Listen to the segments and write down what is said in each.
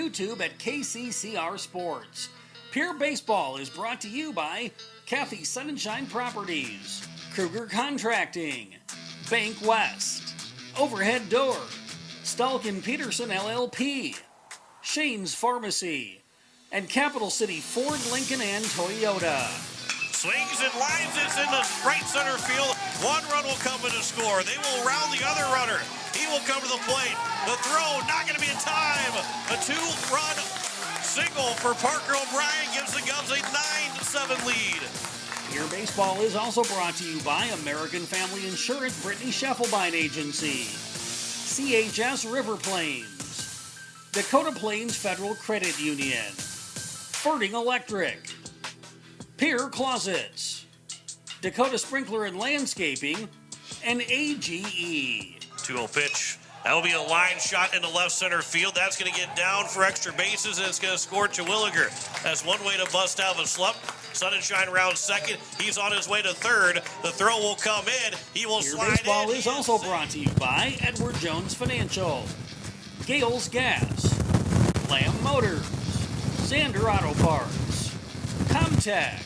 YouTube at KCCR Sports. Pierre Baseball is brought to you by Kathy Sunshine Properties, Kruger Contracting, Bank West, Overhead Door, Stalkin Peterson LLP, Shane's Pharmacy, and Capital City Ford, Lincoln, and Toyota. Swings and lines this in the right center field. One run will come in to score. They will round the other runner. He will come to the plate. The throw not going to be in time. A 2-run single for Parker O'Brien gives the Govs a 9-7 lead. Your baseball is also brought to you by American Family Insurance Brittany Scheffelbein Agency, CHS River Plains, Dakota Plains Federal Credit Union, Ferding Electric, Pierre Closets, Dakota Sprinkler and Landscaping, and AGE. 2-0 pitch. That will be a line shot into left center field. That's going to get down for extra bases, and it's going to score Terwilliger. That's one way to bust out of a slump. Sunshine round second. He's on his way to third. The throw will come in. He will Your slide baseball in. is also brought to you by Edward Jones Financial, Gales Gas, Lamb Motors, Zander Auto Parts, Comtech,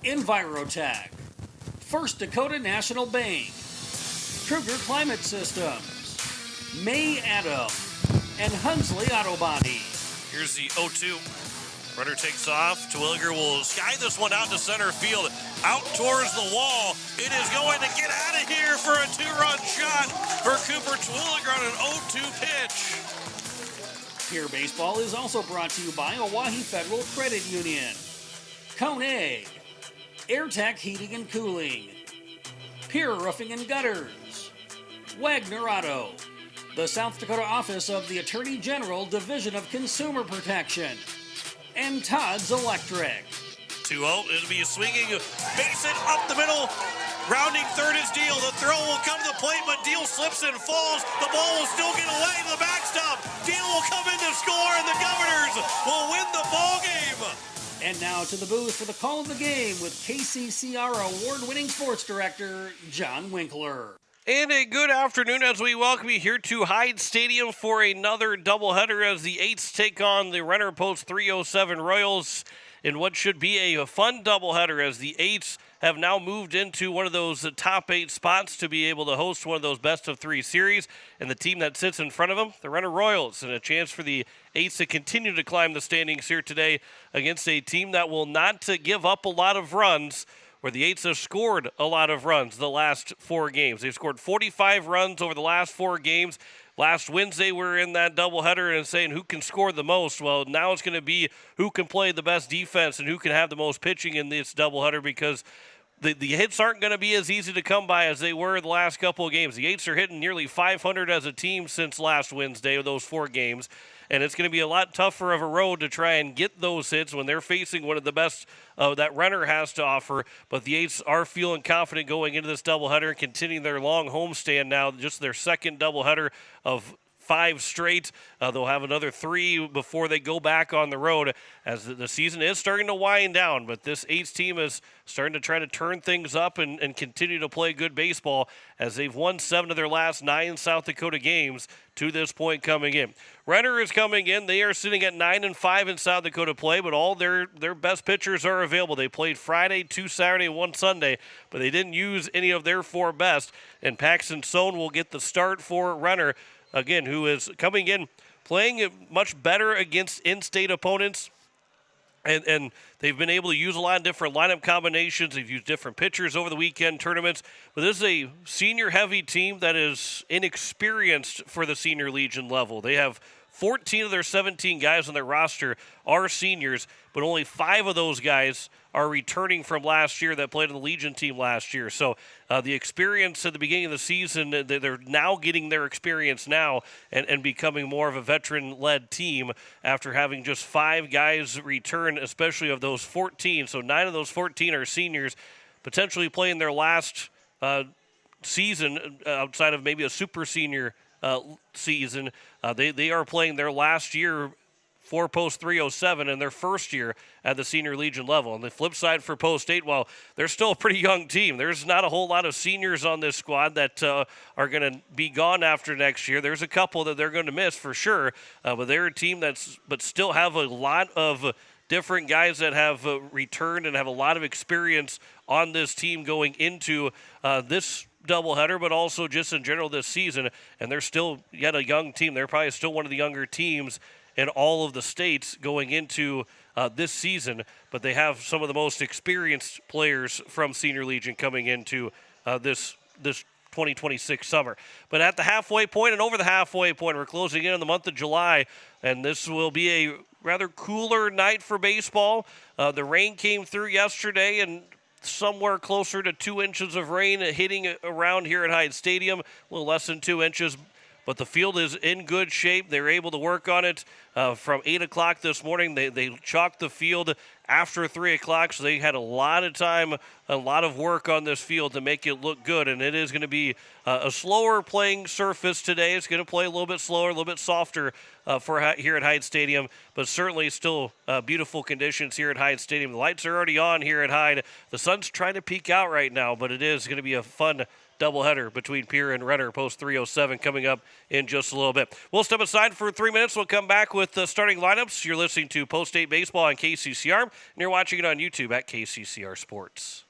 Envirotech, First Dakota National Bank, Kruger Climate Systems, May Adam, and Hunsley Auto Body. Here's the 0-2. Runner takes off. Terwilliger will sky this one out to center field. Out towards the wall. It is going to get out of here for a 2-run shot for Cooper Terwilliger on an 0-2 pitch. Pierre Baseball is also brought to you by Oahe Federal Credit Union, Koenig, AirTech Heating and Cooling, Pierre Roofing and Gutters, Wagner Auto, the South Dakota Office of the Attorney General Division of Consumer Protection, and Todd's Electric. 2-0. It'll be a swinging base hit up the middle. Rounding third is Deal. The throw will come to the plate, but Deal slips and falls. The ball will still get away to the backstop. Deal will come in to score, and the Governors will win the ball game. And now to the booth for the call of the game with KCCR award-winning sports director John Winkler. And a good afternoon as we welcome you here to Hyde Stadium for another doubleheader as the Eights take on the Renner Post 307 Royals in what should be a fun doubleheader as the Eights have now moved into one of those top 8 spots to be able to host one of those best-of-3 series. And the team that sits in front of them, the Renner Royals, and a chance for the Eights to continue to climb the standings here today against a team that will not give up a lot of runs, where the Eights have scored a lot of runs the last 4 games. They've scored 45 runs over the last 4 games. Last Wednesday, we were in that doubleheader and saying who can score the most. Well, now it's going to be who can play the best defense and who can have the most pitching in this doubleheader, because the hits aren't going to be as easy to come by as they were the last couple of games. The Eights are hitting nearly 500 as a team since last Wednesday of those 4 games. And it's going to be a lot tougher of a road to try and get those hits when they're facing one of the best that Renner has to offer. But the Eights are feeling confident going into this doubleheader and continuing their long homestand now, just their second doubleheader of 5 straight. They'll have another 3 before they go back on the road as the season is starting to wind down. But this Eights team is starting to try to turn things up and continue to play good baseball as they've won 7 of their last 9 South Dakota games to this point coming in. Renner is coming in. They are sitting at 9-5 in South Dakota play, but all their best pitchers are available. They played Friday, 2 Saturday, 1 Sunday, but they didn't use any of their 4 best. And Paxton Sohn will get the start for Renner, again, who is coming in playing much better against in-state opponents. And they've been able to use a lot of different lineup combinations. They've used different pitchers over the weekend tournaments. But this is a senior-heavy team that is inexperienced for the senior Legion level. They have 14 of their 17 guys on their roster are seniors, but only 5 of those guys are returning from last year that played on the Legion team last year. So the experience at the beginning of the season, they're now getting their experience now and becoming more of a veteran-led team after having just 5 guys return, especially of those 14. So 9 of those 14 are seniors, potentially playing their last season outside of maybe a super senior season. They are playing their last year for Post 307 in their first year at the Senior Legion level. On the flip side for Post 8, well, they're still a pretty young team. There's not a whole lot of seniors on this squad that are going to be gone after next year. There's a couple that they're going to miss for sure, but they're a team but still have a lot of different guys that have returned and have a lot of experience on this team going into this doubleheader, but also just in general this season. And they're still yet a young team. They're probably still one of the younger teams in all of the states going into this season, but they have some of the most experienced players from Senior Legion coming into this 2026 summer. But at the halfway point and over the halfway point, we're closing in on the month of July, and this will be a rather cooler night for baseball. The rain came through yesterday, and somewhere closer to 2 inches of rain hitting around here at Hyde Stadium, a little less than 2 inches. But the field is in good shape. They were able to work on it from 8 o'clock this morning. They chalked the field after 3 o'clock, so they had a lot of time, a lot of work on this field to make it look good. And it is going to be a slower playing surface today. It's going to play a little bit slower, a little bit softer for here at Hyde Stadium, but certainly still beautiful conditions here at Hyde Stadium. The lights are already on here at Hyde. The sun's trying to peek out right now, but it is going to be a fun doubleheader between Pierre and Renner, Post 307, coming up in just a little bit. We'll step aside for 3 minutes. We'll come back with the starting lineups. You're listening to Post 8 Baseball on KCCR, and you're watching it on YouTube at KCCR Sports.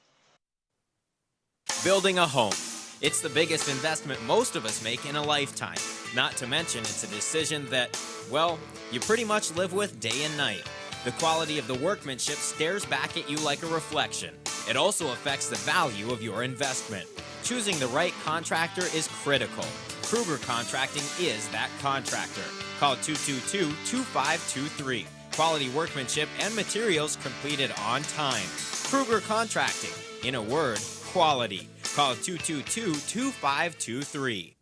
Building a home. It's the biggest investment most of us make in a lifetime. Not to mention, it's a decision that, well, you pretty much live with day and night. The quality of the workmanship stares back at you like a reflection. It also affects the value of your investment. Choosing the right contractor is critical. Kruger Contracting is that contractor. Call 222-2523. Quality workmanship and materials completed on time. Kruger Contracting. In a word, quality. Call 222-2523.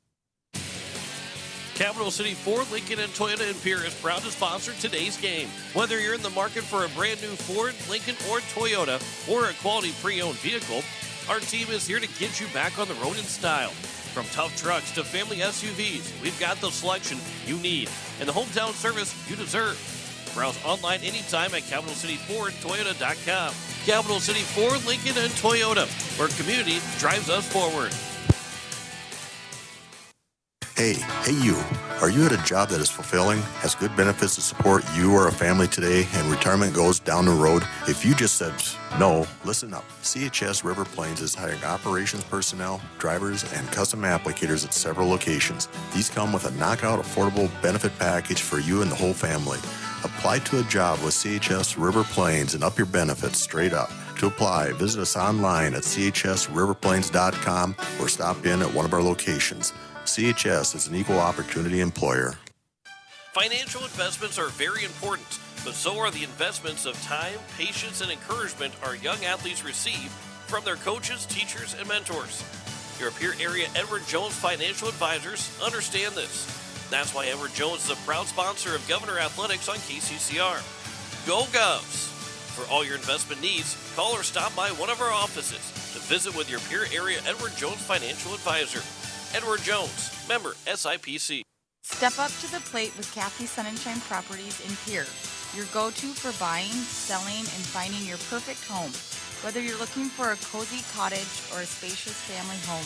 Capital City Ford, Lincoln, and Toyota in Pierre is proud to sponsor today's game. Whether you're in the market for a brand new Ford, Lincoln, or Toyota, or a quality pre-owned vehicle, our team is here to get you back on the road in style. From tough trucks to family SUVs, we've got the selection you need and the hometown service you deserve. Browse online anytime at CapitalCityFordToyota.com. Capital City Ford, Lincoln, and Toyota, where community drives us forward. Hey you. Are you at a job that is fulfilling, has good benefits to support you or a family today, and retirement goes down the road? If you just said no, listen up. CHS River Plains is hiring operations personnel, drivers, and custom applicators at several locations. These come with a knockout affordable benefit package for you and the whole family. Apply to a job with CHS River Plains and up your benefits straight up. To apply, visit us online at chsriverplains.com or stop in at one of our locations. CHS is an equal opportunity employer. Financial investments are very important, but so are the investments of time, patience, and encouragement our young athletes receive from their coaches, teachers, and mentors. Your Pierre area Edward Jones Financial Advisors understand this. That's why Edward Jones is a proud sponsor of Governor Athletics on KCCR. Go Govs! For all your investment needs, call or stop by one of our offices to visit with your Pierre area Edward Jones Financial Advisor. Edward Jones, member SIPC. Step up to the plate with Kathy Sunshine Properties in Pierre, your go-to for buying, selling, and finding your perfect home. Whether you're looking for a cozy cottage or a spacious family home,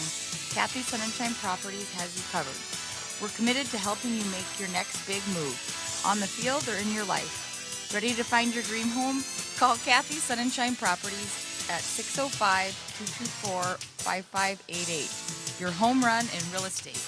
Kathy Sunshine Properties has you covered. We're committed to helping you make your next big move, on the field or in your life. Ready to find your dream home? Call Kathy Sunshine Properties at 605-224-5588. Your home run in real estate.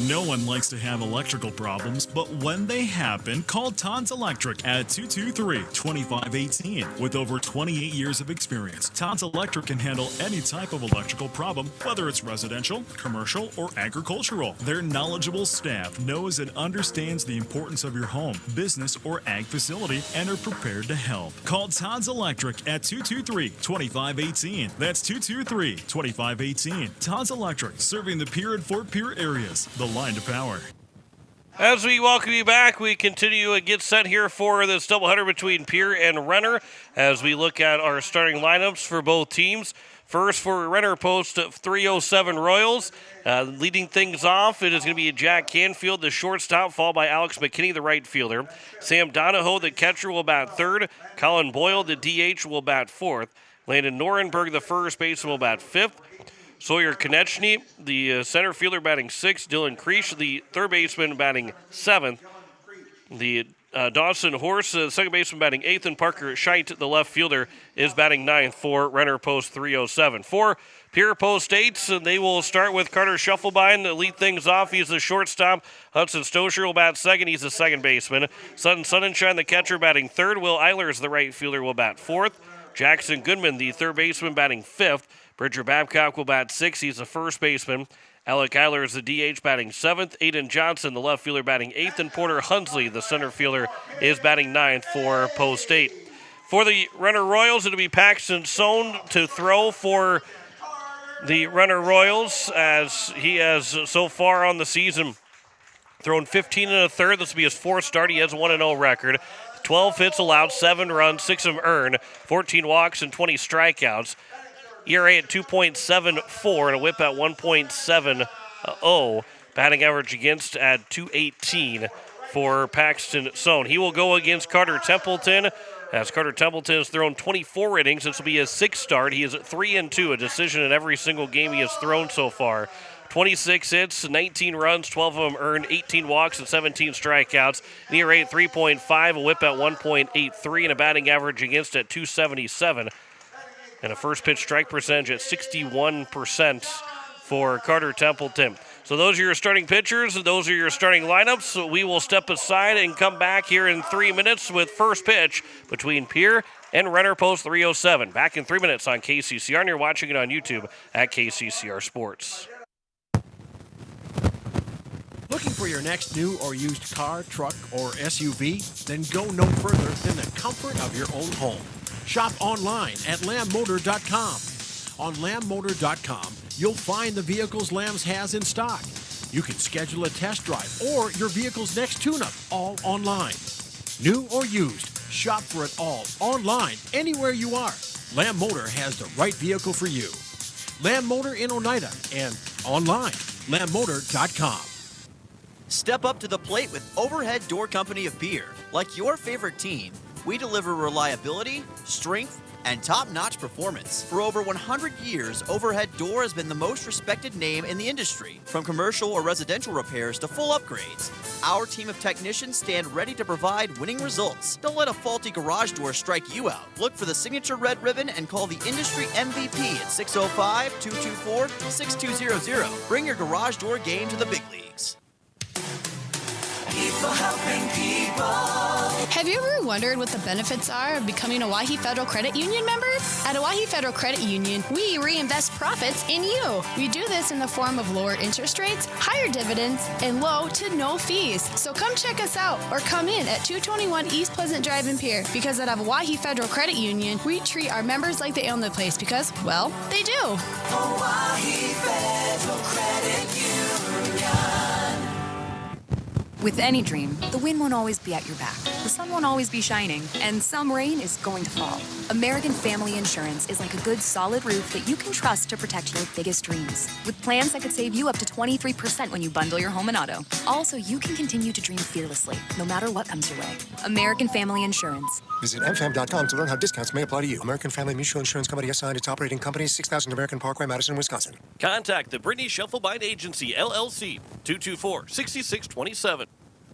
No one likes to have electrical problems, but when they happen, call Todd's Electric at 223-2518. With over 28 years of experience, Todd's Electric can handle any type of electrical problem, whether it's residential, commercial, or agricultural. Their knowledgeable staff knows and understands the importance of your home, business, or ag facility and are prepared to help. Call Todd's Electric at 223-2518. That's 223-2518. Todd's Electric, serving the Pierre and Fort Pierre areas. The line to power. As we welcome you back, we continue and get set here for this doubleheader between Pierre and Renner as we look at our starting lineups for both teams. First for Renner Post 307 Royals. Leading things off, it is going to be Jack Canfield, the shortstop, followed by Alex McKinney, the right fielder. Sam Donahoe, the catcher, will bat third. Colin Boyle, the DH, will bat fourth. Landon Norenberg, the first baseman, will bat fifth. Sawyer Konechny, the center fielder, batting sixth. Dylan Creech, the third baseman, batting seventh. The Dawson Horse, the second baseman, batting eighth, and Parker Scheidt, the left fielder, is batting ninth for Renner Post 307. For Pierre Post 8, they will start with Carter Scheffelbein to lead things off. He's the shortstop. Hudson Stosher will bat second. He's the second baseman. Sutton Sonnenschein, the catcher, batting third. Will Eilers, the right fielder, will bat fourth. Jackson Goodman, the third baseman, batting fifth. Bridger Babcock will bat sixth. He's the first baseman. Alec Eilers, the DH, batting seventh. Aiden Johnson, the left fielder, batting eighth. And Porter Hunsley, the center fielder, is batting ninth for Post 8. For the Renner Royals, it'll be Paxton Sohn to throw for the Renner Royals, as he has so far on the season thrown 15 and a third. This will be his fourth start. He has a 1-0 record. 12 hits allowed, 7 runs, 6 of them earned, 14 walks, and 20 strikeouts. ERA at 2.74 and a whip at 1.70. Batting average against at 218 for Paxton Sohn. He will go against Carter Templeton, as Carter Templeton has thrown 24 innings. This will be his sixth start. He is at 3-2, a decision in every single game he has thrown so far. 26 hits, 19 runs, 12 of them earned, 18 walks, and 17 strikeouts. An ERA at 3.5, a whip at 1.83, and a batting average against at 277. And a first pitch strike percentage at 61% for Carter Templeton. So those are your starting pitchers. Those are your starting lineups. So we will step aside and come back here in 3 minutes with first pitch between Pierre and Renner Post 307. Back in 3 minutes on KCCR, and you're watching it on YouTube at KCCR Sports. Looking for your next new or used car, truck, or SUV? Then go no further than the comfort of your own home. Shop online at lambmotor.com. On lambmotor.com, you'll find the vehicles Lambs has in stock. You can schedule a test drive or your vehicle's next tune-up, all online. New or used, shop for it all online, anywhere you are. Lamb Motor has the right vehicle for you. Lamb Motor in Oneida and online, lambmotor.com. Step up to the plate with Overhead Door Company of Pierre. Like your favorite team, we deliver reliability, strength, and top-notch performance. For over 100 years, Overhead Door has been the most respected name in the industry. From commercial or residential repairs to full upgrades, our team of technicians stand ready to provide winning results. Don't let a faulty garage door strike you out. Look for the signature red ribbon and call the industry MVP at 605-224-6200. Bring your garage door game to the big leagues. People helping people. Have you ever wondered what the benefits are of becoming a Owyhee Federal Credit Union member? At Owyhee Federal Credit Union, we reinvest profits in you. We do this in the form of lower interest rates, higher dividends, and low to no fees. So come check us out or come in at 221 East Pleasant Drive in Pierre, because at Owyhee Federal Credit Union, we treat our members like they own the place because, well, they do. Owyhee Federal Credit Union. With any dream, the wind won't always be at your back, the sun won't always be shining, and some rain is going to fall. American Family Insurance is like a good, solid roof that you can trust to protect your biggest dreams. With plans that could save you up to 23% when you bundle your home and auto. Also, you can continue to dream fearlessly, no matter what comes your way. American Family Insurance. Visit mfam.com to learn how discounts may apply to you. American Family Mutual Insurance Company assigned its operating company, 6000 American Parkway, Madison, Wisconsin. Contact the Brittany Scheffelbein Agency, LLC, 224-6627.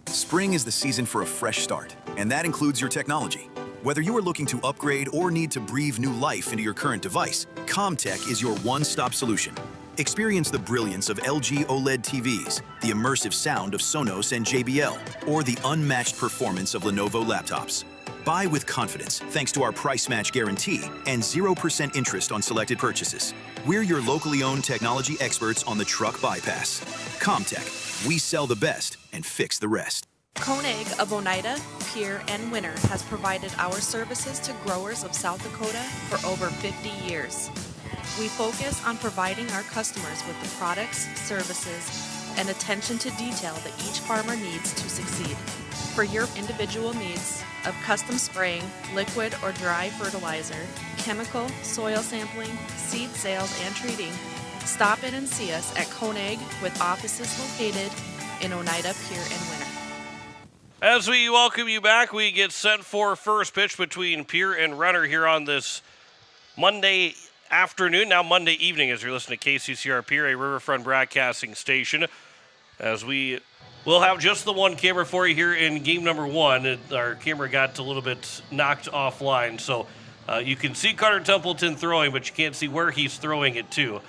Spring is the season for a fresh start, and that includes your technology. Whether you are looking to upgrade or need to breathe new life into your current device, CommTech is your one-stop solution. Experience the brilliance of LG OLED TVs, the immersive sound of Sonos and JBL, or the unmatched performance of Lenovo laptops. Buy with confidence thanks to our price match guarantee and 0% interest on selected purchases. We're your locally owned technology experts on the truck bypass. CommTech. We sell the best and fix the rest. Koenig of Oneida, Pierre, and Winner has provided our services to growers of South Dakota for over 50 years. We focus on providing our customers with the products, services, and attention to detail that each farmer needs to succeed. For your individual needs of custom spraying, liquid or dry fertilizer, chemical, soil sampling, seed sales, and treating, stop in and see us at Koenig with offices located in Oneida, Pierre, and Winter. As we welcome you back, we get set for first pitch between Pierre and Renner here on this Monday afternoon, now Monday evening, as you're listening to KCCR Pierre, a Riverfront broadcasting station. As we will have just the one camera for you here in game number one. Our camera got a little bit knocked offline, so you can see Carter Templeton throwing, but you can't see where he's throwing it to.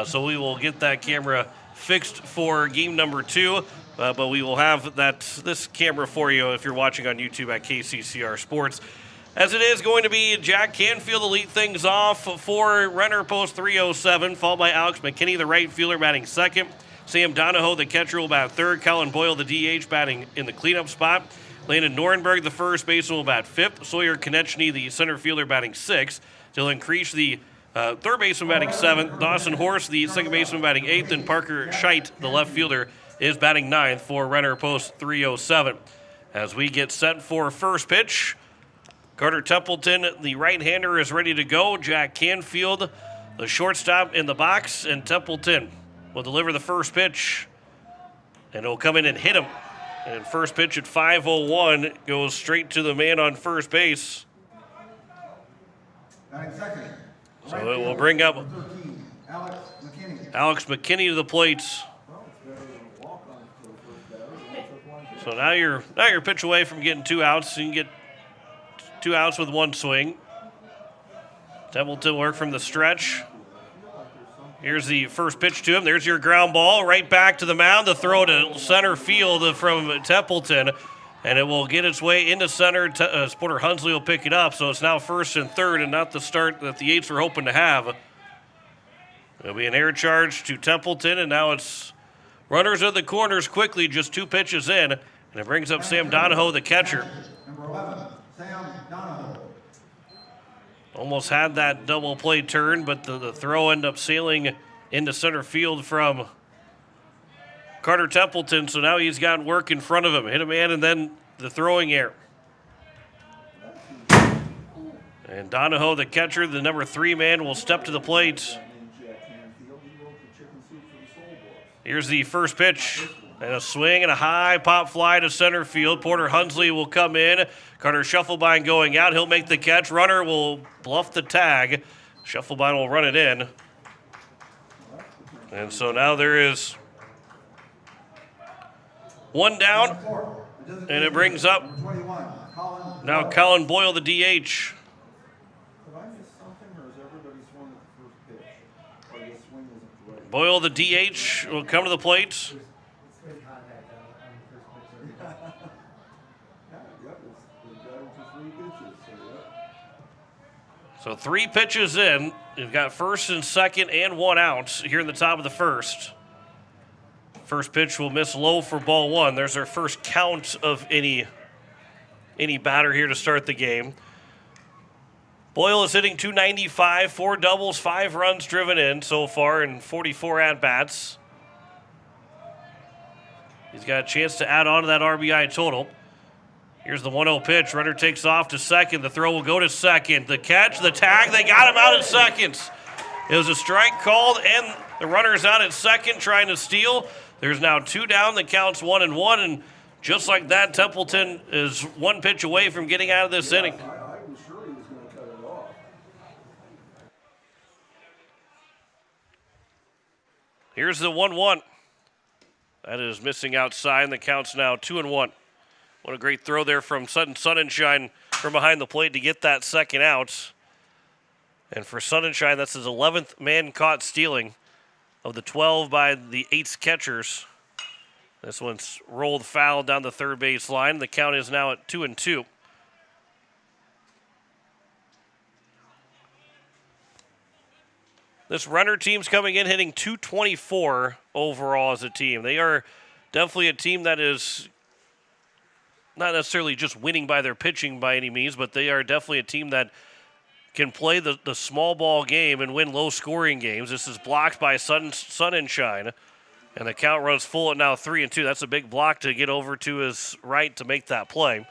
So we will get that camera fixed for game number two, but we will have this camera for you if you're watching on YouTube at KCCR Sports. As it is going to be Jack Canfield to lead things off for Renner Post 307, followed by Alex McKinney, the right fielder, batting second. Sam Donahoe, the catcher, will bat third. Colin Boyle, the DH, batting in the cleanup spot. Landon Norenberg, the first baseman, will bat fifth. Sawyer Konechny, the center fielder, batting sixth. Dylan Creech, the third baseman, batting seventh. Dawson Horse, the second baseman, batting eighth. And Parker Scheidt, the left fielder, is batting ninth for Renner Post 307. As we get set for first pitch, Carter Templeton, the right-hander, is ready to go. Jack Canfield, the shortstop, in the box. And Templeton will deliver the first pitch, and it'll come in and hit him. And first pitch at 5:01 goes straight to the man on first base. So it will bring up Alex McKinney to the plate. So now you're a pitch away from getting 2 outs. So you can get 2 outs with 1 swing. Templeton work from the stretch. Here's the first pitch to him. There's your ground ball right back to the mound. The throw to center field from Templeton, and it will get its way into center. Porter Hunsley will pick it up, so it's now first and third and not the start that the Eights were hoping to have. It'll be an air charge to Templeton, and now it's runners at the corners quickly, just 2 pitches in, and it brings up Sam Donahoe, the catcher. Number 11, Sam Donahoe. Almost had that double play turn, but the throw ended up sailing into center field from Carter Templeton, so now he's got work in front of him. Hit a man and then the throwing error. And Donahoe, the catcher, the number 3 man, will step to the plate. Here's the first pitch. And a swing and a high pop fly to center field. Porter Hunsley will come in. Carter Scheffelbein going out. He'll make the catch. Runner will bluff the tag. Scheffelbein will run it in. And so now there is 1 down. And it brings up now Colin Boyle, the DH. Boyle, the DH, will come to the plate. So 3 pitches in. You've got first and second and 1 out here in the top of the first. First pitch will miss low for ball 1. There's our first count of any batter here to start the game. Boyle is hitting .295, 4 doubles, 5 runs driven in so far in 44 at-bats. He's got a chance to add on to that RBI total. Here's the 1-0 pitch. Renner takes off to second. The throw will go to second. The catch, the tag, they got him out at second. It was a strike called, and the runner's out at second trying to steal. There's now 2 down. The count's 1-1, and just like that, Templeton is 1 pitch away from getting out of this inning. I was sure he was going to cut it off. Here's the 1-1. That is missing outside, and the count's now 2-1. What a great throw there from Sutton Sonnenschein from behind the plate to get that second out. And for Sonnenschein, that's his 11th man caught stealing of the 12 by the Eights catchers. This one's rolled foul down the third base line. The count is now at 2-2. This Renner team's coming in hitting .224 overall as a team. They are definitely a team that is not necessarily just winning by their pitching by any means, but they are definitely a team that can play the small ball game and win low-scoring games. This is blocked by Sonnenschein, and the count runs full at now 3-2. That's a big block to get over to his right to make that play.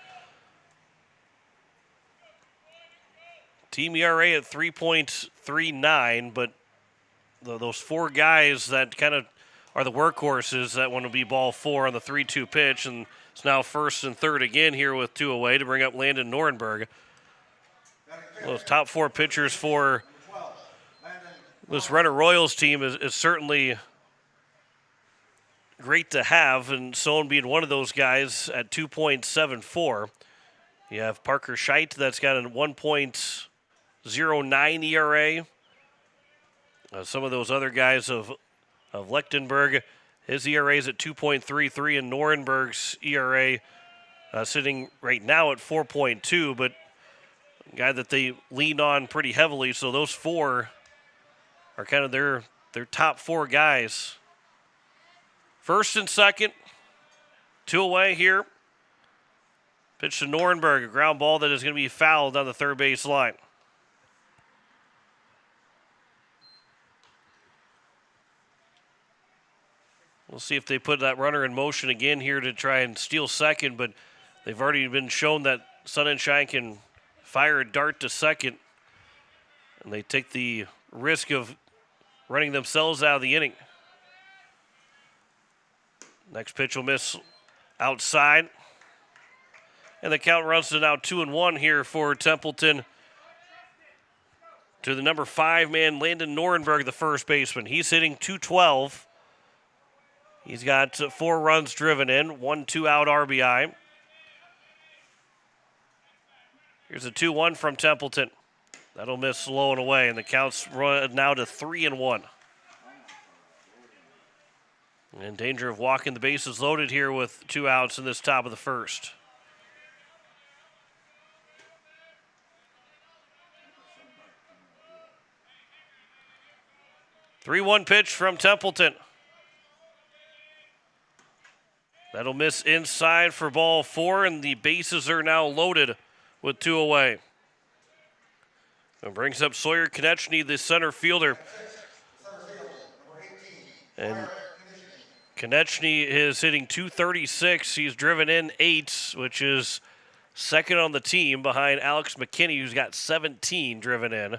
Team ERA at 3.39, but those four guys that kind of are the workhorses that want to be ball four on the 3-2 pitch, and it's now first and third again here with two away to bring up Landon Norenberg. Those top four pitchers for this Renner Royals team is certainly great to have, and Sohn being one of those guys at 2.74. You have Parker Scheidt that's got a 1.09 ERA. Some of those other guys of Lechtenberg, his ERA is at 2.33, and Norenberg's ERA sitting right now at 4.2, but a guy that they lean on pretty heavily, so those four are kind of their top four guys. First and second, two away here. Pitch to Norenberg, a ground ball that is going to be fouled on the third base line. We'll see if they put that runner in motion again here to try and steal second, but they've already been shown that Sonnenschein can fire a dart to second, and they take the risk of running themselves out of the inning. Next pitch will miss outside, and the count runs to now 2-1 here for Templeton. To the number 5 man, Landon Norenberg, the first baseman. He's hitting .212. He's got 4 runs driven in, 1 2-out RBI. Here's a 2-1 from Templeton. That'll miss low and away, and the count's run now to 3-1. In danger of walking the bases loaded here with 2 outs in this top of the first. The 3-1 pitch from Templeton. That'll miss inside for ball 4, and the bases are now loaded with 2 away. It brings up Sawyer Konechny, the center fielder. And Konechny is hitting .236. He's driven in 8, which is second on the team behind Alex McKinney, who's got 17 driven in.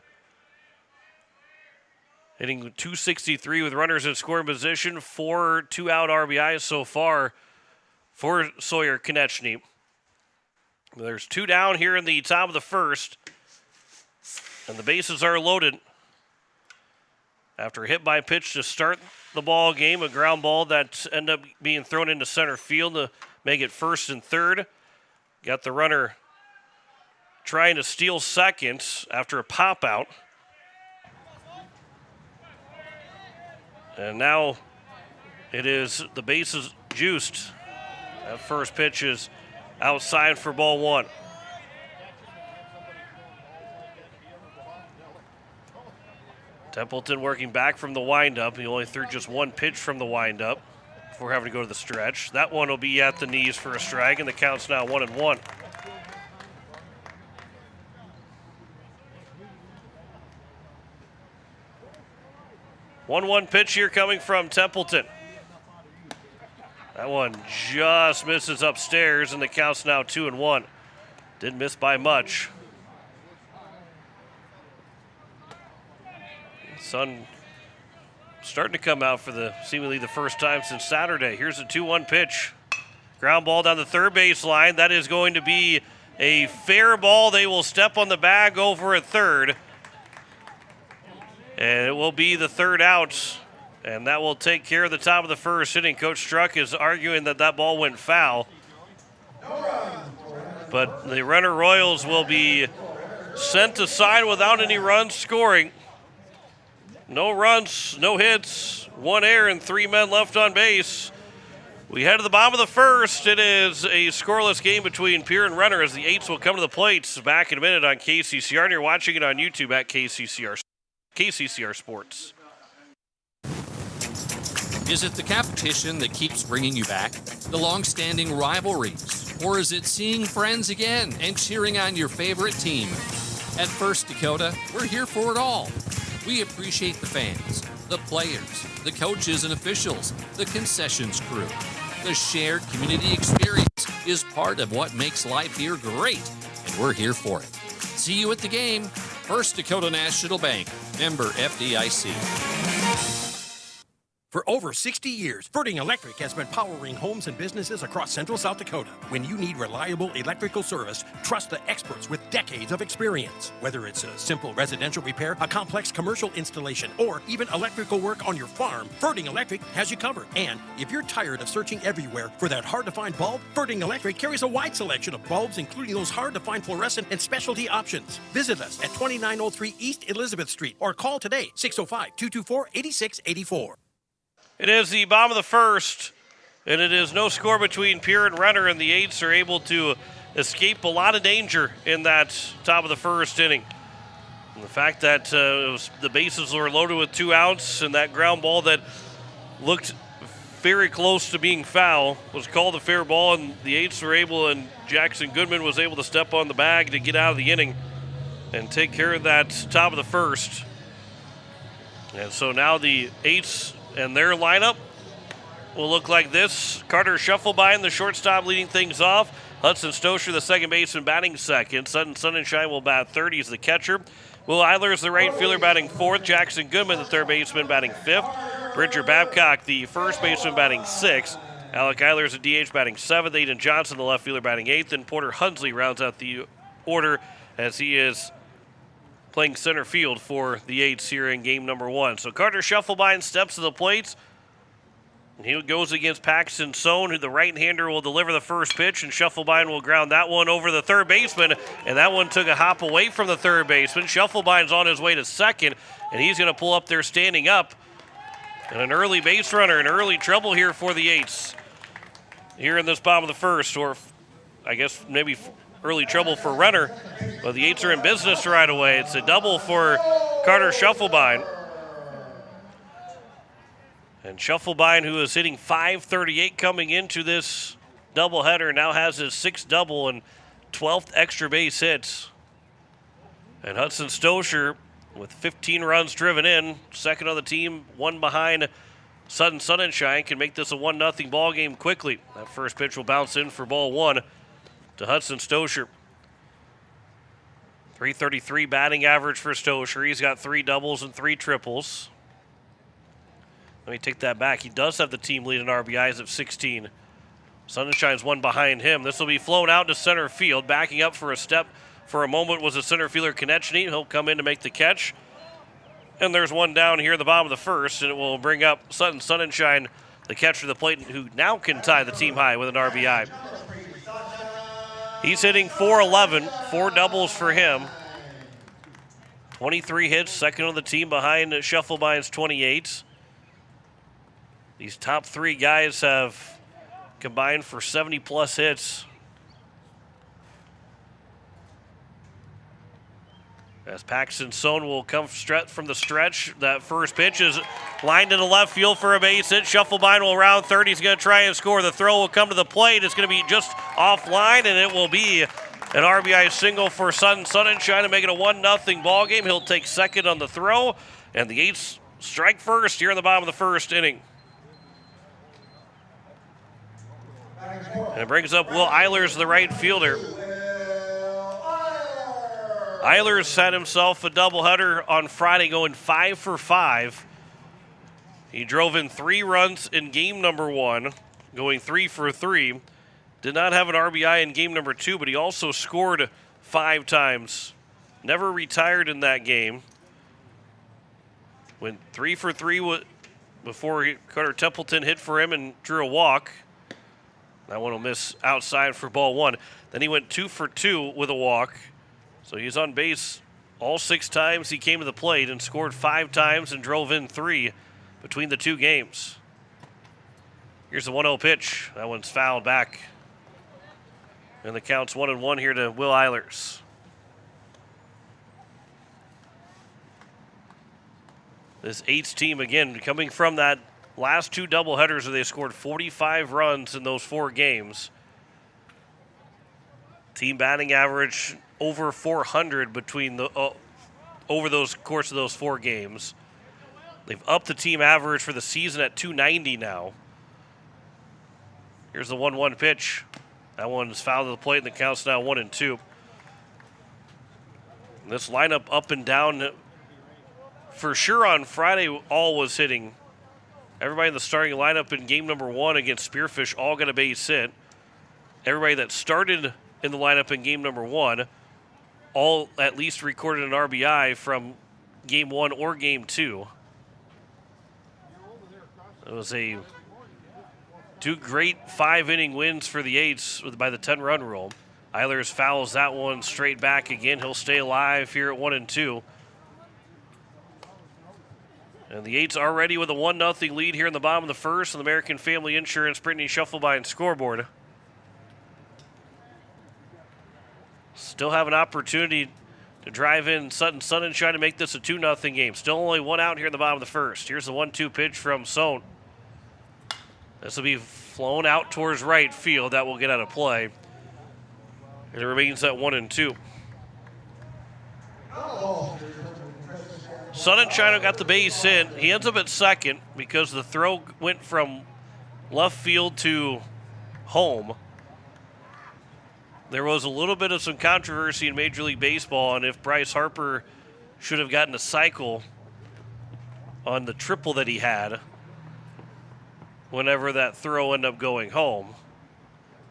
Hitting .263 with runners in scoring position, 4 2-out RBIs so far for Sawyer Konechny. There's 2 down here in the top of the first, and the bases are loaded. After a hit by pitch to start the ball game, a ground ball that ended up being thrown into center field to make it first and third. Got the runner trying to steal second after a pop out. And now it is the bases juiced. That first pitch is outside for ball 1. Templeton working back from the windup. He only threw just 1 pitch from the windup before having to go to the stretch. That one will be at the knees for a strike, and the count's now 1-1. One pitch here coming from Templeton. That one just misses upstairs, and the count's now 2-1. Didn't miss by much. Sun starting to come out for seemingly the first time since Saturday. Here's a 2-1 pitch. Ground ball down the third base line. That is going to be a fair ball. They will step on the bag over at third. And it will be the third out. And that will take care of the top of the first inning. Coach Struck is arguing that ball went foul. But the Renner Royals will be sent aside without any runs scoring. No runs, no hits, 1 error, and 3 men left on base. We head to the bottom of the first. It is a scoreless game between Pierre and Renner as the Eights will come to the plates. Back in a minute on KCCR, and you're watching it on YouTube at KCCR Sports. Is it the competition that keeps bringing you back? The long-standing rivalries? Or is it seeing friends again and cheering on your favorite team? At First Dakota, we're here for it all. We appreciate the fans, the players, the coaches and officials, the concessions crew. The shared community experience is part of what makes life here great, and we're here for it. See you at the game. First Dakota National Bank, member FDIC. For over 60 years, Ferding Electric has been powering homes and businesses across central South Dakota. When you need reliable electrical service, trust the experts with decades of experience. Whether it's a simple residential repair, a complex commercial installation, or even electrical work on your farm, Ferding Electric has you covered. And if you're tired of searching everywhere for that hard-to-find bulb, Ferding Electric carries a wide selection of bulbs, including those hard-to-find fluorescent and specialty options. Visit us at 2903 East Elizabeth Street or call today, 605-224-8684. It is the bottom of the first, and it is no score between Pierre and Renner, and the Eights are able to escape a lot of danger in that top of the first inning. And the fact that the bases were loaded with 2 outs, and that ground ball that looked very close to being foul was called a fair ball, and the Eights were able, and Jackson Goodman was able to step on the bag to get out of the inning and take care of that top of the first. And so now the Eights and their lineup will look like this. Carter Shufflebein, the shortstop, leading things off. Hudson Stosher, the second baseman, batting second. Sutton Sunshine will bat third. He's the catcher. Will Eilers, the right fielder, batting fourth. Jackson Goodman, the third baseman, batting fifth. Bridger Babcock, the first baseman, batting sixth. Alec Eilers, the DH, batting seventh. Aiden Johnson, the left fielder, batting eighth. And Porter Hunsley rounds out the order as he is playing center field for the Eights here in game number 1. So Carter Shufflebein steps to the plate. And he goes against Paxton Sohn, who the right-hander will deliver the first pitch, and Shufflebein will ground that one over the third baseman, and that one took a hop away from the third baseman. Shufflebein's on his way to second, and he's going to pull up there standing up. And an early base runner, and early trouble here for the Eights here in this bottom of the first, or I guess maybe early trouble for Renner, but the Eights are in business right away. It's a double for Carter Shufflebein. And Shufflebein, who is hitting .538 coming into this doubleheader, now has his 6th double and 12th extra base hits. And Hudson Stosher, with 15 runs driven in, second on the team, one behind Sutton Sunshine, can make this a 1-0 ball game quickly. That first pitch will bounce in for ball 1 to Hudson Stosher. .333 batting average for Stosher. He's got 3 doubles and 3 triples. Let me take that back. He does have the team lead in RBIs of 16. Sunshine's one behind him. This will be flown out to center field. Backing up for a step for a moment was a center fielder, Konechny. He'll come in to make the catch. And there's one down here at the bottom of the first, and it will bring up Sutton Sunshine, the catcher of the plate, who now can tie the team high with an RBI. He's hitting .411, 4 doubles for him. 23 hits, second on the team behind Shufflebein's 28. These top 3 guys have combined for 70-plus hits. As Paxton Sohn will come from the stretch. That first pitch is lined into left field for a base hit. Shufflebein will round third. He's going to try and score. The throw will come to the plate. It's going to be just offline, and it will be an RBI single for Sutton Sunshine to make it a 1-0 ball game. He'll take second on the throw, and the Eights strike first here in the bottom of the first inning. And it brings up Will Eilers, the right fielder. Eilers had himself a doubleheader on Friday, going 5 for 5. He drove in 3 runs in game number 1, going 3 for 3. Did not have an RBI in game number 2, but he also scored 5 times. Never retired in that game. Went 3 for 3 before Carter Templeton hit for him and drew a walk. That one will miss outside for ball 1. Then he went 2 for 2 with a walk. So he's on base all 6 times he came to the plate and scored 5 times and drove in 3 between the 2 games. Here's the 1-0 pitch. That one's fouled back. And the count's 1-1 here to Will Eilers. This Eights team, again, coming from that last 2 doubleheaders where they scored 45 runs in those 4 games. Team batting average over 400 between the over those course of those 4 games. They've upped the team average for the season at 290 now. Here's the 1-1 pitch. That one's fouled to the plate, and the count's now 1-2. This lineup up and down. For sure on Friday, all was hitting. Everybody in the starting lineup in game number 1 against Spearfish all got a base hit. Everybody that started in the lineup in game number 1 all at least recorded an RBI from game 1 or game 2. It was a 2 great 5-inning wins for the Eights by the 10-run rule. Eilers fouls that one straight back again. He'll stay alive here at 1-2. And the Eights are ready with a 1-0 lead here in the bottom of the first on the American Family Insurance Brittany Schuffelbein scoreboard. Still have an opportunity to drive in Sutton Sunshine to make this a 2-0 game. Still only one out here in the bottom of the first. Here's the 1-2 pitch from Sohn. This will be flown out towards right field. That will get out of play. And it remains at 1-2. Sunshine got the base hit. He ends up at second because the throw went from left field to home. There was a little bit of some controversy in Major League Baseball on if Bryce Harper should have gotten a cycle on the triple that he had whenever that throw ended up going home.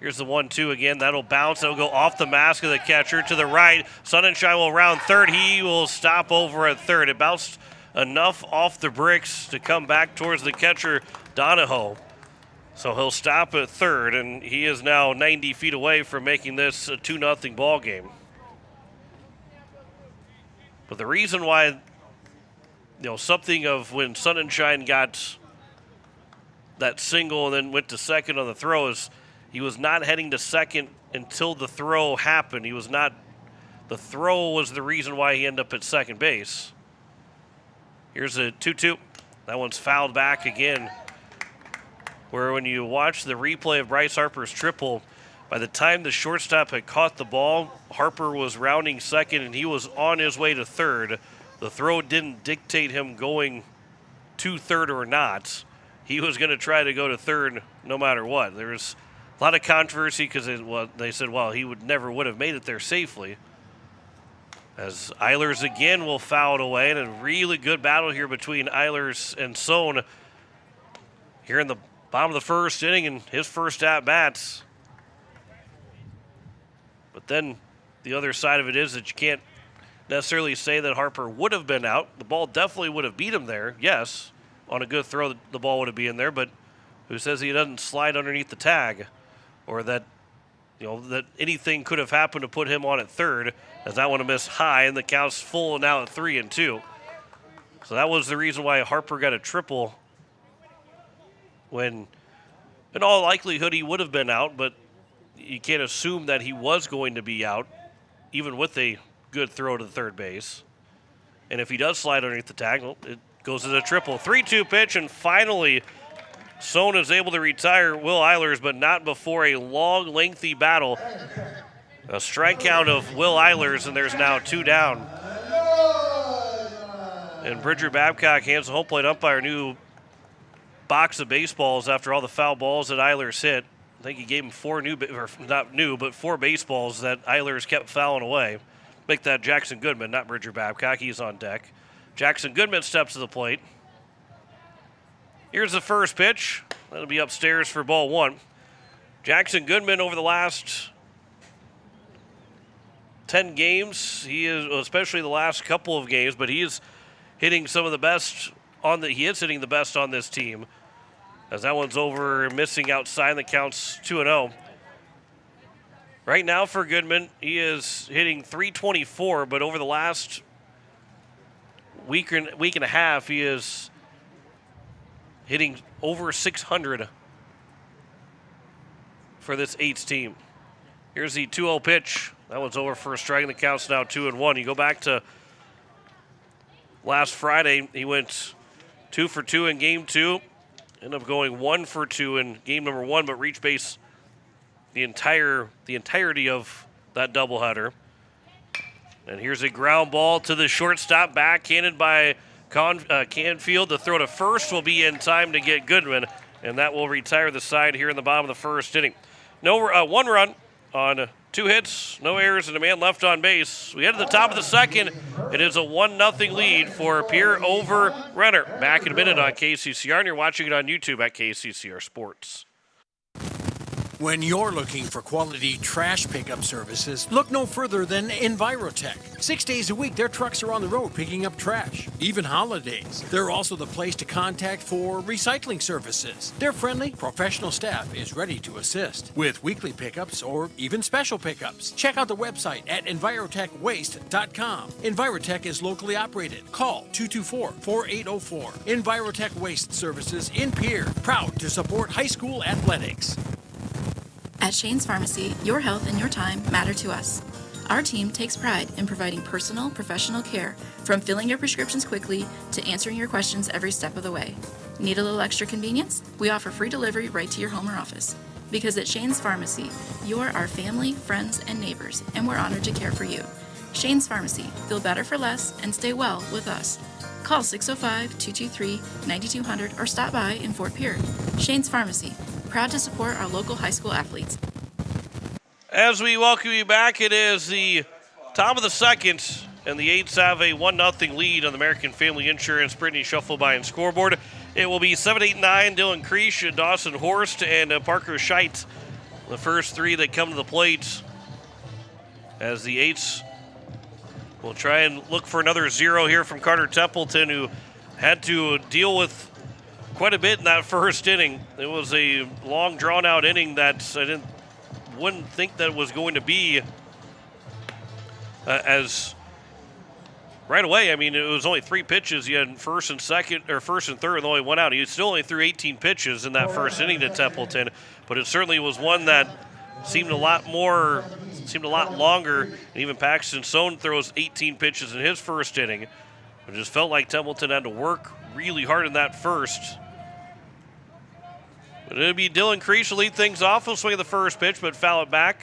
Here's the 1-2 again. That'll bounce. That'll go off the mask of the catcher to the right. Sunshine will round third. He will stop over at third. It bounced enough off the bricks to come back towards the catcher, Donahoe. So he'll stop at third, and he is now 90 feet away from making this a 2-0 ball game. But the reason why, something of when Sunshine got that single and then went to second on the throw is he was not heading to second until the throw happened. The throw was the reason why he ended up at second base. Here's a 2-2. That one's fouled back again. Where when you watch the replay of Bryce Harper's triple, by the time the shortstop had caught the ball, Harper was rounding second and he was on his way to third. The throw didn't dictate him going to third or not. He was going to try to go to third no matter what. There was a lot of controversy because they said, he never would have made it there safely. As Eilers again will foul it away, and a really good battle here between Eilers and Sohn here in the bottom of the first inning and his first at-bats. But then the other side of it is that you can't necessarily say that Harper would have been out. The ball definitely would have beat him there, yes. On a good throw, the ball would have been in there, but who says he doesn't slide underneath the tag? Or that, that anything could have happened to put him on at third, as that one missed high, and the count's full now at 3-2. So that was the reason why Harper got a triple when, in all likelihood, he would have been out, but you can't assume that he was going to be out, even with a good throw to the third base. And if he does slide underneath the tag, it goes as a triple. 3-2 pitch, and finally Sohn is able to retire Will Eilers, but not before a long, lengthy battle. A strikeout of Will Eilers, and there's now 2 down. And Bridger Babcock hands the home plate umpire a new box of baseballs after all the foul balls that Eilers hit. I think he gave him 4 baseballs that Eilers kept fouling away. Make that Jackson Goodman, not Bridger Babcock. He's on deck. Jackson Goodman steps to the plate. Here's the first pitch. That'll be upstairs for ball 1. Jackson Goodman over the last 10 games, he is, especially the last couple of games, but he is hitting some of the best he is hitting the best on this team. As that one's over, missing outside, the count's 2-0. Right now for Goodman, he is hitting .324, but over the last week and a half, he is hitting over .600 for this Eights team. Here's the 2-0 pitch. That one's over for a strike, and the count's now 2-1. You go back to last Friday, he went 2 for 2 in game 2. Ended up going 1 for 2 in game number 1, but reached base the entirety of that doubleheader. And here's a ground ball to the shortstop, backhanded by Canfield. The throw to first will be in time to get Goodman, and that will retire the side here in the bottom of the first inning. 1 run on 2 hits, no errors, and a man left on base. We head to the top of the second. It is a 1-0 lead for Pierre over Renner. Back in a minute on KCCR, and you're watching it on YouTube at KCCR Sports. When you're looking for quality trash pickup services, look no further than Envirotech. 6 days a week, their trucks are on the road picking up trash, even holidays. They're also the place to contact for recycling services. Their friendly, professional staff is ready to assist with weekly pickups or even special pickups. Check out the website at envirotechwaste.com. Envirotech is locally operated. Call 224-4804. Envirotech Waste Services in Pierre, proud to support high school athletics. At Shane's Pharmacy, your health and your time matter to us. Our team takes pride in providing personal, professional care, from filling your prescriptions quickly to answering your questions every step of the way. Need a little extra convenience? We offer free delivery right to your home or office. Because at Shane's Pharmacy, you're our family, friends, and neighbors, and we're honored to care for you. Shane's Pharmacy. Feel better for less and stay well with us. Call 605-223-9200 or stop by in Fort Pierre. Shane's Pharmacy. Proud to support our local high school athletes. As we welcome you back, it is the top of the second, and the Eights have a 1-0 lead on the American Family Insurance Brittany Shuffleby scoreboard. It will be 7-8-9, Dylan Creech, Dawson Horst, and Parker Scheidt, the first 3 that come to the plate, as the Eights will try and look for another 0 here from Carter Templeton, who had to deal with quite a bit in that first inning. It was a long, drawn-out inning that I wouldn't think that was going to be as right away. I mean, it was only 3 pitches. You had first and third, and only 1 out. He still only threw 18 pitches in that first inning to Templeton, but it certainly was one that seemed a lot longer. And even Paxton Sohn throws 18 pitches in his first inning. It just felt like Templeton had to work really hard in that first. But it'll be Dylan Creech to lead things off. He'll swing at the first pitch, but foul it back.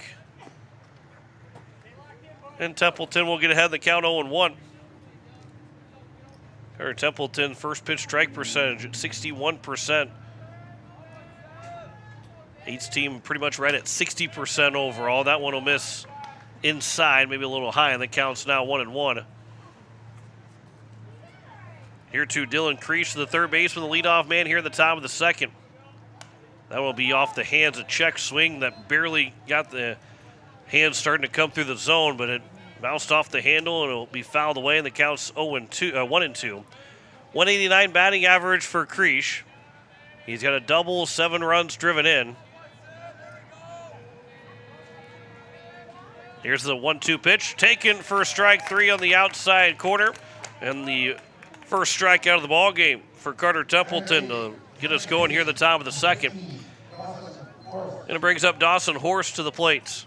And Templeton will get ahead of the count 0-1. Carter Templeton, first pitch strike percentage at 61%. Eights team pretty much right at 60% overall. That one will miss inside, maybe a little high, and the count's now 1-1. Here to Dylan Creech, the third baseman, the leadoff man here at the top of the second. That will be off the hands, a check swing that barely got the hands starting to come through the zone, but it bounced off the handle and it'll be fouled away, and the count's 1-2. 189 batting average for Creech. He's got a double, 7 runs driven in. Here's the 1-2 pitch, taken for strike 3 on the outside corner, and the first strikeout of the ball game for Carter Templeton to get us going here at the top of the second. And it brings up Dawson Horst to the plate.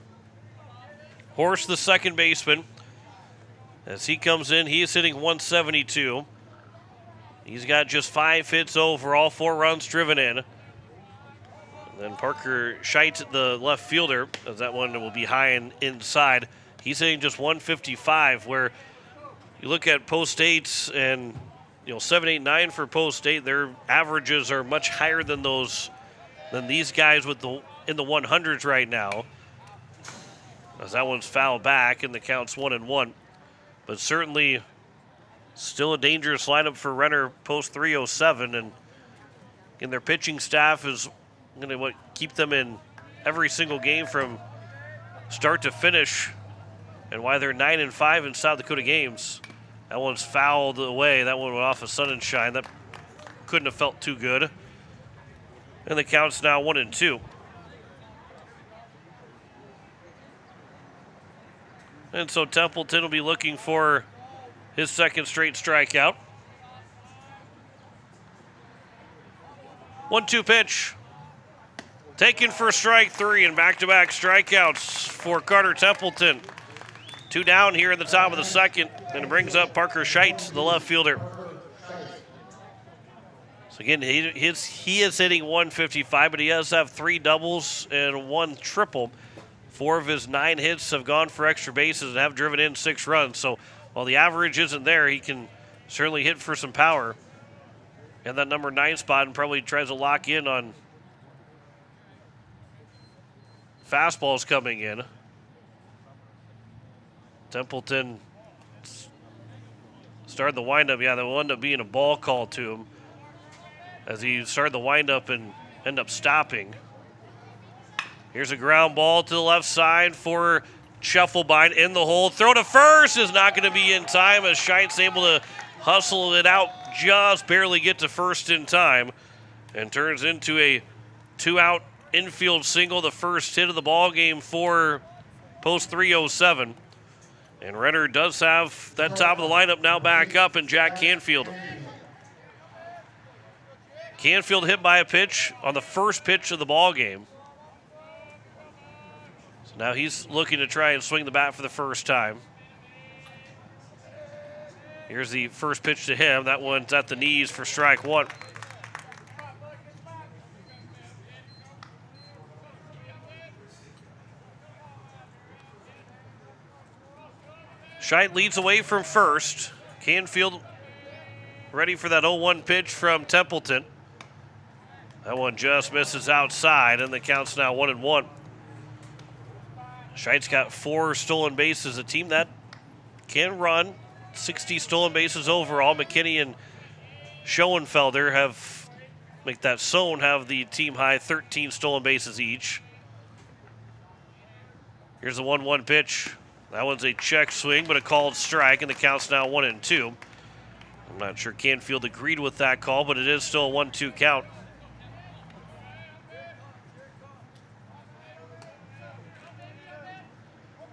Horst, the second baseman. As he comes in, he is hitting 172. He's got just 5 hits overall, 4 runs driven in. And then Parker Scheidt, the left fielder, as that one will be high and inside. He's hitting just 155, where you look at Post State's and 7-8-9 for Post State, their averages are much higher than these guys in the 100s right now. As that one's fouled back and the count's 1-1. But certainly still a dangerous lineup for Renner post 307, and their pitching staff is going to keep them in every single game from start to finish, and why they're 9-5 in South Dakota games. That one's fouled away. That one went off of Sun and Shine. That couldn't have felt too good. And the count's now 1-2. And so Templeton will be looking for his second straight strikeout. 1-2 pitch. Taken for strike 3, and back-to-back strikeouts for Carter Templeton. 2 down here in the top of the second, and it brings up Parker Scheidt, the left fielder. So again, he is hitting 155, but he does have 3 doubles and 1 triple. 4 of his 9 hits have gone for extra bases and have driven in 6 runs. So while the average isn't there, he can certainly hit for some power. And that number 9 spot, and probably tries to lock in on fastballs coming in. Templeton started the windup. Yeah, that will end up being a ball call to him as he started the windup and end up stopping. Here's a ground ball to the left side for Scheffelbein in the hole. Throw to first is not going to be in time as Scheitz able to hustle it out, just barely get to first in time, and turns into a 2-out infield single, the first hit of the ball game for post 307. And Renner does have that top of the lineup now back up, and Jack Canfield. Canfield hit by a pitch on the first pitch of the ball game. So now he's looking to try and swing the bat for the first time. Here's the first pitch to him. That one's at the knees for strike one. Scheidt leads away from first. Canfield ready for that 0-1 pitch from Templeton. That one just misses outside, and the count's now 1-1. Scheidt's got 4 stolen bases, a team that can run. 60 stolen bases overall. McKinney and Schoenfelder make that zone have the team high 13 stolen bases each. Here's the 1-1 pitch. That one's a check swing, but a called strike, and the count's now 1-2. I'm not sure Canfield agreed with that call, but it is still a 1-2 count.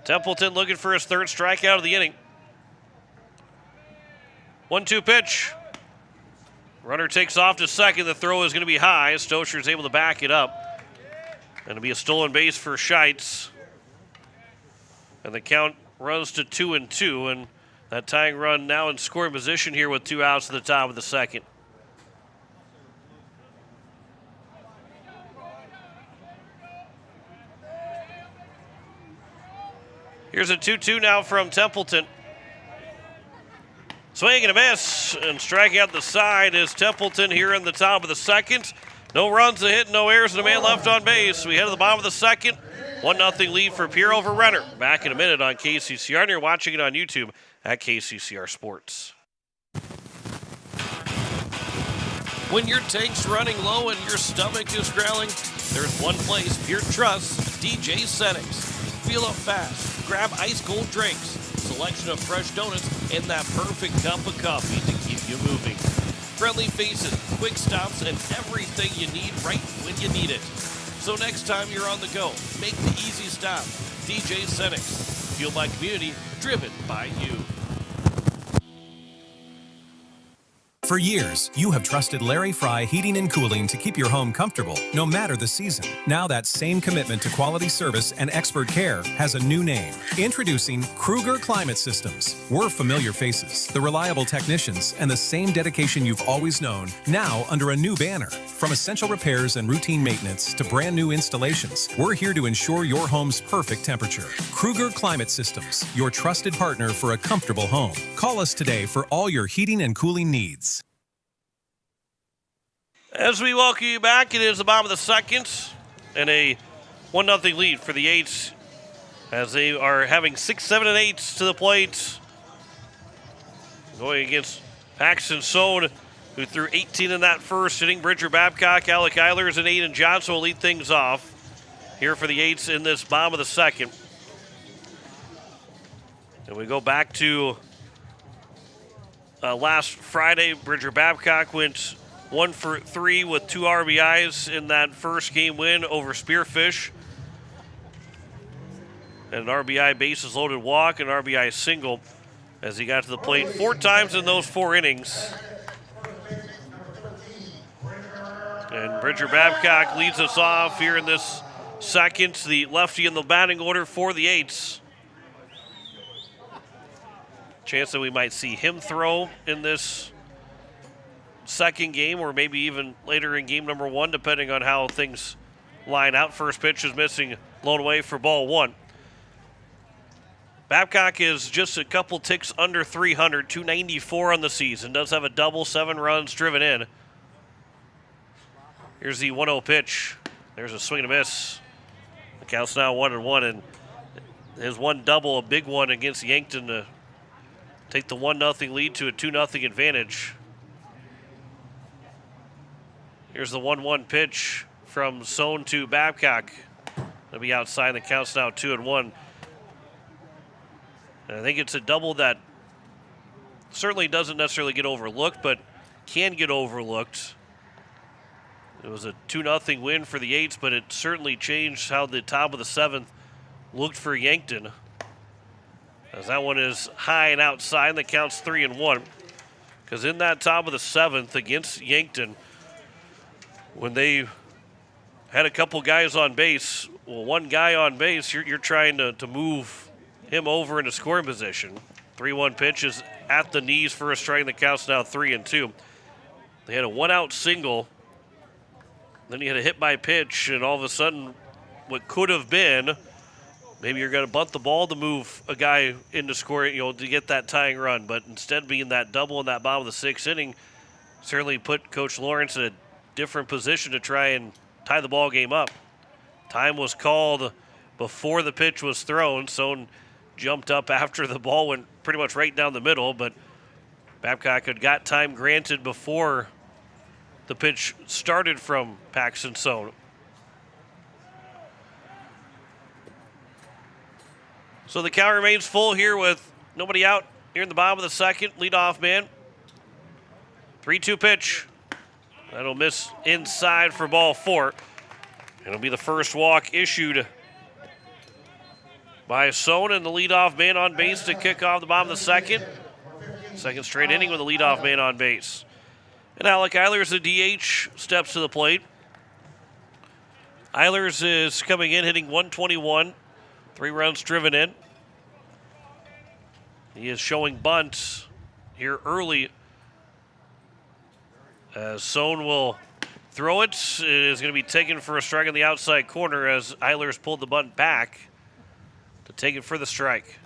Templeton looking for his third strikeout of the inning. 1-2 pitch. Runner takes off to second. The throw is going to be high. Stoscher's able to back it up. And it'll be a stolen base for Scheitz. And the count runs to 2-2. And that tying run now in scoring position here with 2 outs at the top of the second. Here's a 2-2 now from Templeton. Swing and a miss, and striking out the side is Templeton here in the top of the second. No runs, a hit, no errors, and a man left on base. We head to the bottom of the second. 1-0 lead for Pierre over Renner. Back in a minute on KCCR, and you're watching it on YouTube at KCCR Sports. When your tank's running low and your stomach is growling, there's one place Pierre trusts, DJ Settings. Feel up fast, grab ice cold drinks, selection of fresh donuts, and that perfect cup of coffee to keep you moving. Friendly faces, quick stops, and everything you need right when you need it. So next time you're on the go, make the easy stop. DJ Settings. Fueled by community, driven by you. For years, you have trusted Larry Fry Heating and Cooling to keep your home comfortable, no matter the season. Now that same commitment to quality service and expert care has a new name. Introducing Kruger Climate Systems. We're familiar faces, the reliable technicians, and the same dedication you've always known, now under a new banner. From essential repairs and routine maintenance to brand new installations, we're here to ensure your home's perfect temperature. Kruger Climate Systems, your trusted partner for a comfortable home. Call us today for all your heating and cooling needs. As we welcome you back, it is the bottom of the second and a 1-0 lead for the Eights as they are having 6, 7, and 8s to the plate. Going against Paxton Sohn, who threw 18 in that first inning. Bridger Babcock, Alec Eilers, and Aiden Johnson will lead things off here for the Eights in this bottom of the second. And we go back to last Friday. Bridger Babcock went 1 for 3 with 2 RBIs in that first game win over Spearfish. And an RBI bases loaded walk, an RBI single as he got to the plate 4 times in those 4 innings. And Bridger Babcock leads us off here in this second, the lefty in the batting order for the Eights. Chance that we might see him throw in this second game, or maybe even later in game number 1, depending on how things line out. First pitch is missing, blown away for ball 1. Babcock is just a couple ticks under 300, 294 on the season. Does have a double, 7 runs driven in. Here's the 1-0 pitch. There's a swing and a miss. The count's now 1-1, and his one double, a big one against Yankton to take the 1-0 lead to a 2-0 advantage. Here's the 1-1 pitch from Sohn to Babcock. It'll be outside. The count's now 2-1. And I think it's a double that certainly doesn't necessarily get overlooked, but can get overlooked. It was a 2-0 win for the Eights, but it certainly changed how the top of the seventh looked for Yankton. As that one is high and outside, and the count's 3-1. Because in that top of the seventh against Yankton, when they had a couple guys on base, well, one guy on base, you're trying to move him over into scoring position. 3-1 pitch is at the knees for a strike, and the count's now 3-2. They had a one-out single. Then he had a hit by pitch, and all of a sudden, what could have been, maybe you're going to bunt the ball to move a guy into scoring, to get that tying run. But instead, being that double in that bottom of the sixth inning, certainly put Coach Lawrence in a different position to try and tie the ball game up. Time was called before the pitch was thrown. Sohn jumped up after the ball went pretty much right down the middle, but Babcock had got time granted before the pitch started from Paxton Sohn. So the count remains full here with nobody out here in the bottom of the second. Leadoff man. 3-2 pitch. That'll miss inside for ball 4. It'll be the first walk issued by Sohn, and the leadoff man on base to kick off the bottom of the second. Second straight inning with a leadoff man on base. And Alec Eilers, the DH, steps to the plate. Eilers is coming in, hitting 121, 3 runs driven in. He is showing bunts here early, as Sohn will throw it. It is going to be taken for a strike in the outside corner as Eilers pulled the bunt back to take it for the strike.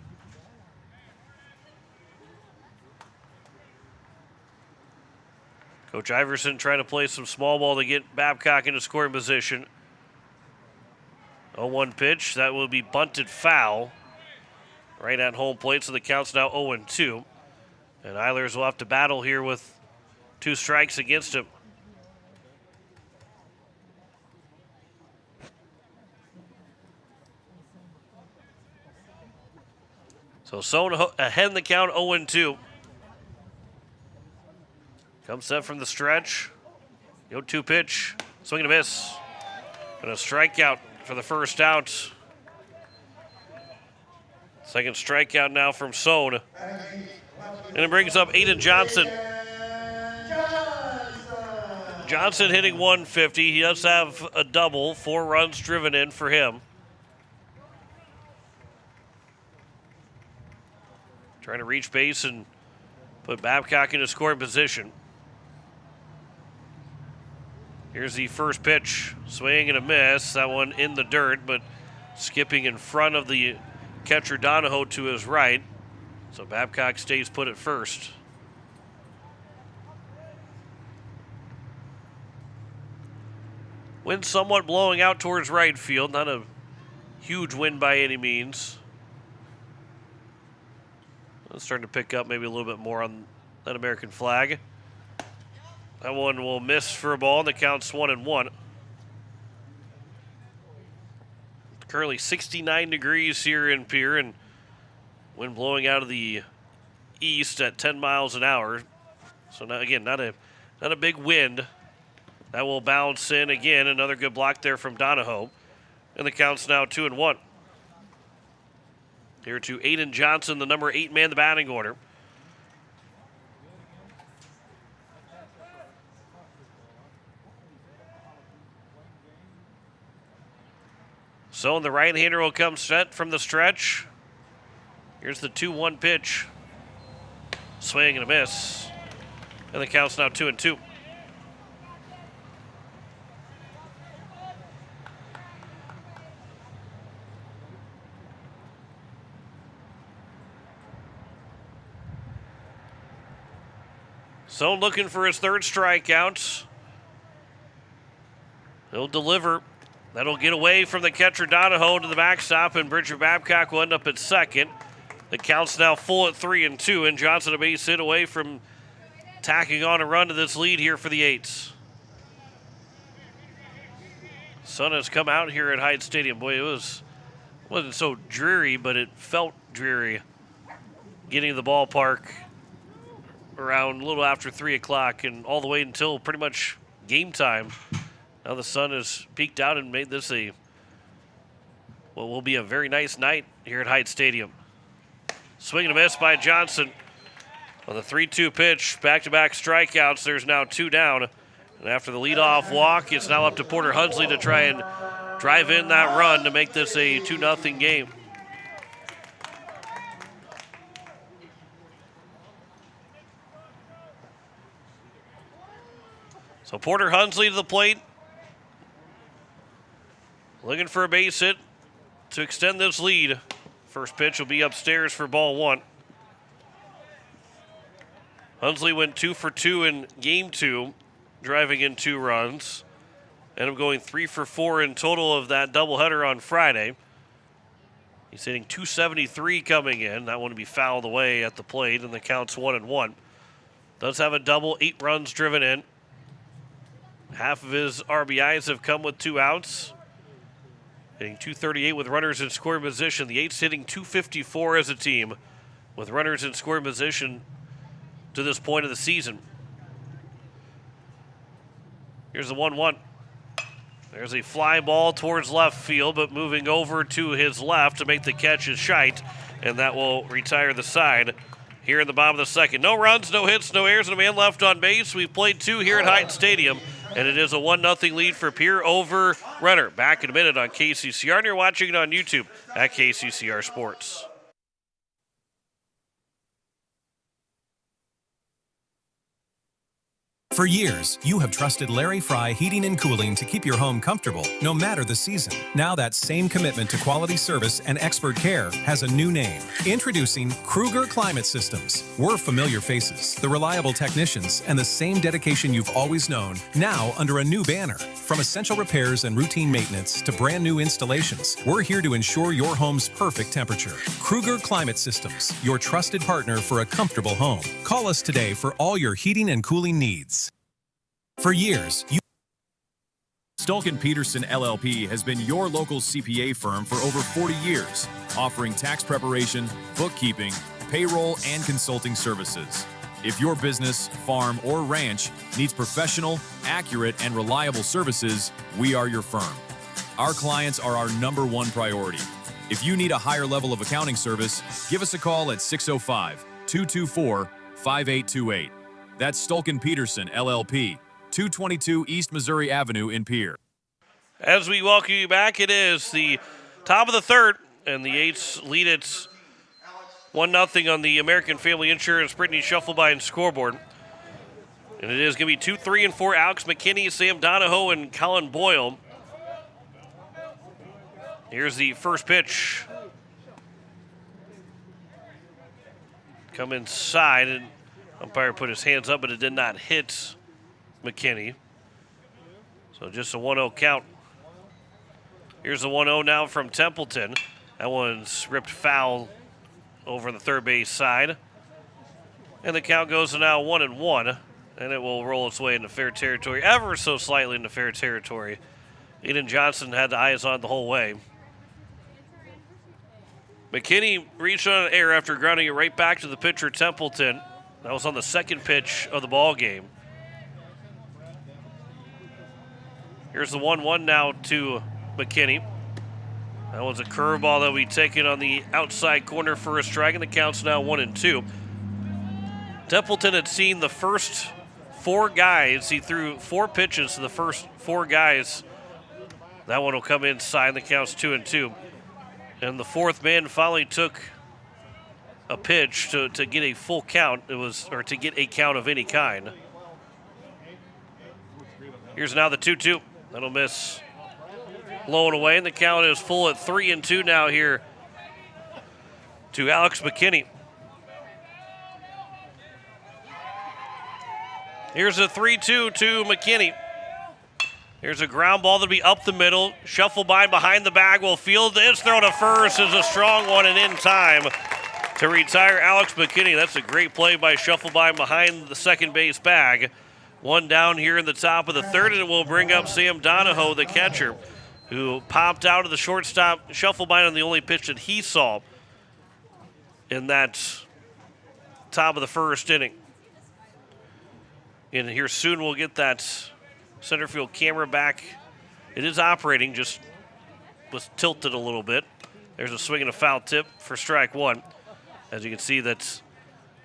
Coach Iverson trying to play some small ball to get Babcock into scoring position. 0-1 pitch. That will be bunted foul right at home plate, so the count's now 0-2. And Eilers will have to battle here with 2 strikes against him. So Sohn ahead in the count, 0-2. Comes set from the stretch. 0-2 pitch. Swing and a miss. And a strikeout for the first out. Second strikeout now from Sohn. And it brings up Aiden Johnson. Johnson hitting 150. He does have a double, 4 runs driven in for him. Trying to reach base and put Babcock into scoring position. Here's the first pitch. Swing and a miss. That one in the dirt, but skipping in front of the catcher Donahoe to his right. So Babcock stays put at first. Wind somewhat blowing out towards right field. Not a huge wind by any means. It's starting to pick up maybe a little bit more on that American flag. That one will miss for a ball, and the count's 1-1. Currently 69 degrees here in Pierre, and wind blowing out of the east at 10 miles an hour. So now, again, not a big wind. That will bounce in again. Another good block there from Donahoe, and the count's now 2-1. Here to Aiden Johnson, the number 8 man in the batting order. So the right-hander will come set from the stretch. Here's the 2-1 pitch. Swing and a miss. And the count's now 2-2. So looking for his third strikeout. He'll deliver That'll get away from the catcher Donahoe to the backstop, and Bridger Babcock will end up at second. The count's now full at 3-2, and Johnson a base hit away from tacking on a run to this lead here for the Eights. Sun has come out here at Hyde Stadium. Boy, wasn't so dreary, but it felt dreary getting to the ballpark around a little after 3 o'clock and all the way until pretty much game time. Now the sun has peaked out and made this what will be a very nice night here at Hyde Stadium. Swing and a miss by Johnson on the 3-2 pitch. Back-to-back strikeouts. There's now 2 down. And after the leadoff walk, it's now up to Porter Hunsley to try and drive in that run to make this a 2-0 game. So Porter Hunsley to the plate. Looking for a base hit to extend this lead. First pitch will be upstairs for ball 1. Hunsley went 2 for 2 in game 2, driving in 2 runs. And I'm going 3 for 4 in total of that doubleheader on Friday. He's hitting .273 coming in. That one to be fouled away at the plate, and the count's 1-1. Does have a double, 8 runs driven in. Half of his RBIs have come with 2 outs. Hitting .238 with runners in scoring position. The Eights hitting .254 as a team with runners in scoring position to this point of the season. Here's the 1-1. There's a fly ball towards left field, but moving over to his left to make the catch is Scheidt, and that will retire the side here in the bottom of the second. No runs, no hits, no errors, and a man left on base. We've played 2 here at Hyde Stadium, and it is a 1-0 lead for Pierre over Renner. Back in a minute on KCCR, and you're watching it on YouTube at KCCR Sports. For years, you have trusted Larry Fry Heating and Cooling to keep your home comfortable, no matter the season. Now that same commitment to quality service and expert care has a new name. Introducing Kruger Climate Systems. We're familiar faces, the reliable technicians, and the same dedication you've always known, now under a new banner. From essential repairs and routine maintenance to brand new installations, we're here to ensure your home's perfect temperature. Kruger Climate Systems, your trusted partner for a comfortable home. Call us today for all your heating and cooling needs. For years, Stulken Peterson LLP has been your local CPA firm for over 40 years, offering tax preparation, bookkeeping, payroll, and consulting services. If your business, farm, or ranch needs professional, accurate, and reliable services, we are your firm. Our clients are our #1 priority. If you need a higher level of accounting service, give us a call at 605-224-5828. That's Stulken Peterson LLP. 222 East Missouri Avenue in Pierre. As we welcome you back, it is the top of the third, and the Eights lead it 1-0 on the American Family Insurance Brittany Scheffelbein scoreboard. And it is going to be 2, 3, and 4. Alex McKinney, Sam Donahoe, and Colin Boyle. Here's the first pitch. Come inside, and umpire put his hands up, but it did not hit McKinney. So just a 1-0 count. Here's the 1-0 now from Templeton. That one's ripped foul over the third base side. And the count goes to now 1-1, and it will roll its way into fair territory, ever so slightly into fair territory. Eden Johnson had the eyes on the whole way. McKinney reached on an error after grounding it right back to the pitcher, Templeton. That was on the second pitch of the ball game. Here's the 1-1 now to McKinney. That was a curveball that will be taken on the outside corner for a strike, and the count's now 1-2. Templeton had seen the first 4 guys. He threw 4 pitches to the first 4 guys. That one will come inside, the count's 2-2. And the 4th man finally took a pitch to get a full count. Or to get a count of any kind. Here's now the 2-2. That'll miss low and away, and the count is full at 3-2 now here to Alex McKinney. Here's a 3-2 to McKinney. There's a ground ball that'll be up the middle. Shufflebine behind the bag will field. It's thrown to first is a strong one and in time to retire Alex McKinney. That's a great play by Shufflebine behind the second base bag. One down here in the top of the third, and it will bring up Sam Donahoe, the catcher, who popped out of the shortstop. Shufflebine on the only pitch that he saw in that top of the first inning. And here soon we'll get that center field camera back. It is operating, just was tilted a little bit. There's a swing and a foul tip for strike one. As you can see, that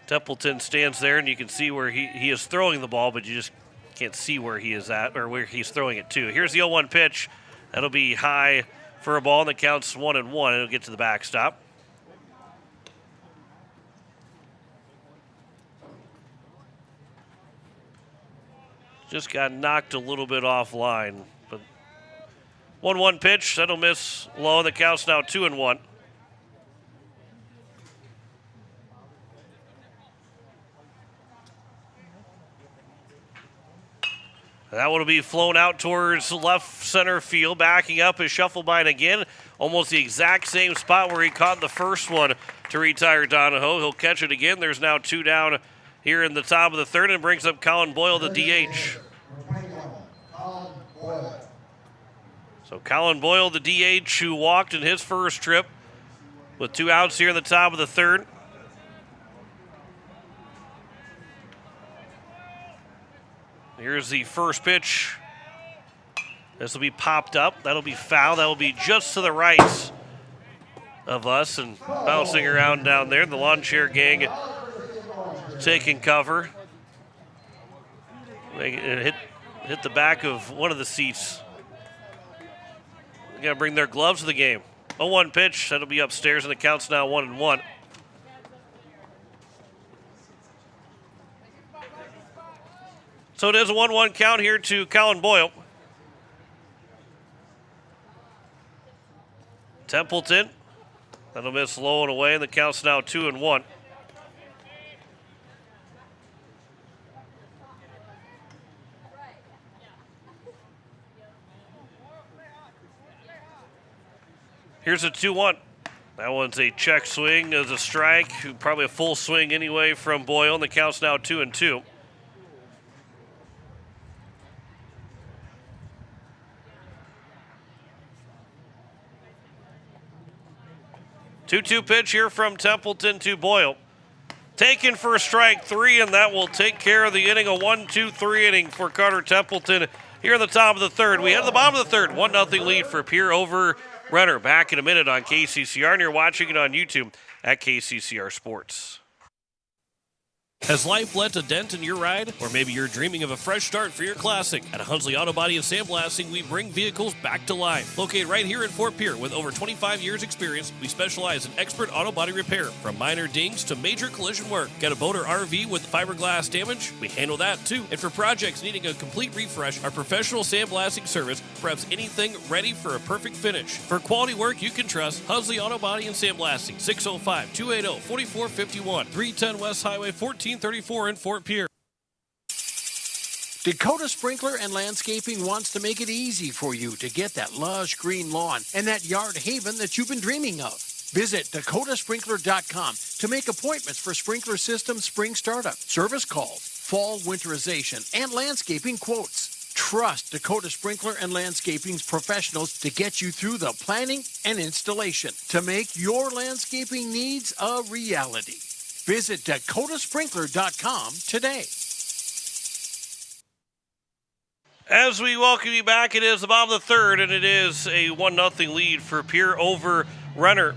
Templeton stands there, and you can see where he is throwing the ball, but you just can't see where he is at or where he's throwing it to. Here's the 0-1 pitch. That'll be high for a ball, and that counts 1-1. It'll get to the backstop. Just got knocked a little bit offline, but 1-1 pitch. That'll miss low, and the count's now 2-1. That one will be flown out towards left center field. Backing up is Shufflebine again. Almost the exact same spot where he caught the first one to retire Donahoe. He'll catch it again. There's now two down here in the top of the third, and brings up Colin Boyle, the DH. So Colin Boyle, the DH, who walked in his first trip with two outs here in the top of the third. Here's the first pitch. This will be popped up. That'll be foul. That'll be just to the right of us and bouncing around down there. The lawn chair gang taking cover. It hit the back of one of the seats. They got to bring their gloves to the game. 0-1 pitch. That'll be upstairs, and the count's now 1-1. So it is a 1-1 count here to Colin Boyle. Templeton. That'll miss low and away, and the count's now 2-1. Here's a 2-1. That one's a check swing as a strike. Probably a full swing anyway from Boyle, and the count's now 2-2. 2-2 pitch here from Templeton to Boyle. Taken for strike three, and that will take care of the inning. A 1-2-3 inning for Carter Templeton here in the top of the third. We head to the bottom of the third. 1-0 lead for Pierre over Renner. Back in a minute on KCCR, and you're watching it on YouTube at KCCR Sports. Has life left a dent in your ride? Or maybe you're dreaming of a fresh start for your classic. At Hunsley Auto Body and Sandblasting, we bring vehicles back to life. Located right here in Fort Pierre with over 25 years experience, we specialize in expert auto body repair. From minor dings to major collision work. Got a boat or RV with fiberglass damage? We handle that too. And for projects needing a complete refresh, our professional sandblasting service preps anything ready for a perfect finish. For quality work you can trust, Hunsley Auto Body and Sandblasting, 605-280-4451, 310 West Highway 1434 in Fort Pierre. Dakota Sprinkler and Landscaping wants to make it easy for you to get that lush green lawn and that yard haven that you've been dreaming of. Visit dakotasprinkler.com to make appointments for sprinkler system spring startup, service calls, fall winterization, and landscaping quotes. Trust Dakota Sprinkler and Landscaping's professionals to get you through the planning and installation to make your landscaping needs a reality. Visit dakotasprinkler.com today. As we welcome you back, it is the bottom of the third, and it is a 1-0 lead for Pierre over Renner.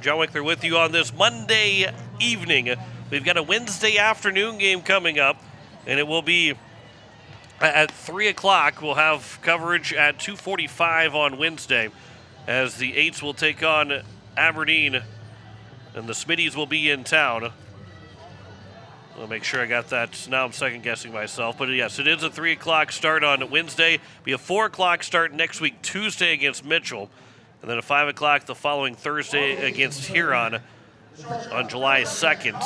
John Wickler with you on this Monday evening. We've got a Wednesday afternoon game coming up, and it will be at 3 o'clock. We'll have coverage at 2:45 on Wednesday as the Eights will take on Aberdeen, and the Smitties will be in town. I'll make sure I got that. Now I'm second-guessing myself. But, yes, it is a 3 o'clock start on Wednesday. Be a 4 o'clock start next week, Tuesday against Mitchell. And then a 5 o'clock the following Thursday against Huron on July 2nd.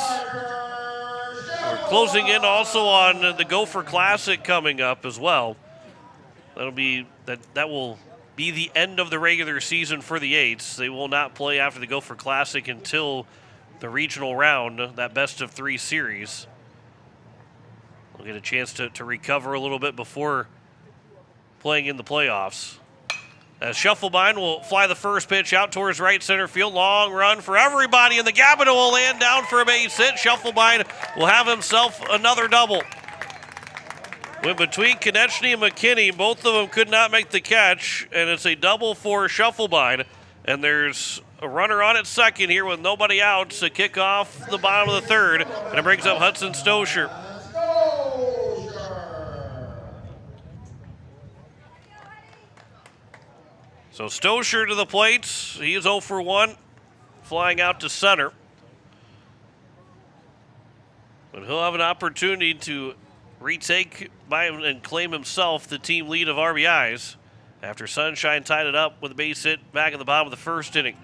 We're closing in also on the Gopher Classic coming up as well. That will be the end of the regular season for the Eights. They will not play after the Gopher Classic until the regional round, that best-of-3 series. They'll get a chance to recover a little bit before playing in the playoffs. As Shufflebein will fly the first pitch out towards right center field. Long run for everybody, and the Gabino will land down for a base hit. Shufflebein will have himself another double. Went between Konechny and McKinney. Both of them could not make the catch, and it's a double for Shufflebein. And there's a runner on at second here with nobody out to kick off the bottom of the third, and it brings up Hudson Stoscher. So Stoscher to the plate. He is 0 for 1, flying out to center. But he'll have an opportunity to retake by him and claim himself the team lead of RBIs after Sunshine tied it up with a base hit back at the bottom of the first inning.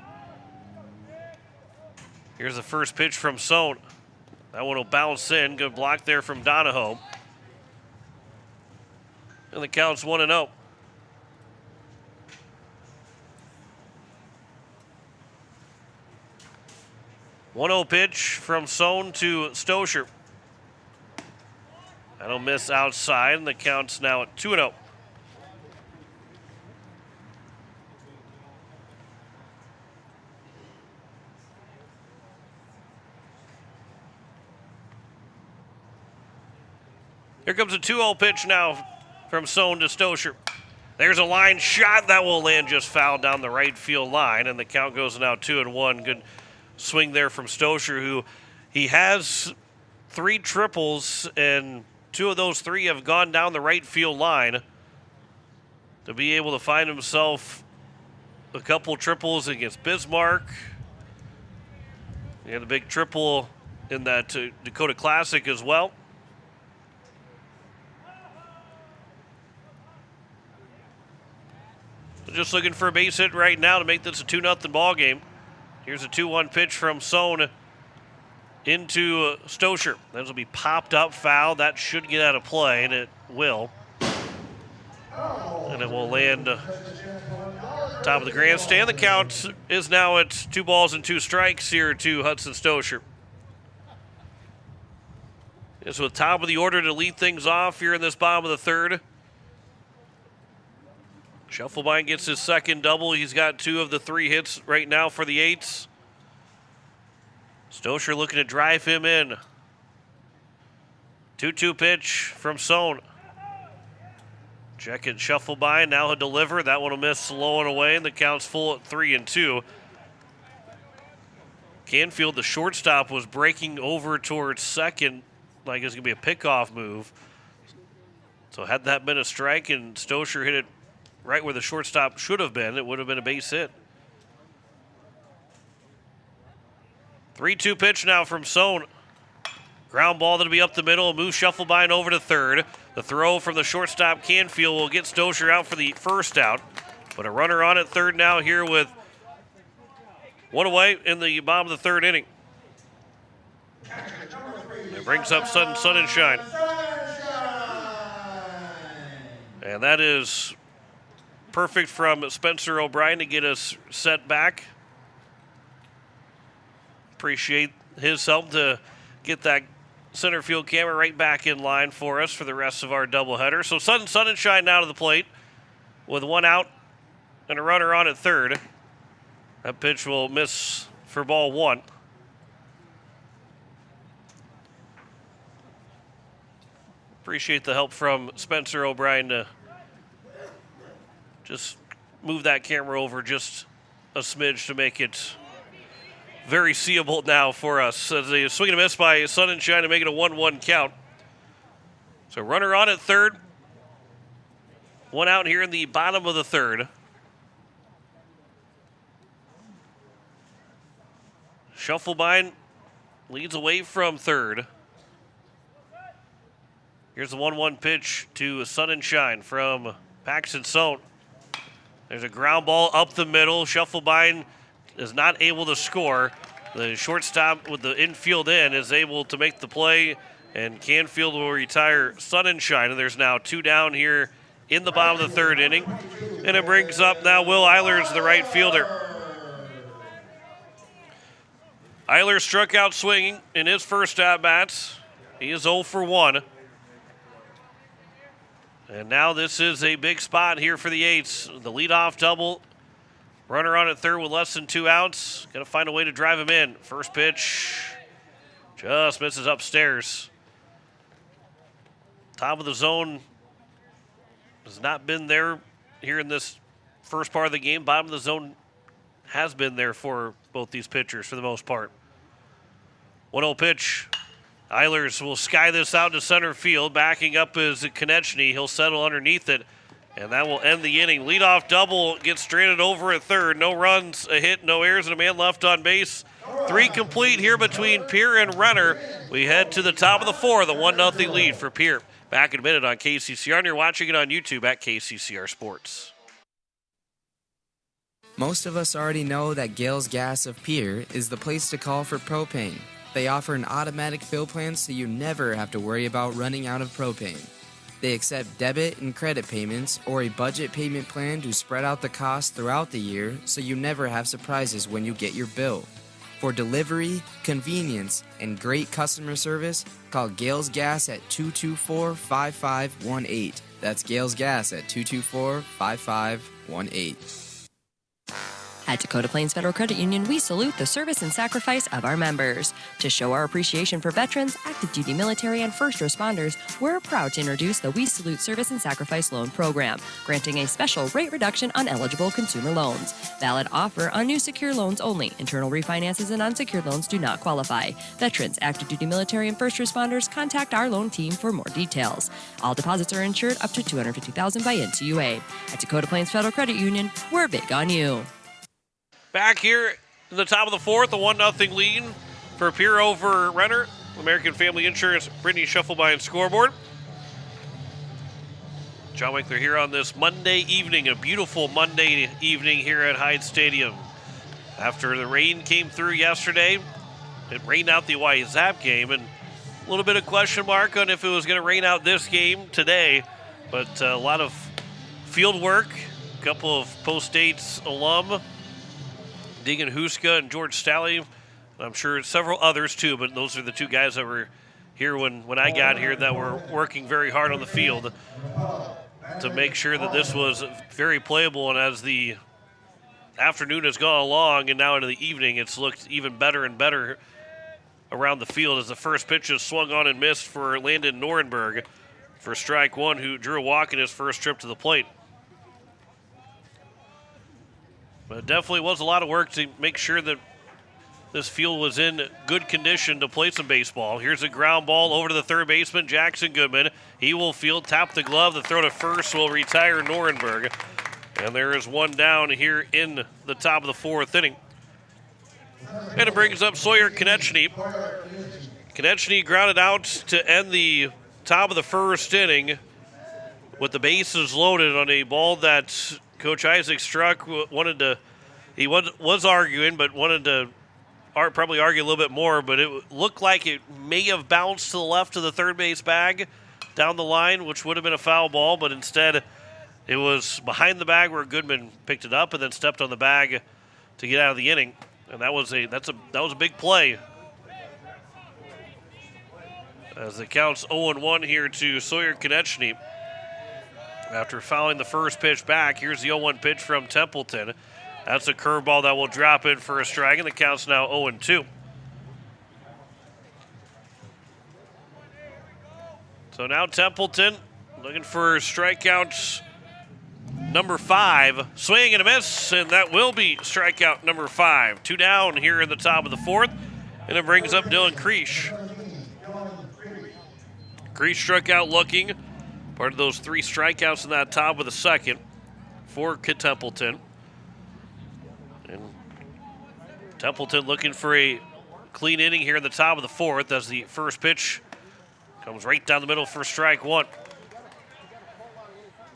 Here's the first pitch from Sohn. That one will bounce in. Good block there from Donahoe. And the count's 1-0. 1-0 pitch from Sohn to Stoscher. That'll miss outside, and the count's now at 2-0. Here comes a 2-0 pitch now from Sohn to Stoscher. There's a line shot that will land just foul down the right field line, and the count goes now 2-1. Good swing there from Stoscher, who he has 3 triples, and 2 of those 3 have gone down the right field line. To be able to find himself a couple triples against Bismarck. He had a big triple in that Dakota Classic as well. Just looking for a base hit right now to make this a 2-0 ball game. Here's a 2-1 pitch from Sohn into Stoscher. This will be popped up foul. That should get out of play, and it will. And it will land top of the grandstand. The count is now at 2 balls and 2 strikes here to Hudson Stoscher. It's with top of the order to lead things off here in this bottom of the third. Shufflebein gets his second double. He's got 2 of the 3 hits right now for the Eights. Stoscher looking to drive him in. 2-2 pitch from Sohn. Check it, Shufflebein. Now he'll deliver. That one will miss, slow and away, and the count's full at 3-2. Canfield, the shortstop, was breaking over towards second like it's going to be a pickoff move. So had that been a strike and Stoscher hit it right where the shortstop should have been, it would have been a base hit. 3-2 pitch now from Sohn. Ground ball that'll be up the middle, move Shufflebein over to third. The throw from the shortstop Canfield will get Stoscher out for the first out. But a runner on at third now here with 1 away in the bottom of the third inning. It brings up Sun and Shine. And that is perfect from Spencer O'Brien to get us set back. Appreciate his help to get that center field camera right back in line for us for the rest of our doubleheader. So Sun and Shine now to the plate with 1 out and a runner on at third. That pitch will miss for ball 1. Appreciate the help from Spencer O'Brien to just move that camera over just a smidge to make it very seeable now for us. As a swing and a miss by Sun and Shine to make it a 1-1 count. So runner on at third. 1 out here in the bottom of the third. Shufflebein leads away from third. Here's the 1-1 pitch to Sun and Shine from Paxton Sohn. There's a ground ball up the middle. Shufflebein is not able to score. The shortstop with the infield in is able to make the play, and Canfield will retire Sun and Shine. And there's now 2 down here in the bottom of the third inning. And it brings up now Will Eilers, the right fielder. Eilers struck out swinging in his first at-bats. He is 0 for 1. And now this is a big spot here for the Eights. The leadoff double. Runner on at third with less than 2 outs. Got to find a way to drive him in. First pitch just misses upstairs. Top of the zone has not been there here in this first part of the game. Bottom of the zone has been there for both these pitchers for the most part. 1-0 pitch. Eilers will sky this out to center field. Backing up is Konechny. He'll settle underneath it, and that will end the inning. Leadoff double gets stranded over at third. No runs, a hit, no errors, and a man left on base. 3 complete here between Pierre and Renner. We head to the top of the 4th, the 1-0 lead for Pierre. Back in a minute on KCCR, and you're watching it on YouTube at KCCR Sports. Most of us already know that Gales Gas of Pierre is the place to call for propane. They offer an automatic fill plan so you never have to worry about running out of propane. They accept debit and credit payments or a budget payment plan to spread out the cost throughout the year so you never have surprises when you get your bill. For delivery, convenience, and great customer service, call Gales Gas at 224-5518. That's Gales Gas at 224-5518. At Dakota Plains Federal Credit Union, we salute the service and sacrifice of our members. To show our appreciation for veterans, active duty military, and first responders, we're proud to introduce the We Salute Service and Sacrifice Loan Program, granting a special rate reduction on eligible consumer loans. Valid offer on new secure loans only. Internal refinances and unsecured loans do not qualify. Veterans, active duty military, and first responders, contact our loan team for more details. All deposits are insured up to $250,000 by NCUA. At Dakota Plains Federal Credit Union, we're big on you. Back here in the top of the 4th, a 1-0 lead for Pierre over Renner. American Family Insurance, Brittany Scheffelbein scoreboard. John Winkler here on this Monday evening, a beautiful Monday evening here at Hyde Stadium. After the rain came through yesterday, it rained out the Hawaii Zap game, and a little bit of question mark on if it was going to rain out this game today, but a lot of field work, a couple of post-states alum, Deegan Huska and George Stalley. I'm sure several others too, but those are the 2 guys that were here when I got here that were working very hard on the field to make sure that this was very playable. And as the afternoon has gone along and now into the evening, it's looked even better and better around the field as the first pitch is swung on and missed for Landon Norenberg for strike 1, who drew a walk in his first trip to the plate. But it definitely was a lot of work to make sure that this field was in good condition to play some baseball. Here's a ground ball over to the third baseman, Jackson Goodman. He will field, tap the glove. The throw to first will retire Norenberg. And there is one down here in the top of the 4th inning. And it brings up Sawyer Konechny. Konechny grounded out to end the top of the first inning with the bases loaded on a ball that Coach Isaac struck. He was arguing, but wanted to probably argue a little bit more, but it looked like it may have bounced to the left of the third base bag down the line, which would have been a foul ball, but instead it was behind the bag where Goodman picked it up and then stepped on the bag to get out of the inning. And that was a big play. As it counts 0-1 here to Sawyer Konechny. After fouling the first pitch back, here's the 0-1 pitch from Templeton. That's a curveball that will drop in for a strike, and the count's now 0-2. So now Templeton looking for strikeouts number 5. Swing and a miss, and that will be strikeout number 5. 2 down here in the top of the 4th, and it brings up Dylan Creech. Creech struck out looking. Part of those 3 strikeouts in that top of the 2nd for Templeton. And Templeton looking for a clean inning here in the top of the 4th as the first pitch comes right down the middle for strike 1.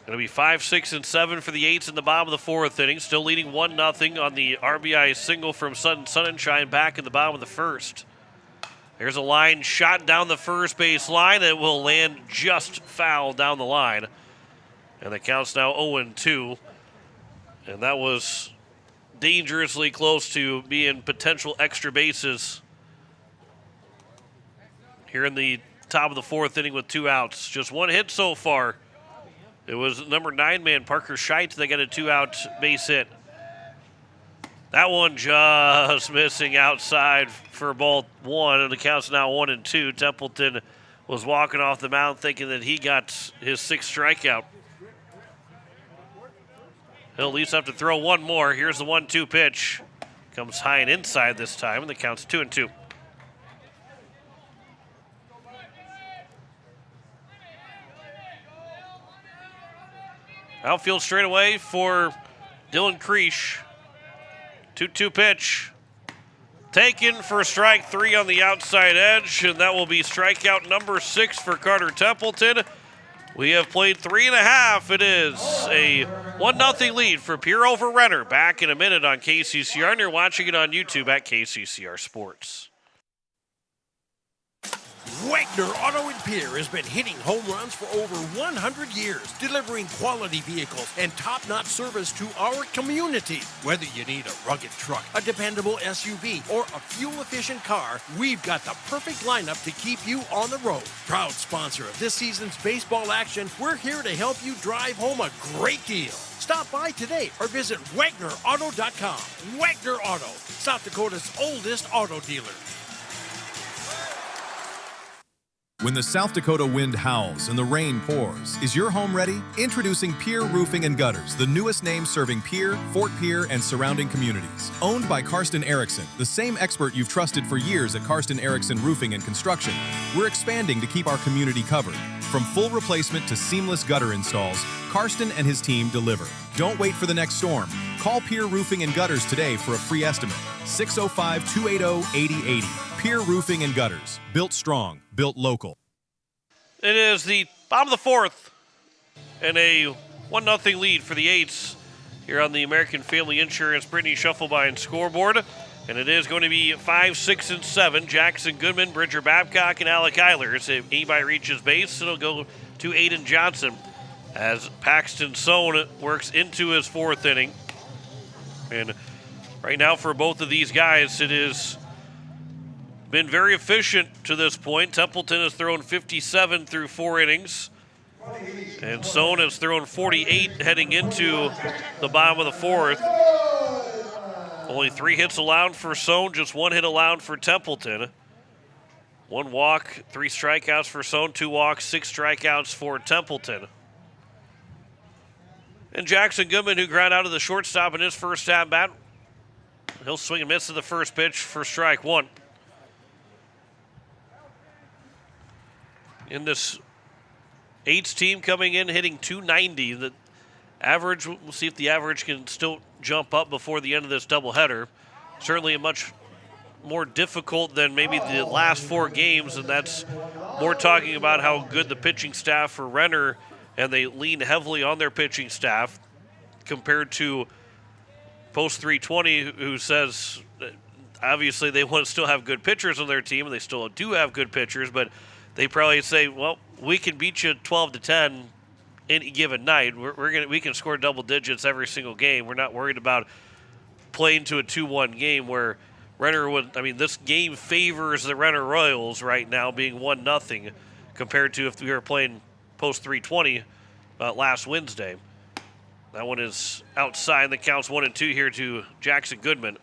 Going to be 5, 6, and 7 for the Eights in the bottom of the 4th inning. Still leading 1-0 on the RBI single from Sutton Sunshine back in the bottom of the 1st. There's a line shot down the first base line that will land just foul down the line. And the count's now 0-2. And that was dangerously close to being potential extra bases here in the top of the fourth inning with 2 outs. Just 1 hit so far. It was number 9 Parker Scheidt that got a 2-out base hit. That one just missing outside for ball 1, and the count's now 1-2. Templeton was walking off the mound thinking that he got his 6th strikeout. He'll at least have to throw 1 more. Here's the 1-2 pitch. Comes high and inside this time, and the count's 2-2. Outfield straight away for Dylan Creech. 2-2 pitch. Taken for strike 3 on the outside edge, and that will be strikeout number 6 for Carter Templeton. We have played 3.5. It is a 1-0 lead for Pierre over Renner. Back in a minute on KCCR, and you're watching it on YouTube at KCCR Sports. Wagner Auto in Pierre has been hitting home runs for over 100 years, delivering quality vehicles and top-notch service to our community. Whether you need a rugged truck, a dependable SUV, or a fuel-efficient car, we've got the perfect lineup to keep you on the road. Proud sponsor of this season's baseball action, we're here to help you drive home a great deal. Stop by today or visit WagnerAuto.com. Wagner Auto, South Dakota's oldest auto dealer. When the South Dakota wind howls and the rain pours, is your home ready? Introducing Pierre Roofing and Gutters, the newest name serving Pierre, Fort Pierre, and surrounding communities. Owned by Karsten Erickson, the same expert you've trusted for years at Karsten Erickson Roofing and Construction, we're expanding to keep our community covered. From full replacement to seamless gutter installs, Karsten and his team deliver. Don't wait for the next storm. Call Pierre Roofing and Gutters today for a free estimate. 605-280-8080. Pierre Roofing and Gutters. Built strong, built local. It is the bottom of the fourth and a 1-0 lead for the Eights here on the American Family Insurance Brittany Shufflebine scoreboard. And it is going to be 5, 6, and 7. Jackson Goodman, Bridger Babcock, and Alec Eilers. If anybody reaches base, it'll go to Aiden Johnson as Paxton Sohn works into his 4th inning. And right now for both of these guys, it is been very efficient to this point. Templeton has thrown 57 through 4 innings. And Sohn has thrown 48 heading into the bottom of the 4th. Only 3 hits allowed for Sohn, just 1 hit allowed for Templeton. 1 walk, 3 strikeouts for Sohn, 2 walks, 6 strikeouts for Templeton. And Jackson Goodman, who ground out of the shortstop in his first at-bat, he'll swing and miss to the first pitch for strike 1. In this Eights team coming in hitting .290, the average, we'll see if the average can still jump up before the end of this doubleheader. Certainly a much more difficult than maybe the last 4 games, and that's more talking about how good the pitching staff for Renner, and they lean heavily on their pitching staff compared to Post 320, who says obviously they want to still have good pitchers on their team, and they still do have good pitchers, but they probably say, well, we can beat you 12-10 any given night. We can score double digits every single game. We're not worried about playing to a 2-1 game where Renner would. I mean, this game favors the Renner Royals right now, being 1-0 compared to if we were playing Post 320 last Wednesday. That one is outside. The count's 1-2 here to Jackson Goodman.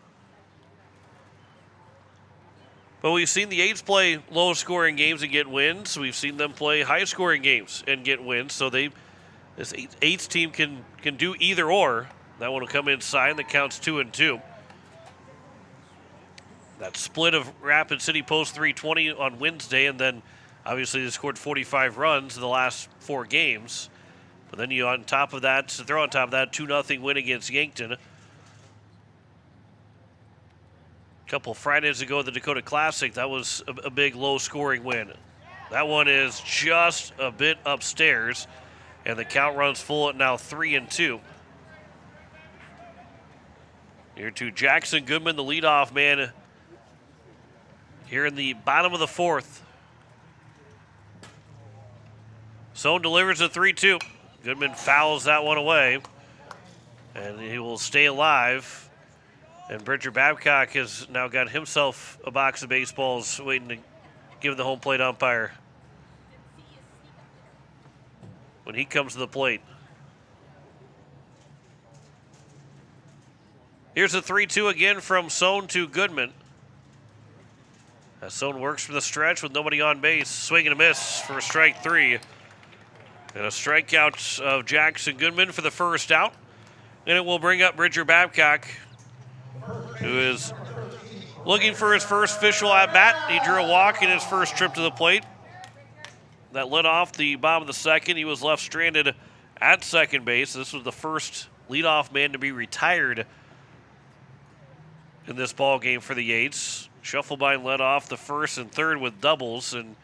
But we've seen the Eights play low-scoring games and get wins. We've seen them play high-scoring games and get wins. So this Eights team can do either or. That one will come inside. The count's 2-2. That split of Rapid City Post 320 on Wednesday, and then obviously they scored 45 runs in the last 4 games. But then you on top of that, 2-0 win against Yankton. Couple Fridays ago, the Dakota Classic, that was a big low-scoring win. That one is just a bit upstairs, and the count runs full at now 3-2. Here to Jackson Goodman, the leadoff man, here in the bottom of the 4th. Sohn delivers a 3-2. Goodman fouls that one away, and he will stay alive. And Bridger Babcock has now got himself a box of baseballs waiting to give the home plate umpire when he comes to the plate. Here's a 3-2 again from Sohn to Goodman. As Sohn works from the stretch with nobody on base, swing and a miss for strike 3. And a strikeout of Jackson Goodman for the first out. And it will bring up Bridger Babcock, who is looking for his first official at-bat. He drew a walk in his first trip to the plate. That led off the bottom of the second. He was left stranded at second base. This was the first leadoff man to be retired in this ball game for the Yates. Shufflebine led off the first and third with doubles, and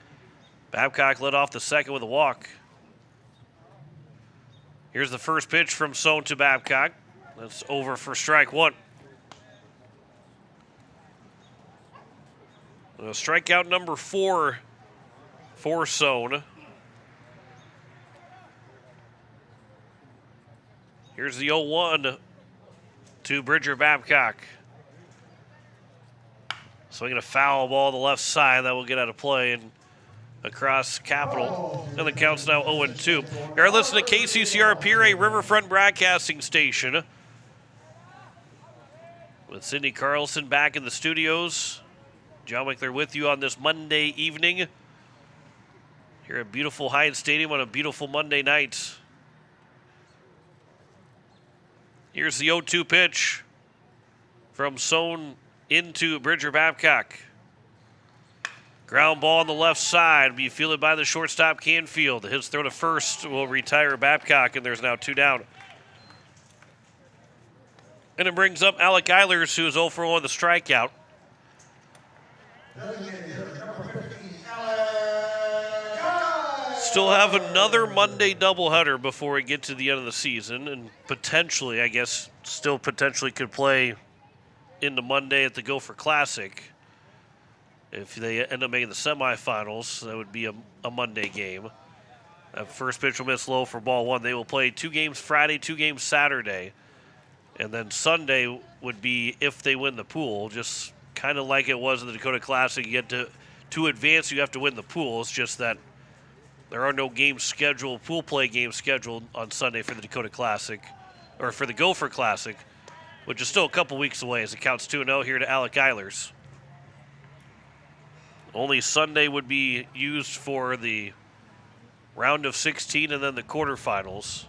Babcock led off the second with a walk. Here's the first pitch from Sohn to Babcock. That's over for strike 1. Strikeout number 4 for Sohn. Here's the 0-1 to Bridger Babcock. Swinging a foul ball to the left side that will get out of play and across Capitol. And the count's now 0-2. You're listening to KCCR Pierre Riverfront Broadcasting Station with Cindy Carlson back in the studios. John Wickler with you on this Monday evening here at beautiful Hyatt Stadium on a beautiful Monday night. Here's the 0-2 pitch from Sohn into Bridger Babcock. Ground ball on the left side, be fielded by the shortstop Canfield. His throw to first will retire Babcock, and there's now 2 down. And it brings up Alec Eilers, who is 0 for 1 with a strikeout. Still have another Monday doubleheader before we get to the end of the season, and potentially, I guess, still potentially could play into Monday at the Gopher Classic. If they end up making the semifinals, that would be a Monday game. First pitch will miss low for ball 1. They will play 2 games Friday, 2 games Saturday. And then Sunday would be if they win the pool, just kind of like it was in the Dakota Classic. You get to advance, you have to win the pool. It's just that there are no games scheduled, pool play games scheduled on Sunday for the Dakota Classic, or for the Gopher Classic, which is still a couple weeks away as it counts 2-0 here to Alec Eilers. Only Sunday would be used for the round of 16 and then the quarterfinals,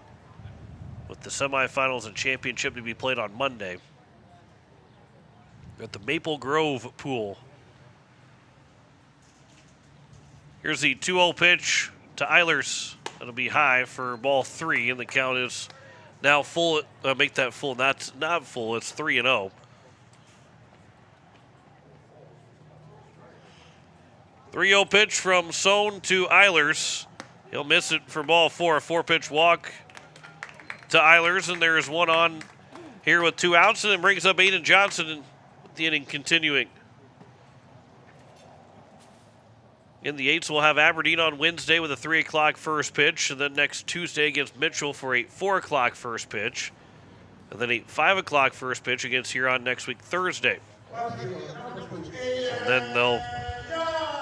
with the semifinals and championship to be played on Monday at the Maple Grove pool. Here's the 2-0 pitch to Eilers. That'll be high for ball 3, and the count is now full. Make that full. That's not full. It's 3-0. 3-0 pitch from Sohn to Eilers. He'll miss it for ball 4. A 4-pitch walk to Eilers, and there's one on here with 2 outs, and it brings up Aiden Johnson with the inning continuing. In the 8s, we'll have Aberdeen on Wednesday with a 3 o'clock first pitch, and then next Tuesday against Mitchell for a 4 o'clock first pitch, and then a 5 o'clock first pitch against Huron next week, Thursday. And then they'll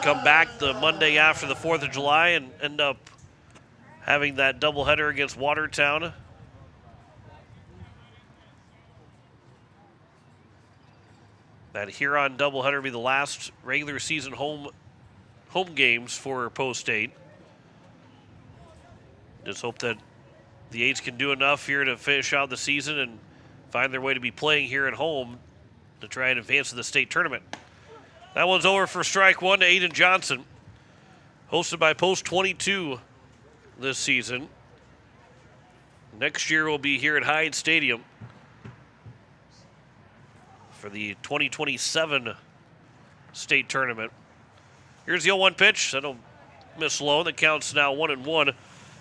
come back the Monday after the 4th of July and end up having that doubleheader against Watertown. That Huron doubleheader will be the last regular season home games for Post 8. Just hope that the 8s can do enough here to finish out the season and find their way to be playing here at home to try and advance to the state tournament. That one's over for strike 1 to Aiden Johnson. Hosted by Post 22 this season. Next year we'll be here at Hyatt Stadium for the 2027 state tournament. Here's the 0-1 pitch. That'll miss low. The count's now 1-1.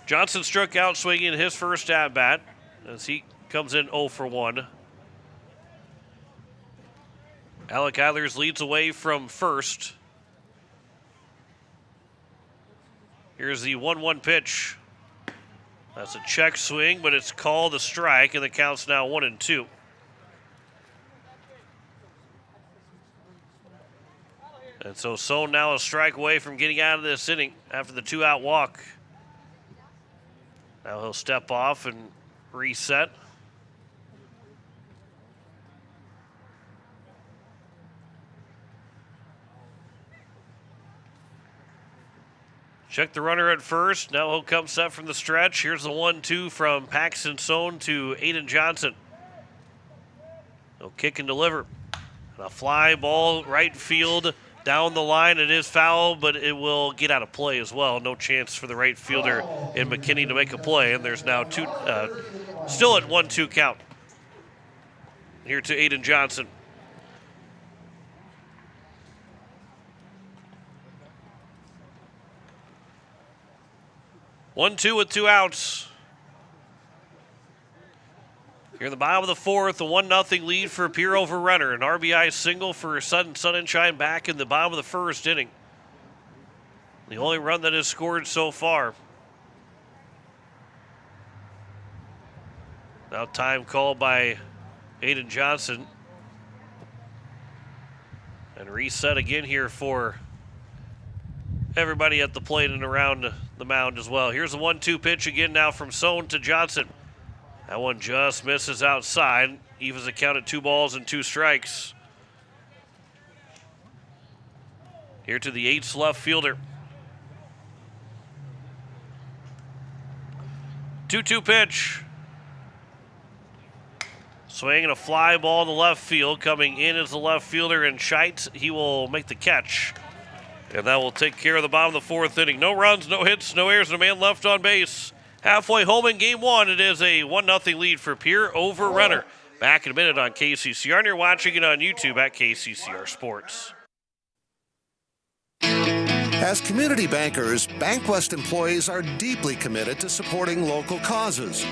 Johnson struck out swinging his first at-bat as he comes in 0 for 1. Alec Eilers leads away from first. Here's the 1-1 pitch That's a check swing, but it's called a strike, and the count's now 1-2. And so Sohn now a strike away from getting out of this inning after the 2-out walk. Now he'll step off and reset. Check the runner at first. Now he'll come set from the stretch. Here's the 1-2 from Paxton Sohn to Aiden Johnson. He'll kick and deliver. And a fly ball right field down the line. It is foul, but it will get out of play as well. No chance for the right fielder in McKinney to make a play. And there's now still at 1-2 count. Here to Aiden Johnson. One-two with 2 outs. Here in the bottom of the fourth, a 1-0 lead for Pierre over Renner. An RBI single for Sun and Shine back in the bottom of the first inning. The only run that is scored so far. Now time called by Aiden Johnson. And reset again here for everybody at the plate and around the mound as well. Here's the 1-2 pitch again now from Sohn to Johnson. That one just misses outside. Evens the count at 2 balls and 2 strikes. Here to the 8th left fielder. 2-2 pitch. Swing and a fly ball in the left field. Coming in as the left fielder and Scheidt. He will make the catch. And that will take care of the bottom of the fourth inning. No runs, no hits, no errors, no man left on base. Halfway home in game one, it is a 1-0 lead for Pierre over Renner. Back in a minute on KCCR, and you're watching it on YouTube at KCCR Sports. As community bankers, BankWest employees are deeply committed to supporting local causes,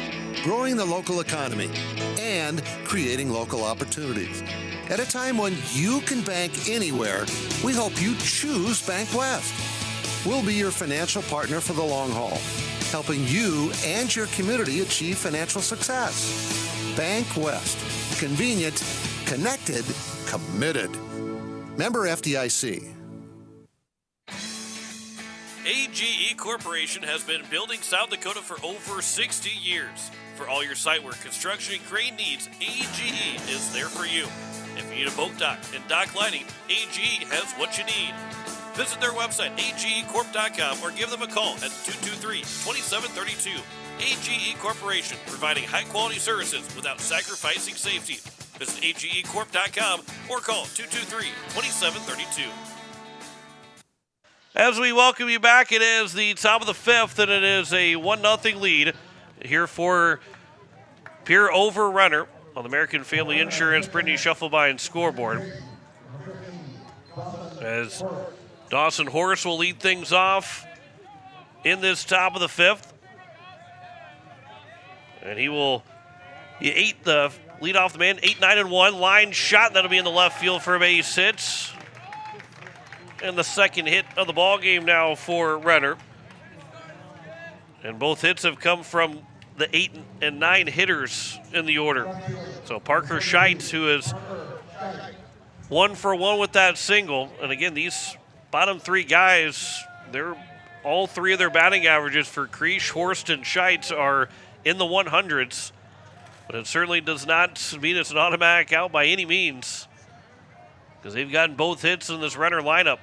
growing the local economy, and creating local opportunities. At a time when you can bank anywhere, we hope you choose BankWest. We'll be your financial partner for the long haul, helping you and your community achieve financial success. BankWest. Convenient, connected, committed. Member FDIC. AGE Corporation has been building South Dakota for over 60 years. For all your site work, construction, and crane needs, AGE is there for you. If you need a boat dock and dock lighting, AGE has what you need. Visit their website, agecorp.com, or give them a call at 223-2732. AGE Corporation, providing high-quality services without sacrificing safety. Visit agecorp.com or call 223-2732. As we welcome you back, it is the top of the fifth, and it is a 1-0 lead here for Pierre over Renner on the American Family Insurance Brittany Shufflebine scoreboard. As Dawson Horse will lead things off in this top of the fifth. And he ate the lead off the man, 8-9-1, line shot, and that'll be in the left field for a base hit. And the second hit of the ball game now for Renner. And both hits have come from the 8 and 9 hitters in the order. So Parker Scheidt, who is 1 for 1 with that single. And again, these bottom 3 guys, all 3 of their batting averages for Kreesch, Horst, and Scheidt are in the 100s. But it certainly does not mean it's an automatic out by any means, because they've gotten both hits in this Renner lineup.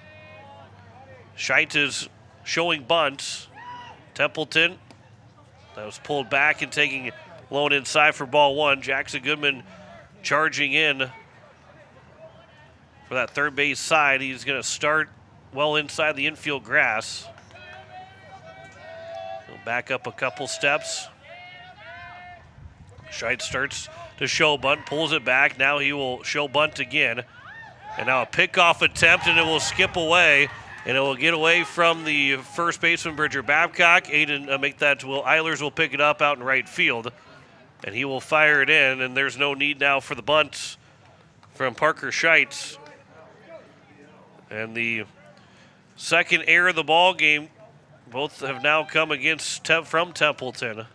Scheidt is showing bunts. Templeton, that was pulled back and taking low inside for ball 1. Jackson Goodman charging in for that third base side. He's going to start well inside the infield grass. He'll back up a couple steps. Scheidt starts to show bunt, pulls it back. Now he will show bunt again. And now a pickoff attempt, and it will skip away. And it will get away from the first baseman, Bridger Babcock. Will Eilers will pick it up out in right field. And he will fire it in, and there's no need now for the bunt from Parker Scheidt. And the second error of the ball game, both have now come from Templeton.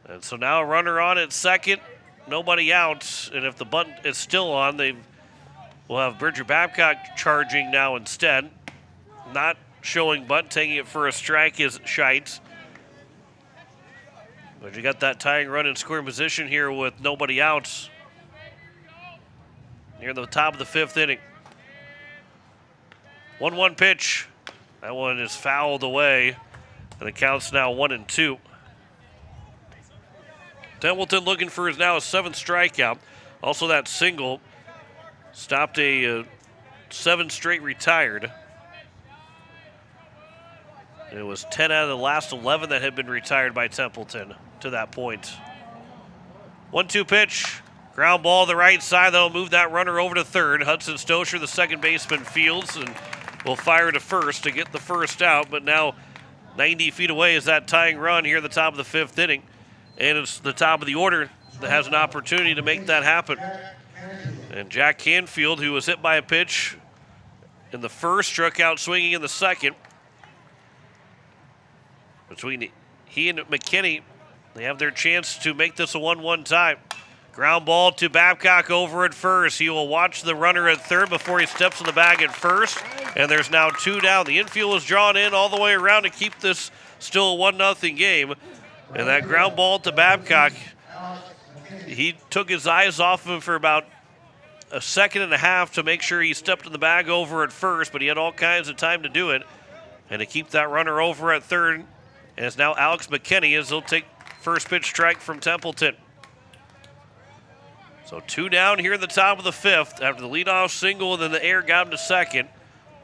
And so now a runner on at second, nobody out. And if the bunt is still on, they will have Bridger Babcock charging now instead. Not showing bunt, taking it for a strike is Scheitz. But you got that tying run in scoring position here with nobody out. Near the top of the 5th inning. 1-1 pitch. That one is fouled away. And the count's now 1-2. Templeton looking for his now 7th strikeout. Also that single stopped a 7 straight retired. And it was 10 out of the last 11 that had been retired by Templeton to that point. 1-2 pitch. Ground ball to the right side. That'll move that runner over to third. Hudson Stosher, the second baseman, fields and will fire to first to get the first out. But now 90 feet away is that tying run here at the top of the 5th inning. And it's the top of the order that has an opportunity to make that happen. And Jack Canfield, who was hit by a pitch in the first, struck out swinging in the second. Between he and McKinney, they have their chance to make this a 1-1 tie. Ground ball to Babcock over at first. He will watch the runner at third before he steps in the bag at first. And there's now 2 down. The infield is drawn in all the way around to keep this still a 1-0 game. And that ground ball to Babcock, he took his eyes off him for about a second and a half to make sure he stepped in the bag over at first, but he had all kinds of time to do it. And to keep that runner over at third, and it's now Alex McKinney as he'll take first pitch strike from Templeton. So 2 down here in the top of the 5th after the leadoff single, and then the air got him to second.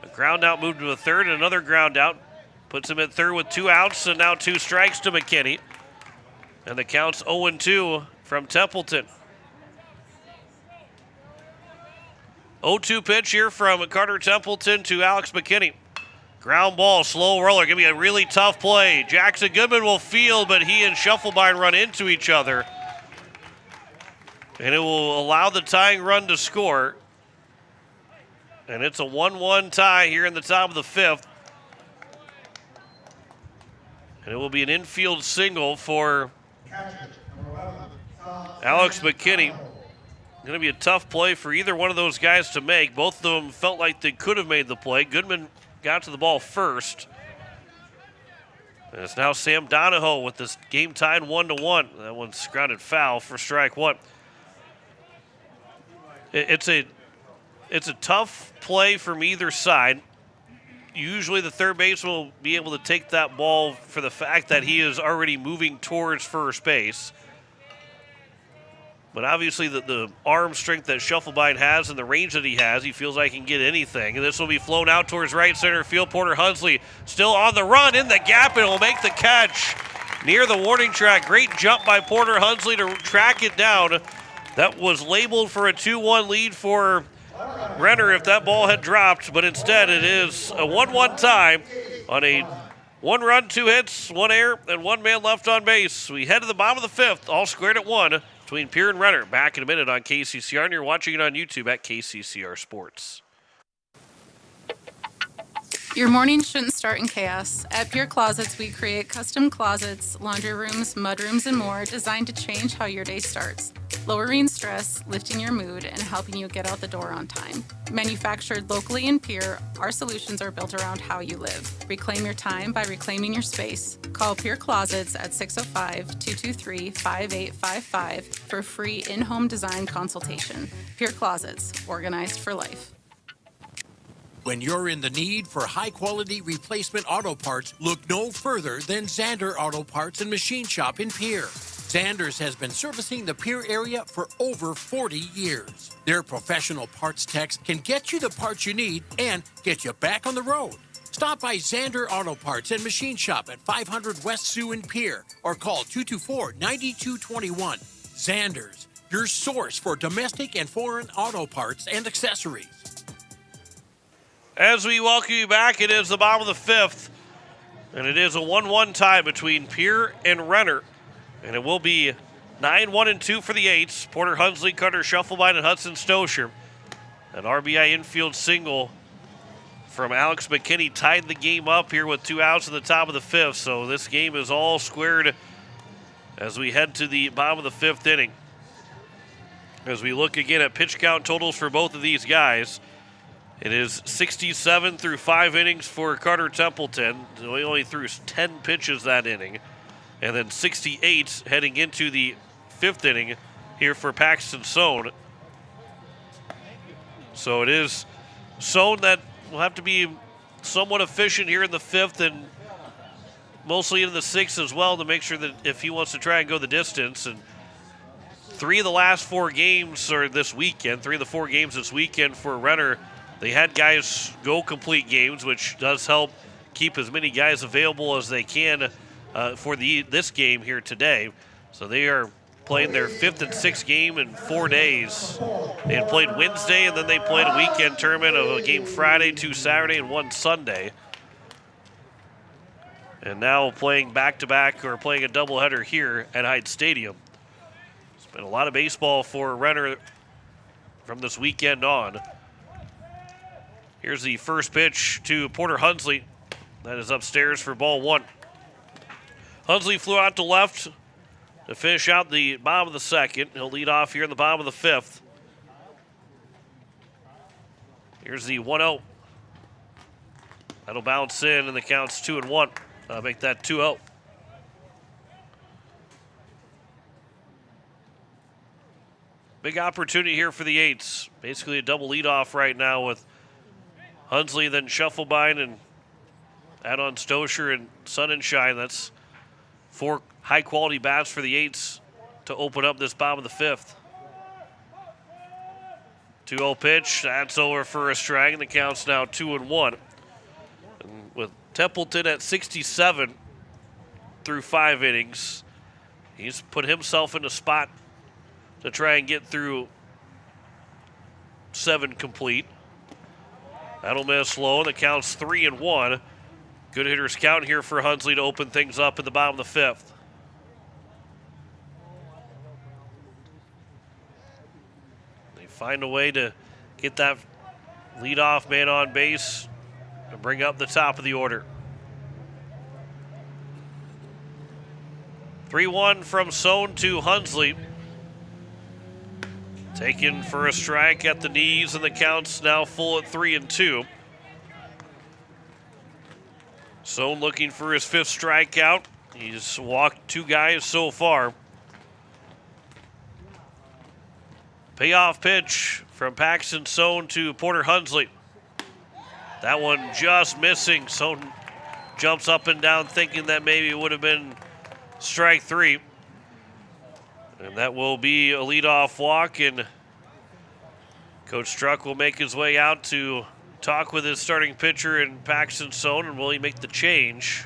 A ground out moved to a third, and another ground out puts him at third with 2 outs, and now 2 strikes to McKinney. And the count's 0-2 from Templeton. 0-2 pitch here from Carter Templeton to Alex McKinney. Ground ball, slow roller, gonna be a really tough play. Jackson Goodman will field, but he and Schuffelbein run into each other. And it will allow the tying run to score. And it's a 1-1 tie here in the top of the 5th. And it will be an infield single for Alex McKinney. Going to be a tough play for either one of those guys to make. Both of them felt like they could have made the play. Goodman got to the ball first. And it's now Sam Donahoe with this game tied 1-1. That one's grounded foul for strike 1. It's a tough play from either side. Usually the third baseman will be able to take that ball for the fact that he is already moving towards first base. But obviously the arm strength that Schuffelbein has and the range that he has, he feels like he can get anything. And this will be flown out towards right center field. Porter Hunsley still on the run in the gap, and will make the catch near the warning track. Great jump by Porter Hunsley to track it down. That was labeled for a 2-1 lead for Renner if that ball had dropped, but instead it is a 1-1 tie on a 1 run, 2 hits, 1 error, and 1 man left on base. We head to the bottom of the 5th, all squared at 1 between Pierre and Renner. Back in a minute on KCCR, and you're watching it on YouTube at KCCR Sports. Your mornings shouldn't start in chaos. At Pierre Closets, we create custom closets, laundry rooms, mudrooms, and more designed to change how your day starts, lowering stress, lifting your mood, and helping you get out the door on time. Manufactured locally in Pierre, our solutions are built around how you live. Reclaim your time by reclaiming your space. Call Pierre Closets at 605-223-5855 for free in-home design consultation. Pierre Closets, organized for life. When you're in the need for high-quality replacement auto parts, look no further than Zander Auto Parts and Machine Shop in Pierre. Zander's has been servicing the Pierre area for over 40 years. Their professional parts techs can get you the parts you need and get you back on the road. Stop by Zander Auto Parts and Machine Shop at 500 West Sioux in Pierre or call 224-9221. Zander's, your source for domestic and foreign auto parts and accessories. As we welcome you back, it is the bottom of the 5th, and it is a 1-1 tie between Pierre and Renner, and it will be 9-1-2 for the Eights. Porter Hunsley, Carter Schuffelbein, and Hudson Stosher. An RBI infield single from Alex McKinney tied the game up here with 2 outs at the top of the 5th, so this game is all squared as we head to the bottom of the fifth inning. As we look again at pitch count totals for both of these guys, it is 67 through 5 innings for Carter Templeton. He only threw 10 pitches that inning. And then 68 heading into the fifth inning here for Paxton Sohn. So it is Sohn that will have to be somewhat efficient here in the fifth and mostly in the sixth as well to make sure that if he wants to try and go the distance. And 3 of the last 4 games are this weekend, 3 of the 4 games this weekend for Renner. They had guys go complete games, which does help keep as many guys available as they can for this game here today. So they are playing their 5th and 6th game in 4 days. They had played Wednesday, and then they played a weekend tournament of a game Friday, 2 Saturday, and 1 Sunday. And now playing back-to-back or playing a doubleheader here at Hyde Stadium. It's been a lot of baseball for Renner from this weekend on. Here's the first pitch to Porter Hunsley. That is upstairs for ball 1. Hunsley flew out to left to finish out the bottom of the second. He'll lead off here in the bottom of the fifth. Here's the 1-0. That'll bounce in, and the count's 2-1. Make that 2-0. Big opportunity here for the Eights. Basically a double leadoff right now with Hunsley, then Shufflebine, and add on Stosher and Sun and Shine. That's 4 high-quality bats for the Eights to open up this bottom of the fifth. 2-0 pitch. That's over for a strike, and the count's now 2-1. And with Templeton at 67 through 5 innings, he's put himself in a spot to try and get through 7 complete. That'll miss low, and the count's 3-1. Good hitters count here for Hunsley to open things up in the bottom of the fifth. They find a way to get that leadoff man on base and bring up the top of the order. 3-1 from Sohn to Hunsley. Taken for a strike at the knees, and the count's now full at 3-2. Sohn looking for his 5th strikeout. He's walked 2 guys so far. Payoff pitch from Paxton Sohn to Porter Hunsley. That one just missing. Sohn jumps up and down thinking that maybe it would have been strike 3. And that will be a leadoff walk, and Coach Struck will make his way out to talk with his starting pitcher and Paxton Sohn, and will he make the change?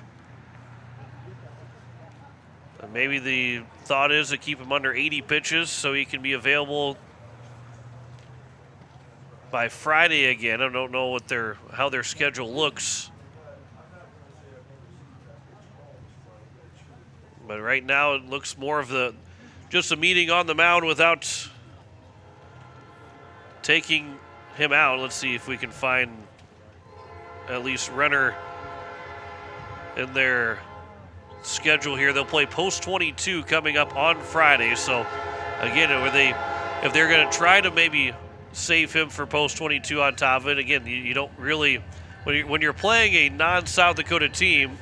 And maybe the thought is to keep him under 80 pitches so he can be available by Friday again. I don't know how their schedule looks. But right now it looks more of just a meeting on the mound without taking him out. Let's see if we can find at least Renner in their schedule here. They'll play post 22 coming up on Friday. So again, if they're going to try to maybe save him for post 22 on top of it, again, you don't really, when you're playing a non-South Dakota team,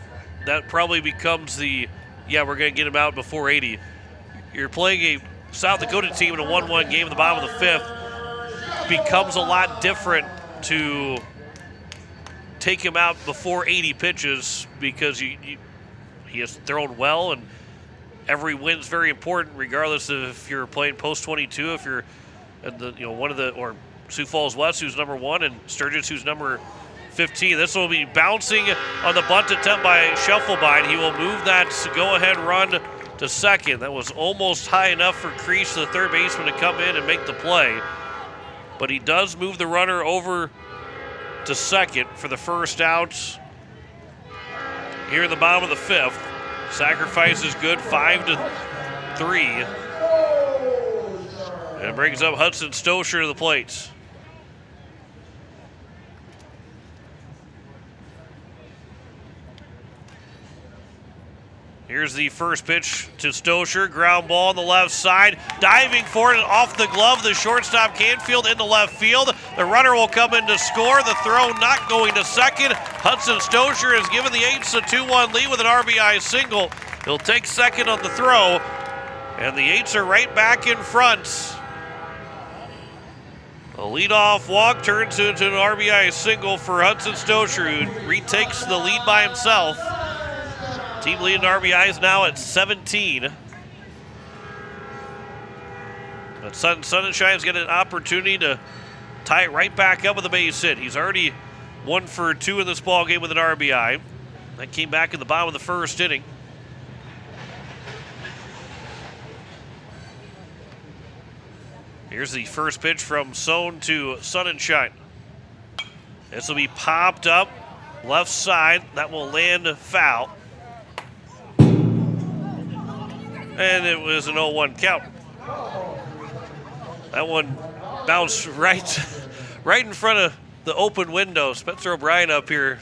that probably becomes we're going to get him out before 80. You're playing a South Dakota team in a 1-1 game in the bottom of the fifth. Becomes a lot different to take him out before 80 pitches because he has thrown well, and every win's very important regardless of if you're playing post 22, if you're at or Sioux Falls West, who's number 1, and Sturgis, who's number 15. This will be bouncing on the bunt attempt by Shufflebine. He will move that go-ahead run to second. That was almost high enough for Crease, the third baseman, to come in and make the play. But he does move the runner over to second for the first out here in the bottom of the fifth. Sacrifice is good, 5-3. And it brings up Hudson Stosher to the plate. Here's the first pitch to Stosher. Ground ball on the left side. Diving for it off the glove. The shortstop Canfield into left field. The runner will come in to score. The throw not going to second. Hudson Stosher has given the Eights a 2-1 lead with an RBI single. He'll take second on the throw. And the Eights are right back in front. A leadoff walk turns into an RBI single for Hudson Stosher, who retakes the lead by himself. Team lead in RBIs now at 17. But Sonnenshine's got an opportunity to tie it right back up with a base hit. He's already 1 for 2 in this ball game with an RBI. That came back in the bottom of the first inning. Here's the first pitch from Sohn to Sonnenschein. This will be popped up left side. That will land foul. And it was an 0-1 count. That one bounced right in front of the open window. Spencer O'Brien up here,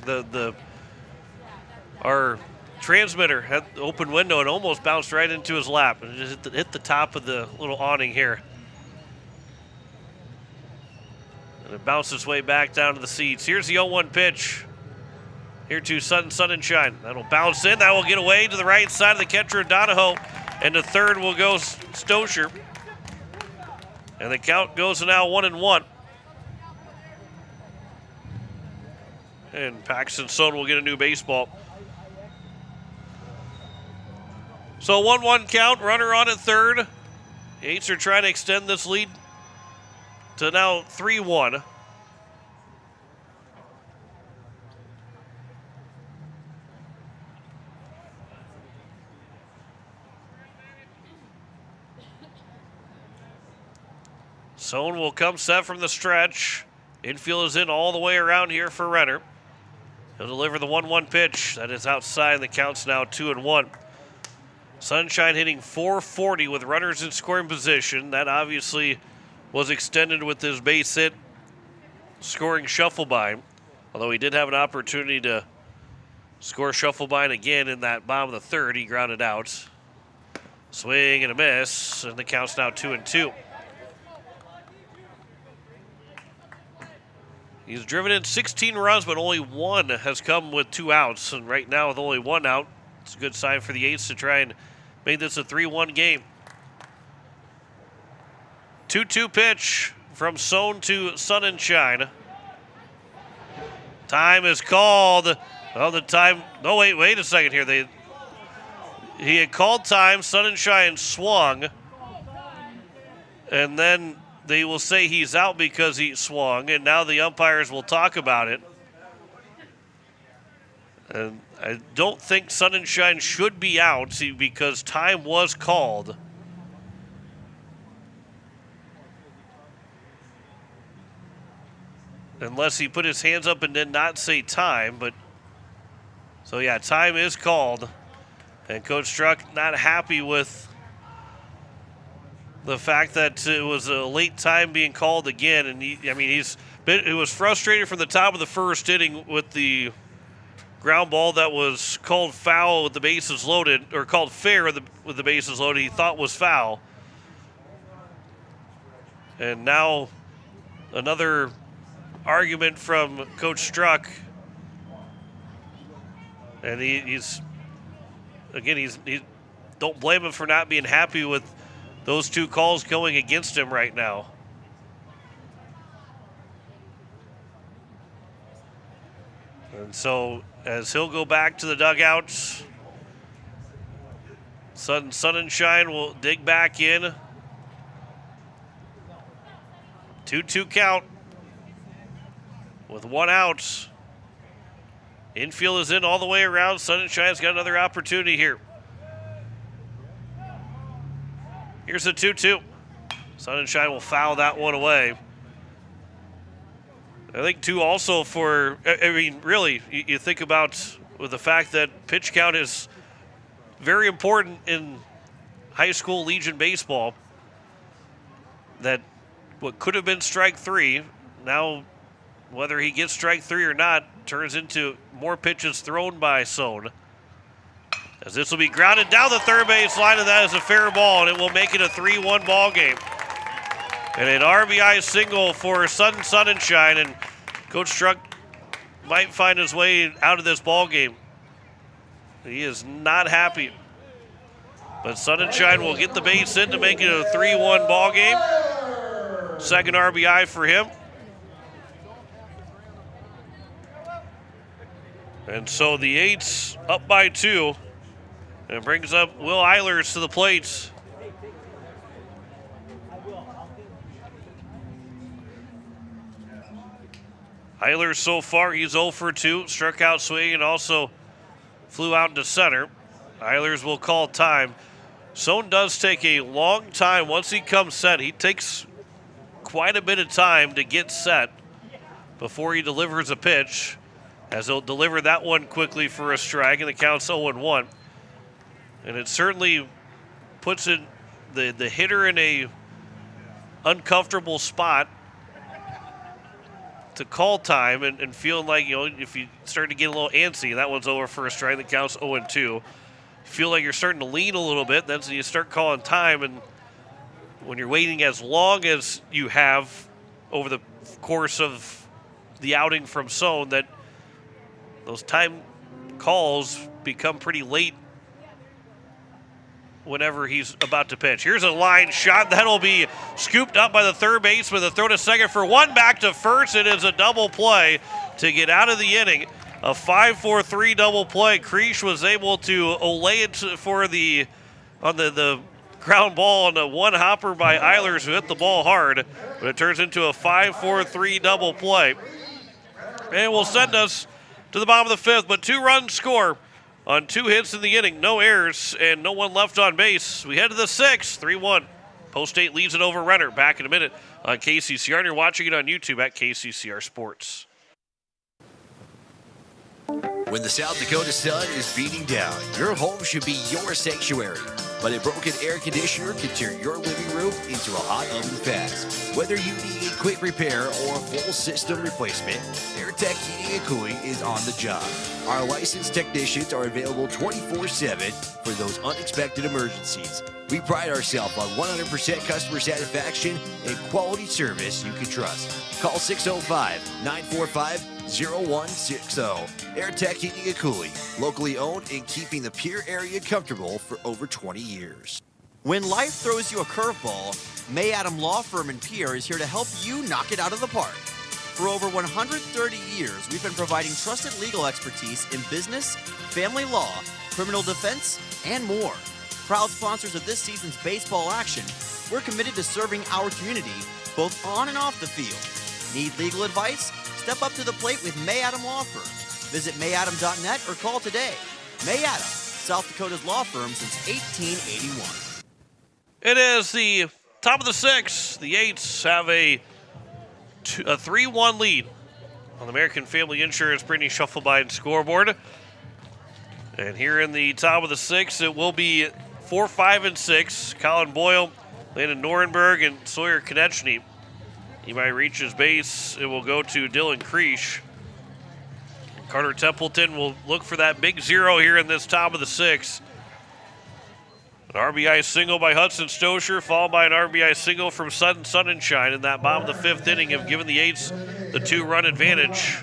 our transmitter had the open window and almost bounced right into his lap. And just hit the top of the little awning here. And it bounced its way back down to the seats. Here's the 0-1 pitch. Here to Sonnenschein. That'll bounce in. That will get away to the right side of the catcher, Donahoe. And the third will go Stosher. And the count goes to now 1-1. And Paxton Sohn will get a new baseball. So 1-1 count, runner on at third. The Eights are trying to extend this lead to now 3-1. Sohn will come set from the stretch. Infield is in all the way around here for Renner. He'll deliver the 1-1 pitch. That is outside. The count's now 2-1. Sunshine hitting .440 with runners in scoring position. That obviously was extended with his base hit scoring Shufflebine. Although he did have an opportunity to score Shufflebine again in that bottom of the third. He grounded out. Swing and a miss. And the count's now 2-2. He's driven in 16 runs, but only one has come with 2 outs. And right now, with only 1 out, it's a good sign for the Eights to try and make this a 3-1 game. 2-2 pitch from Sohn to Sonnenschein. Time is called. Oh, the time. No, wait a second here. He had called time. Sonnenschein swung. And then they will say he's out because he swung, and now the umpires will talk about it. And I don't think Sonnenschein should be out because time was called. Unless he put his hands up and did not say time, but so yeah, time is called. And Coach Struck not happy with the fact that it was a late time being called again, and he was frustrated from the top of the first inning with the ground ball that was called foul with the bases loaded, or called fair with the bases loaded. He thought was foul, and now another argument from Coach Struck, and he's don't blame him for not being happy with those 2 calls going against him right now. And so as he'll go back to the dugouts, Sonnenschein will dig back in. 2-2 count with 1 out. Infield is in all the way around. Sonnenschein's got another opportunity here. Here's a 2-2. Sonnenschein will foul that one away. I think, too, also for, really, you think about with the fact that pitch count is very important in high school Legion baseball, that what could have been strike 3, now whether he gets strike 3 or not, turns into more pitches thrown by Sohn. As this will be grounded down the third base line, and that is a fair ball, and it will make it a 3-1 ball game. And an RBI single for Sunshine, and Coach Struck might find his way out of this ball game. He is not happy. But Sunshine will get the base in to make it a 3-1 ball game. Second RBI for him. And so the Eights up by 2. And it brings up Will Eilers to the plate. Eilers so far, he's 0 for 2. Struck out swing and also flew out into center. Eilers will call time. Sohn does take a long time. Once he comes set, he takes quite a bit of time to get set before he delivers a pitch, as he'll deliver that one quickly for a strike, and the count's 0-1. And it certainly puts the hitter in a uncomfortable spot to call time and feeling like, if you start to get a little antsy, that one's over for a strike, the count's 0-2. Feel like you're starting to lean a little bit, then you start calling time, and when you're waiting as long as you have over the course of the outing from Sohn, that those time calls become pretty late whenever he's about to pitch. Here's a line shot. That'll be scooped up by the third baseman. The throw to second for one, back to first. It is a double play to get out of the inning. A 5-4-3 double play. Creech was able to lay it for the ground ball on the one hopper by Eilers, who hit the ball hard, but it turns into a 5-4-3 double play. And it will send us to the bottom of the fifth, but 2-run score on 2 hits in the inning, no errors, and no one left on base. We head to the sixth, 3-1. Post State leads it over Renner. Back in a minute on KCCR, and you're watching it on YouTube at KCCR Sports. When the South Dakota sun is beating down, your home should be your sanctuary. But a broken air conditioner can turn your living room into a hot oven fast. Whether you need a quick repair or a full system replacement, AirTech Heating and Cooling is on the job. Our licensed technicians are available 24/7 for those unexpected emergencies. We pride ourselves on 100% customer satisfaction and quality service you can trust. Call 605-945-0160. AirTech Heating and Cooling, locally owned and keeping the Pierre area comfortable for over 20 years. When life throws you a curveball, May Adam Law Firm in Pierre is here to help you knock it out of the park. For over 130 years, we've been providing trusted legal expertise in business, family law, criminal defense, and more. Proud sponsors of this season's baseball action, we're committed to serving our community both on and off the field. Need legal advice? Step up to the plate with May Adam Law Firm. Visit mayadam.net or call today. May Adam, South Dakota's law firm since 1881. It is the top of the sixth. The Eights have a 3-1 lead on the American Family Insurance Brittany Shufflebine scoreboard. And here in the top of the sixth, it will be 4, 5, and 6. Colin Boyle, Landon Norenberg, and Sawyer Konechny. He might reach his base. It will go to Dylan Creech. Carter Templeton will look for that big 0 here in this top of the sixth. An RBI single by Hudson Stosher, followed by an RBI single from Sunshine in that bottom of the fifth inning, have given the Eights the 2-run advantage.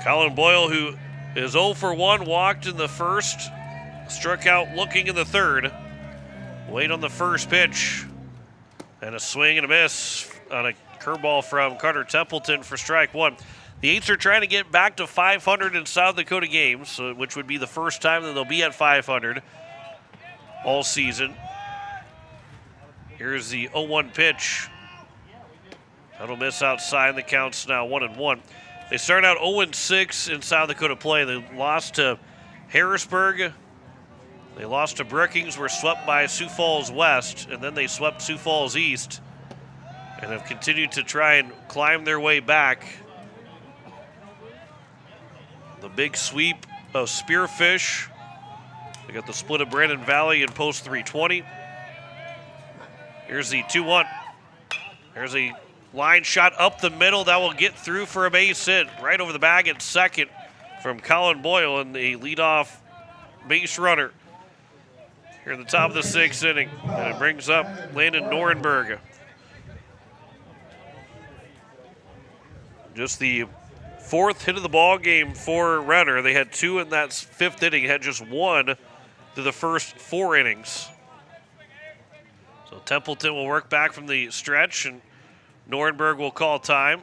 Colin Boyle, who is 0 for 1, walked in the first, struck out looking in the third. Wait on the first pitch. And a swing and a miss on a curveball from Carter Templeton for strike one. The Eights are trying to get back to 500 in South Dakota games, which would be the first time that they'll be at 500 all season. Here's the 0-1 pitch. That'll miss outside. The count's now 1-1. They start out 0-6 in South Dakota play. They lost to Harrisburg. They lost to Brookings, were swept by Sioux Falls West, and then they swept Sioux Falls East and have continued to try and climb their way back. The big sweep of Spearfish. They got the split of Brandon Valley in post 320. Here's the 2-1. There's a line shot up the middle that will get through for a base hit right over the bag at second from Colin Boyle, and the leadoff base runner here in the top of the 6th inning. And it brings up Landon Norenberg. Just the 4th hit of the ball game for Renner. They had 2 in that 5th inning, had just 1 through the first 4 innings. So Templeton will work back from the stretch, and Norenberg will call time.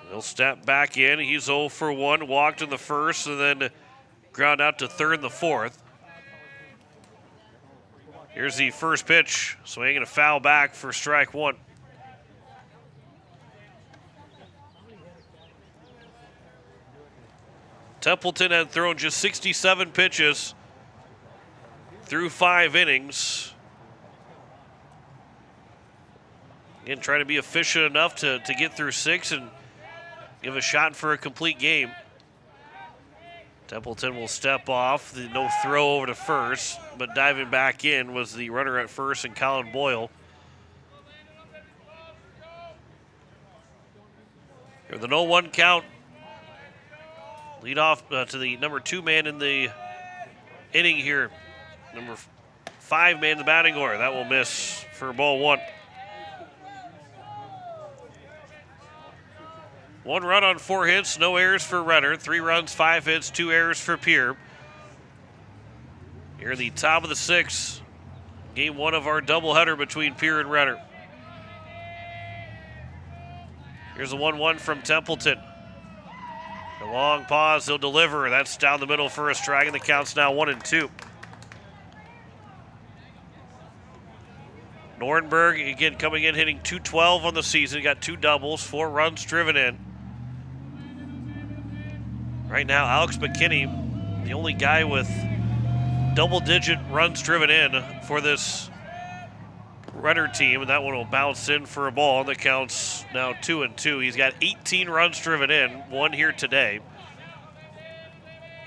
He'll step back in. He's 0 for 1, walked in the first, and then ground out to third in the 4th. Here's the first pitch, swinging a foul back for strike 1. Templeton had thrown just 67 pitches through 5 innings. Again, trying to be efficient enough to get through 6 and give a shot for a complete game. Templeton will step off. No throw over to first, but diving back in was the runner at first and Colin Boyle. Here the 0-1 count. Lead off to the number 2 man in the inning here. Number 5 man in the batting order. That will miss for ball 1. 1 run on 4 hits, no errors for Renner. 3 runs, 5 hits, 2 errors for Pierre. Here in the top of the 6th, game 1 of our doubleheader between Pierre and Renner. Here's a 1-1 from Templeton. A long pause, he'll deliver. That's down the middle for a strike, and the count's now 1-2. Norenberg, again, coming in, hitting .212 on the season. Got 2 doubles, 4 runs driven in. Right now, Alex McKinney, the only guy with double-digit runs driven in for this Renner team, and that one will bounce in for a ball, and the count's now 2-2. He's got 18 runs driven in, 1 here today.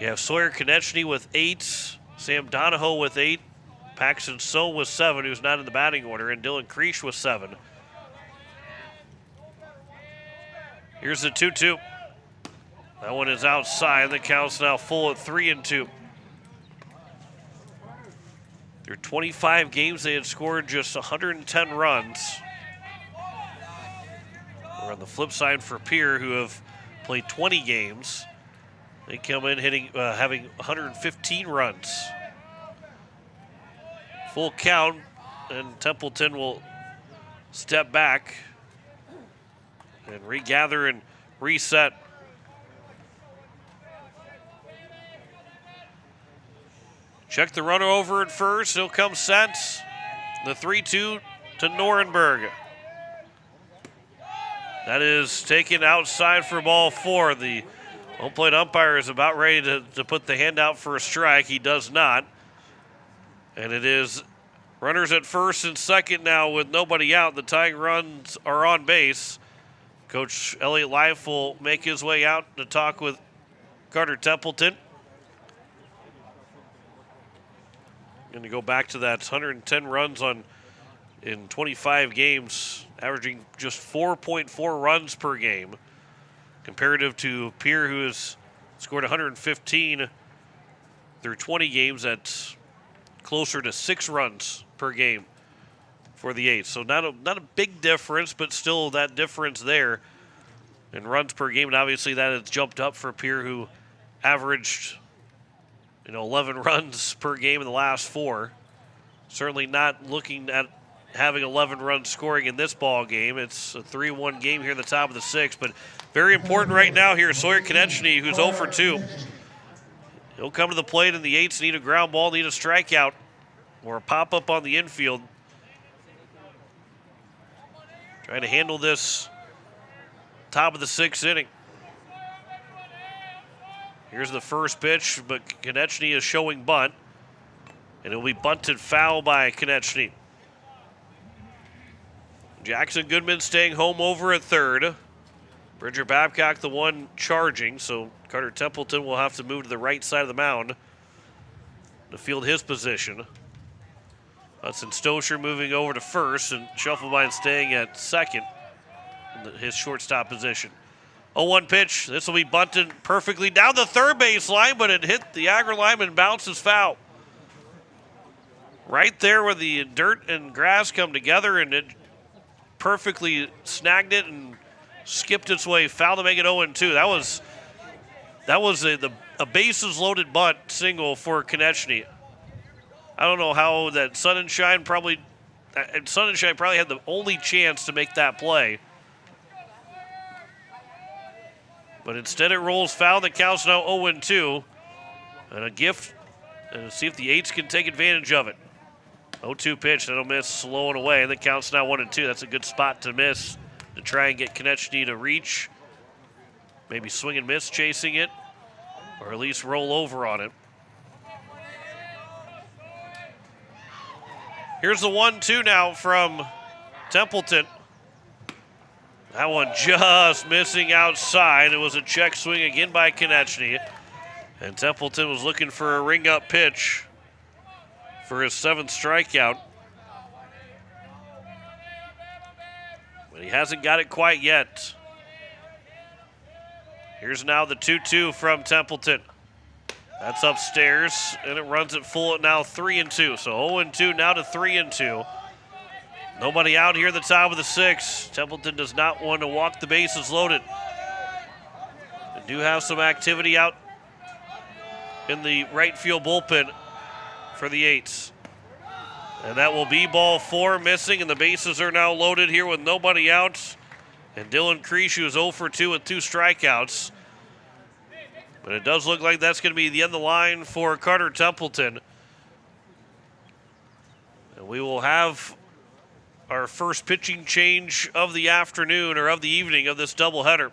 You have Sawyer Konechny with 8, Sam Donahoe with 8, Paxton So with 7, who's not in the batting order, and Dylan Creech with 7. Here's the 2-2. That one is outside. The count's now full at 3-2. Through 25 games, they had scored just 110 runs. We're on the flip side for Pierre, who have played 20 games. They come in hitting, having 115 runs. Full count, and Templeton will step back and regather and reset. Check the runner over at first. He'll come set. The 3-2 to Norenberg. That is taken outside for ball 4. The home plate umpire is about ready to put the hand out for a strike. He does not. And it is runners at first and second now with nobody out. The tying runs are on base. Coach Elliott Life will make his way out to talk with Carter Templeton. Going to go back to that 110 runs in 25 games, averaging just 4.4 runs per game, comparative to Pierre, who has scored 115 through 20 games at closer to 6 runs per game for the Eights. So not a big difference, but still that difference there in runs per game. And obviously that has jumped up for Pierre, who averaged 11 runs per game in the last 4. Certainly not looking at having 11 runs scoring in this ball game. It's a 3-1 game here at the top of the 6th, but very important right now here. Sawyer Konechny, who's 0 for 2. He'll come to the plate, and the Eights need a ground ball, need a strikeout, or a pop-up on the infield. Trying to handle this top of the 6th inning. Here's the first pitch, but Konechny is showing bunt, and it'll be bunted foul by Konechny. Jackson Goodman staying home over at third. Bridger Babcock the one charging, so Carter Templeton will have to move to the right side of the mound to field his position. Hudson Stosher moving over to first, and Shufflebein staying at second in his shortstop position. 0-1 pitch. This will be bunted perfectly down the third base line, but it hit the Agri lineman and bounces foul. Right there where the dirt and grass come together, and it perfectly snagged it and skipped its way foul to make it 0-2. That was a bases loaded bunt single for Konechny. I don't know how that Sunshine probably had the only chance to make that play. But instead it rolls foul. The count's now 0-2. And a gift. And see if the Eights can take advantage of it. 0-2 pitch. That'll miss, slowing away. And the count's now 1-2. That's a good spot to miss to try and get Konechny to reach. Maybe swing and miss chasing it. Or at least roll over on it. Here's the 1-2 now from Templeton. That one just missing outside. It was a check swing again by Konechny. And Templeton was looking for a ring-up pitch for his 7th strikeout. But he hasn't got it quite yet. Here's now the 2-2 from Templeton. That's upstairs, and it runs it full at now 3-2. So 0-2 now to 3-2. Nobody out here at the top of the 6th. Templeton does not want to walk the bases loaded. They do have some activity out in the right field bullpen for the Eights. And that will be ball 4 missing, and the bases are now loaded here with nobody out. And Dylan Creashu is 0 for 2 with 2 strikeouts. But it does look like that's going to be the end of the line for Carter Templeton. And we will have our first pitching change of the afternoon or of the evening of this doubleheader.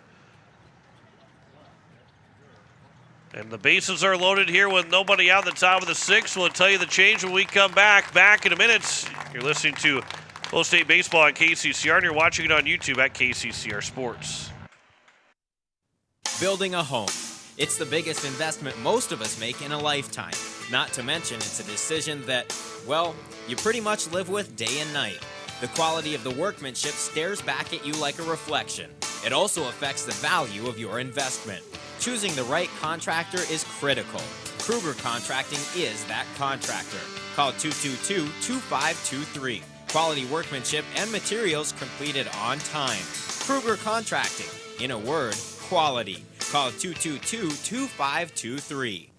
And the bases are loaded here with nobody out at the top of the 6th. We'll tell you the change when we come back. Back in a minute. You're listening to Full State Baseball on KCCR, and you're watching it on YouTube at KCCR Sports. Building a home. It's the biggest investment most of us make in a lifetime. Not to mention it's a decision that, well, you pretty much live with day and night. The quality of the workmanship stares back at you like a reflection. It also affects the value of your investment. Choosing the right contractor is critical. Kruger Contracting is that contractor. Call 222-2523. Quality workmanship and materials completed on time. Kruger Contracting. In a word, quality. Call 222-2523.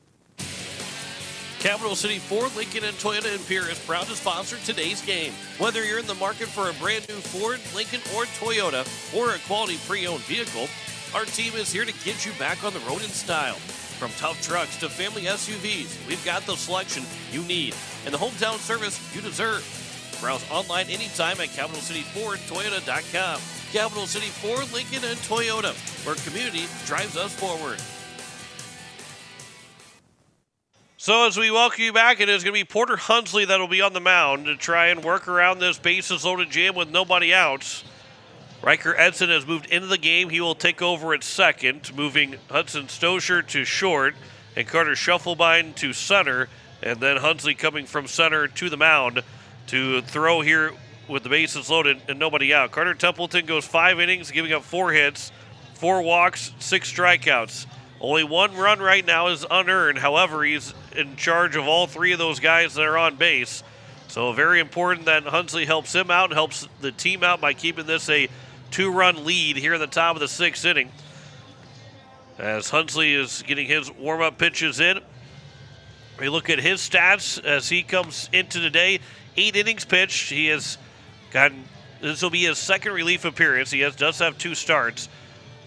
Capital City Ford, Lincoln, and Toyota in Pierre is proud to sponsor today's game. Whether you're in the market for a brand new Ford, Lincoln, or Toyota, or a quality pre-owned vehicle, our team is here to get you back on the road in style. From tough trucks to family SUVs, we've got the selection you need and the hometown service you deserve. Browse online anytime at CapitalCityFordToyota.com. Capital City Ford, Lincoln, and Toyota, where community drives us forward. So as we welcome you back, it is going to be Porter Hunsley that will be on the mound to try and work around this bases-loaded jam with nobody out. Riker Edson has moved into the game. He will take over at second, moving Hudson Stosher to short and Carter Shufflebein to center, and then Hunsley coming from center to the mound to throw here with the bases loaded and nobody out. Carter Templeton goes 5 innings, giving up 4 hits, 4 walks, 6 strikeouts. Only 1 run right now is unearned. However, he's in charge of all 3 of those guys that are on base. So very important that Hunsley helps him out and helps the team out by keeping this a 2-run lead here in the top of the 6th inning. As Hunsley is getting his warm-up pitches in. We look at his stats as he comes into today. 8 innings pitched. He has gotten, this will be his 2nd relief appearance. He does have 2 starts.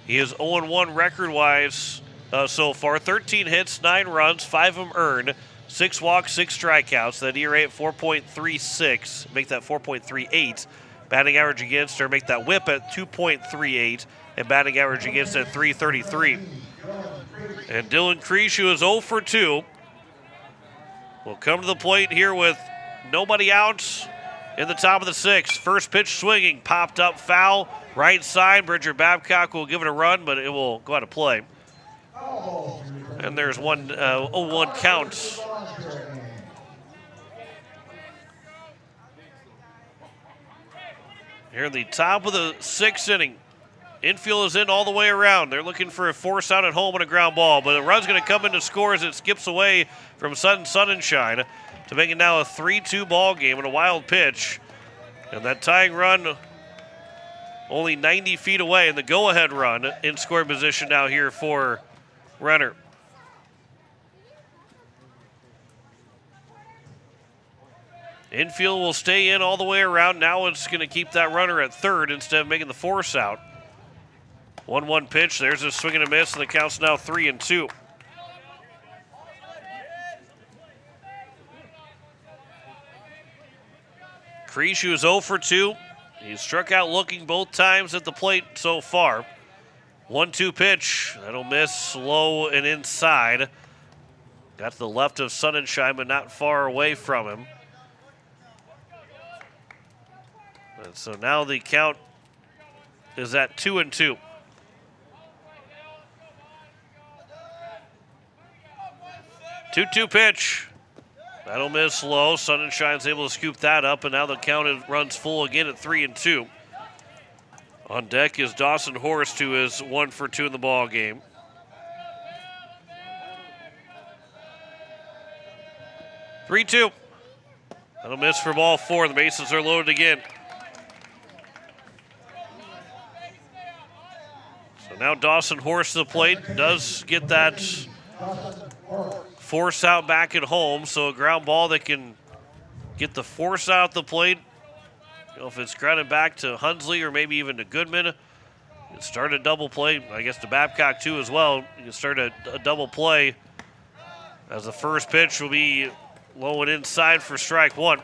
He is 0-1 record-wise so far. 13 hits, 9 runs, 5 of them earned. 6 walks, 6 strikeouts. That ERA at 4.36. Make that 4.38. Batting average against, or make that whip at 2.38. And batting average against at 3.33. And Dylan Creashu is 0 for 2. Will come to the plate here with nobody out in the top of the 6th. First pitch swinging, popped up foul. Right side, Bridger Babcock will give it a run, but it will go out of play. And there's 0-1 count. Here in the top of the 6th inning. Infield is in all the way around. They're looking for a force out at home and a ground ball, but the run's going to come in to score as it skips away from Sunshine to make it now a 3-2 ball game and a wild pitch. And that tying run only 90 feet away, and the go-ahead run in scoring position now here for Renner. Infield will stay in all the way around. Now it's going to keep that runner at third instead of making the force out. 1-1 pitch. There's a swing and a miss, and the count's now 3-2. Creech, who is 0 for 2. He's struck out looking both times at the plate so far. 1-2 pitch. That'll miss low and inside. Got to the left of Sunshine, but not far away from him. And so now the count is at 2-2. Two-two pitch. That'll miss low. Sunshine's able to scoop that up, and now the count runs full again at 3-2. On deck is Dawson Horst, who is 1 for 2 in the ball game. Three-two. That'll miss for ball 4. The bases are loaded again. So now Dawson Horst to the plate. Does get that force out back at home, so a ground ball that can get the force out the plate. You know, if it's grounded back to Hunsley or maybe even to Goodman, you can start a double play. I guess to Babcock too as well. You can start a double play as the first pitch will be low and inside for strike 1.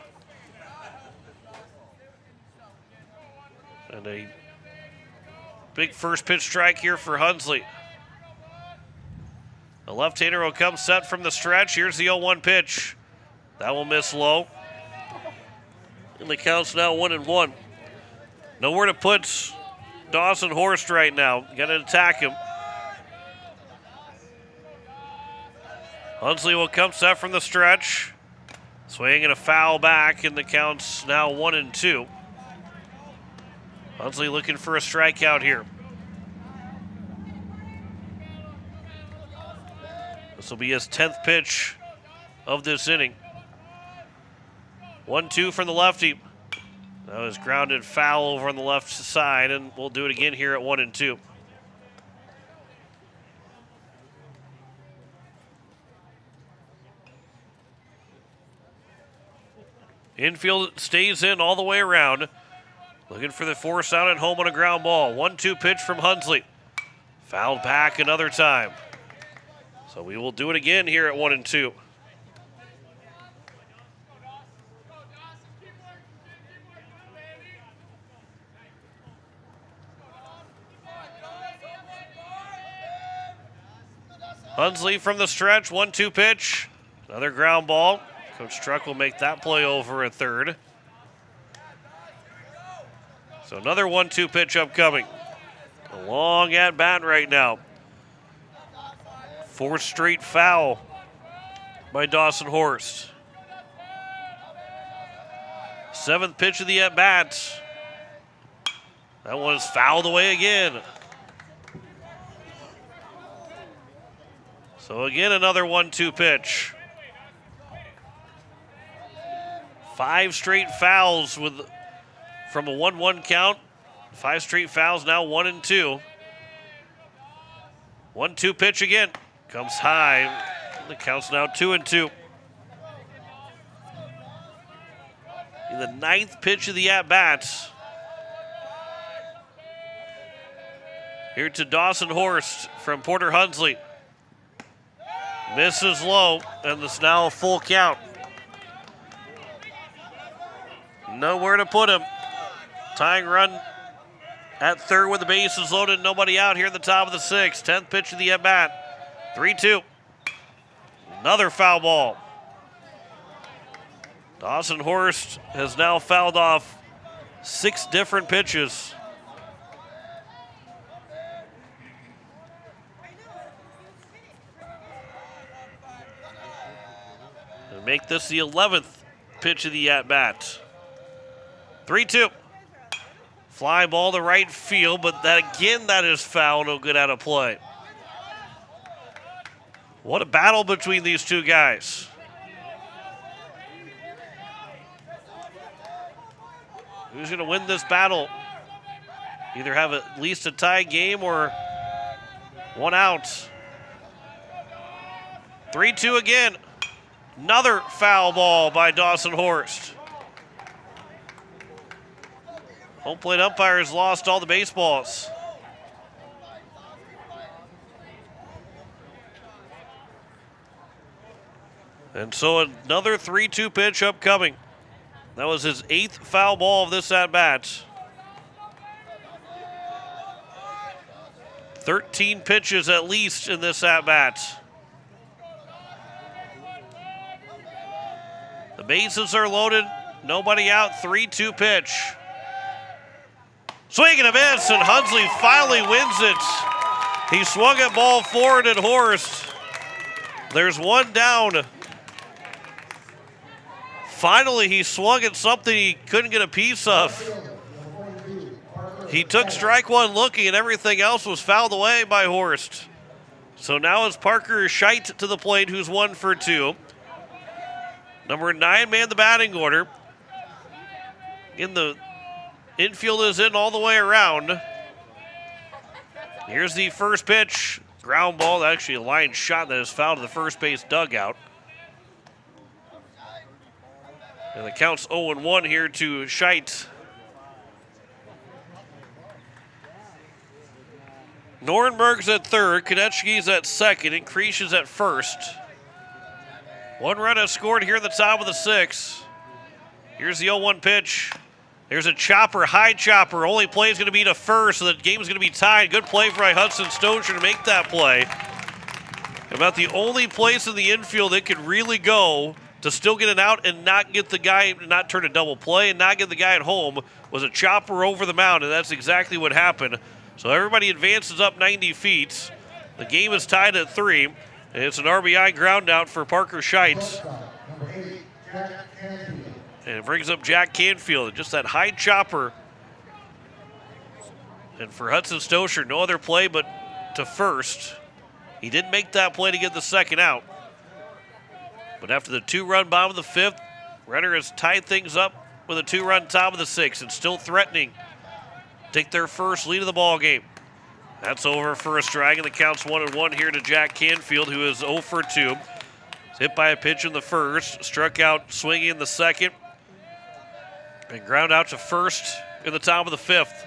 And a big first pitch strike here for Hunsley. The left-hander will come set from the stretch. Here's the 0-1 pitch. That will miss low. And the count's now 1-1. Nowhere to put Dawson Horst right now. Got to attack him. Hunsley will come set from the stretch. Swing and a foul back, and the count's now 1-2. Hunsley looking for a strikeout here. This will be his 10th pitch of this inning. 1-2 from the lefty. That was grounded foul over on the left side, and we'll do it again here at 1-2. Infield stays in all the way around. Looking for the force out at home on a ground ball. 1-2 pitch from Hunsley. Fouled back another time. So we will do it again here at 1-2. Hunsley from the stretch, 1-2 pitch. Another ground ball. Coach Truck will make that play over at third. So another 1-2 pitch upcoming. A long at bat right now. 4th straight foul by Dawson Horst. 7th pitch of the at bat. That one is fouled away again. So again, another 1-2 pitch. 5 straight fouls from a 1-1 count. 5 straight fouls, now 1-2. 1-2 pitch again. Comes high. The count's now 2-2. In the 9th pitch of the at-bat. Here to Dawson Horst from Porter Hunsley. Misses low, and it's now a full count. Nowhere to put him. Tying run at third with the bases loaded, nobody out here at the top of the 6th. 10th pitch of the at-bat. 3-2. Another foul ball. Dawson Horst has now fouled off 6 different pitches. And make this the 11th pitch of the at-bat. 3-2. Fly ball to right field, but that is foul. No good out of play. What a battle between these two guys. Who's going to win this battle? Either have at least a tie game or one out. 3-2 again. Another foul ball by Dawson Horst. Home plate umpires lost all the baseballs. And so another 3-2 pitch upcoming. That was his 8th foul ball of this at-bat. 13 pitches at least in this at-bat. The bases are loaded. Nobody out. 3-2 pitch. Swing and a miss, and Hunsley finally wins it. He swung at ball forward at Horst. There's one down. Finally, he swung at something he couldn't get a piece of. He took strike one looking, and everything else was fouled away by Horst. So now it's Parker Scheit to the plate, who's 1 for 2. Number 9 man the batting order. In the infield is in all the way around. Here's the first pitch. Ground ball, actually a line shot that is fouled to the first base dugout. And the count's 0-1 here to Scheit. Norenberg's at third, Konechki's at second, and Kreesch is at first. 1 run has scored here at the top of the 6th. Here's the 0-1 pitch. There's a chopper, high chopper. Only play is going to be to first, so the game is going to be tied. Good play by Hudson Stozier to make that play. About the only place in the infield it could really go to still get an out and not get the guy, not turn a double play and not get the guy at home was a chopper over the mound, and that's exactly what happened. So everybody advances up 90 feet. The game is tied at 3, and it's an RBI ground out for Parker Scheit. And it brings up Jack Canfield, just that high chopper. And for Hudson Stozier, no other play but to first. He did make that play to get the second out. But after the 2-run bottom of the 5th, Renner has tied things up with a 2-run top of the 6th and still threatening to take their first lead of the ball game. That's over for a strike, and the count's 1-1 here to Jack Canfield, who is 0 for 2. He's hit by a pitch in the first, struck out swinging in the second, and ground out to first in the top of the 5th.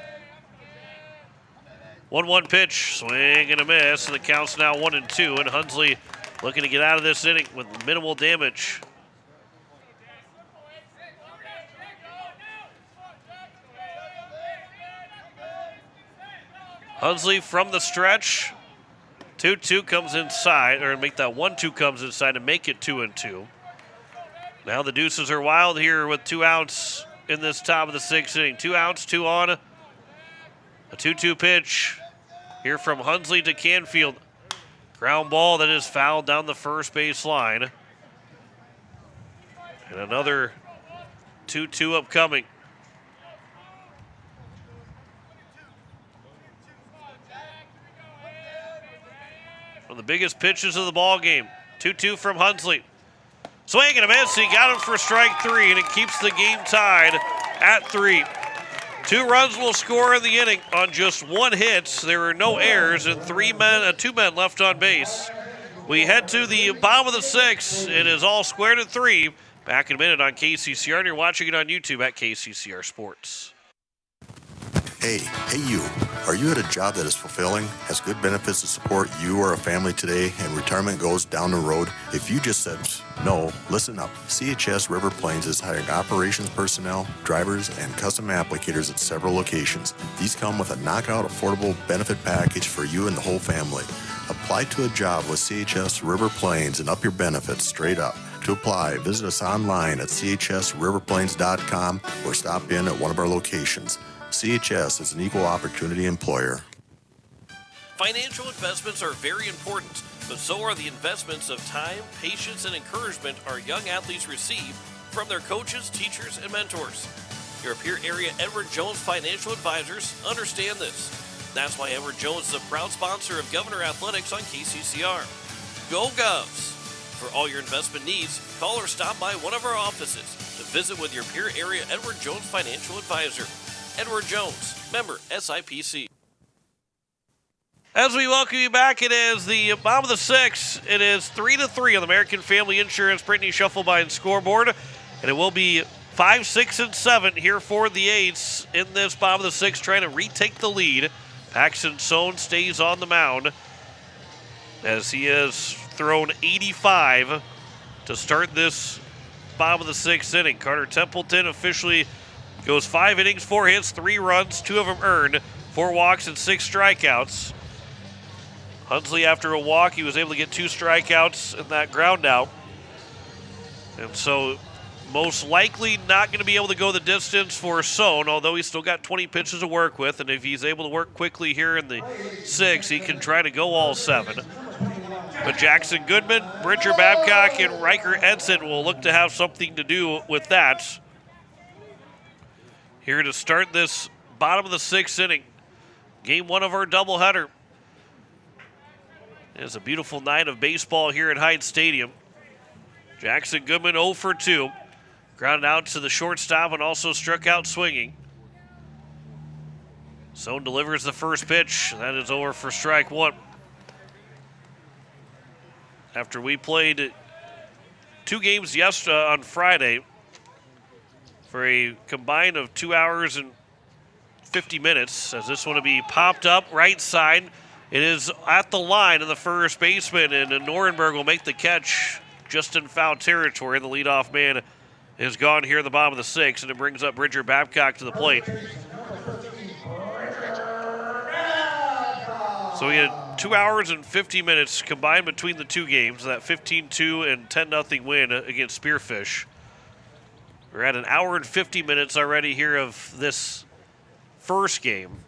1-1 pitch, swing and a miss, and the count's now 1-2, and Hunsley looking to get out of this inning with minimal damage. Hunsley from the stretch. 2-2 comes inside, or make that 1-2 comes inside to make it 2-2. Now the deuces are wild here with 2 outs in this top of the 6th inning. 2 outs, 2 on. A 2-2 pitch here from Hunsley to Canfield. Ground ball that is fouled down the first base line. And another 2-2 upcoming. One of the biggest pitches of the ball game. 2-2 from Hunsley. Swing and a miss. He got him for strike 3, and it keeps the game tied at 3. 2 runs will score in the inning on just 1 hit. There were no errors and 2 men left on base. We head to the bottom of the 6th. It is all squared at 3. Back in a minute on KCCR, and you're watching it on YouTube at KCCR Sports. Hey you. Are you at a job that is fulfilling, has good benefits to support you or a family today, and retirement goes down the road? If you just said no, listen up. CHS River Plains is hiring operations personnel, drivers, and custom applicators at several locations. These come with a knockout affordable benefit package for you and the whole family. Apply to a job with CHS River Plains and up your benefits straight up. To apply, visit us online at chsriverplains.com or stop in at one of our locations. CHS is an equal opportunity employer. Financial investments are very important, but so are the investments of time, patience, and encouragement our young athletes receive from their coaches, teachers, and mentors. Your Pierre area Edward Jones financial advisors understand this. That's why Edward Jones is a proud sponsor of Governor Athletics on KCCR. Go Govs! For all your investment needs, call or stop by one of our offices to visit with your Pierre area Edward Jones financial advisor. Edward Jones, member SIPC. As we welcome you back, it is the bottom of the sixth. It is 3-3 on the American Family Insurance Brittany Shufflebine scoreboard, and it will be 5, 6, and 7 here for the Eights in this bottom of the sixth, trying to retake the lead. Paxton Sohn stays on the mound as he has thrown 85 to start this bottom of the sixth inning. Carter Templeton officially goes 5 innings, 4 hits, 3 runs, 2 of them earned, 4 walks, and 6 strikeouts. Hunsley, after a walk, he was able to get 2 strikeouts in that ground out. And so most likely not going to be able to go the distance for Sohn, although he's still got 20 pitches to work with. And if he's able to work quickly here in the 6th, he can try to go all 7. But Jackson Goodman, Bridger Babcock, and Riker Edson will look to have something to do with that. Here to start this bottom of the 6th inning. Game 1 of our doubleheader. It's a beautiful night of baseball here at Hyde Stadium. Jackson Goodman 0 for 2. Grounded out to the shortstop and also struck out swinging. Sohn delivers the first pitch. That is over for strike 1. After we played 2 games on Friday for a combine of 2 hours and 50 minutes, as this one will be popped up right side. It is at the line of the first baseman, and Norenberg will make the catch just in foul territory. The leadoff man is gone here at the bottom of the 6th, and it brings up Bridger Babcock to the plate. So we had 2 hours and 50 minutes combined between the 2 games, that 15-2 and 10-0 win against Spearfish. We're at an hour and 50 minutes already here of this first game.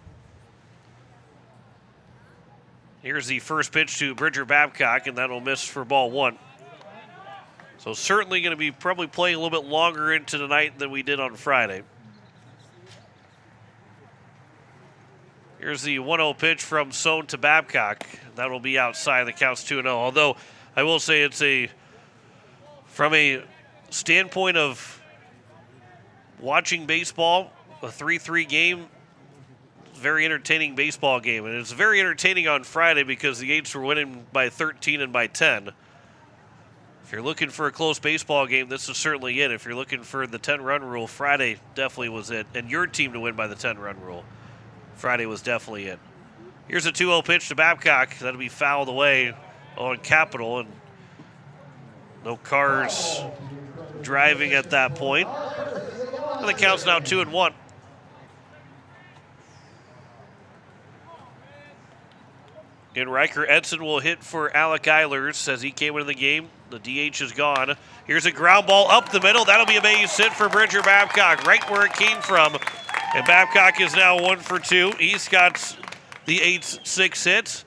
Here's the first pitch to Bridger Babcock, and that'll miss for ball 1. So certainly going to be probably playing a little bit longer into the night than we did on Friday. Here's the 1-0 pitch from Sohn to Babcock. That'll be outside. The count's 2-0. Although I will say from a standpoint of watching baseball, a 3-3 game, very entertaining baseball game. And it's very entertaining on Friday because the Eights were winning by 13 and by 10. If you're looking for a close baseball game, this is certainly it. If you're looking for the 10-run rule, Friday definitely was it. And your team to win by the 10-run rule, Friday was definitely it. Here's a 2-0 pitch to Babcock. That'll be fouled away on Capitol, and no cars driving at that point. And the count's now 2-1. And Riker Edson will hit for Alec Eilers as he came into the game. The DH is gone. Here's a ground ball up the middle. That'll be a base hit for Bridger Babcock, right where it came from. And Babcock is now 1 for 2. He's got the Eights' 6 hits.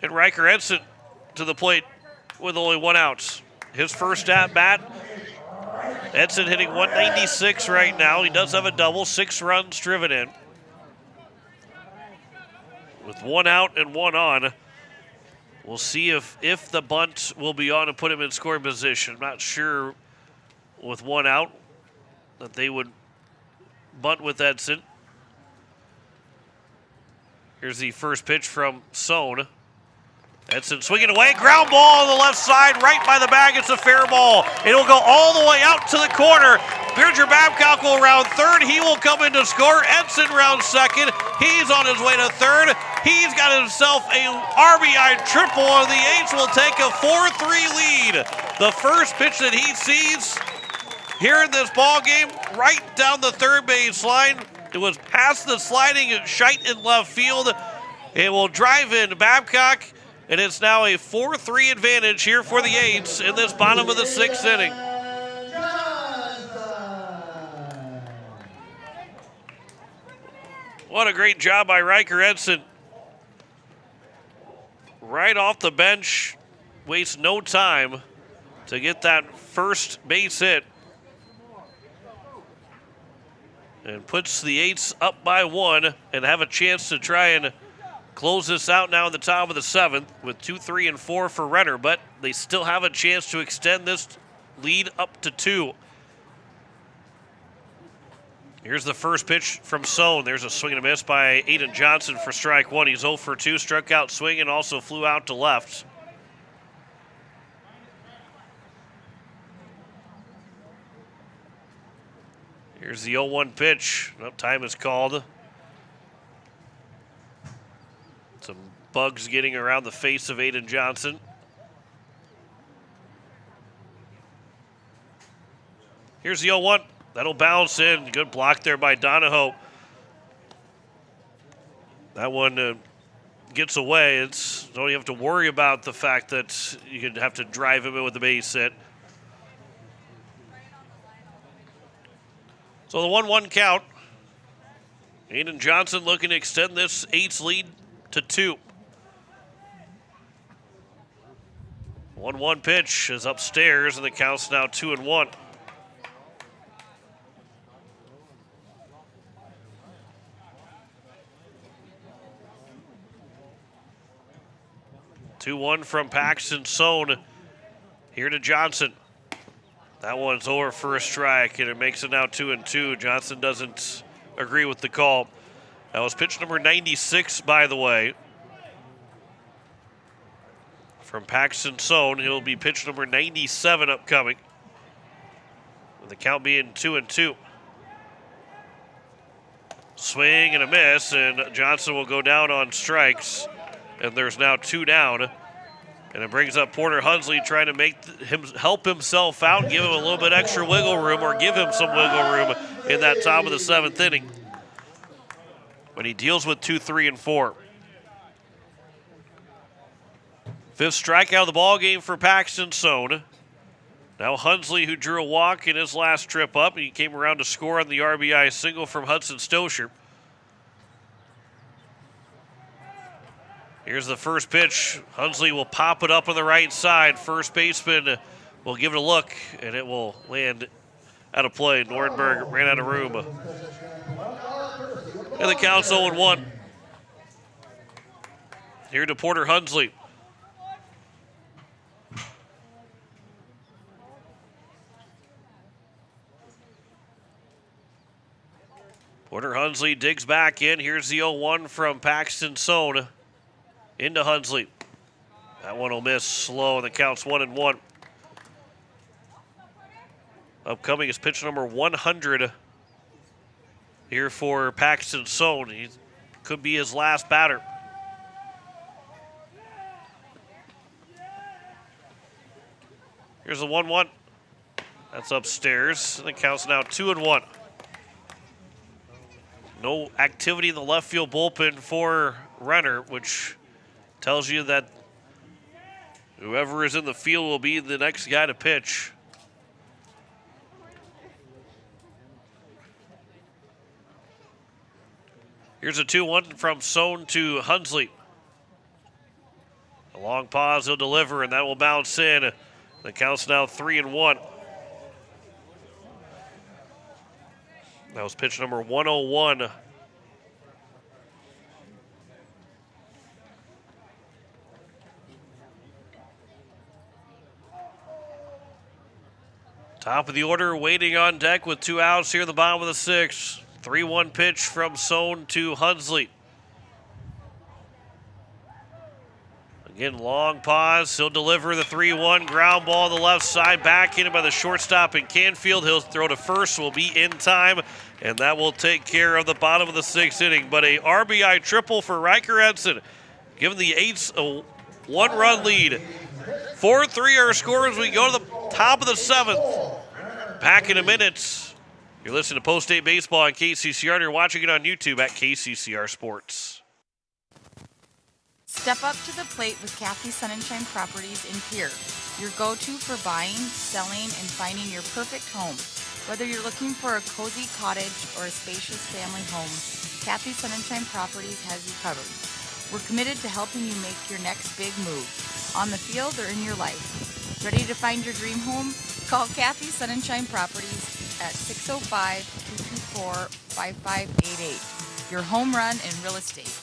And Riker Edson to the plate with only 1 out. His first at bat. Edson hitting 196 right now. He does have a double, 6 runs driven in. With 1 out and 1 on, we'll see if the bunt will be on and put him in scoring position. I'm not sure with 1 out that they would bunt with Edson. Here's the first pitch from Sohn. Edson swinging away, ground ball on the left side, right by the bag. It's a fair ball. It'll go all the way out to the corner. Bridger Babcock will round third. He will come in to score. Edson rounds second. He's on his way to third. He's got himself a RBI triple, and the Eights will take a 4-3 lead. The first pitch that he sees here in this ball game, right down the third base line. It was past the sliding shite in left field. It will drive in Babcock, and it's now a 4-3 advantage here for the Eights in this bottom of the 6th inning. What a great job by Riker Edson. Right off the bench, wastes no time to get that first base hit. and puts the Eights up by 1 and have a chance to try and close this out now in the top of the 7th with 2, 3, and 4 for Renner, but they still have a chance to extend this lead up to 2. Here's the first pitch from Sohn. There's a swing and a miss by Aiden Johnson for strike 1. He's 0 for 2, struck out swing and also flew out to left. Here's the 0-1 pitch. No, time is called. Some bugs getting around the face of Aiden Johnson. Here's the 0-1. That'll bounce in. Good block there by Donahoe. That one gets away. Don't you have to worry about the fact that you could have to drive him in with the base hit. So the 1-1 count. Aiden Johnson looking to extend this Eights lead to 2. 1-1 pitch is upstairs, and the count's now 2-1. Two-1 from Paxton Sohn here to Johnson. That one's over for a strike, and it makes it now 2-2. Johnson doesn't agree with the call. That was pitch number 96, by the way, from Paxton Sohn. He'll be pitch number 97 upcoming, with the count being 2-2. Swing and a miss, and Johnson will go down on strikes, and there's now 2 down. And it brings up Porter Hunsley trying to make him help himself out, give him a little bit extra wiggle room, or give him some wiggle room in that top of the 7th inning. But he deals with 2, 3, and 4. 5th strikeout of the ball game for Paxton Sohn. Now Hunsley, who drew a walk in his last trip up, he came around to score on the RBI single from Hudson Stosher. Here's the first pitch. Hunsley will pop it up on the right side. First baseman will give it a look, and it will land out of play. Nordenberg ran out of room. And the count's 0-1. Here to Porter Hunsley. Porter Hunsley digs back in. Here's the 0-1 from Paxton Sohn. Into Hunsley. That one will miss slow, and the count's 1-1. Upcoming is pitch number 100 here for Paxton Sohn. He could be his last batter. Here's the 1-1. That's upstairs. The count's now 2-1. No activity in the left field bullpen for Renner, which tells you that whoever is in the field will be the next guy to pitch. Here's a 2-1 from Sohn to Hunsley. A long pause, he'll deliver, and that will bounce in. The count's now 3-1. That was pitch number 101. Top of the order, waiting on deck with 2 outs here in the bottom of the 6th. 3-1 pitch from Sohn to Hunsley. Again, long pause. He'll deliver the 3-1 ground ball on the left side, back in by the shortstop in Canfield. He'll throw to first, will be in time, and that will take care of the bottom of the 6th inning. But a RBI triple for Riker Edson, giving the Eights a 1-run lead. 4-3 our score as we go to the top of the 7th. Back in a minute. You're listening to Post 8 Baseball on KCCR, and you're watching it on YouTube at KCCR Sports. Step up to the plate with Kathy Sunshine Properties in Pierre, your go-to for buying, selling, and finding your perfect home. Whether you're looking for a cozy cottage or a spacious family home, Kathy Sunshine Properties has you covered. We're committed to helping you make your next big move, on the field or in your life. Ready to find your dream home? Call Kathy Sunshine Properties at 605-224-5000 888-472-5588. Your home run in real estate.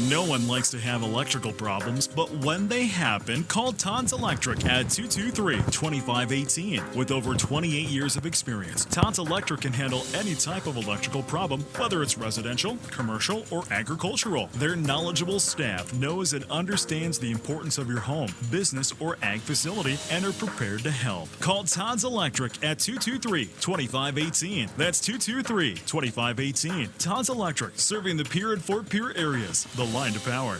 No one likes to have electrical problems, but when they happen, call Todd's Electric at 223-2518. With over 28 years of experience, Todd's Electric can handle any type of electrical problem, whether it's residential, commercial, or agricultural. Their knowledgeable staff knows and understands the importance of your home, business, or ag facility and are prepared to help. Call Todd's Electric at 223-2518. That's 223-2518. Todd's Electric, serving the Pierre and Fort Pierre areas. The line to power.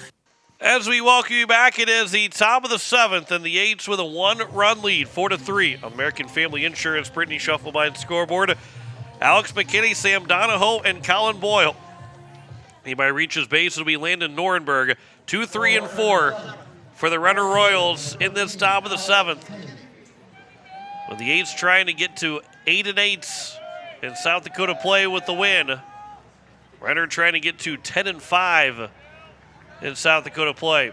As we welcome you back, it is the top of the 7th, and the Eights with a 1-run lead, 4-3. American Family Insurance, Brittany Shufflebein scoreboard. Alex McKinney, Sam Donahoe, and Colin Boyle. Anybody reaches base, it'll be Landon Norenberg. 2, 3, and 4 for the Renner Royals in this top of the 7th. With the Eights trying to get to 8-8 in South Dakota play with the win. Renner trying to get to 10-5 in South Dakota play.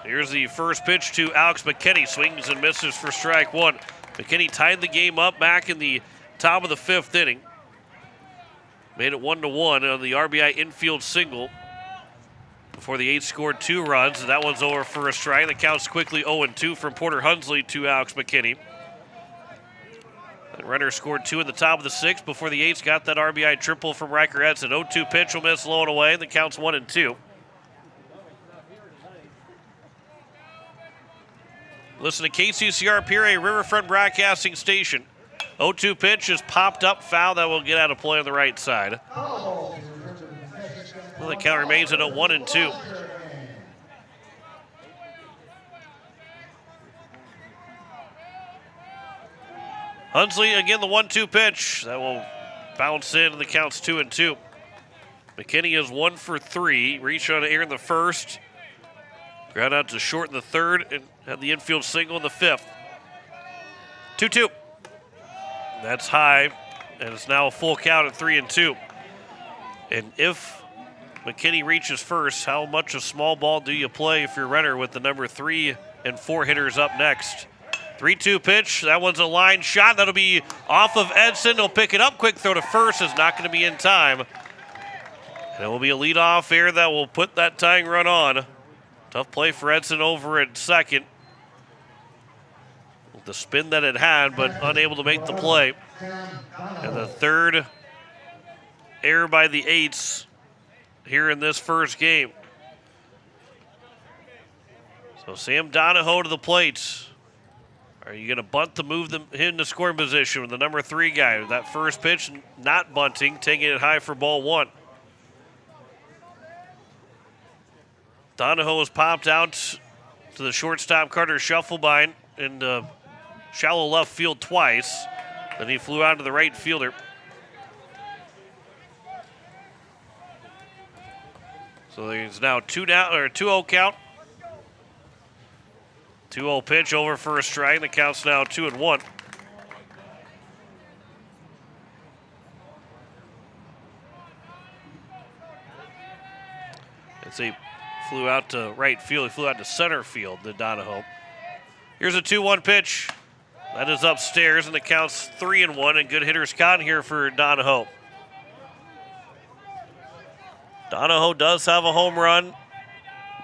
Here's the first pitch to Alex McKinney. Swings and misses for strike one. McKinney tied the game up back in the top of the 5th inning. Made it 1-1 on the RBI infield single before the Eights scored 2 runs. That one's over for a strike. The count's quickly 0-2 from Porter Hunsley to Alex McKinney. And Renner scored 2 in the top of the 6th before the Eights got that RBI triple from Riker Edson. 0-2 pitch will miss, low and away. The count's 1-2. Listen to KCCR Pierre, Riverfront Broadcasting Station. 0-2 pitch is popped up, foul. That will get out of play on the right side. Well, the count remains at a 1-2. Hunsley again, the 1-2 pitch. That will bounce in, and the count's 2-2. McKinney is 1 for 3. Reached on air in the 1st. Ground out to short in the 3rd, and had the infield single in the 5th. 2-2. That's high, and it's now a full count at 3-2. And if McKinney reaches first, how much of small ball do you play if you're Renner with the number 3 and 4 hitters up next? 3-2 pitch. That one's a line shot. That'll be off of Edson. He'll pick it up. Quick throw to first is not going to be in time. And it will be a leadoff error that will put that tying run on. Tough play for Edson over at second. The spin that it had, but unable to make the play. And the 3rd error by the Eights here in this first game. So Sam Donahoe to the plate. Are you going to bunt to move them into scoring position with the number 3 guy? That first pitch, not bunting, taking it high for ball 1. Donahoe has popped out to the shortstop Carter Shufflebein in shallow left field twice. Then he flew out to the right fielder. So there's now 2-0 count. 2-0 pitch over for a strike. The count's now 2-1. He flew out to right field. He flew out to center field, the Donahoe. Here's a 2-1 pitch. That is upstairs, and the count's 3-1, and good hitters caught here for Donahoe. Donahoe does have a home run.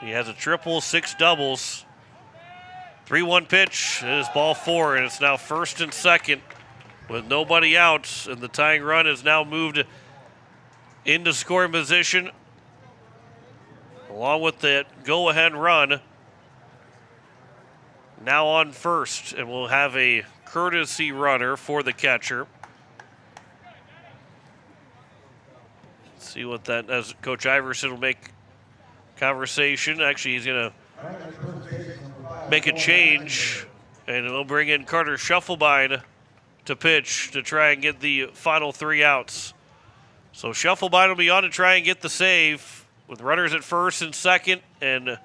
He has a triple, 6 doubles. 3-1 pitch is ball 4, and it's now 1st and 2nd with nobody out, and the tying run is now moved into scoring position along with the go-ahead run. Now on first, and we'll have a courtesy runner for the catcher. Let's see what that, as Coach Iverson will make conversation. Actually, he's going to make a change, and it'll bring in Carter Shufflebein to pitch to try and get the final 3 outs. So Shufflebein will be on to try and get the save with runners at 1st and 2nd, and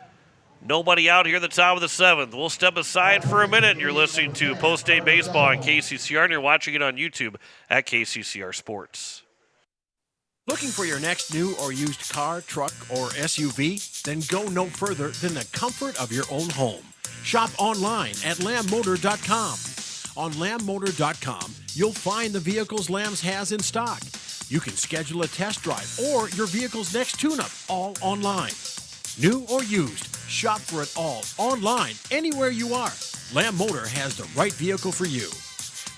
nobody out here at the top of the 7th. We'll step aside for a minute. You're listening to Post-Day Baseball on KCCR, and you're watching it on YouTube at KCCR Sports. Looking for your next new or used car, truck, or SUV? Then go no further than the comfort of your own home. Shop online at lambmotor.com. On lambmotor.com, you'll find the vehicles Lambs has in stock. You can schedule a test drive or your vehicle's next tune-up all online. New or used, shop for it all online anywhere you are. Lamb Motor has the right vehicle for you.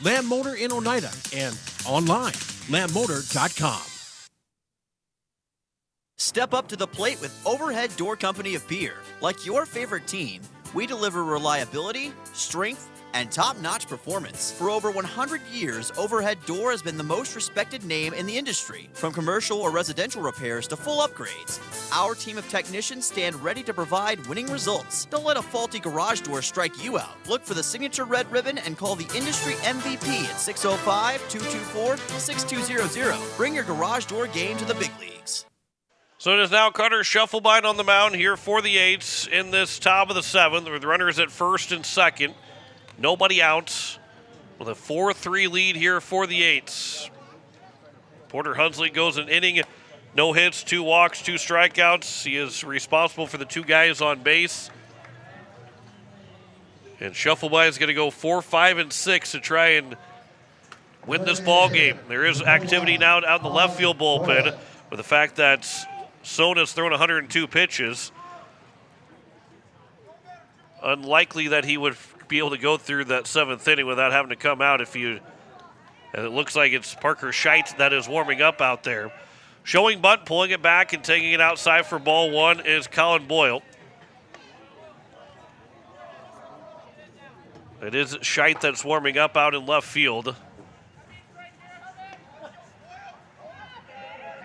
Lamb Motor in Oneida and online, lambmotor.com. Step up to the plate with Overhead Door Company of Pierre. Like your favorite team, we deliver reliability, strength, and top-notch performance. For over 100 years, Overhead Door has been the most respected name in the industry. From commercial or residential repairs to full upgrades, our team of technicians stand ready to provide winning results. Don't let a faulty garage door strike you out. Look for the signature red ribbon and call the industry MVP at 605-224-6200. Bring your garage door game to the big leagues. So it is now Cutter Scheffelbein on the mound here for the Eights in this top of the seventh, with runners at first and second. Nobody out, with a 4-3 lead here for the Eights. Porter Hunsley goes an inning, no hits, 2 walks, 2 strikeouts. He is responsible for the 2 guys on base. And Scheffelbein is going to go 4, 5, and 6 to try and win this ball game. There is activity now out in the left field bullpen with the fact that Sona's thrown 102 pitches. Unlikely that he would be able to go through that 7th inning without having to come out and it looks like it's Parker Scheidt that is warming up out there. Showing bunt, pulling it back and taking it outside for ball 1 is Colin Boyle. It is Scheidt that's warming up out in left field.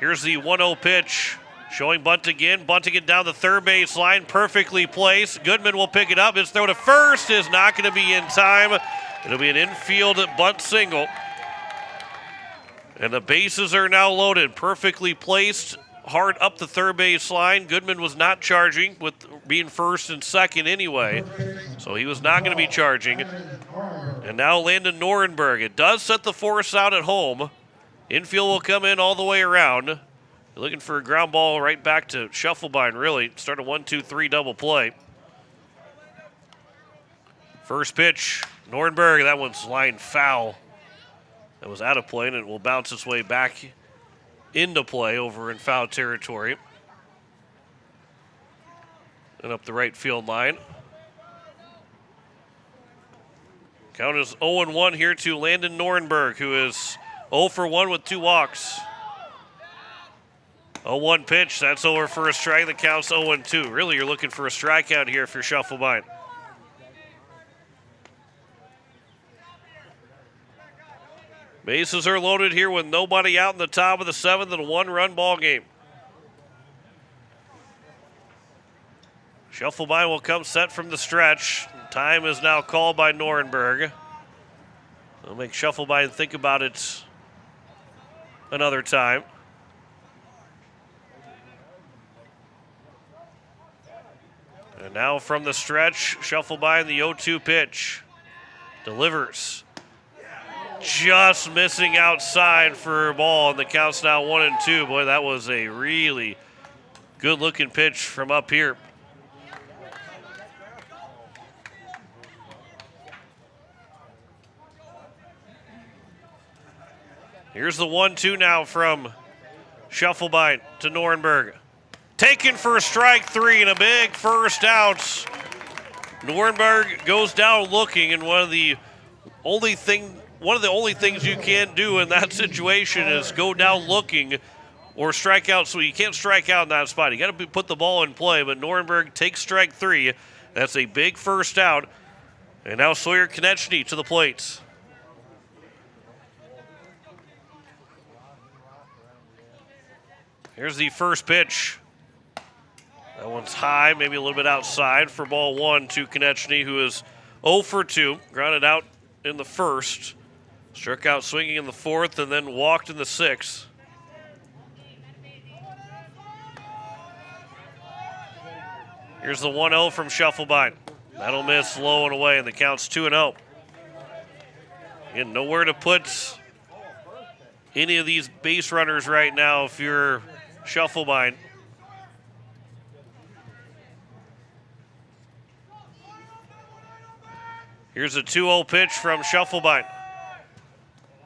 Here's the 1-0 pitch. Showing bunt again, bunting it down the third base line, perfectly placed. Goodman will pick it up. His throw to first is not going to be in time. It'll be an infield bunt single. And the bases are now loaded, perfectly placed, hard up the third base line. Goodman was not charging with being first and second anyway, so he was not going to be charging. And now Landon Norenberg. It does set the force out at home. Infield will come in all the way around. Looking for a ground ball right back to Scheffelbein, really. Start a 1-2-3 double play. First pitch, Norenberg. That one's lined foul. That was out of play, and it will bounce its way back into play over in foul territory. And up the right field line. Count is 0-1 here to Landon Norenberg, who is 0 for 1 with 2 walks. 0-1 pitch, that's over for a strike. The count's 0-2. Really, you're looking for a strikeout here if you're Scheffelbein. Bases are loaded here with nobody out in the top of the 7th and a 1-run ball game. Scheffelbein will come set from the stretch. Time is now called by Norenberg. It'll make Scheffelbein think about it another time. And now from the stretch, Scheffelbein, the 0-2 pitch. Delivers. Just missing outside for a ball, and the count's now 1-2. Boy, that was a really good-looking pitch from up here. Here's the 1-2 now from Scheffelbein to Norenberg. Taken for strike 3 and a big first out. Norenberg goes down looking, and one of the only things you can't do in that situation is go down looking or strike out. So you can't strike out in that spot. You got to put the ball in play, but Norenberg takes strike 3. That's a big first out. And now Sawyer Konechny to the plate. Here's the first pitch. That one's high, maybe a little bit outside for ball 1 to Konechny, who is 0 for 2. Grounded out in the first. Struck out swinging in the 4th and then walked in the 6th. Here's the 1-0 from Scheffelbein. That'll miss low and away, and the count's 2-0. Again, nowhere to put any of these base runners right now if you're Scheffelbein. Here's a 2-0 pitch from Schuffelbein.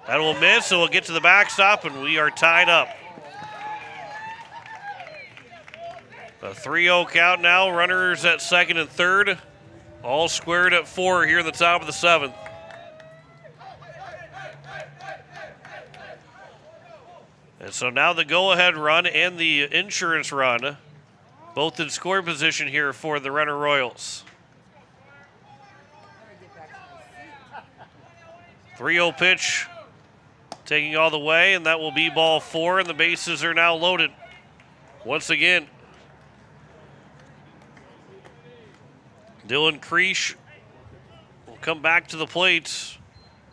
That will miss, so we'll get to the backstop, and we are tied up. A 3-0 count now. Runners at second and third. All squared at 4 here in the top of the 7th. And so now the go-ahead run and the insurance run, both in scoring position here for the Renner Royals. 3-0 pitch, taking all the way, and that will be ball 4, and the bases are now loaded once again. Dylan Creech will come back to the plate.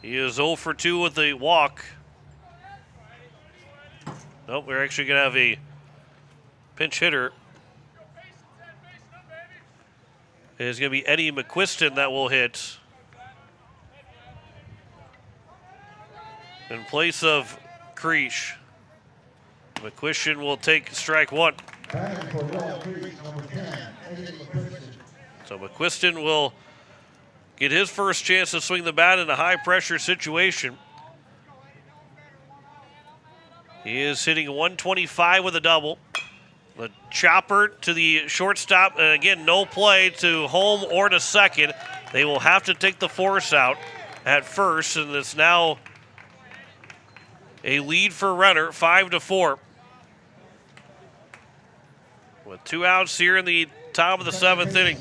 He is 0 for 2 with a walk. Nope, we're actually going to have a pinch hitter. It is going to be Eddie McQuiston that will hit in place of Creech. McQuiston will take strike 1. So McQuiston will get his first chance to swing the bat in a high-pressure situation. He is hitting 125 with a double. The chopper to the shortstop, and again, no play to home or to second. They will have to take the force out at first, and it's now a lead for Renner, 5-4. With 2 outs here in the top of the 7th inning.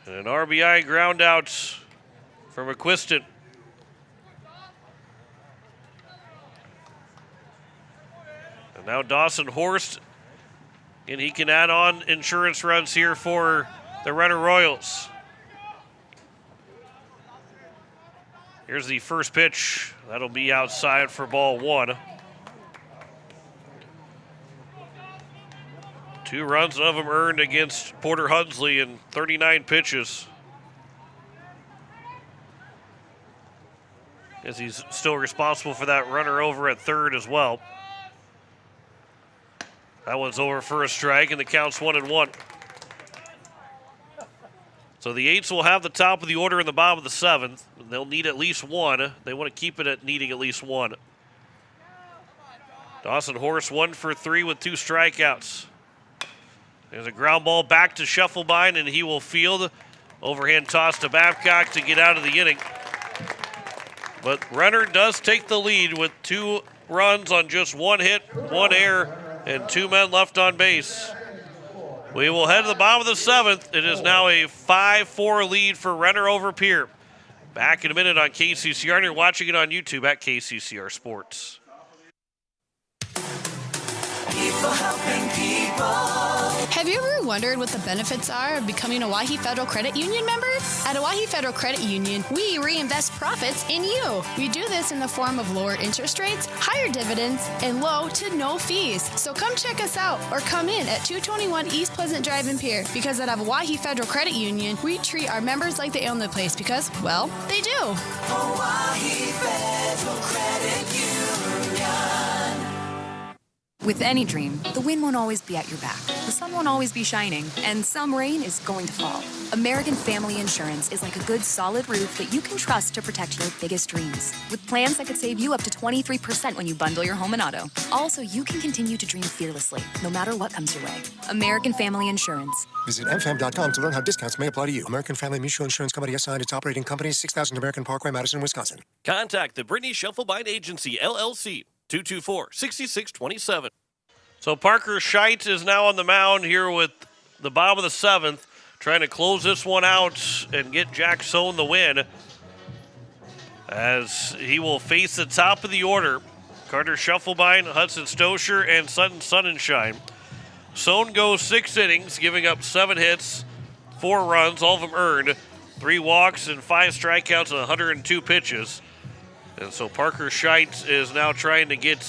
And an RBI ground out for McQuiston. And now Dawson Horst, and he can add on insurance runs here for the Renner Royals. Here's the first pitch. That'll be outside for ball 1. 2 runs, none of them earned against Porter Hunsley in 39 pitches. As he's still responsible for that runner over at third as well. That one's over for a strike, and the count's 1-1. So the Eights will have the top of the order in the bottom of the 7th. They'll need at least 1. They want to keep it at needing at least 1. Dawson Horst 1 for 3 with 2 strikeouts. There's a ground ball back to Schuffelbein, and he will field. Overhand toss to Babcock to get out of the inning. But Renner does take the lead with 2 runs on just 1 hit, 1 error, and 2 men left on base. We will head to the bottom of the 7th. It is now a 5-4 lead for Renner over Pierre. Back in a minute on KCCR, and you're watching it on YouTube at KCCR Sports. People helping people. Have you ever wondered what the benefits are of becoming a Owyhee Federal Credit Union member? At Owyhee Federal Credit Union, we reinvest profits in you. We do this in the form of lower interest rates, higher dividends, and low to no fees. So come check us out or come in at 221 East Pleasant Drive in Pierre, because at Owyhee Federal Credit Union, we treat our members like they own the place because, well, they do. Owyhee Federal Credit Union. With any dream, the wind won't always be at your back, the sun won't always be shining, and some rain is going to fall. American Family Insurance is like a good, solid roof that you can trust to protect your biggest dreams. With plans that could save you up to 23% when you bundle your home and auto. Also, you can continue to dream fearlessly, no matter what comes your way. American Family Insurance. Visit mfam.com to learn how discounts may apply to you. American Family Mutual Insurance Company assigned its operating company, 6000 American Parkway, Madison, Wisconsin. Contact the Brittany Schuffelbein Agency, LLC, 224-6627. So Parker Scheidt is now on the mound here with the bottom of the 7th, trying to close this one out and get Jack Sohn the win, as he will face the top of the order. Carter Schuffelbein, Hudson Stosher, and Sutton Sonnenschein. Sohn goes 6 innings, giving up 7 hits, 4 runs, all of them earned, 3 walks, and 5 strikeouts on 102 pitches. And so Parker Scheidt is now trying to get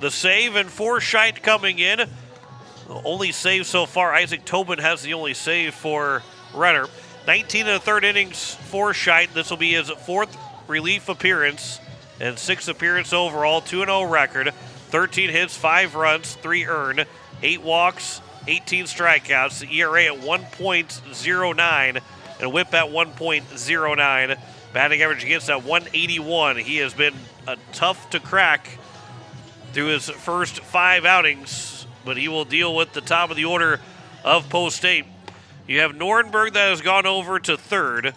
the save, and for Scheidt coming in. The only save so far, Isaac Tobin has the only save for Renner. 19 1/3 innings for Scheidt. This will be his 4th relief appearance and 6th appearance overall, 2-0 record. 13 hits, 5 runs, 3 earned, 8 walks, 18 strikeouts, the ERA at 1.09, and a whip at 1.09. Batting average against at 181. He has been tough to crack through his first 5 outings, but he will deal with the top of the order of Post State. You have Norenberg that has gone over to third.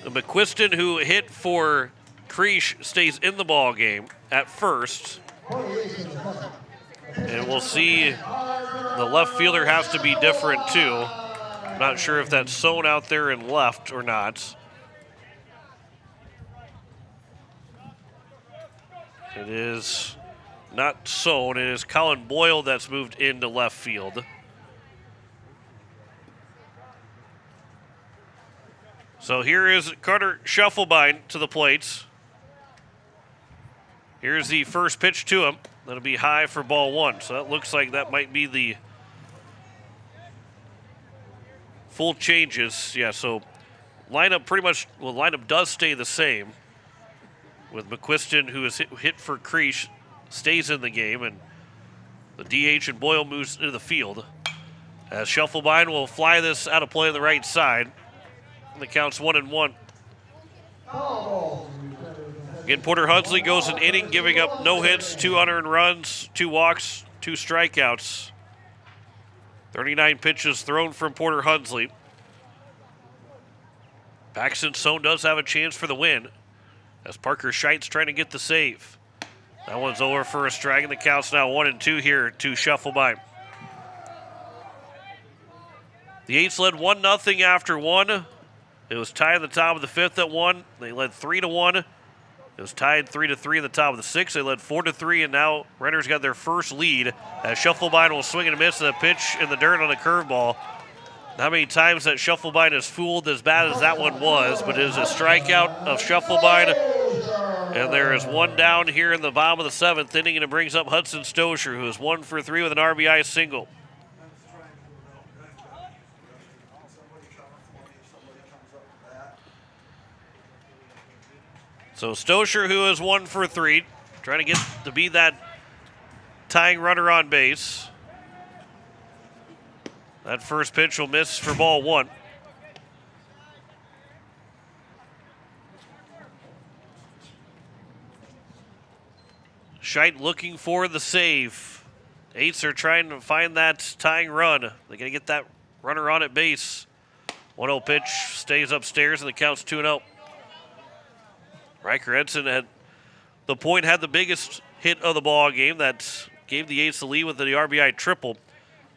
McQuiston, who hit for Creech, stays in the ball game at first. And we'll see, the left fielder has to be different too. Not sure if that's sewn out there in left or not. It is not sewn. It is Colin Boyle that's moved into left field. So here is Carter Schuffelbein to the plate. Here's the first pitch to him. That'll be high for ball 1. So that looks like that might be the full changes. Yeah, so lineup pretty much, well, lineup does stay the same. With McQuiston, who is hit for Creech, stays in the game, and the DH and Boyle moves into the field. As Schuffelbein will fly this out of play on the right side. And the count's 1-1. Again, Porter Hudsley goes an inning, giving up no hits, 2 unearned runs, 2 walks, 2 strikeouts. 39 pitches thrown from Porter Hudsley. Paxton Sohn does have a chance for the win, as Parker Scheit's trying to get the save. That one's over for a strike, and the count's now 1-2 here to Schuffelbein. The Eights led 1-0 after 1. It was tied at the top of the 5th at 1. They led 3-1. It was tied 3-3 at the top of the 6th. They led 4-3, and now Renner's got their first lead as Schuffelbein will swing and miss the pitch in the dirt on a curveball. How many times that Schuffelbein is fooled, as bad as that one was, but it is a strikeout of Schuffelbein. And there is one down here in the bottom of the 7th inning, and it brings up Hudson Stosher, who is 1 for 3 with an RBI single. So Stosher, who is 1 for 3, trying to get to be that tying runner on base. That first pitch will miss for ball 1. Scheidt looking for the save. Eights are trying to find that tying run. They're going to get that runner on at base. 1-0 pitch stays upstairs, and the count's 2-0. Riker Edson had the biggest hit of the ball game that gave the Eights the lead with the RBI triple.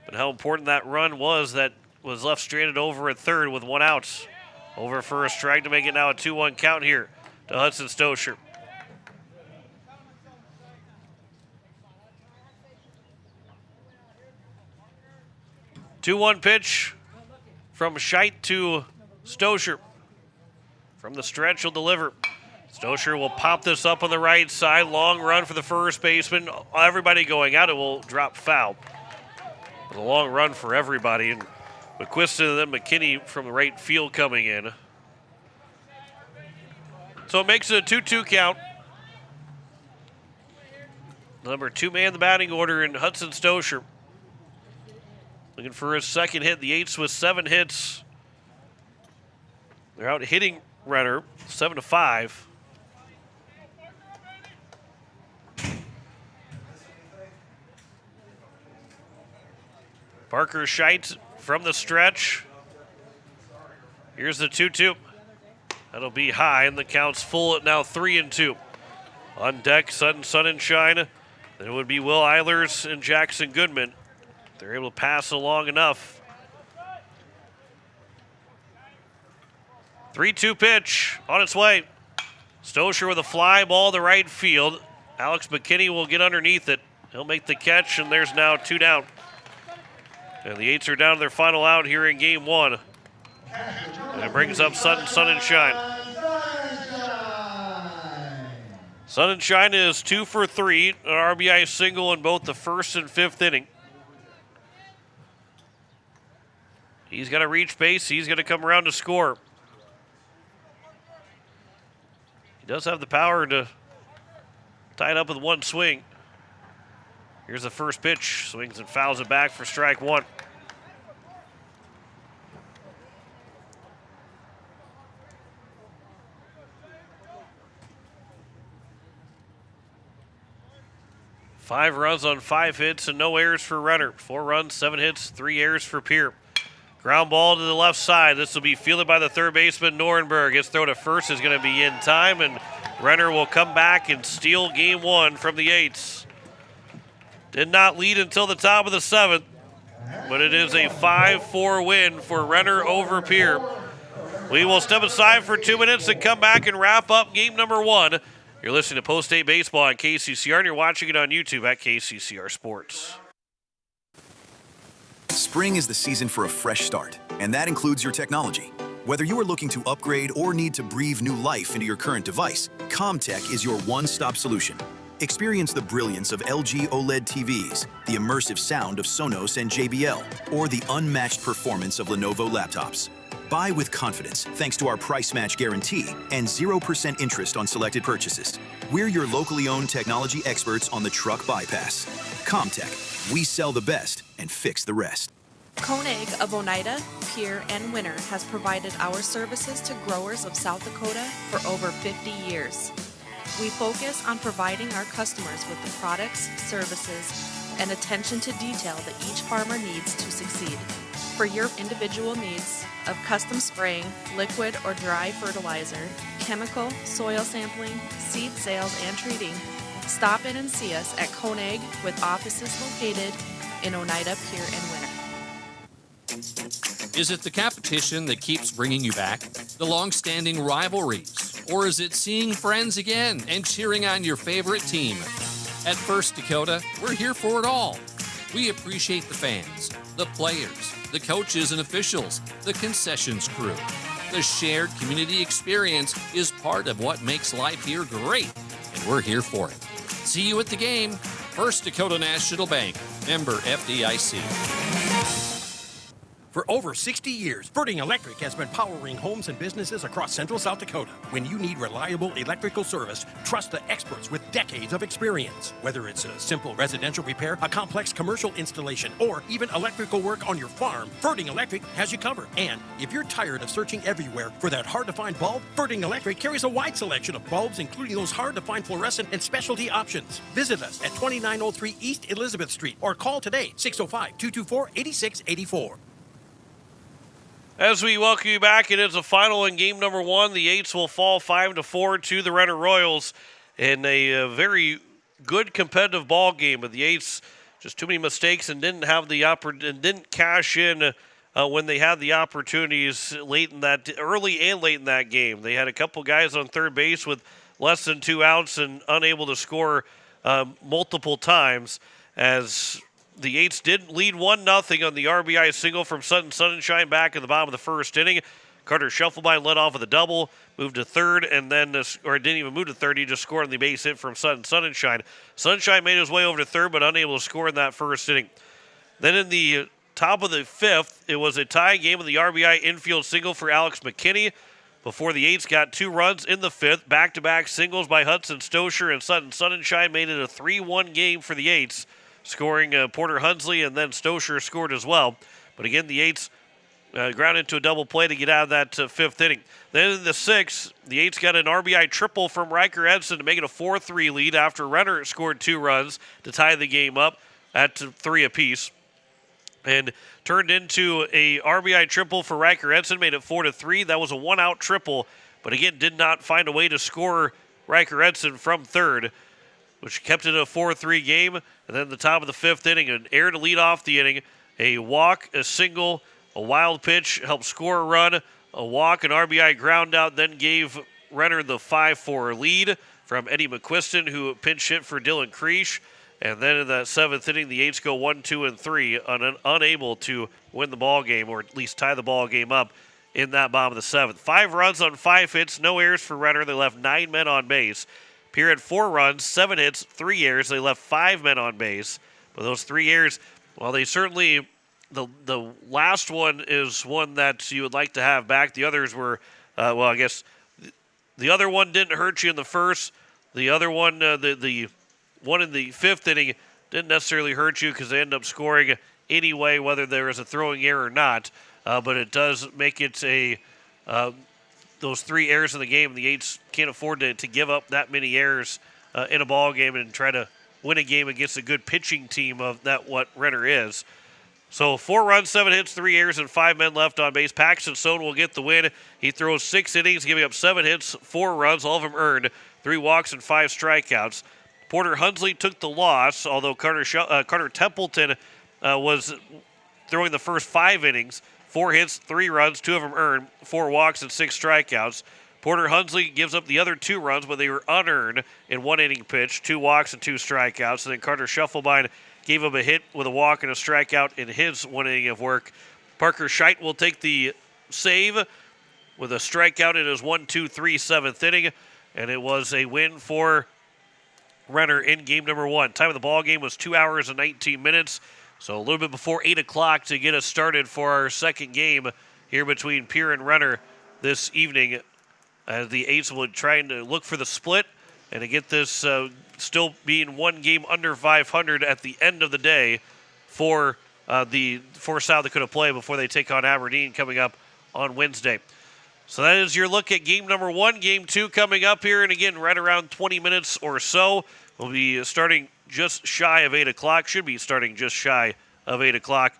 But how important that run was that was left stranded over at third with 1 out. Over for a strike to make it now a 2-1 count here to Hudson Stosher. Two-one pitch from Scheidt to Stosher. From the stretch, he'll deliver. Stosher will pop this up on the right side. Long run for the first baseman. Everybody going out. It will drop foul. But a long run for everybody. And McQuiston and then McKinney from the right field coming in. So it makes it a 2-2 count. The number 2 man in the batting order in Hudson Stosher. Looking for his second hit. The Eights with 7 hits. They're out hitting Renner 7-5. Parker Scheidt from the stretch. Here's the 2-2. That'll be high, and the count's full at now 3-2. On deck, Sun and Shine. Then it would be Will Eilers and Jackson Goodman. They're able to pass along enough. 3-2 pitch on its way. Stosher with a fly ball to right field. Alex McKinney will get underneath it. He'll make the catch, and there's now 2 down. And the Eights are down to their final out here in game 1. And it brings up Sun and Shine. Sun and Shine is 2 for 3, an RBI single in both the first and 5th inning. He's got to reach base. He's going to come around to score. He does have the power to tie it up with 1 swing. Here's the first pitch. Swings and fouls it back for strike one. Five runs on 5 hits and no errors for Renner. 4 runs, 7 hits, 3 errors for Pierre. Ground ball to the left side. This will be fielded by the third baseman, Norenberg. His throw to first is going to be in time, and Renner will come back and steal game one from the Eights. Did not lead until the top of the 7th, but it is a 5-4 win for Renner over Pierre. We will step aside for 2 minutes and come back and wrap up game number 1. You're listening to Post-State Baseball on KCCR, and you're watching it on YouTube at KCCR Sports. Spring is the season for a fresh start, and that includes your technology. Whether you are looking to upgrade or need to breathe new life into your current device, CommTech is your one-stop solution. Experience the brilliance of LG OLED TVs, the immersive sound of Sonos and JBL, or the unmatched performance of Lenovo laptops. Buy with confidence thanks to our price match guarantee and 0% interest on selected purchases. We're your locally owned technology experts on the truck bypass. CommTech, we sell the best and fix the rest. Koenig of Oneida, Pierre, and Winner has provided our services to growers of South Dakota for over 50 years. We focus on providing our customers with the products, services, and attention to detail that each farmer needs to succeed. For your individual needs of custom spraying, liquid or dry fertilizer, chemical, soil sampling, seed sales, and treating, stop in and see us at Koenig with offices located in Oneida, Pierre, and Winner. Is it the competition that keeps bringing you back? The long-standing rivalries? Or is it seeing friends again and cheering on your favorite team? At First Dakota, we're here for it all. We appreciate the fans, the players, the coaches and officials, the concessions crew. The shared community experience is part of what makes life here great, and we're here for it. See you at the game. First Dakota National Bank, member FDIC. For over 60 years, Verding Electric has been powering homes and businesses across central South Dakota. When you need reliable electrical service, trust the experts with decades of experience. Whether it's a simple residential repair, a complex commercial installation, or even electrical work on your farm, Verding Electric has you covered. And if you're tired of searching everywhere for that hard-to-find bulb, Verding Electric carries a wide selection of bulbs, including those hard-to-find fluorescent and specialty options. Visit us at 2903 East Elizabeth Street or call today, 605-224-8684. As we welcome you back, it is a final in game number 1. The Eights will fall 5-4 to the Renner Royals in a very good competitive ball game. But the Eights just too many mistakes and didn't have the didn't cash in when they had the opportunities early and late in that game. They had a couple guys on third base with less than 2 outs and unable to score multiple times as the Eights did lead 1-0 on the RBI single from Sutton Sunshine back in the bottom of the first inning. Carter Shufflebein led off with a double, moved to third, and then, or didn't even move to third, he just scored on the base hit from Sutton Sunshine. Sunshine made his way over to third, but unable to score in that first inning. Then in the top of the 5th, it was a tie game with the RBI infield single for Alex McKinney before the Eights got 2 runs in the 5th. Back-to-back singles by Hudson Stosher and Sutton Sunshine made it a 3-1 game for the Eights, scoring Porter Hunsley, and then Stosher scored as well. But again, the Eights ground into a double play to get out of that 5th inning. Then in the 6th, the Eights got an RBI triple from Riker Edson to make it a 4-3 lead after Renner scored 2 runs to tie the game up at 3 apiece. And turned into a RBI triple for Riker Edson, made it 4-3. That was a 1-out triple, but again, did not find a way to score Riker Edson from third, which kept it a 4-3 game. And then the top of the 5th inning, an error to lead off the inning, a walk, a single, a wild pitch, helped score a run, a walk, an RBI ground out, then gave Renner the 5-4 lead from Eddie McQuiston, who pinch hit for Dylan Creesh. And then in that 7th inning, the Eights go 1, 2, and 3, unable to win the ball game, or at least tie the ball game up in that bottom of the 7th. 5 runs on 5 hits, no errors for Renner. They left 9 men on base. Pierre had 4 runs, 7 hits, 3 errors. They left 5 men on base. But those 3 errors, well, they certainly, the last one is one that you would like to have back. The others were, I guess the other one didn't hurt you in the first. The other one, the one in the 5th inning didn't necessarily hurt you because they end up scoring anyway, whether there is a throwing error or not. But it does make it those 3 errors in the game. The Eights can't afford to give up that many errors in a ball game and try to win a game against a good pitching team of that what Renner is. So 4 runs, 7 hits, 3 errors, and 5 men left on base. Paxton Stone will get the win. He throws 6 innings, giving up 7 hits, 4 runs, all of them earned, 3 walks and 5 strikeouts. Porter Hunsley took the loss, although Carter Templeton was throwing the first 5 innings, 4 hits, 3 runs, 2 of them earned, 4 walks and 6 strikeouts. Porter Hunsley gives up the other 2 runs, but they were unearned in 1 inning pitch, 2 walks and 2 strikeouts. And then Carter Schuffelbein gave up a hit with a walk and a strikeout in his 1 inning of work. Parker Scheidt will take the save with a strikeout in his 1-2-3 7th inning, and it was a win for Renner in game number 1. Time of the ball game was 2 hours and 19 minutes, so a little bit before 8 o'clock to get us started for our second game here between Pierre and Renner this evening. As the Eights will trying to look for the split and to get this still being 1 game under 500 at the end of the day for South Dakota play before they take on Aberdeen coming up on Wednesday. So that is your look at game number 1. Game 2 coming up here, and again, right around 20 minutes or so. We'll be starting just shy of 8 o'clock, should be starting just shy of 8 o'clock,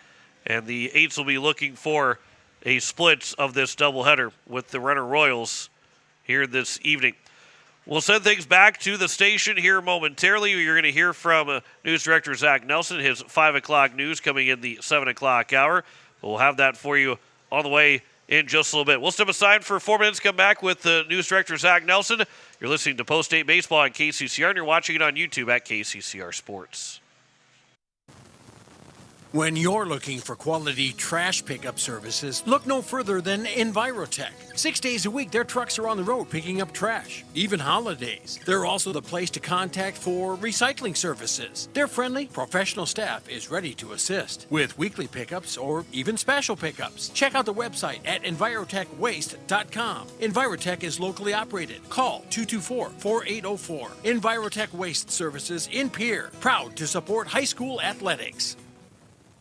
and the Eights will be looking for a split of this doubleheader with the Renner Royals here this evening. We'll send things back to the station here momentarily. You're going to hear from News Director Zach Nelson, his 5 o'clock news coming in the 7 o'clock hour. We'll have that for you on the way in just a little bit. We'll step aside for 4 minutes, come back with News Director Zach Nelson. You're listening to Post-State Baseball on KCCR, and you're watching it on YouTube at KCCR Sports. When you're looking for quality trash pickup services, look no further than Envirotech. 6 days a week, their trucks are on the road picking up trash, even holidays. They're also the place to contact for recycling services. Their friendly, professional staff is ready to assist with weekly pickups or even special pickups. Check out the website at envirotechwaste.com. Envirotech is locally operated. Call 224-4804. Envirotech Waste Services in Pierre, proud to support high school athletics.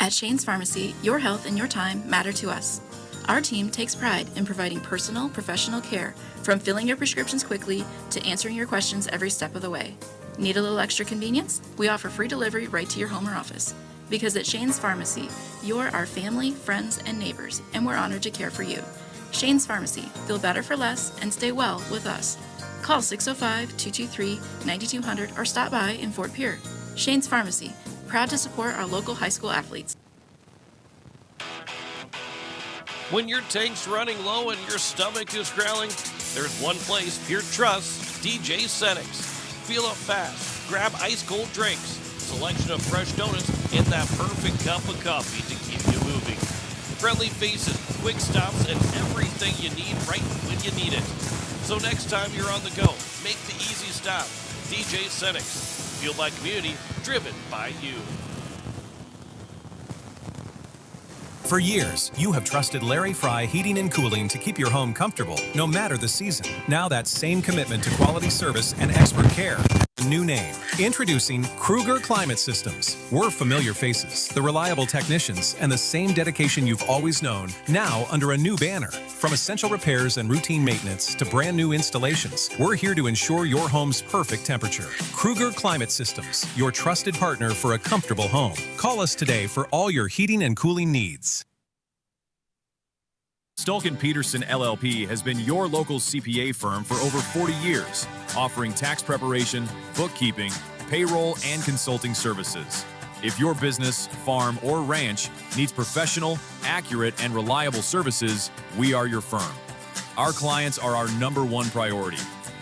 At Shane's Pharmacy, your health and your time matter to us. Our team takes pride in providing personal, professional care, from filling your prescriptions quickly to answering your questions every step of the way. Need a little extra convenience? We offer free delivery right to your home or office. Because at Shane's Pharmacy, you're our family, friends, and neighbors, and we're honored to care for you. Shane's Pharmacy. Feel better for less and stay well with us. Call 605-223-9200 or stop by in Fort Pierre. Shane's Pharmacy. Proud to support our local high school athletes. When your tank's running low and your stomach is growling, there's one place Pierre trusts, DJ Settings. Feel up fast, grab ice-cold drinks, selection of fresh donuts, and that perfect cup of coffee to keep you moving. Friendly faces, quick stops, and everything you need right when you need it. So next time you're on the go, make the easy stop. DJ Settings. Fueled by community, driven by you. For years, you have trusted Larry Fry Heating and Cooling to keep your home comfortable, no matter the season. Now that same commitment to quality service and expert care has a new name. Introducing Kruger Climate Systems. We're familiar faces, the reliable technicians, and the same dedication you've always known, now under a new banner. From essential repairs and routine maintenance to brand new installations, we're here to ensure your home's perfect temperature. Kruger Climate Systems, your trusted partner for a comfortable home. Call us today for all your heating and cooling needs. Stulken Peterson LLP has been your local CPA firm for over 40 years, offering tax preparation, bookkeeping, payroll, and consulting services. If your business, farm, or ranch needs professional, accurate, and reliable services, we are your firm. Our clients are our #1 priority.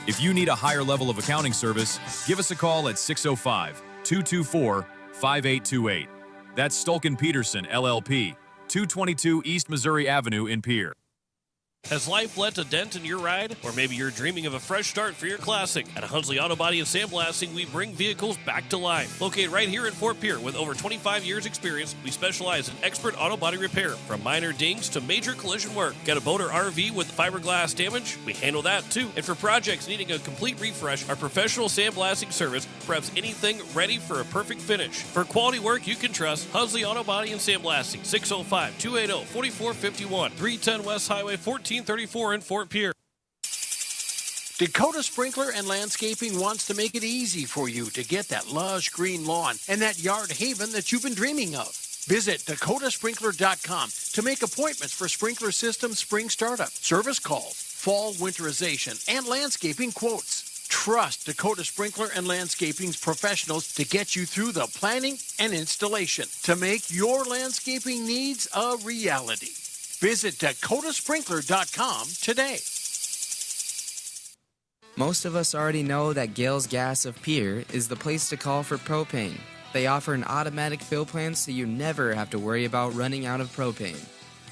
If you need a higher level of accounting service, give us a call at 605-224-5828. That's Stulken Peterson LLP, 222 East Missouri Avenue in Pierre. Has life left a dent in your ride? Or maybe you're dreaming of a fresh start for your classic? At Hunsley Auto Body and Sandblasting, we bring vehicles back to life. Located right here in Fort Pierre with over 25 years experience, we specialize in expert auto body repair, from minor dings to major collision work. Got a boat or RV with fiberglass damage? We handle that too. And for projects needing a complete refresh, our professional sandblasting service preps anything ready for a perfect finish. For quality work you can trust, Hunsley Auto Body and Sandblasting, 605-280-4451, 310 West Highway 1434 in Fort Pierre. Dakota Sprinkler and Landscaping wants to make it easy for you to get that lush green lawn and that yard haven that you've been dreaming of. Visit dakotasprinkler.com to make appointments for sprinkler system spring startup, service calls, fall winterization, and landscaping quotes. Trust Dakota Sprinkler and Landscaping's professionals to get you through the planning and installation to make your landscaping needs a reality. Visit dakotasprinkler.com today. Most of us already know that Gales Gas of Pierre is the place to call for propane. They offer an automatic fill plan so you never have to worry about running out of propane.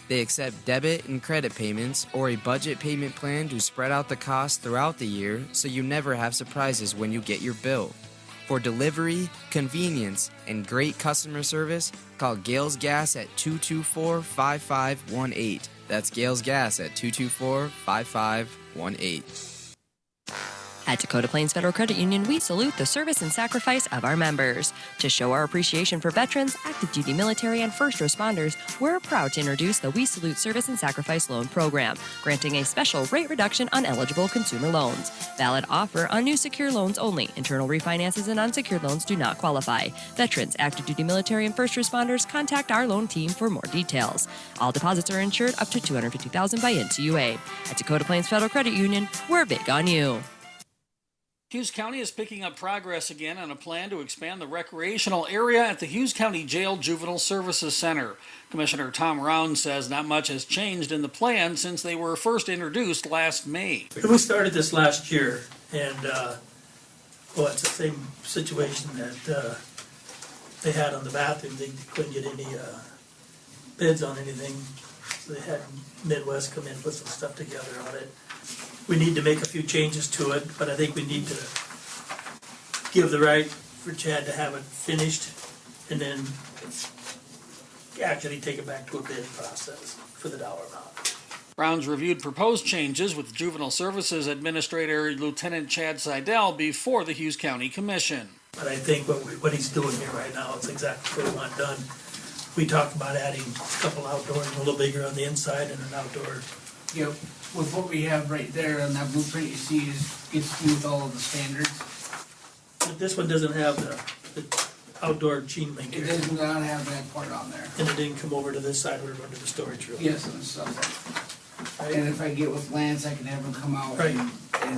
They accept debit and credit payments or a budget payment plan to spread out the cost throughout the year so you never have surprises when you get your bill. For delivery, convenience, and great customer service, call Gales Gas at 224-5518. That's Gales Gas at 224-5518. At Dakota Plains Federal Credit Union, we salute the service and sacrifice of our members. To show our appreciation for veterans, active duty military, and first responders, we're proud to introduce the We Salute Service and Sacrifice Loan Program, granting a special rate reduction on eligible consumer loans. Valid offer on new secure loans only. Internal refinances and unsecured loans do not qualify. Veterans, active duty military, and first responders, contact our loan team for more details. All deposits are insured up to $250,000 by NCUA. At Dakota Plains Federal Credit Union, we're big on you. Hughes County is picking up progress again on a plan to expand the recreational area at the Hughes County Jail Juvenile Services Center. Commissioner Tom Round says not much has changed in the plan since they were first introduced last May. We started this last year, and it's the same situation that they had on the bathroom. They couldn't get any bids on anything, so they had Midwest come in and put some stuff together on it. We need to make a few changes to it, but I think we need to give the right for Chad to have it finished and then actually take it back to a bid process for the dollar amount. Rounds reviewed proposed changes with Juvenile Services Administrator Lieutenant Chad Seidel before the Hughes County Commission. But I think what he's doing here right now is exactly what we want done. We talked about adding a couple outdoors, a little bigger on the inside and an outdoor. Yep. With what we have right there on that blueprint, you see gets through with all of the standards. But this one doesn't have the outdoor chain link. It does not have that part on there. And it didn't come over to this side where it went to the storage room. Yes, and stuff. Right. And if I get with Lance, I can have him come out and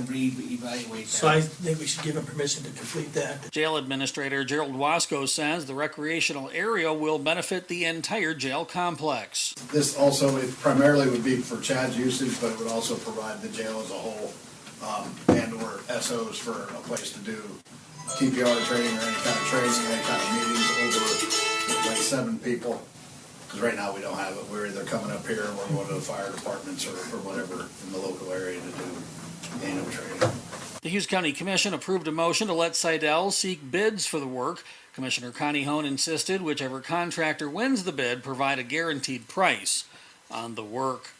re-evaluate that. So I think we should give him permission to complete that. Jail Administrator Gerald Wasco says the recreational area will benefit the entire jail complex. This also, it primarily would be for Chad's usage, but it would also provide the jail as a whole and or SOs for a place to do TPR training or any kind of training, any kind of meetings over like 7 people. Because right now we don't have it. We're either coming up here or we're going to the fire departments or whatever in the local area to do annual training. The Hughes County Commission approved a motion to let Seidel seek bids for the work. Commissioner Connie Hone insisted whichever contractor wins the bid provide a guaranteed price on the work.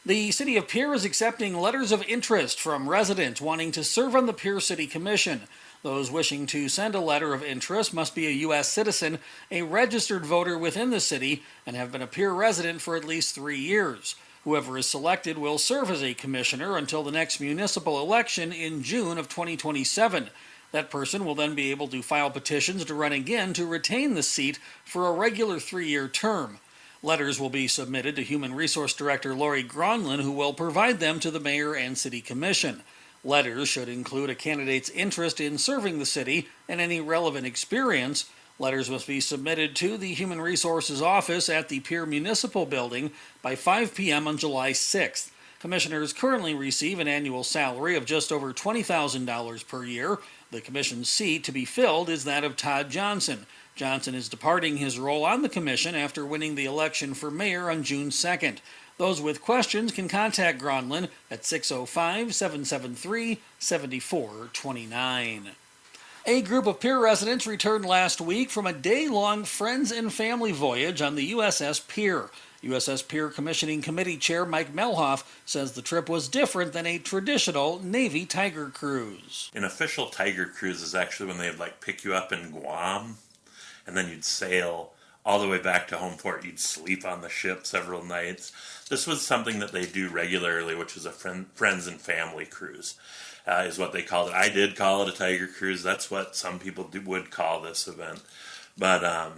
The City of Pierre is accepting letters of interest from residents wanting to serve on the Pierre City Commission. Those wishing to send a letter of interest must be a U.S. citizen, a registered voter within the city, and have been a Pierre resident for at least 3 years. Whoever is selected will serve as a commissioner until the next municipal election in June of 2027. That person will then be able to file petitions to run again to retain the seat for a regular 3-year term. Letters will be submitted to Human Resource Director Lori Gronlin, who will provide them to the Mayor and City Commission. Letters should include a candidate's interest in serving the city and any relevant experience. Letters must be submitted to the Human Resources Office at the Pierre Municipal Building by 5 p.m. on July 6th. Commissioners currently receive an annual salary of just over $20,000 per year. The commission's seat to be filled is that of Todd Johnson. Johnson is departing his role on the commission after winning the election for mayor on June 2nd. Those with questions can contact Gronlin at 605-773-7429. A group of Pierre residents returned last week from a day-long friends and family voyage on the USS Pierre. USS Pierre Commissioning Committee Chair Mike Melhoff says the trip was different than a traditional Navy Tiger cruise. An official Tiger cruise is actually when they'd pick you up in Guam, and then you'd sail all the way back to home port. You'd sleep on the ship several nights. This was something that they do regularly, which is a friends and family cruise, is what they called it. I did call it a Tiger cruise. That's what some people would call this event. But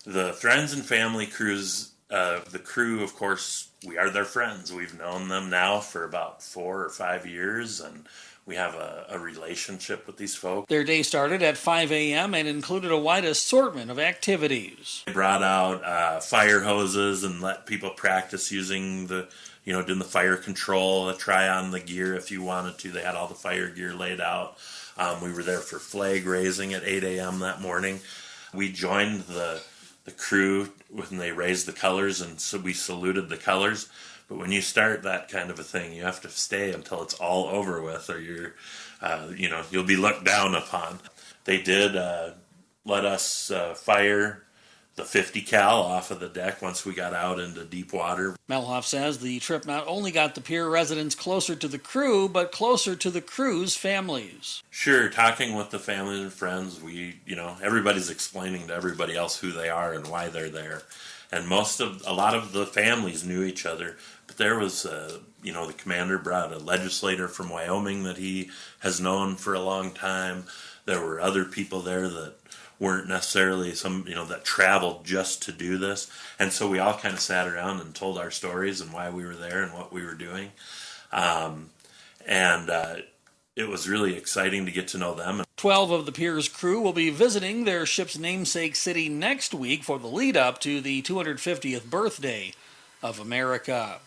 the friends and family cruise, the crew, of course, we are their friends. We've known them now for about 4 or 5 years, and we have a relationship with these folks. Their day started at 5 a.m. and included a wide assortment of activities. They brought out fire hoses and let people practice using doing the fire control, try on the gear if you wanted to. They had all the fire gear laid out. We were there for flag raising at 8 a.m. that morning. We joined the crew when they raised the colors, and so we saluted the colors. But when you start that kind of a thing, you have to stay until it's all over with, or you'll be looked down upon. They did let us fire the 50 cal off of the deck once we got out into deep water. Melhoff says the trip not only got the Pierre residents closer to the crew, but closer to the crew's families. Sure, talking with the families and friends, everybody's explaining to everybody else who they are and why they're there. And a lot of the families knew each other, but there was, the commander brought a legislator from Wyoming that he has known for a long time. There were other people there that weren't necessarily that traveled just to do this. And so we all kind of sat around and told our stories and why we were there and what we were doing. It was really exciting to get to know them. 12 of the Pier's crew will be visiting their ship's namesake city next week for the lead-up to the 250th birthday of America.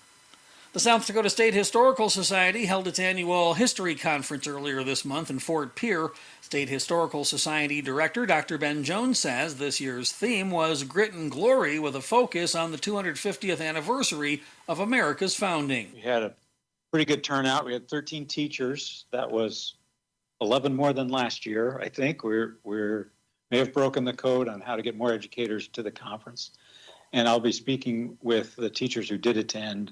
The South Dakota State Historical Society held its annual history conference earlier this month in Fort Pierre. State Historical Society Director Dr. Ben Jones says this year's theme was Grit and Glory, with a focus on the 250th anniversary of America's founding. We had a pretty good turnout. We had 13 teachers. That was 11 more than last year, I think. We may have broken the code on how to get more educators to the conference. And I'll be speaking with the teachers who did attend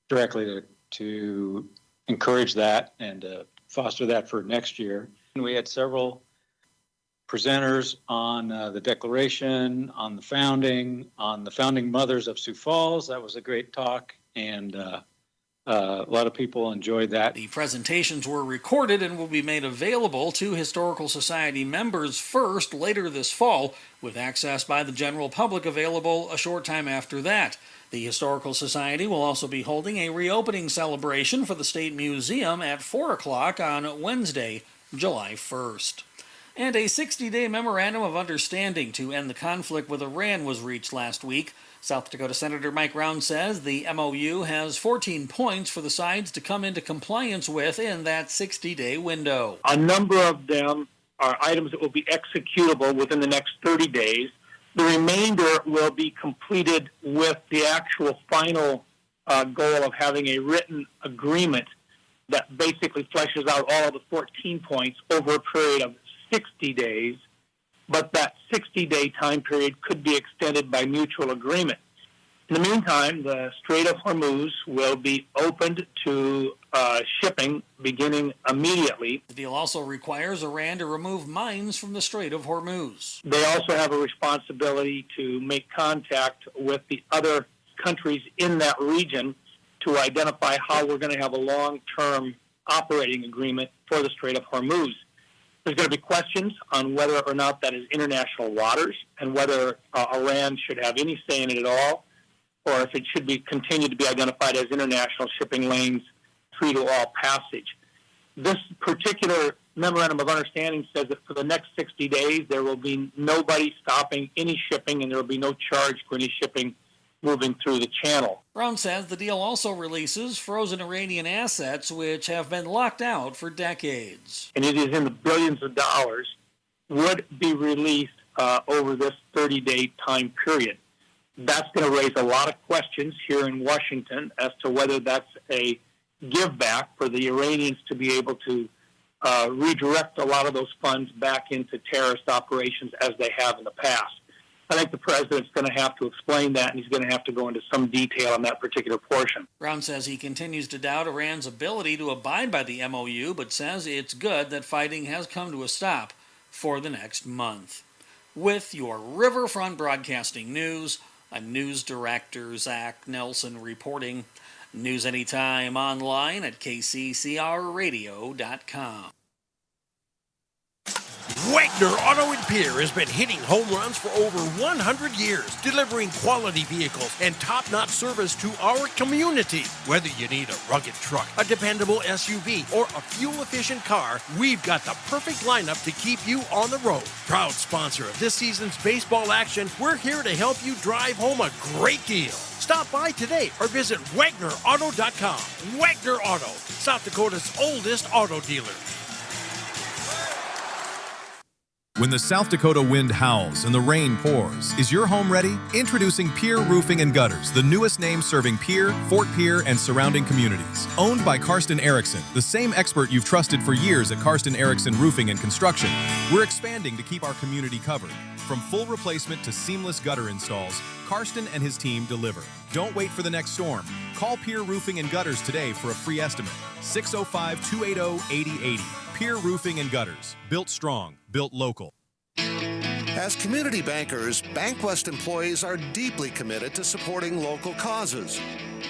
directly to encourage that and foster that for next year. And we had several presenters on the Declaration, on the founding mothers of Sioux Falls. That was a great talk, and a lot of people enjoyed that. The presentations were recorded and will be made available to Historical Society members first later this fall, with access by the general public available a short time after that. The Historical Society will also be holding a reopening celebration for the State Museum at 4 o'clock on Wednesday, July 1st. And a 60-day memorandum of understanding to end the conflict with Iran was reached last week. South Dakota Senator Mike Round says the MOU has 14 points for the sides to come into compliance with in that 60-day window. A number of them are items that will be executable within the next 30 days. The remainder will be completed with the actual final goal of having a written agreement that basically fleshes out all of the 14 points over a period of 60 days, but that 60-day time period could be extended by mutual agreement. In the meantime, the Strait of Hormuz will be opened to shipping beginning immediately. The deal also requires Iran to remove mines from the Strait of Hormuz. They also have a responsibility to make contact with the other countries in that region to identify how we're going to have a long-term operating agreement for the Strait of Hormuz. There's going to be questions on whether or not that is international waters and whether Iran should have any say in it at all, or if it should be continued to be identified as international shipping lanes free to all passage. This particular memorandum of understanding says that for the next 60 days, there will be nobody stopping any shipping, and there will be no charge for any shipping moving through the channel. Brown says the deal also releases frozen Iranian assets which have been locked out for decades. And it is in the billions of dollars would be released over this 30-day time period. That's going to raise a lot of questions here in Washington as to whether that's a give back for the Iranians to be able to redirect a lot of those funds back into terrorist operations as they have in the past. I think the president's going to have to explain that, and he's going to have to go into some detail on that particular portion. Brown says he continues to doubt Iran's ability to abide by the MOU, but says it's good that fighting has come to a stop for the next month. With your Riverfront Broadcasting News, a news director, Zach Nelson, reporting. News anytime online at kccrradio.com. Wagner Auto and Pierre has been hitting home runs for over 100 years, delivering quality vehicles and top-notch service to our community. Whether you need a rugged truck, a dependable SUV, or a fuel-efficient car, we've got the perfect lineup to keep you on the road. Proud sponsor of this season's baseball action, we're here to help you drive home a great deal. Stop by today or visit WagnerAuto.com. Wagner Auto, South Dakota's oldest auto dealer. When the South Dakota wind howls and the rain pours, is your home ready? Introducing Pierre Roofing and Gutters, the newest name serving Pierre, Fort Pierre, and surrounding communities. Owned by Karsten Erickson, the same expert you've trusted for years at Karsten Erickson Roofing and Construction, we're expanding to keep our community covered. From full replacement to seamless gutter installs, Karsten and his team deliver. Don't wait for the next storm. Call Pierre Roofing and Gutters today for a free estimate. 605-280-8080. Pierre Roofing and Gutters. Built strong, built local. As community bankers, BankWest employees are deeply committed to supporting local causes,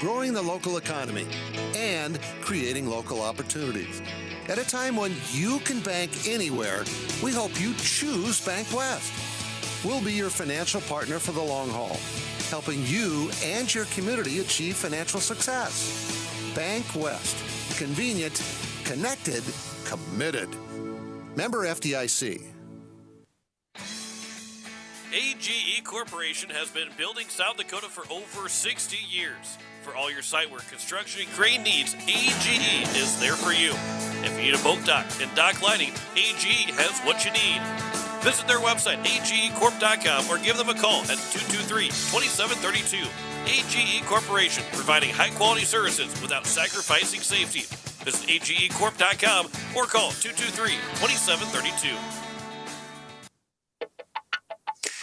growing the local economy, and creating local opportunities. At a time when you can bank anywhere, we hope you choose BankWest. We'll be your financial partner for the long haul, helping you and your community achieve financial success. BankWest. Convenient, connected, committed. Member FDIC. AGE Corporation has been building South Dakota for over 60 years. For all your site work, construction, and crane needs, AGE is there for you. If you need a boat dock and dock lighting, AGE has what you need. Visit their website, agecorp.com, or give them a call at 223-2732. AGE Corporation, providing high-quality services without sacrificing safety. Visit agecorp.com or call 223-2732.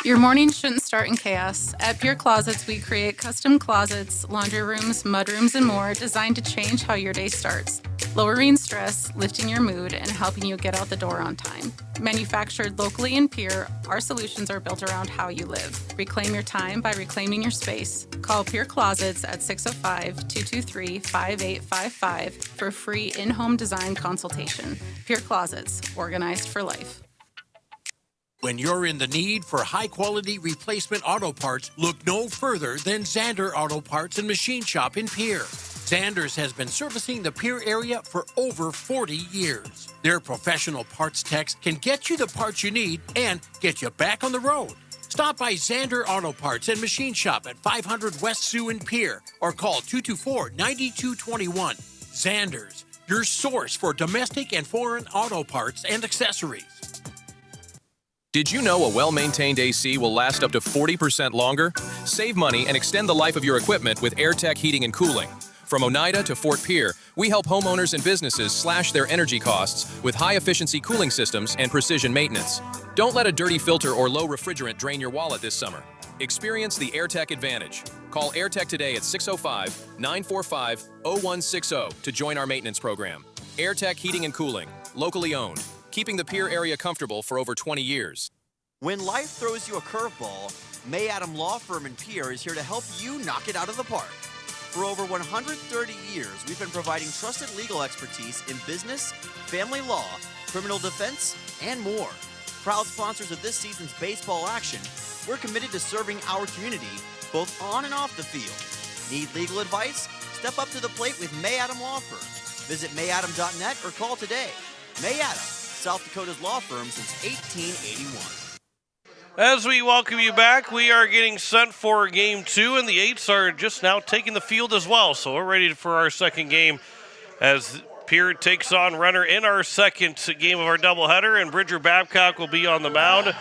Your morning shouldn't start in chaos. At Pure Closets, we create custom closets, laundry rooms, mudrooms, and more designed to change how your day starts, lowering stress, lifting your mood, and helping you get out the door on time. Manufactured locally in Pierre, our solutions are built around how you live. Reclaim your time by reclaiming your space. Call Pure Closets at 605-223-5855 for a free in-home design consultation. Pure Closets, organized for life. When you're in the need for high-quality replacement auto parts, look no further than Zander Auto Parts and Machine Shop in Pierre. Zander's has been servicing the Pierre area for over 40 years. Their professional parts techs can get you the parts you need and get you back on the road. Stop by Zander Auto Parts and Machine Shop at 500 West Sioux in Pierre or call 224-9221. Zander's, your source for domestic and foreign auto parts and accessories. Did you know a well-maintained AC will last up to 40% longer? Save money and extend the life of your equipment with AirTech Heating and Cooling. From Oneida to Fort Pierre, we help homeowners and businesses slash their energy costs with high-efficiency cooling systems and precision maintenance. Don't let a dirty filter or low refrigerant drain your wallet this summer. Experience the AirTech advantage. Call AirTech today at 605-945-0160 to join our maintenance program. AirTech Heating and Cooling, locally owned, keeping the Pierre area comfortable for over 20 years. When life throws you a curveball, May Adam Law Firm in Pierre is here to help you knock it out of the park. For over 130 years, we've been providing trusted legal expertise in business, family law, criminal defense, and more. Proud sponsors of this season's baseball action, we're committed to serving our community both on and off the field. Need legal advice? Step up to the plate with May Adam Law Firm. Visit mayadam.net or call today. May Adam, South Dakota's law firm since 1881. As we welcome you back, we are getting sent for Game 2, and the Eights are just now taking the field as well. So we're ready for our second game as Pierre takes on Renner in our second game of our doubleheader, and Bridger Babcock will be on the mound.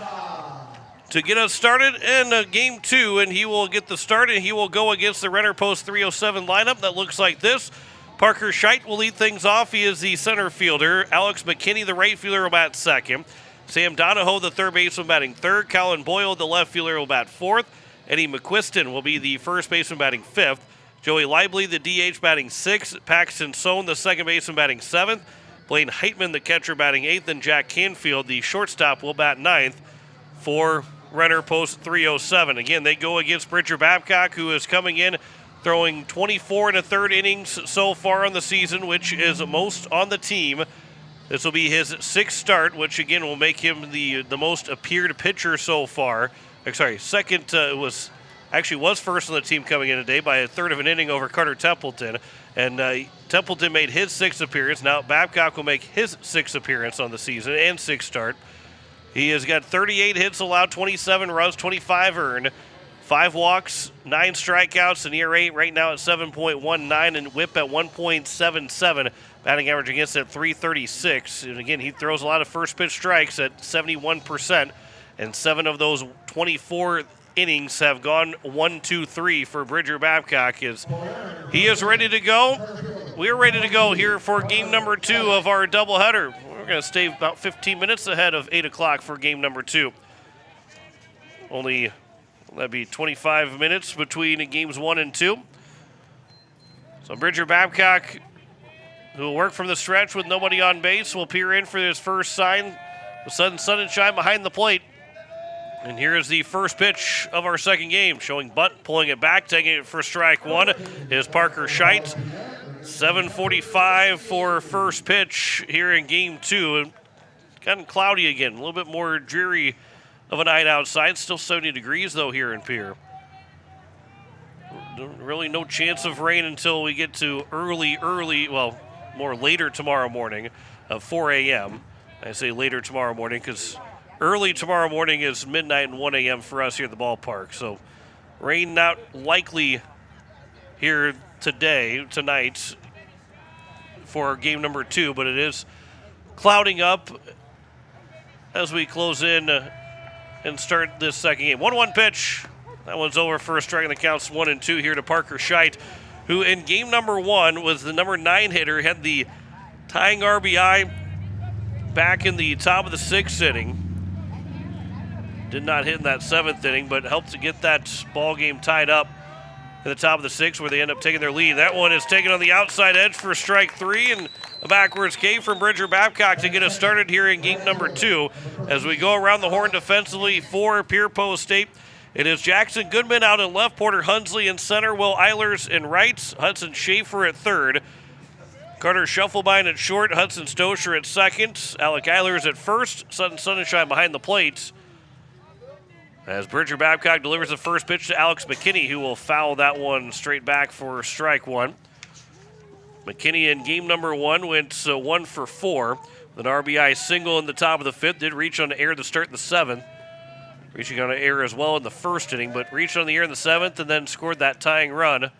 to get us started in game 2, and he will get the start, and he will go against the Renner Post 307 lineup that looks like this. Parker Scheit will lead things off. He is the center fielder. Alex McKinney, the right fielder, will bat second. Sam Donahoe, the third baseman, batting third. Colin Boyle, the left fielder, will bat fourth. Eddie McQuiston will be the first baseman, batting fifth. Joey Lively, the DH, batting sixth. Paxton Sohn, the second baseman, batting seventh. Blaine Heitman, the catcher, batting eighth. And Jack Canfield, the shortstop, will bat ninth for Renner Post 307. Again, they go against Bridger Babcock, who is coming in throwing 24 and a third innings so far on the season, which is most on the team. This will be his sixth start, which again will make him the most appeared pitcher so far. Second was first on the team coming in today by a third of an inning over Carter Templeton. And Templeton made his sixth appearance. Now Babcock will make his sixth appearance on the season and sixth start. He has got 38 hits allowed, 27 runs, 25 earned, 5 walks, 9 strikeouts, and ERA right now at 7.19 and whip at 1.77. Batting average against at 336. And again, he throws a lot of first pitch strikes at 71%. And 7 of those 24 innings have gone 1-2-3 for Bridger Babcock. He is ready to go. We're ready to go here for game number 2 of our doubleheader. We're going to stay about 15 minutes ahead of 8 o'clock for game number 2. That'd be 25 minutes between games 1 and 2. So Bridger Babcock, who will work from the stretch with nobody on base, will peer in for his first sign. The sun and shine behind the plate. And here is the first pitch of our second game, showing bunt, pulling it back, taking it for strike 1 is Parker Scheit. 7:45 for first pitch here in game 2. Gotten cloudy again, a little bit more dreary of a night outside. Still 70 degrees, though, here in Pierre. Really no chance of rain until we get to more later tomorrow morning, 4 a.m. I say later tomorrow morning because early tomorrow morning is midnight and 1 a.m. for us here at the ballpark. So rain not likely here tonight for game number 2, but it is clouding up as we close in and start this second game. 1-1 pitch. That one's over for a strike, and the count's 1-2 here to Parker Scheit, who in game number 1 was the number 9 hitter, had the tying RBI back in the top of the 6th inning. Did not hit in that 7th inning, but helped to get that ball game tied up in the top of the 6th, where they end up taking their lead. That one is taken on the outside edge for strike 3, and a backwards K from Bridger Babcock to get us started here in game number 2. As we go around the horn defensively for Pierre Post State, it is Jackson Goodman out in left, Porter Hunsley in center, Will Eilers in right, Hudson Schaefer at third, Carter Shufflebein at short, Hudson Stosher at second, Alec Eilers at first, Sutton Sunshine behind the plate. As Bridger Babcock delivers the first pitch to Alex McKinney, who will foul that one straight back for strike 1. McKinney in game number 1 went 1 for 4 with an RBI single in the top of the 5th. Did reach on the air to start the 7th. Reaching on the air as well in the 1st inning, but reached on the air in the 7th and then scored that tying run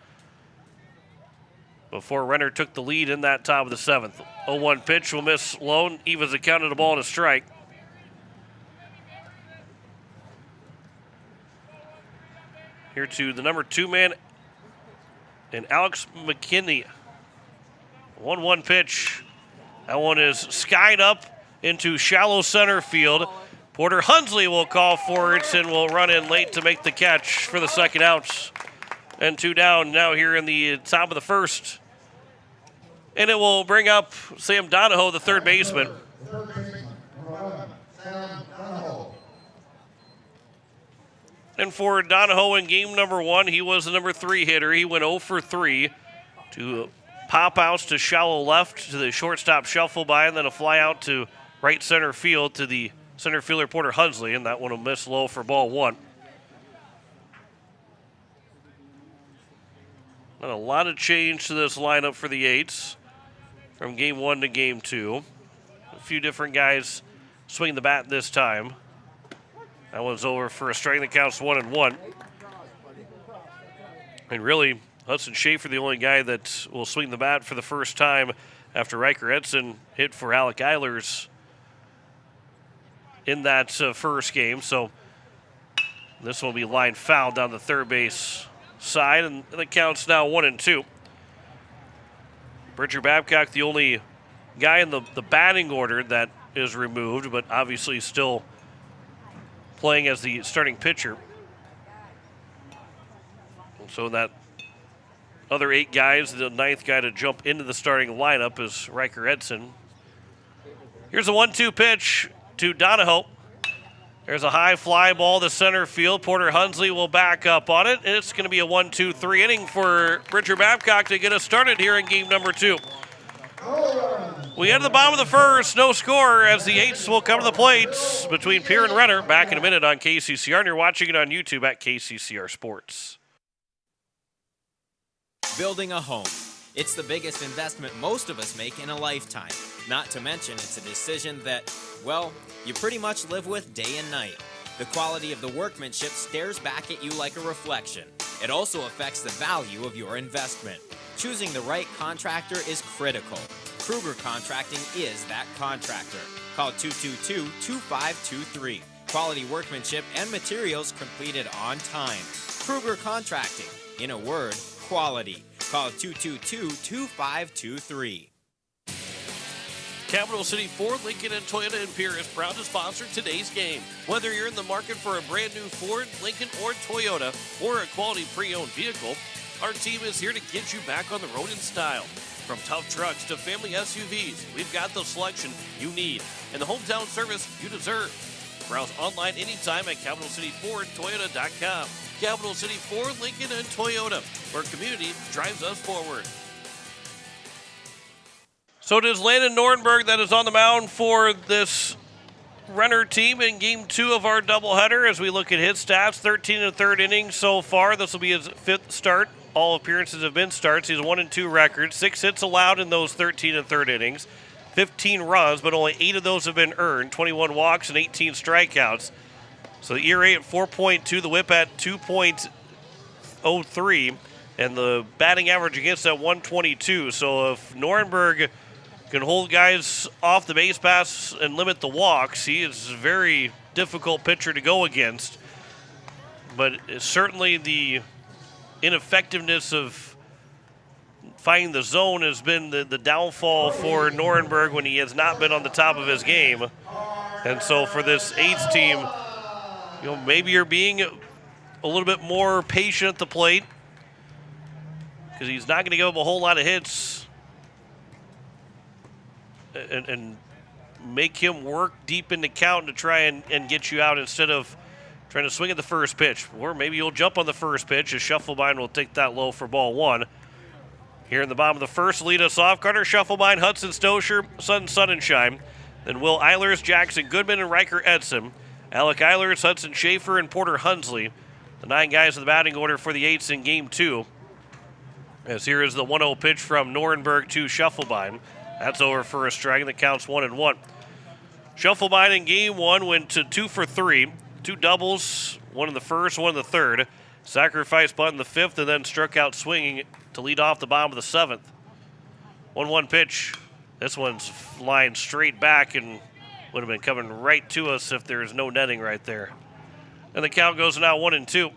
before Renner took the lead in that top of the 7th. 0-1 pitch will miss low. Evans accounted a ball and a strike. Here to the number 2 man and Alex McKinney. 1-1 pitch. That one is skied up into shallow center field. Porter Hunsley will call for it and will run in late to make the catch for the second out. And 2 down now here in the top of the 1st. And it will bring up Sam Donahoe, the third baseman. And for Donahoe in game number 1, he was the number 3 hitter. He went 0 for 3 to pop outs to shallow left to the shortstop Shufflebein, and then a fly out to right center field to the center fielder Porter Hunsley, and that one will miss low for ball 1. Not a lot of change to this lineup for the Eights from game 1 to game 2. A few different guys swing the bat this time. That one's over for a strike that counts 1-1. And really, Hudson Schaefer, the only guy that will swing the bat for the first time after Riker Edson hit for Alec Eilers in that first game. So This will be line foul down the third base side, and the count's now 1-2. Bridger Babcock, the only guy in the batting order that is removed, but obviously still playing as the starting pitcher. So that other 8 guys, the 9th guy to jump into the starting lineup is Riker Edson. Here's a 1-2 pitch to Donahoe. There's a high fly ball to center field. Porter Hunsley will back up on it. It's going to be a 1-2-3 inning for Bridger Babcock to get us started here in game number 2. We head to the bottom of the first. No score as the Eights will come to the plates between Pierre and Renner. Back in a minute on KCCR, and you're watching it on YouTube at KCCR Sports. Building a home. It's the biggest investment most of us make in a lifetime. Not to mention, it's a decision that, well, you pretty much live with day and night. The quality of the workmanship stares back at you like a reflection. It also affects the value of your investment. Choosing the right contractor is critical. Kruger Contracting is that contractor. Call 222-2523. Quality workmanship and materials completed on time. Kruger Contracting. In a word, quality. Call 222-2523. Capital City Ford, Lincoln, and Toyota and Pierre is proud to sponsor today's game. Whether you're in the market for a brand new Ford, Lincoln, or Toyota, or a quality pre-owned vehicle, our team is here to get you back on the road in style. From tough trucks to family SUVs, we've got the selection you need and the hometown service you deserve. Browse online anytime at CapitalCityFordToyota.com. Capital City Ford, Lincoln, and Toyota, where community drives us forward. So it is Landon Norenberg that is on the mound for this Renner team in game 2 of our doubleheader. As we look at his stats, 13 1/3 innings so far. This will be his 5th start. All appearances have been starts. He's 1-2 record. 6 hits allowed in those 13 1/3 innings. 15 runs, but only 8 of those have been earned. 21 walks and 18 strikeouts. So the ERA at 4.2, the whip at 2.03, and the batting average against at 122. So if Norenberg can hold guys off the base paths and limit the walks, he is a very difficult pitcher to go against. But certainly the ineffectiveness of finding the zone has been the downfall for Norenberg when he has not been on the top of his game. And so for this Eights team, maybe you're being a little bit more patient at the plate because he's not going to give up a whole lot of hits and make him work deep in the count to try and get you out instead of trying to swing at the first pitch. Or maybe you'll jump on the first pitch as Shufflebein will take that low for ball 1. Here in the bottom of the first, lead us off, Carter Shufflebein, Hudson Stosher, Suddenshine. Then Will Eilers, Jackson Goodman, and Riker Edson. Alec Eilers, Hudson Schaefer, and Porter Hunsley. The 9 guys in the batting order for the Eights in game 2. As here is the 1-0 pitch from Norenberg to Shufflebein. That's over for a strike, and the count's 1-1. Shufflebein in game 1 went to 2 for 3. 2 doubles, 1 in the first, 1 in the third. Sacrifice bunt in the 5th, and then struck out swinging to lead off the bottom of the 7th. 1-1 pitch. This one's flying straight back and would have been coming right to us if there's no netting right there. And the count goes now 1-2.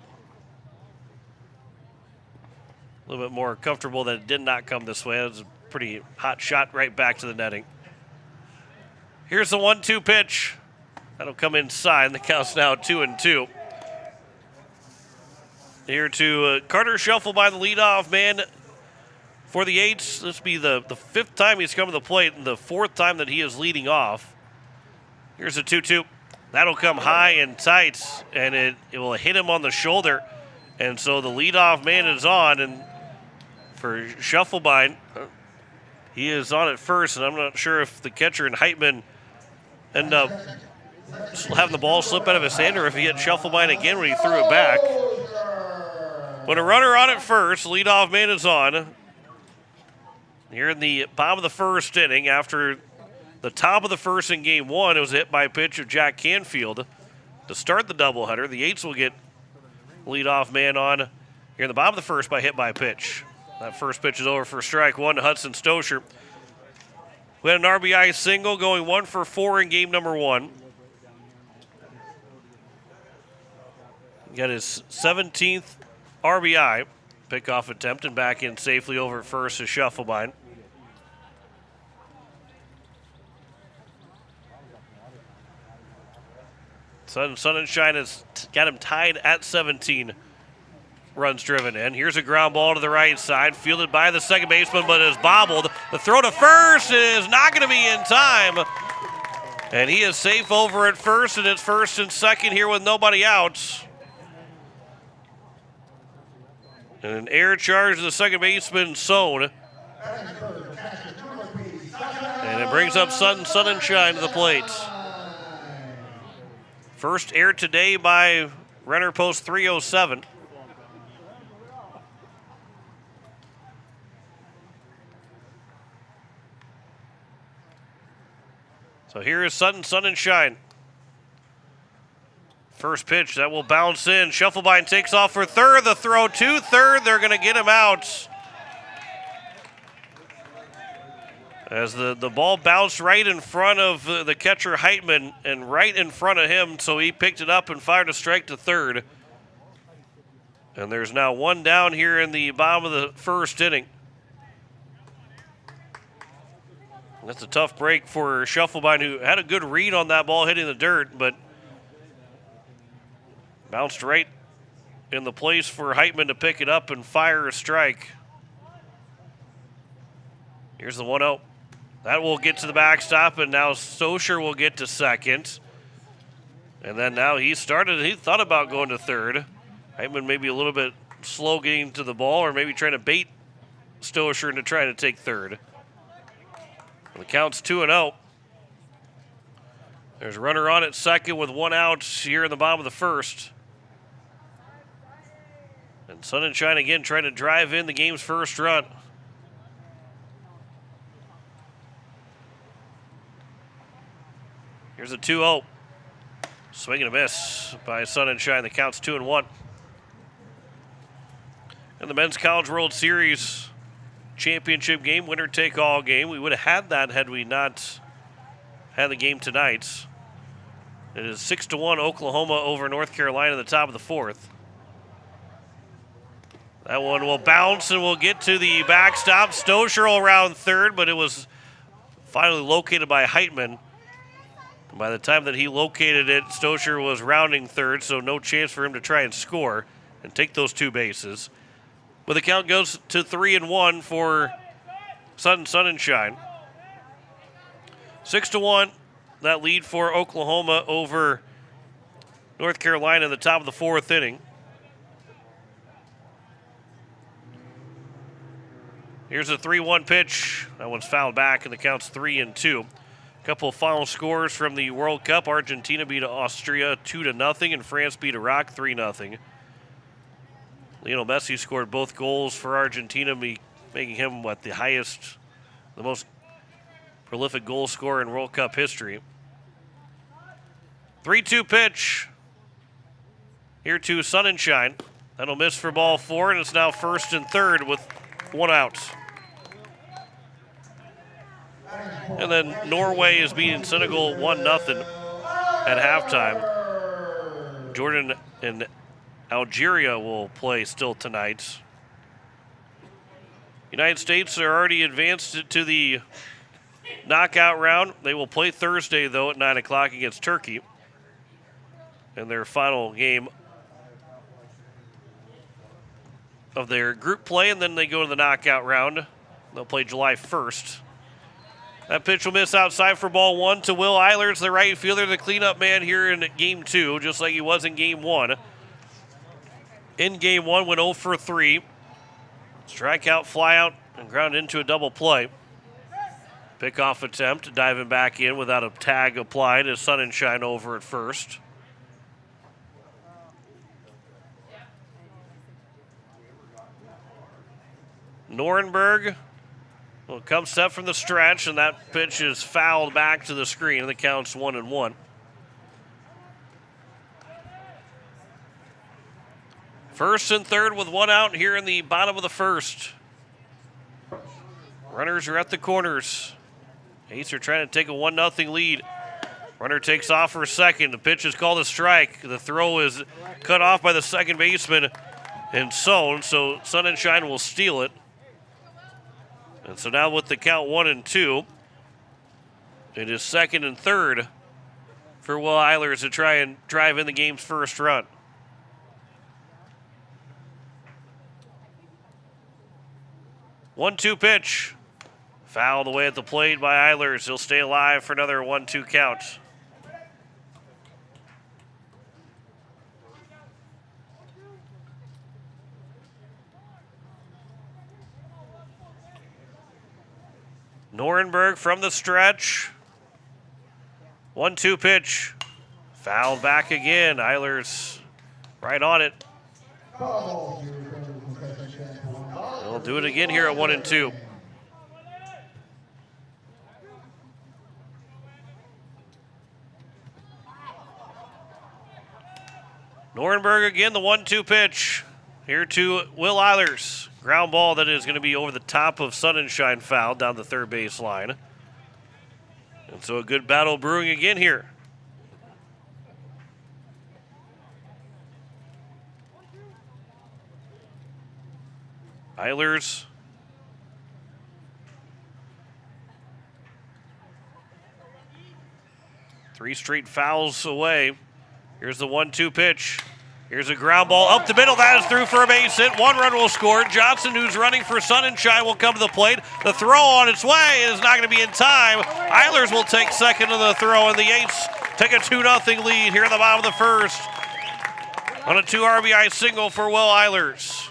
A little bit more comfortable that it did not come this way. It was a pretty hot shot right back to the netting. Here's the 1-2 pitch. That'll come inside, and the count's now 2-2. Here to Carter Shufflebein, the leadoff man for the Eights. This will be the 5th time he's come to the plate and the 4th time that he is leading off. Here's a 2-2. That'll come high and tight, and it will hit him on the shoulder. And so the leadoff man is on, and for Shufflebein, he is on at first, and I'm not sure if the catcher and Heitman end up having the ball slip out of his hand or if he hit Shufflebein again when he threw it back. When a runner on at first, leadoff man is on. Here in the bottom of the first inning, after the top of the first in game 1, it was a hit by pitch of Jack Canfield to start the doubleheader. The Eights will get leadoff man on here in the bottom of the first by hit by pitch. That first pitch is over for strike 1 to Hudson Stosher. We had an RBI single going 1 for 4 in game number 1. Got his 17th RBI. Pickoff attempt and back in safely over at first to Shufflebein. Sun and Shine has got him tied at 17 runs driven in. Here's a ground ball to the right side, fielded by the second baseman, but is bobbled. The throw to first is not going to be in time. And he is safe over at first, and it's first and second here with nobody out. And an air charge to the second baseman, Sohn. And it brings up Sun and Shine to the plate. First air today by Renner post 307. So here is Sun and Shine. First pitch, that will bounce in. Shufflebein takes off for third. The throw to third. They're going to get him out. As the ball bounced right in front of the catcher Heitman and right in front of him, so he picked it up and fired a strike to third. And there's now one down here in the bottom of the first inning. That's a tough break for Shufflebein, who had a good read on that ball hitting the dirt, but bounced right in the place for Heitman to pick it up and fire a strike. Here's the 1-0. That will get to the backstop, and now Stosher will get to second. And then now he thought about going to third. Heitman maybe a little bit slow getting to the ball, or maybe trying to bait Stosher into trying to take third. The count's 2-0. There's a runner on at second with one out here in the bottom of the first. And Sun and Shine again trying to drive in the game's first run. Here's a 2-0. Swing and a miss by Sun and Shine. The count's 2-1. And the Men's College World Series championship game, winner-take-all game. We would have had that had we not had the game tonight. It is 6-1 Oklahoma over North Carolina at the top of the fourth. That one will bounce and will get to the backstop. Stosher will round third, but it was finally located by Heitman. By the time that he located it, Stosher was rounding third, so no chance for him to try and score and take those two bases. But the count goes to 3-1 for Sun and Shine. 6-1, that lead for Oklahoma over North Carolina at the top of the fourth inning. Here's a 3-1 pitch. That one's fouled back, and the count's 3-2. A couple of final scores from the World Cup. Argentina beat Austria 2-0, and France beat Iraq 3-0. Lionel Messi scored both goals for Argentina, making him, the most prolific goal scorer in World Cup history. 3-2 pitch here to Sun and Shine. That'll miss for ball four, and it's now first and third with one out. And then Norway is beating Senegal 1-0 at halftime. Jordan and Algeria will play still tonight. United States are already advanced to the knockout round. They will play Thursday, though, at 9 o'clock against Turkey in their final game of their group play, and then they go to the knockout round. They'll play July 1st. That pitch will miss outside for ball one to Will Eilers, the right fielder, the cleanup man here in game two, just like he was in game one. In game one, went 0 for 3. Strikeout, flyout, and ground into a double play. Pickoff attempt, diving back in without a tag applied as Sun and Shine over at first. Norenberg will come step from the stretch, and that pitch is fouled back to the screen, and the count's 1-1. First and third with one out here in the bottom of the first. Runners are at the corners. Aces are trying to take a 1-0 lead. Runner takes off for second. The pitch is called a strike. The throw is cut off by the second baseman and Sohn, so Sunshine will steal it. And so now with the count 1-2, it is second and third for Will Eilers to try and drive in the game's first run. One-two pitch. Fouled away at the plate by Eilers. He'll stay alive for another 1-2 count. Norenberg from the stretch. 1-2 pitch. Fouled back again. Eilers right on it. We'll do it again here at 1-2. Norenberg again, the 1-2 pitch. Here to Will Eilers. Ground ball that is going to be over the top of Sunshine, foul down the third base line. And so a good battle brewing again here. Eilers. Three straight fouls away. Here's the 1-2 pitch. Here's a ground ball up the middle. That is through for a base hit. One run will score. Johnson, who's running for Sunshine, will come to the plate. The throw on its way is not going to be in time. Eilers will take second of the throw, and the Yates take a 2-0 lead here in the bottom of the first on a 2 RBI single for Will Eilers.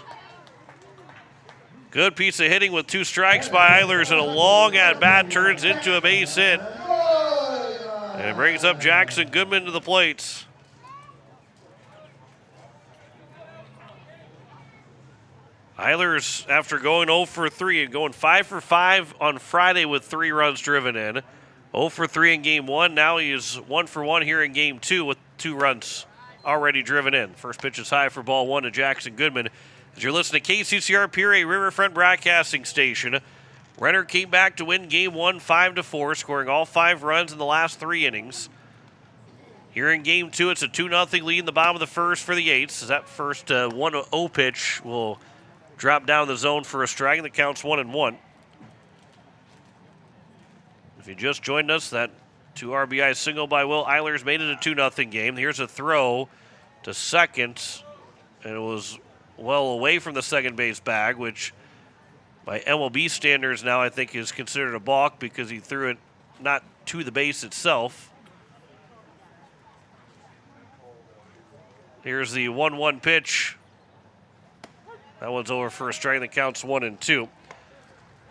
Good piece of hitting with 2 strikes by Eilers, and a long at-bat turns into a base hit. And it brings up Jackson Goodman to the plate. Eilers, after going 0 for 3 and going 5 for 5 on Friday with 3 runs driven in. 0 for 3 in game 1. Now he is 1 for 1 here in game 2 with 2 runs already driven in. First pitch is high for ball 1 to Jackson Goodman. As you're listening to KCCR Pierre, a Riverfront broadcasting station. Renner came back to win game 1 5-4, scoring all 5 runs in the last 3 innings. Here in game 2, it's a 2-0 lead in the bottom of the first for the Yates. As that first 1-0 pitch will drop down the zone for a strike, and the count's 1-1. If you just joined us, that 2 RBI single by Will Eilers made it a 2-0 game. Here's a throw to second, and it was well away from the second base bag, which by MLB standards now I think is considered a balk because he threw it not to the base itself. Here's the 1-1 pitch. That one's over for a strike. That counts 1-2.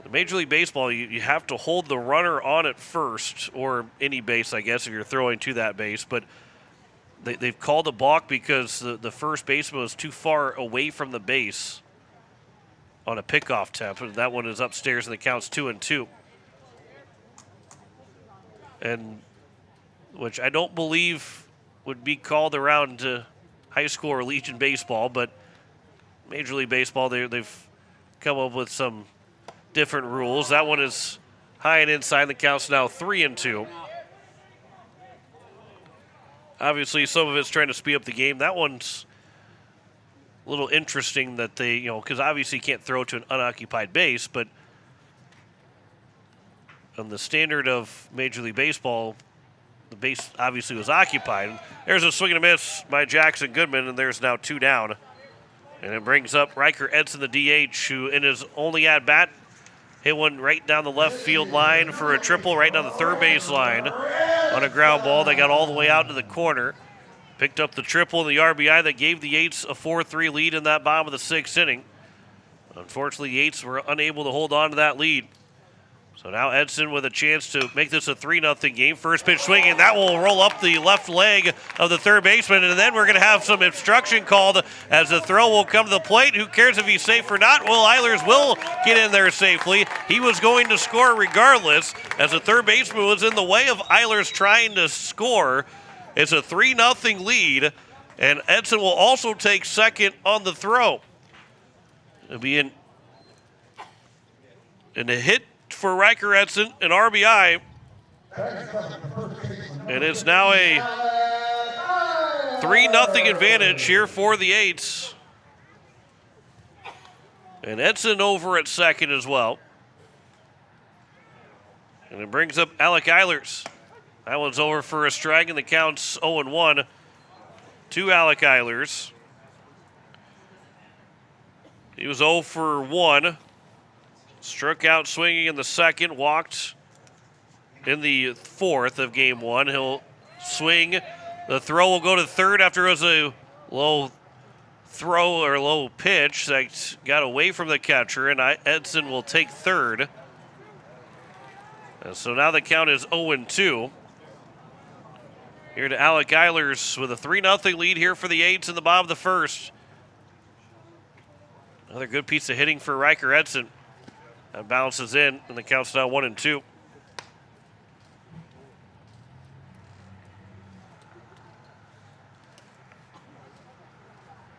In Major League Baseball, you have to hold the runner on at first, or any base, I guess, if you're throwing to that base. But they've called a balk because the first baseman was too far away from the base on a pickoff attempt. That one is upstairs, and the count's 2-2. And which I don't believe would be called around high school or Legion baseball, but Major League Baseball, they've come up with some different rules. That one is high and inside. The count's now 3-2. Obviously, some of it's trying to speed up the game. That one's a little interesting that they, because obviously you can't throw to an unoccupied base, but on the standard of Major League Baseball, the base obviously was occupied. There's a swing and a miss by Jackson Goodman, and there's now 2 down. And it brings up Riker Edson, the DH, who in his only at-bat hit one right down the left field line for a triple right down the third base line on a ground ball. They got all the way out to the corner. Picked up the triple and the RBI that gave the Yates a 4-3 lead in that bottom of the 6th inning. Unfortunately, the Yates were unable to hold on to that lead. So now Edson with a chance to make this a 3-0 game. First pitch swinging, that will roll up the left leg of the third baseman, and then we're going to have some obstruction called as the throw will come to the plate. Who cares if he's safe or not? Will Eilers will get in there safely. He was going to score regardless, as the third baseman was in the way of Eilers trying to score. It's a 3-0 lead, and Edson will also take second on the throw. It'll be in a hit for Riker Edson, an RBI. And it's now a 3-0 advantage here for the Eights. And Edson over at second as well. And it brings up Alec Eilers. That one's over for a strike, and the count's 0-1 to Alec Eilers. He was 0 for 1. Struck out swinging in the second, walked in the fourth of game one. He'll swing. The throw will go to third after it was a low throw or low pitch that got away from the catcher, and Edson will take third. And so now the count is 0-2. Here to Alec Eilers with a 3-0 lead here for the Eights in the bottom of the first. Another good piece of hitting for Riker Edson. That bounces in, and the count's now 1-2.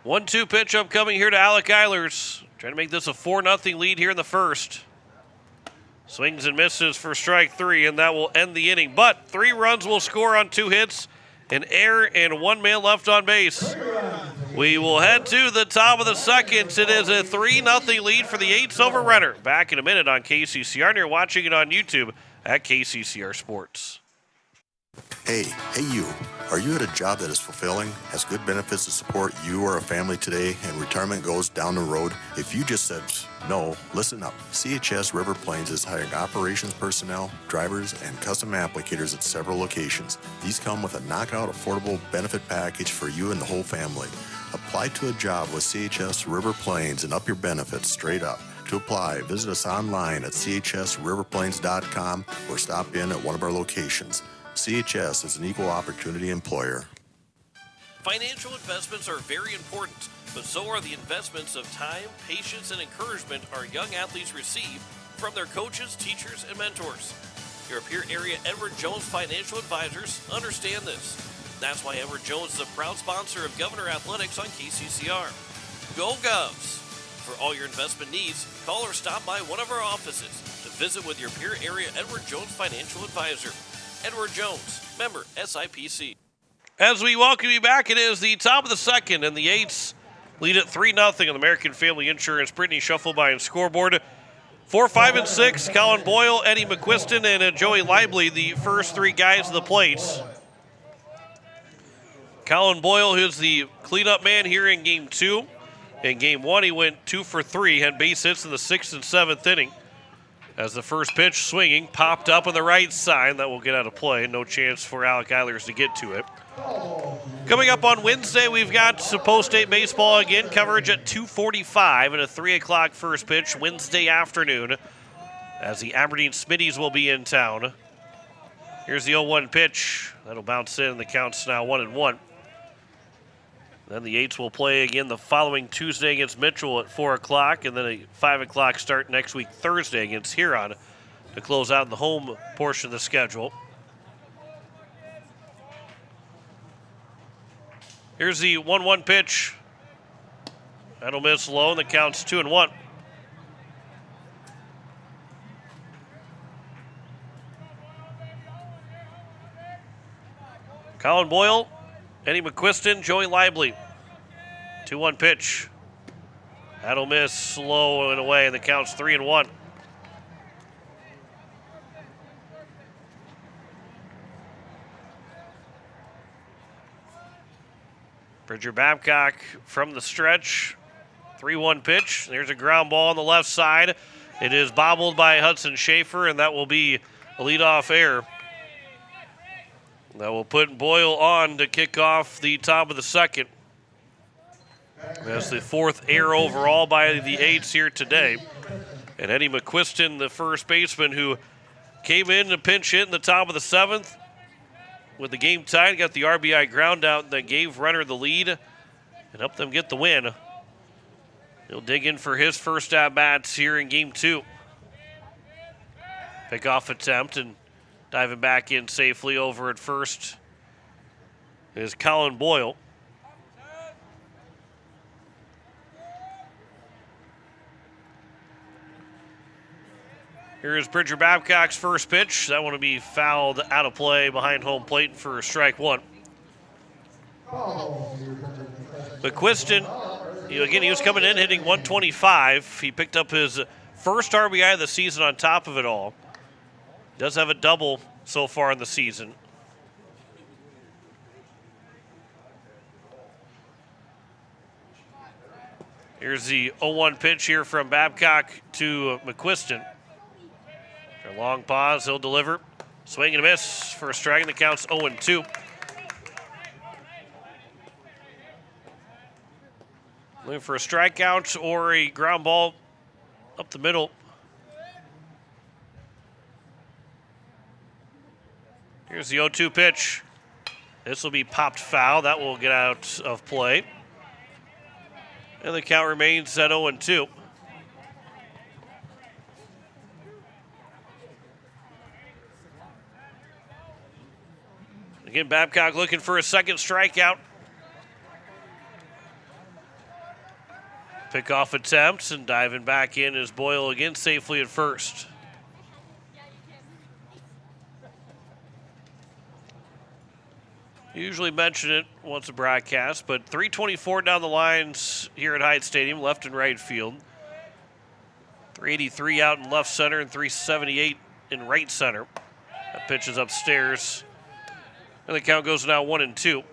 One-two pitch upcoming here to Alec Eilers. Trying to make this a 4-0 lead here in the first. Swings and misses for strike three, and that will end the inning. But 3 runs will score on 2 hits, an error, and 1 man left on base. We will head to the top of the second. It is a 3-0 lead for the Eights over Renner. Back in a minute on KCCR, and you're watching it on YouTube at KCCR Sports. Hey you. Are you at a job that is fulfilling, has good benefits to support you or a family today, and retirement goes down the road? If you just said no, listen up. CHS River Plains is hiring operations personnel, drivers, and custom applicators at several locations. These come with a knockout affordable benefit package for you and the whole family. Apply to a job with CHS River Plains and up your benefits straight up. To apply, visit us online at chsriverplains.com or stop in at one of our locations. CHS is an equal opportunity employer. Financial investments are very important, but so are the investments of time, patience, and encouragement our young athletes receive from their coaches, teachers, and mentors. Your Pierre area Edward Jones Financial Advisors understand this. That's why Edward Jones is a proud sponsor of Governor Athletics on KCCR. Go Govs! For all your investment needs, call or stop by one of our offices to visit with your Pierre area Edward Jones Financial Advisor. Edward Jones, member SIPC. As we welcome you back, it is the top of the second, and the Eights lead at 3-0 on American Family Insurance. Brittany Shufflebein scoreboard. 4, 5, and 6, Colin Boyle, Eddie McQuiston, and Joey Lively, the first 3 guys at the plates. Colin Boyle, who's the cleanup man here in Game 2. In Game 1, he went 2 for 3, had base hits in the 6th and 7th inning. As the first pitch swinging, popped up on the right side. That will get out of play. No chance for Alec Eilers to get to it. Coming up on Wednesday, we've got post-state baseball again. Coverage at 2:45 and a 3 o'clock first pitch Wednesday afternoon as the Aberdeen Smitties will be in town. Here's the 0-1 pitch. That'll bounce in. The count's now 1-1. Then the Eights will play again the following Tuesday against Mitchell at 4 o'clock, and then a 5 o'clock start next week Thursday against Huron to close out the home portion of the schedule. Here's the 1-1 pitch. That'll miss low, and the count's 2-1. Colin Boyle, Eddie McQuiston, Joey Lively. 2-1 pitch. That'll miss slow and away, and the count's 3-1. Bridger Babcock from the stretch. 3-1 pitch. There's a ground ball on the left side. It is bobbled by Hudson Schaefer, and that will be a leadoff error. That will put Boyle on to kick off the top of the second. That's the 4th error overall by the Eights here today. And Eddie McQuiston, the first baseman, who came in to pinch hit in the top of the 7th. With the game tied, got the RBI ground out that gave Renner the lead and helped them get the win. He'll dig in for his first at-bats here in Game 2. Pickoff attempt, and diving back in safely over at first is Colin Boyle. Here's Bridger Babcock's first pitch. That one will be fouled out of play behind home plate for strike one. McQuiston, again, he was coming in hitting 125. He picked up his first RBI of the season on top of it all. Does have a double so far in the season. Here's the 0-1 pitch here from Babcock to McQuiston. A long pause, he'll deliver. Swing and a miss for a strike, and the count's 0-2. Looking for a strikeout or a ground ball up the middle. Here's the 0-2 pitch. This will be popped foul. That will get out of play. And the count remains at 0-2. Again, Babcock looking for a second strikeout. Pickoff attempts, and diving back in is Boyle again safely at first. Usually mention it once a broadcast, but 324 down the lines here at Hyde Stadium, left and right field. 383 out in left center and 378 in right center. That pitch is upstairs. And the count goes now 1-2.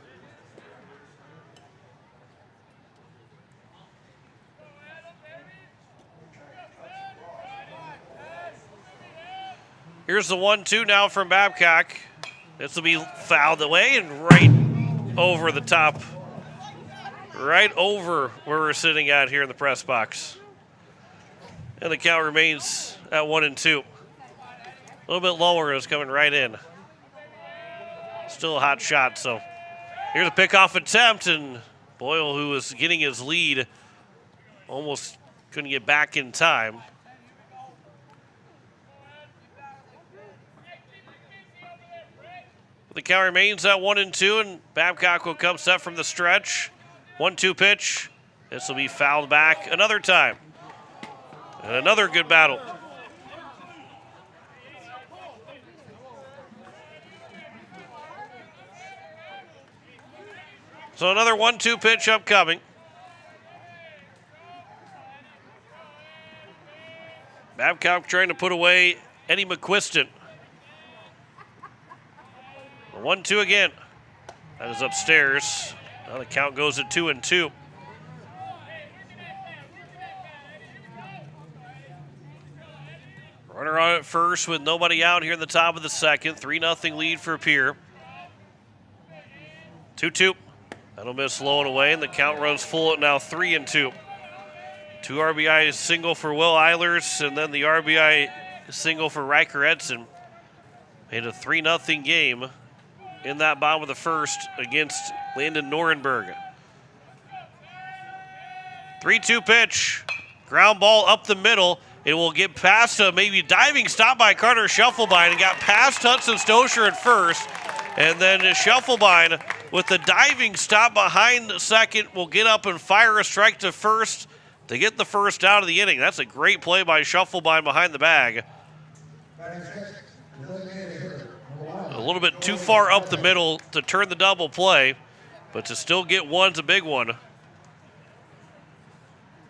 Here's the 1-2 now from Babcock. This will be fouled away and right over the top. Right over where we're sitting at here in the press box. And the count remains at 1-2. A little bit lower, it's coming right in. Still a hot shot, so here's a pickoff attempt, and Boyle, who was getting his lead, almost couldn't get back in time. The count remains at 1-2, and Babcock will come set from the stretch. 1-2 pitch. This will be fouled back another time. And another good battle. So another 1-2 pitch upcoming. Babcock trying to put away Eddie McQuiston. 1-2 again. That is upstairs. Now the count goes at 2-2. Runner on at first with nobody out here in the top of the second. 3-0 lead for Pierre. 2-2. That'll miss low and away, and the count runs full at now 3-2. 2 RBI single for Will Eilers, and then the RBI single for Riker Edson. Made a 3-0 game in that bottom of the first against Landon Norenberg. 3-2 pitch. Ground ball up the middle. It will get past a maybe diving stop by Carter Schuffelbein and got past Hudson Stosher at first. And then Schuffelbein with the diving stop behind the second will get up and fire a strike to first to get the first out of the inning. That's a great play by Schuffelbein behind the bag. A little bit too far up the middle to turn the double play, but to still get one's a big one.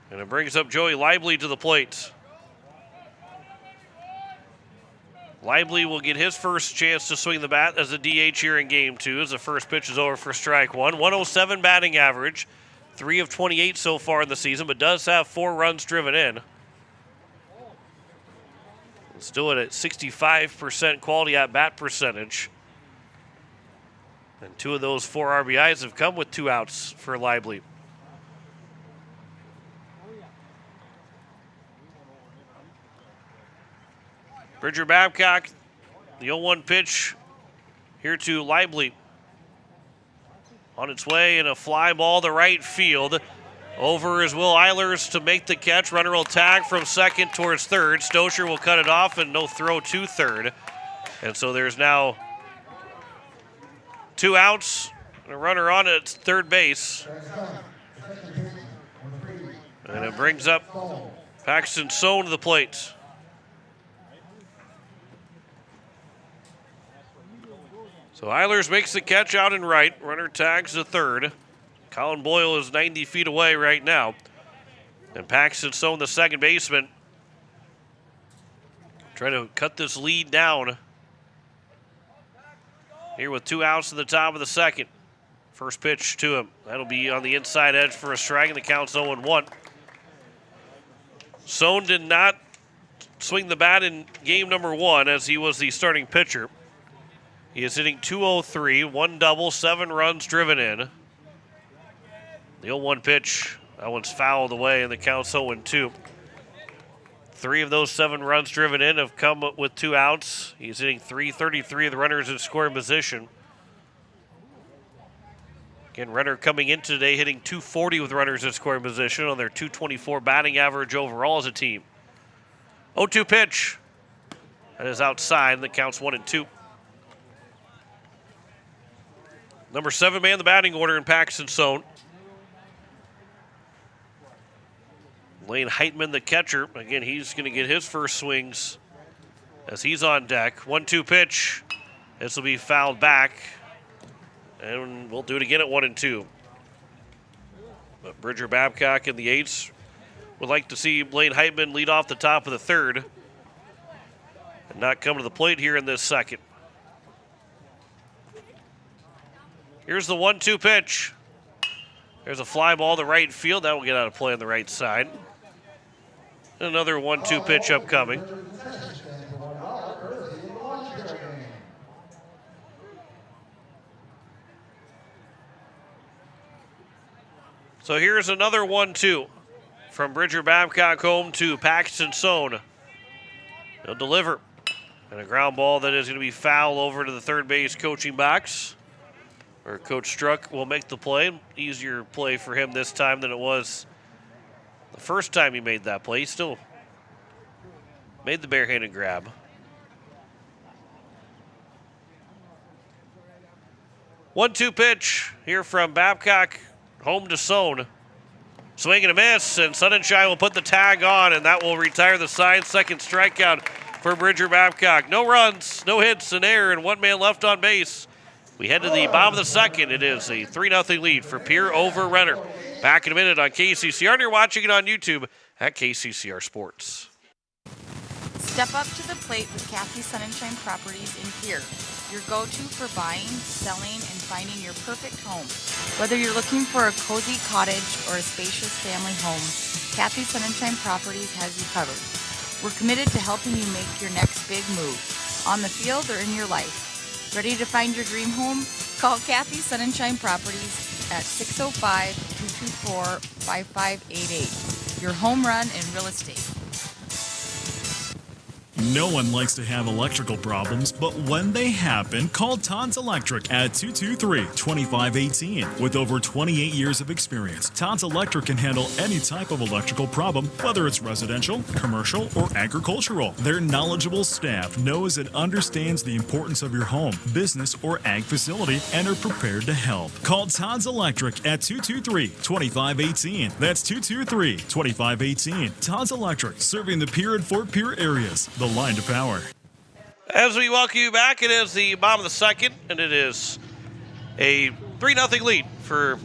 And it brings up Joey Lively to the plate. Lively will get his first chance to swing the bat as a DH here in game 2 as the first pitch is over for strike one. 107 batting average, 3 of 28 so far in the season, but does have 4 runs driven in. Still at a 65% quality at bat percentage. And 2 of those 4 RBIs have come with 2 outs for Lively. Bridger Babcock, the 0-1 pitch here to Lively. On its way, and a fly ball to right field. Over is Will Eilers to make the catch. Runner will tag from second towards third. Stosher will cut it off and no throw to third. And so there's now 2 outs and a runner on at third base. And it brings up Paxton Sohn to the plate. So Eilers makes the catch out and right. Runner tags the third. Colin Boyle is 90 feet away right now. And Paxton Stone, the second baseman, trying to cut this lead down here with 2 outs in the top of the second. First pitch to him. That'll be on the inside edge for a strike, and the count's 0-1. Stone did not swing the bat in game number 1 as he was the starting pitcher. He is hitting .203, 1 double, 7 runs driven in. The 0-1 pitch, that one's fouled away, and the count's 0-2. 3 of those 7 runs driven in have come with 2 outs. He's hitting .333 of the runners in scoring position. Again, Renner coming in today hitting .240 with runners in scoring position on their .224 batting average overall as a team. 0-2 pitch. That is outside, and the count's 1-2. Number 7 man in the batting order in Paxton Stone. Lane Heitman, the catcher. Again, he's going to get his first swings as he's on deck. 1-2 pitch. This will be fouled back. And we'll do it again at 1-2. But Bridger Babcock and the eights would like to see Lane Heitman lead off the top of the third and not come to the plate here in this second. Here's the 1-2 pitch. There's a fly ball to right field. That will get out of play on the right side. Another 1-2 pitch upcoming. So here's another 1-2 from Bridger Babcock home to Paxton Stone. He'll deliver. And a ground ball that is going to be foul over to the third base coaching box. Or Coach Struck will make the play. Easier play for him this time than it was the first time he made that play. He still made the barehanded grab. 1-2 pitch here from Babcock, home to Stone. Swing and a miss, and Sonnenschein will put the tag on, and that will retire the side. Second strikeout for Bridger Babcock. No runs, no hits, an error, and 1 man left on base. We head to the bottom of the second. It is a 3-0 lead for Pierre over Renner. Back in a minute on KCCR, and you're watching it on YouTube at KCCR Sports. Step up to the plate with Kathy Sonnenschein Properties in Pierre, your go-to for buying, selling, and finding your perfect home. Whether you're looking for a cozy cottage or a spacious family home, Kathy Sonnenschein Properties has you covered. We're committed to helping you make your next big move, on the field or in your life. Ready to find your dream home? Call Kathy Sonnenschein Properties at 605-224-5588. Your home run in real estate. No one likes to have electrical problems, but when they happen, call Todd's Electric at 223-2518. With over 28 years of experience, Todd's Electric can handle any type of electrical problem, whether it's residential, commercial, or agricultural. Their knowledgeable staff knows and understands the importance of your home, business, or ag facility and are prepared to help. Call Todd's Electric at 223-2518. That's 223-2518. Todd's Electric, serving the Pierre and Fort Pierre areas. The line to power. As we welcome you back, it is the bottom of the second, and it is a 3-0 lead for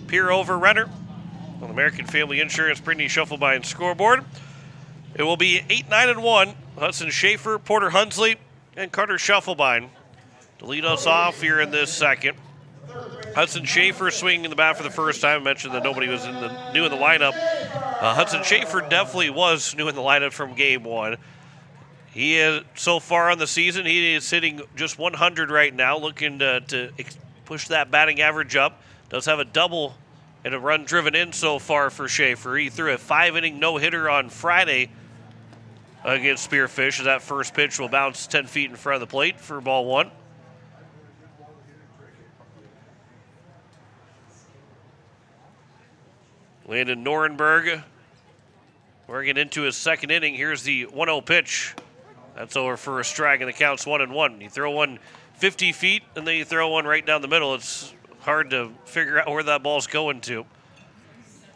Pierre over Renner on American Family Insurance Brittany Schuffelbein scoreboard. It will be 8-9-1. Hudson Schaefer, Porter Hunsley, and Carter Schuffelbein to lead us off here in this second. Hudson Schaefer swinging the bat for the first time. I mentioned that nobody was new in the lineup. Hudson Schaefer definitely was new in the lineup from game 1. He is, so far on the season, he is hitting just 100 right now, looking to push that batting average up. Does have a double and a run driven in so far for Schaefer. He threw a 5-inning no-hitter on Friday against Spearfish, as that first pitch will bounce 10 feet in front of the plate for ball 1. Landon Norenberg working into his second inning. Here's the 1-0 pitch. That's over for a strike, and the count's 1-1. You throw one 50 feet, and then you throw one right down the middle. It's hard to figure out where that ball's going to.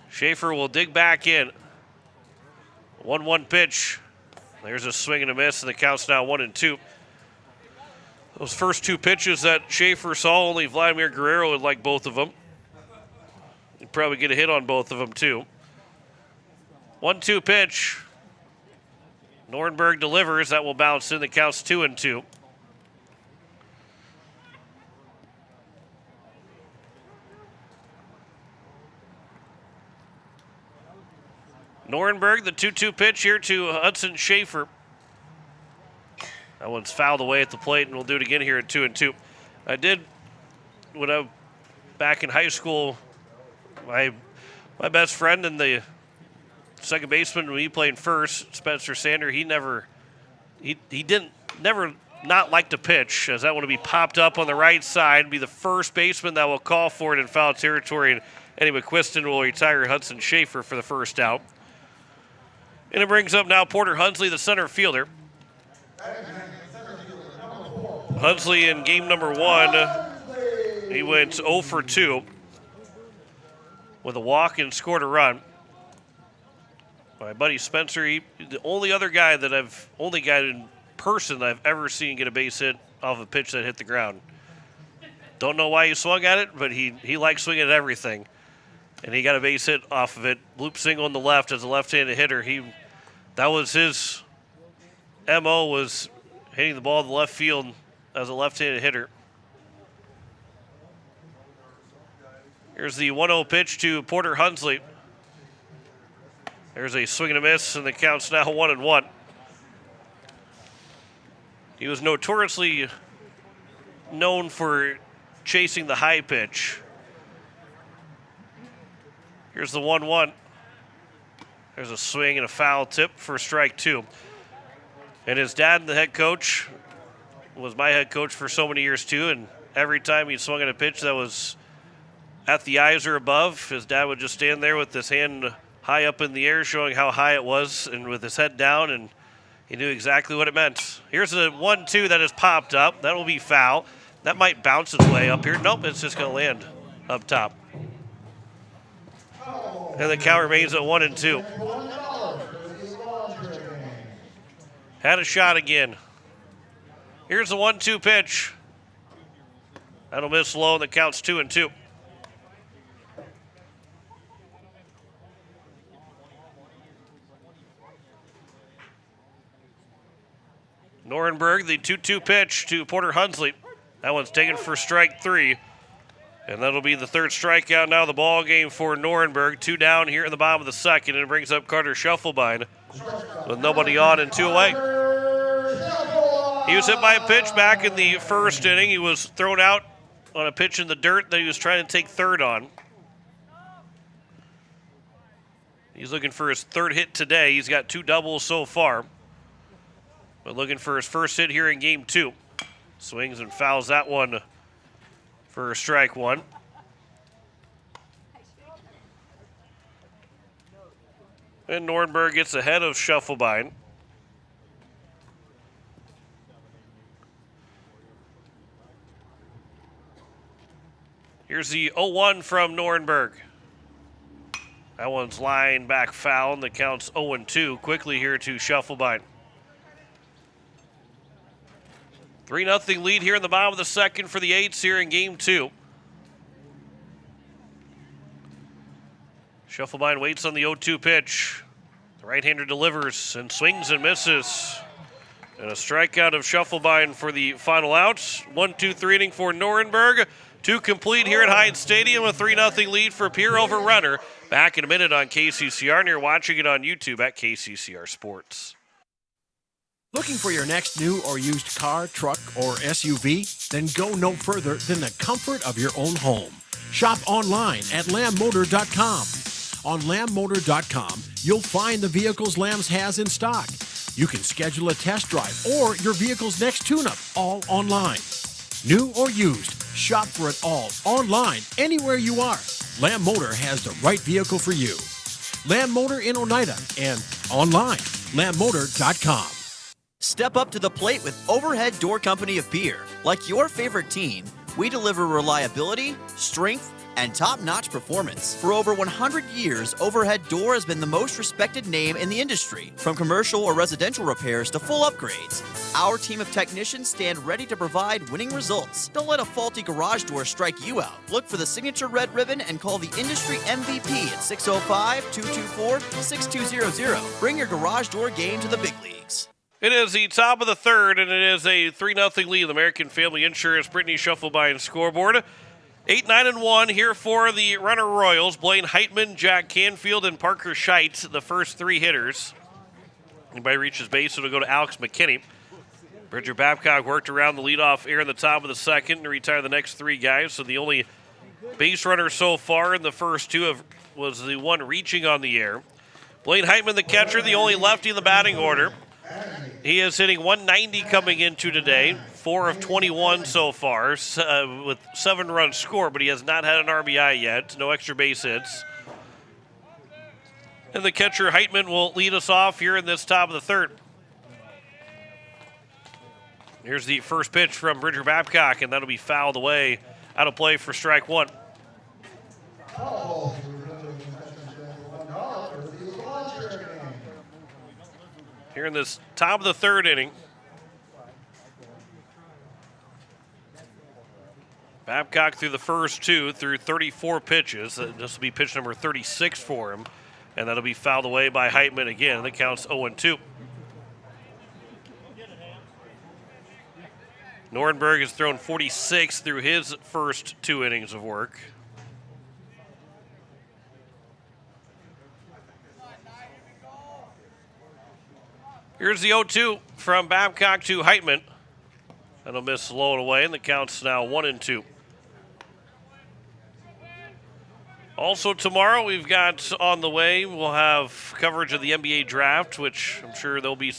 Schaefer will dig back in. 1-1 pitch. There's a swing and a miss, and the count's now 1-2. Those first two pitches that Schaefer saw, only Vladimir Guerrero would like both of them. He'd probably get a hit on both of them, too. 1-2 pitch. Nornberg delivers. That will bounce in. The count's 2-2. Nornberg, the 2-2 pitch here to Hudson Schaefer. That one's fouled away at the plate, and we'll do it again here at 2-2. I did, when I back in high school, my best friend and the second baseman when he played first, Spencer Sander, he didn't not like to pitch, as that one would be popped up on the right side, be the first baseman that will call for it in foul territory, and Eddie McQuiston will retire Hudson Schaefer for the first out. And it brings up now Porter Hunsley, the center fielder. Hunsley in game number 1, he went 0 for 2 with a walk and scored a run. My buddy Spencer, the only guy in person that I've ever seen get a base hit off a pitch that hit the ground. Don't know why he swung at it, but he likes swinging at everything. And he got a base hit off of it. Loop single on the left as a left-handed hitter. That was his MO, was hitting the ball to the left field as a left-handed hitter. Here's the 1-0 pitch to Porter Hunsley. There's a swing and a miss, and the count's now 1-1. He was notoriously known for chasing the high pitch. Here's the 1-1. There's a swing and a foul tip for strike 2. And his dad, the head coach, was my head coach for so many years too, and every time he swung at a pitch that was at the eyes or above, his dad would just stand there with his hand high up in the air showing how high it was and with his head down, and he knew exactly what it meant. Here's a 1-2 that has popped up. That will be foul. That might bounce its way up here. Nope, it's just going to land up top. And the count remains at 1-2. Had a shot again. Here's the 1-2 pitch. That'll miss low, and the count's 2-2. Nornberg, the 2-2 pitch to Porter Hunsley. That one's taken for strike 3. And that'll be the third strikeout now of the ball game for Nornberg. 2 down here in the bottom of the second, and it brings up Carter Schuffelbein with nobody on and 2 away. He was hit by a pitch back in the first inning. He was thrown out on a pitch in the dirt that he was trying to take third on. He's looking for his third hit today. He's got 2 doubles so far. But looking for his first hit here in game 2. Swings and fouls that one for strike 1. And Nornberg gets ahead of Schuffelbein. Here's the 0-1 from Nornberg. That one's lined back foul, and the count's 0-2. Quickly here to Schuffelbein. 3-0 lead here in the bottom of the second for the Eights here in game 2. Schuffelbein waits on the 0-2 pitch. The right-hander delivers and swings and misses. And a strikeout of Schuffelbein for the final out. 1-2-3 inning for Nornberg. 2 complete here at Hyde Stadium. A 3-0 lead for Pierre over Renner. Back in a minute on KCCR, and you're watching it on YouTube at KCCR Sports. Looking for your next new or used car, truck, or SUV? Then go no further than the comfort of your own home. Shop online at lambmotor.com. On lambmotor.com, you'll find the vehicles Lambs has in stock. You can schedule a test drive or your vehicle's next tune-up, all online. New or used, shop for it all online, anywhere you are. Lamb Motor has the right vehicle for you. Lamb Motor in Oneida and online, lambmotor.com. Step up to the plate with Overhead Door Company of Pierre. Like your favorite team, we deliver reliability, strength, and top-notch performance. For over 100 years, Overhead Door has been the most respected name in the industry, from commercial or residential repairs to full upgrades. Our team of technicians stand ready to provide winning results. Don't let a faulty garage door strike you out. Look for the signature red ribbon and call the industry MVP at 605-224-6200. Bring your garage door game to the big leagues. It is the top of the third, and it is a 3-0 lead. American Family Insurance, Brittany Shufflebein scoreboard. 8-9-1 here for the Renner Royals. Blaine Heitman, Jack Canfield, and Parker Scheidt, the first three hitters. Anybody reaches base, it'll go to Alex McKinney. Bridger Babcock worked around the leadoff air in the top of the second to retire the next three guys. So the only base runner so far in the first two was the one reaching on the air. Blaine Heitman, the catcher, the only lefty in the batting order. He is hitting 190 coming into today, 4 of 21 so far, with 7 runs scored, but he has not had an RBI yet, no extra base hits. And the catcher, Heitman, will lead us off here in this top of the third. Here's the first pitch from Bridger Babcock, and that'll be fouled away, out of play for strike one. Here in this top of the third inning, Babcock through the first two, through 34 pitches. This will be pitch number 36 for him, and that'll be fouled away by Heitman again. That counts 0-2. Nordenberg has thrown 46 through his first 2 innings of work. Here's the 0-2 from Babcock to Heitman. That'll miss low and away, and the count's now 1-2. Also tomorrow we've got on the way, we'll have coverage of the NBA draft, which I'm sure there'll be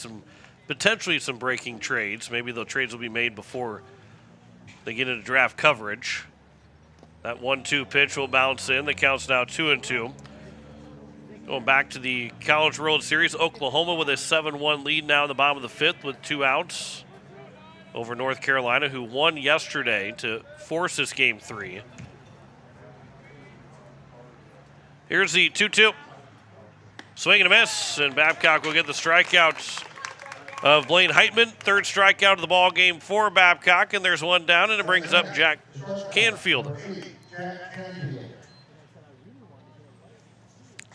potentially some breaking trades. Maybe the trades will be made before they get into draft coverage. That 1-2 pitch will bounce in. The count's now 2-2. Going back to the College World Series, Oklahoma with a 7-1 lead now in the bottom of the fifth with 2 outs over North Carolina, who won yesterday to force this game 3. Here's the 2-2. Swing and a miss, and Babcock will get the strikeout of Blaine Heitman. Third strikeout of the ball game for Babcock, and there's one down, and it brings up Jack Canfield.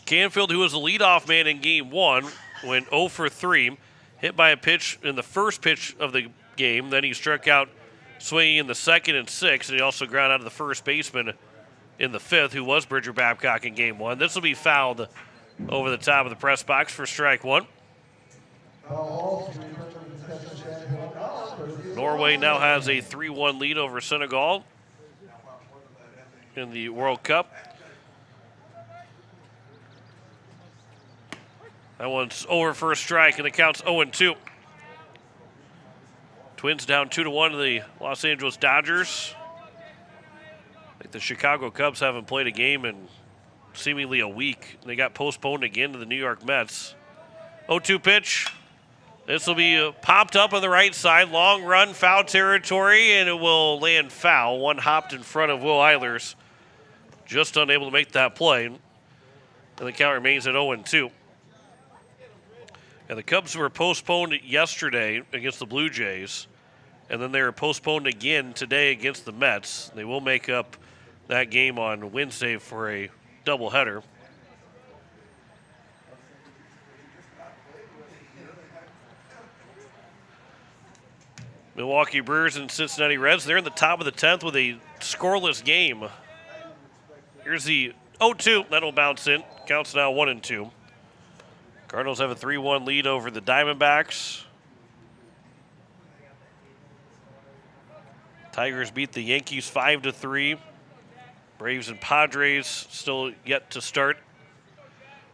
Canfield, who was the leadoff man in game 1, went 0 for 3, hit by a pitch in the first pitch of the game. Then he struck out swinging in the second and 6th, and he also ground out of the first baseman in the 5th, who was Bridger Babcock in game 1. This will be fouled over the top of the press box for strike 1. Norway now has a 3-1 lead over Senegal in the World Cup. That one's over for a strike, and it counts 0-2. Twins down 2-1 to the Los Angeles Dodgers. I think the Chicago Cubs haven't played a game in seemingly a week. They got postponed again to the New York Mets. 0-2 pitch. This will be popped up on the right side. Long run, foul territory, and it will land foul. One hopped in front of Will Eilers. Just unable to make that play. And the count remains at 0-2. And the Cubs were postponed yesterday against the Blue Jays, and then they were postponed again today against the Mets. They will make up that game on Wednesday for a doubleheader. Milwaukee Brewers and Cincinnati Reds, they're in the top of the 10th with a scoreless game. Here's the 0-2. That'll bounce in. Counts now 1-2. Cardinals have a 3-1 lead over the Diamondbacks. Tigers beat the Yankees 5-3. Braves and Padres still yet to start.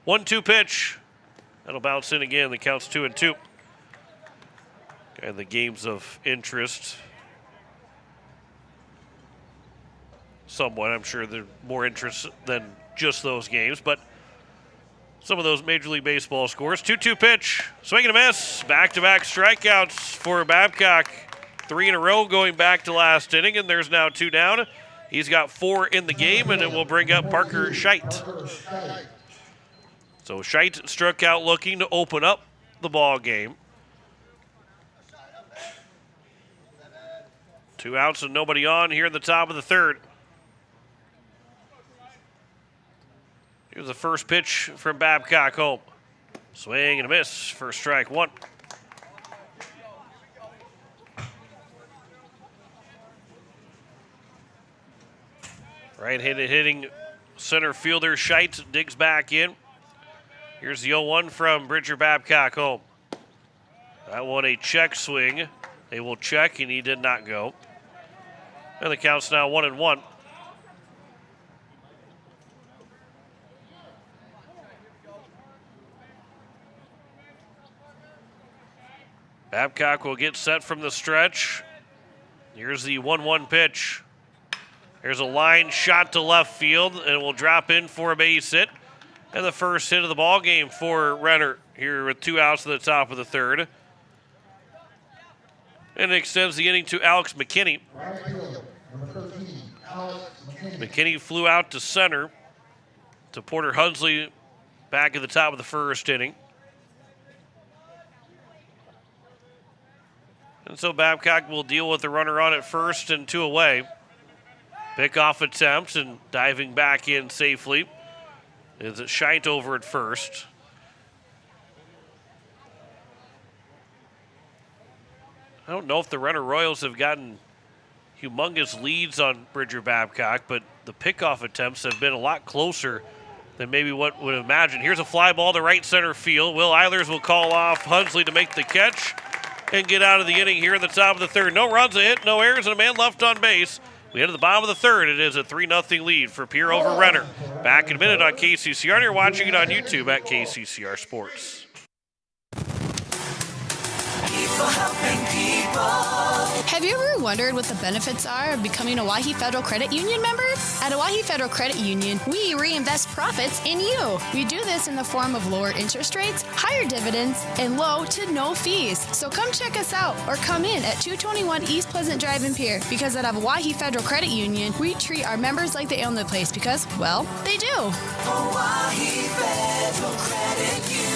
1-2 pitch. That'll bounce in again. The count's 2-2. And the games of interest. Somewhat, I'm sure there's more interest than just those games, but some of those Major League Baseball scores. 2-2 pitch. Swing and a miss. Back-to-back strikeouts for Babcock. 3 in a row going back to last inning, and there's now 2 down. He's got 4 in the game, and it will bring up Parker Scheit. So Scheit struck out looking to open up the ball game. 2 outs and nobody on here in the top of the third. Here's the first pitch from Babcock home. Swing and a miss for strike 1. Right-handed hitting center fielder Scheit digs back in. Here's the 0-1 from Bridger Babcock home. That one a check swing. They will check, and he did not go. And the count's now 1-1. Babcock will get set from the stretch. Here's the 1-1 pitch. There's a line shot to left field, and it will drop in for a base hit. And the first hit of the ball game for Renner here with 2 outs at the top of the third. And it extends the inning to Alex McKinney. McKinney flew out to center to Porter Hunsley back at the top of the first inning. And so Babcock will deal with the runner on at first and 2 away. Pickoff attempt and diving back in safely is Scheit over at first. I don't know if the Renner Royals have gotten humongous leads on Bridger Babcock, but the pickoff attempts have been a lot closer than maybe what would imagine. Here's a fly ball to right center field. Will Eilers will call off Hunsley to make the catch and get out of the inning here in the top of the third. No runs, a hit, no errors, and a man left on base. We head to the bottom of the third. It is a 3-0 lead for Pierre over Renner. Back in a minute on KCCR, and you're watching it on YouTube at KCCR Sports. People helping people. Have you ever wondered what the benefits are of becoming a Owyhee Federal Credit Union member? At Owyhee Federal Credit Union, we reinvest profits in you. We do this in the form of lower interest rates, higher dividends, and low to no fees. So come check us out or come in at 221 East Pleasant Drive in Pierre, because at Owyhee Federal Credit Union, we treat our members like they own the place because, well, they do. Owyhee Federal Credit Union.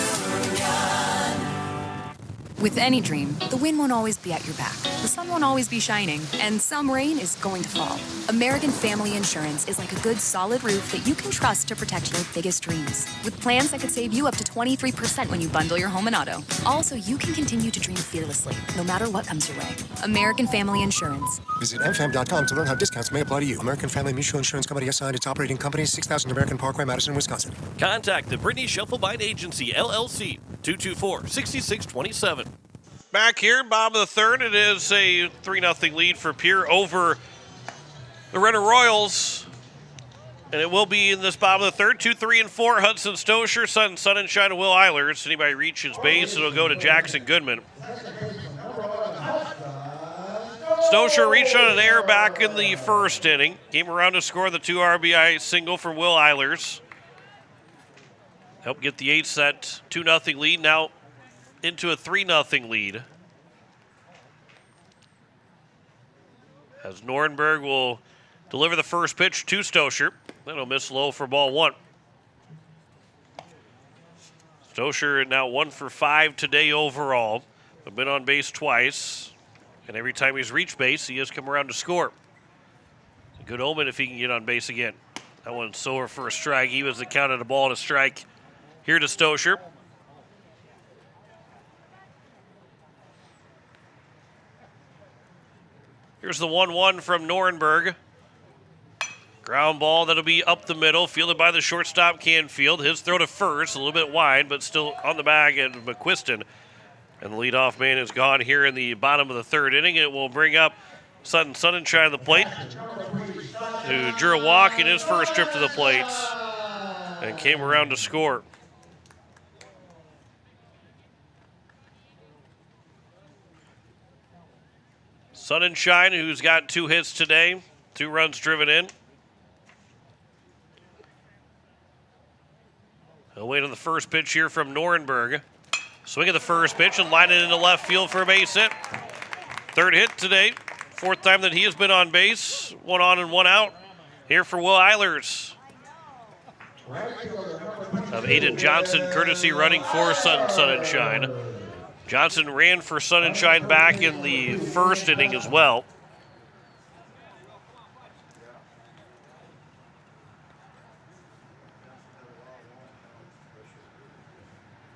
With any dream, the wind won't always be at your back, the sun won't always be shining, and some rain is going to fall. American Family Insurance is like a good, solid roof that you can trust to protect your biggest dreams. With plans that could save you up to 23% when you bundle your home and auto. Also, you can continue to dream fearlessly, no matter what comes your way. American Family Insurance. Visit mfam.com to learn how discounts may apply to you. American Family Mutual Insurance Company assigned its operating company, 6000 American Parkway, Madison, Wisconsin. Contact the Brittany Shufflebine Agency, LLC, 224-6627. Back here, bottom of the third, it is a 3-0 lead for Pierre over the Renner Royals. And it will be in this bottom of the third, 2, 3, and 4. Hudson Stosher, Sun and Shine, and Will Eilers. Anybody reaches base, it'll go to Jackson Goodman. Stosher reached on an error back in the first inning. Came around to score the 2 RBI single from Will Eilers. Helped get the 8-set 2-0 lead. Now into a 3-0 lead. As Norenberg will deliver the first pitch to Stosher. That'll miss low for ball 1. Stosher now 1 for 5 today overall. But been on base twice. And every time he's reached base, he has come around to score. It's a good omen if he can get on base again. That one's over for a strike. He was the count of the ball and a strike here to Stosher. Here's the 1-1 from Norenberg. Ground ball that'll be up the middle, fielded by the shortstop Canfield. His throw to first, a little bit wide, but still on the bag at McQuiston. And the leadoff man is gone here in the bottom of the third inning. It will bring up Sun and Shine the plate, who drew a walk in his first trip to the plate and came around to score. Sun and Shine, who's got 2 hits today, 2 runs driven in. He'll wait on the first pitch here from Norenberg. Swing at the first pitch and line it into left field for a base hit. 3rd hit today. 4th time that he has been on base. 1 on and 1 out here for Will Eilers. Of Aiden Johnson, courtesy running for Sun and Shine. Johnson ran for Sun and Shine back in the first inning as well.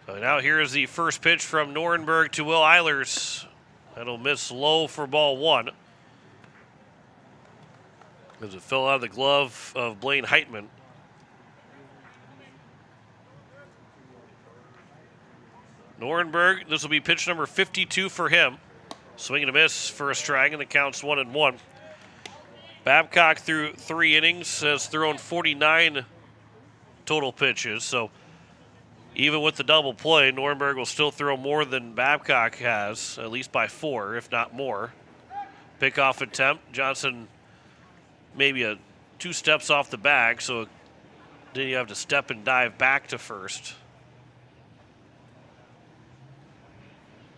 So now here is the first pitch from Norenberg to Will Eilers. That'll miss low for ball one. As it fell out of the glove of Blaine Heitman. Norenberg, this will be pitch number 52 for him. Swing and a miss for a strike, and it counts 1-1. Babcock, through 3 innings, has thrown 49 total pitches. So even with the double play, Norenberg will still throw more than Babcock has, at least by 4, if not more. Pickoff attempt. Johnson maybe 2 steps off the bag, so then you have to step and dive back to first.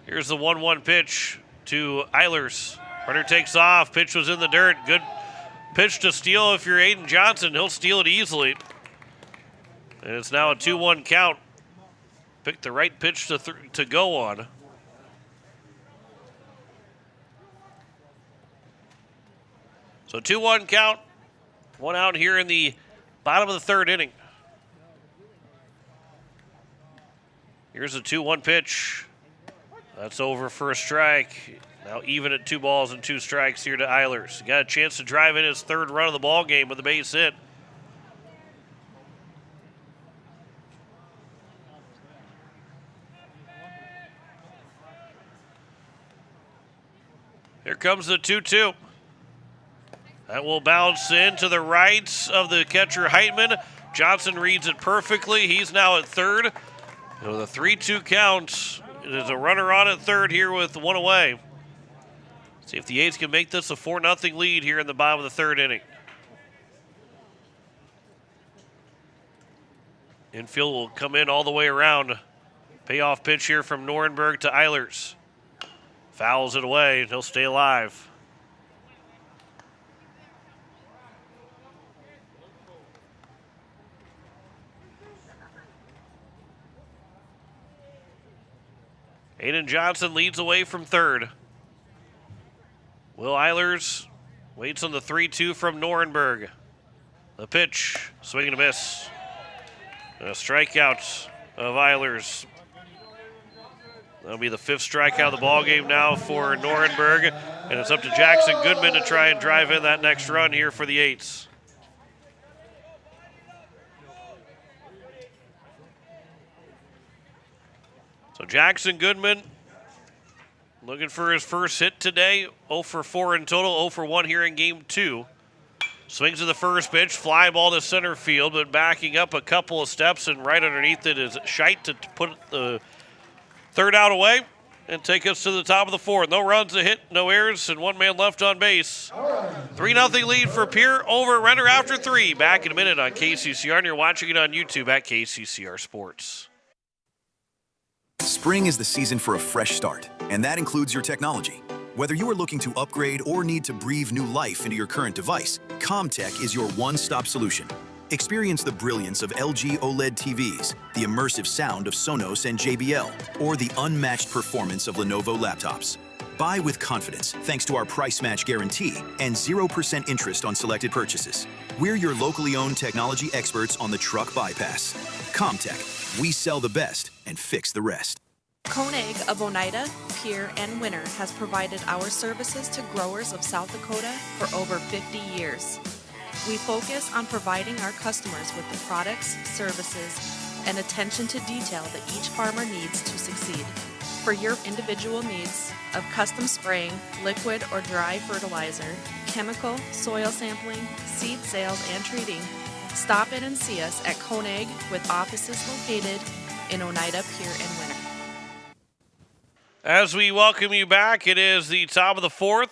Here's the 1-1 pitch to Eilers. Runner takes off. Pitch was in the dirt. Good pitch to steal if you're Aiden Johnson. He'll steal it easily. And it's now a 2-1 count. Picked the right pitch to go on. So 2-1 count. 1 out here in the bottom of the 3rd inning. Here's a 2-1 pitch. That's over for a strike. Now even at 2 balls and 2 strikes here to Eilers. He got a chance to drive in his 3rd run of the ball game with a base hit. Here comes the 2-2. That will bounce in to the right of the catcher Heitman. Johnson reads it perfectly. He's now at 3rd. With a 3-2 count. There's a runner on at 3rd here with 1 away. See if the A's can make this a 4-0 lead here in the bottom of the 3rd inning. Infield will come in all the way around. Payoff pitch here from Norenberg to Eilers. Fouls it away. He'll stay alive. Aiden Johnson leads away from 3rd. Will Eilers waits on the 3-2 from Norenberg. The pitch, swing and a miss. And a strikeout of Eilers. That'll be the 5th strikeout of the ball game now for Norenberg. And it's up to Jackson Goodman to try and drive in that next run here for the Eights. So Jackson Goodman looking for his first hit today. 0 for 4 in total, 0 for 1 here in game 2. Swings to the first pitch, fly ball to center field, but backing up a couple of steps, and right underneath it is Scheidt to put the 3rd out away and take us to the top of the 4th. No runs, a hit, no errors, and 1 man left on base. 3-0 lead for Pierre over Renner after 3. Back in a minute on KCCR, and you're watching it on YouTube at KCCR Sports. Spring is the season for a fresh start, and that includes your technology. Whether you are looking to upgrade or need to breathe new life into your current device, CommTech is your one-stop solution. Experience the brilliance of LG OLED TVs, the immersive sound of Sonos and JBL, or the unmatched performance of Lenovo laptops. Buy with confidence thanks to our price match guarantee and 0% interest on selected purchases. We're your locally owned technology experts on the truck bypass. CommTech, we sell the best and fix the rest. Koenig of Oneida, Pierre, and Winner has provided our services to growers of South Dakota for over 50 years. We focus on providing our customers with the products, services, and attention to detail that each farmer needs to succeed. For your individual needs of custom spraying, liquid or dry fertilizer, chemical, soil sampling, seed sales, and treating, stop in and see us at Koenig with offices located in Oneida, Pierre, and Winner. As we welcome you back, it is the top of the 4th.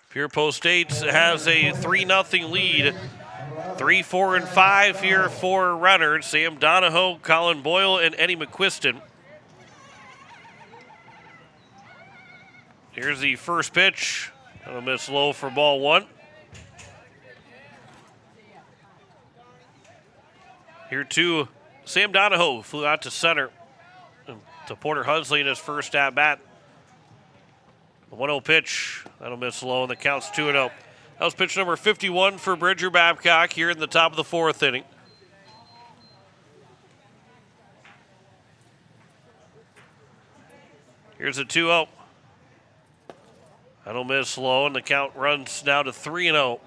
Pierre Post 8 has a 3-0 lead. 3, 4, and 5 here for Renner. Sam Donahoe, Colin Boyle, and Eddie McQuiston. Here's the first pitch. That'll miss low for ball 1. Here to Sam Donahoe, flew out to center. To Porter Hunsley in his first at bat. The 1-0 pitch. That'll miss low, and the count's 2-0. That was pitch number 51 for Bridger Babcock here in the top of the fourth inning. Here's a 2-0. That'll miss low, and the count runs now to 3-0.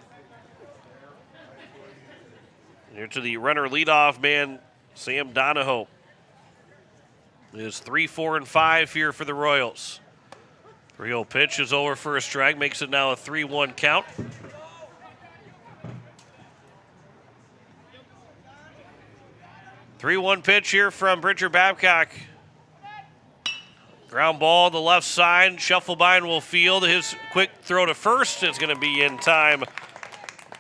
Here to the Renner leadoff man, Sam Donahoe. It is 3-4-5 here for the Royals. 3-0 pitch is over for a strike, makes it now a 3-1 count. Three-one pitch here from Bridger Babcock. Ground ball on the left side. Shufflebein will field. His quick throw to first is going to be in time.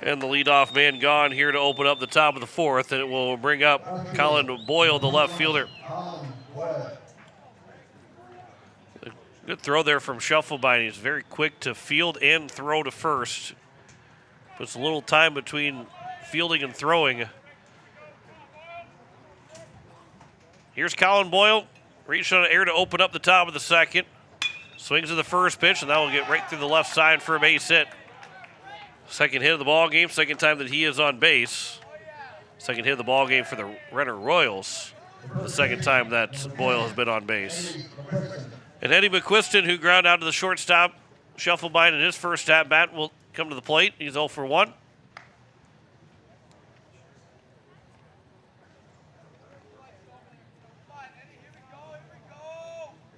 And the leadoff man gone here to open up the top of the fourth. And it will bring up Colin Boyle, the left fielder. Good throw there from Shufflebein. He's very quick to field and throw to first. Puts a little time between fielding and throwing. Here's Colin Boyle. Reaching on air to open up the top of the second. Swings to the first pitch, and that will get right through the left side for a base hit. Second hit of the ball game, second time that he is on base. Second hit of the ball game for the Renner Royals. The second time that Boyle has been on base. And Eddie McQuiston, who ground out to the shortstop, Shufflebein in his first at bat, will come to the plate. He's 0 for 1.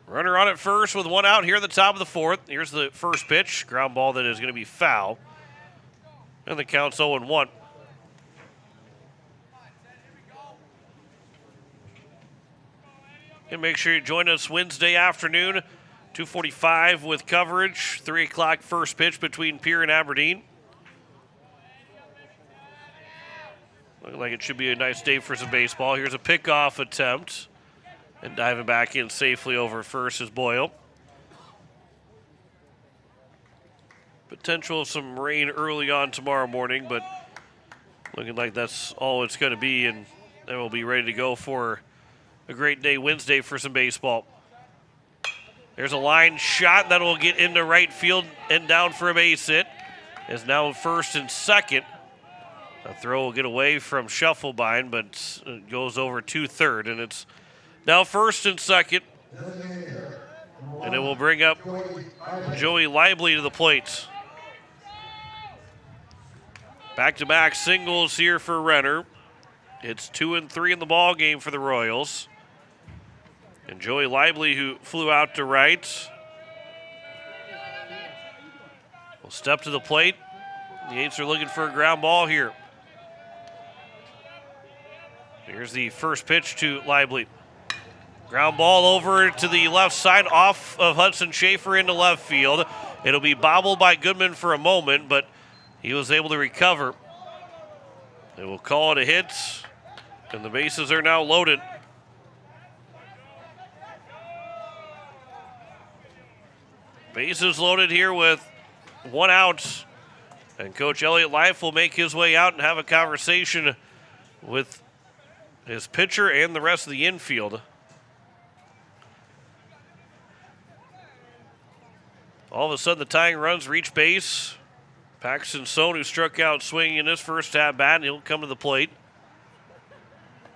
Runner on at first with one out here at the top of the fourth. Here's the first pitch. Ground ball that is going to be foul. And the count's 0-1. And make sure you join us Wednesday afternoon, 2:45 with coverage. 3 o'clock first pitch between Pierre and Aberdeen. Looking like it should be a nice day for some baseball. Here's a pickoff attempt. And diving back in safely over first is Boyle. Potential of some rain early on tomorrow morning, but looking like that's all it's going to be, and then we'll be ready to go for a great day Wednesday for some baseball. There's a line shot that will get into right field and down for a base hit. Is now first and second. A throw will get away from Shufflebein, but it goes over to third, and it's now first and second. And it will bring up Joey Lively to the plate. Back-to-back singles here for Renner. It's 2 and 3 in the ball game for the Royals. And Joey Lively, who flew out to right, will step to the plate. The Eights are looking for a ground ball here. Here's the first pitch to Lively. Ground ball over to the left side off of Hudson Schaefer into left field. It'll be bobbled by Goodman for a moment, but he was able to recover. They will call it a hit, and the bases are now loaded. Bases loaded here with one out, and Coach Elliott Life will make his way out and have a conversation with his pitcher and the rest of the infield. All of a sudden, the tying runs reach base. Paxton Sohn, who struck out swinging in his first at-bat, and he'll come to the plate.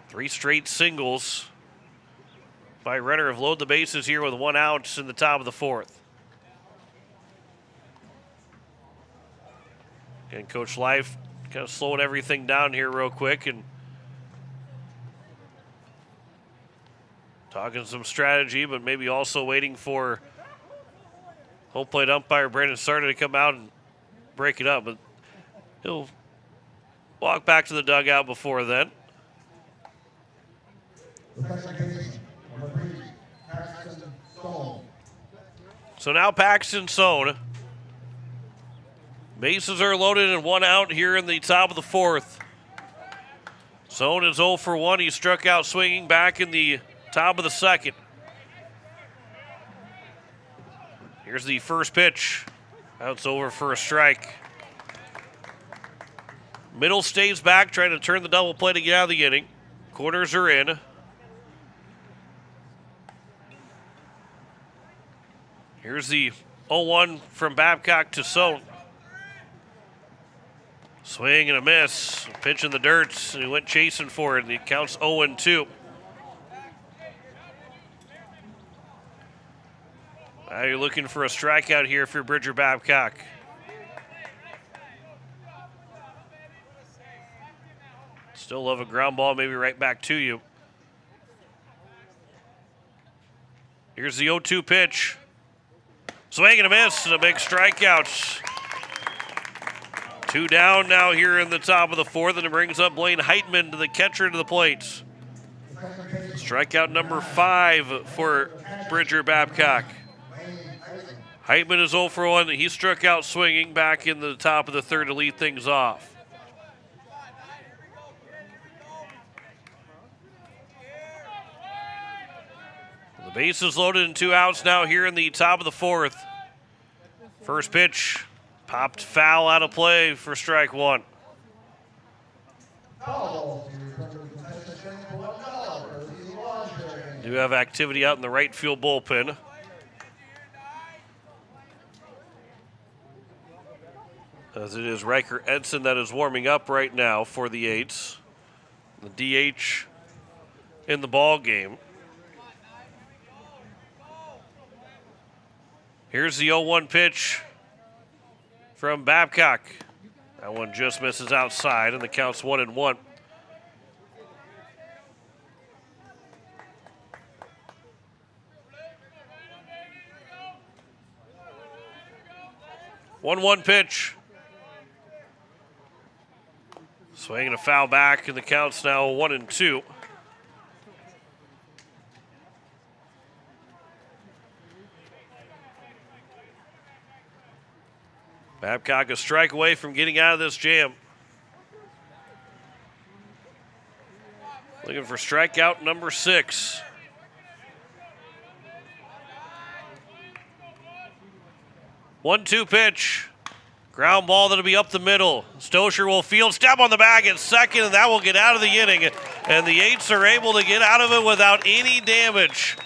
3 straight singles by Renner have loaded the bases here with one out in the top of the fourth. And Coach Life kind of slowing everything down here real quick and talking some strategy, but maybe also waiting for home plate umpire Brandon Sarda to come out and break it up. But he'll walk back to the dugout before then. So now Paxton Sohn. Bases are loaded and one out here in the top of the fourth. Sohn is 0 for 1. He struck out swinging back in the top of the second. Here's the first pitch. That's over for a strike. Middle stays back, trying to turn the double play to get out of the inning. Corners are in. Here's the 0-1 from Babcock to Sohn. Swing and a miss. Pitch in the dirt, and he went chasing for it. And it counts 0-2. Now you're looking for a strikeout here for Bridger Babcock. Still love a ground ball, maybe right back to you. Here's the 0-2 pitch. Swing and a miss, and a big strikeout. 2 down now here in the top of the 4th, and it brings up Blaine Heitman, to the catcher, to the plate. Strikeout number 5 for Bridger Babcock. Heitman is 0 for 1. He struck out swinging back in the top of the 3rd to lead things off. The bases loaded and 2 outs now here in the top of the 4th. First pitch popped foul out of play for strike 1. Do have activity out in the right field bullpen. As it is Riker Edson that is warming up right now for the Eights. The DH in the ball game. Here's the 0-1 pitch from Babcock. That one just misses outside, and the count's 1-1. One pitch. Swinging a foul back, and the count's now 1-2. Babcock a strike away from getting out of this jam. Looking for strikeout number 6. One-two pitch. Ground ball that'll be up the middle. Stosher will field, step on the bag at second, and that will get out of the inning. And the Eights are able to get out of it without any damage.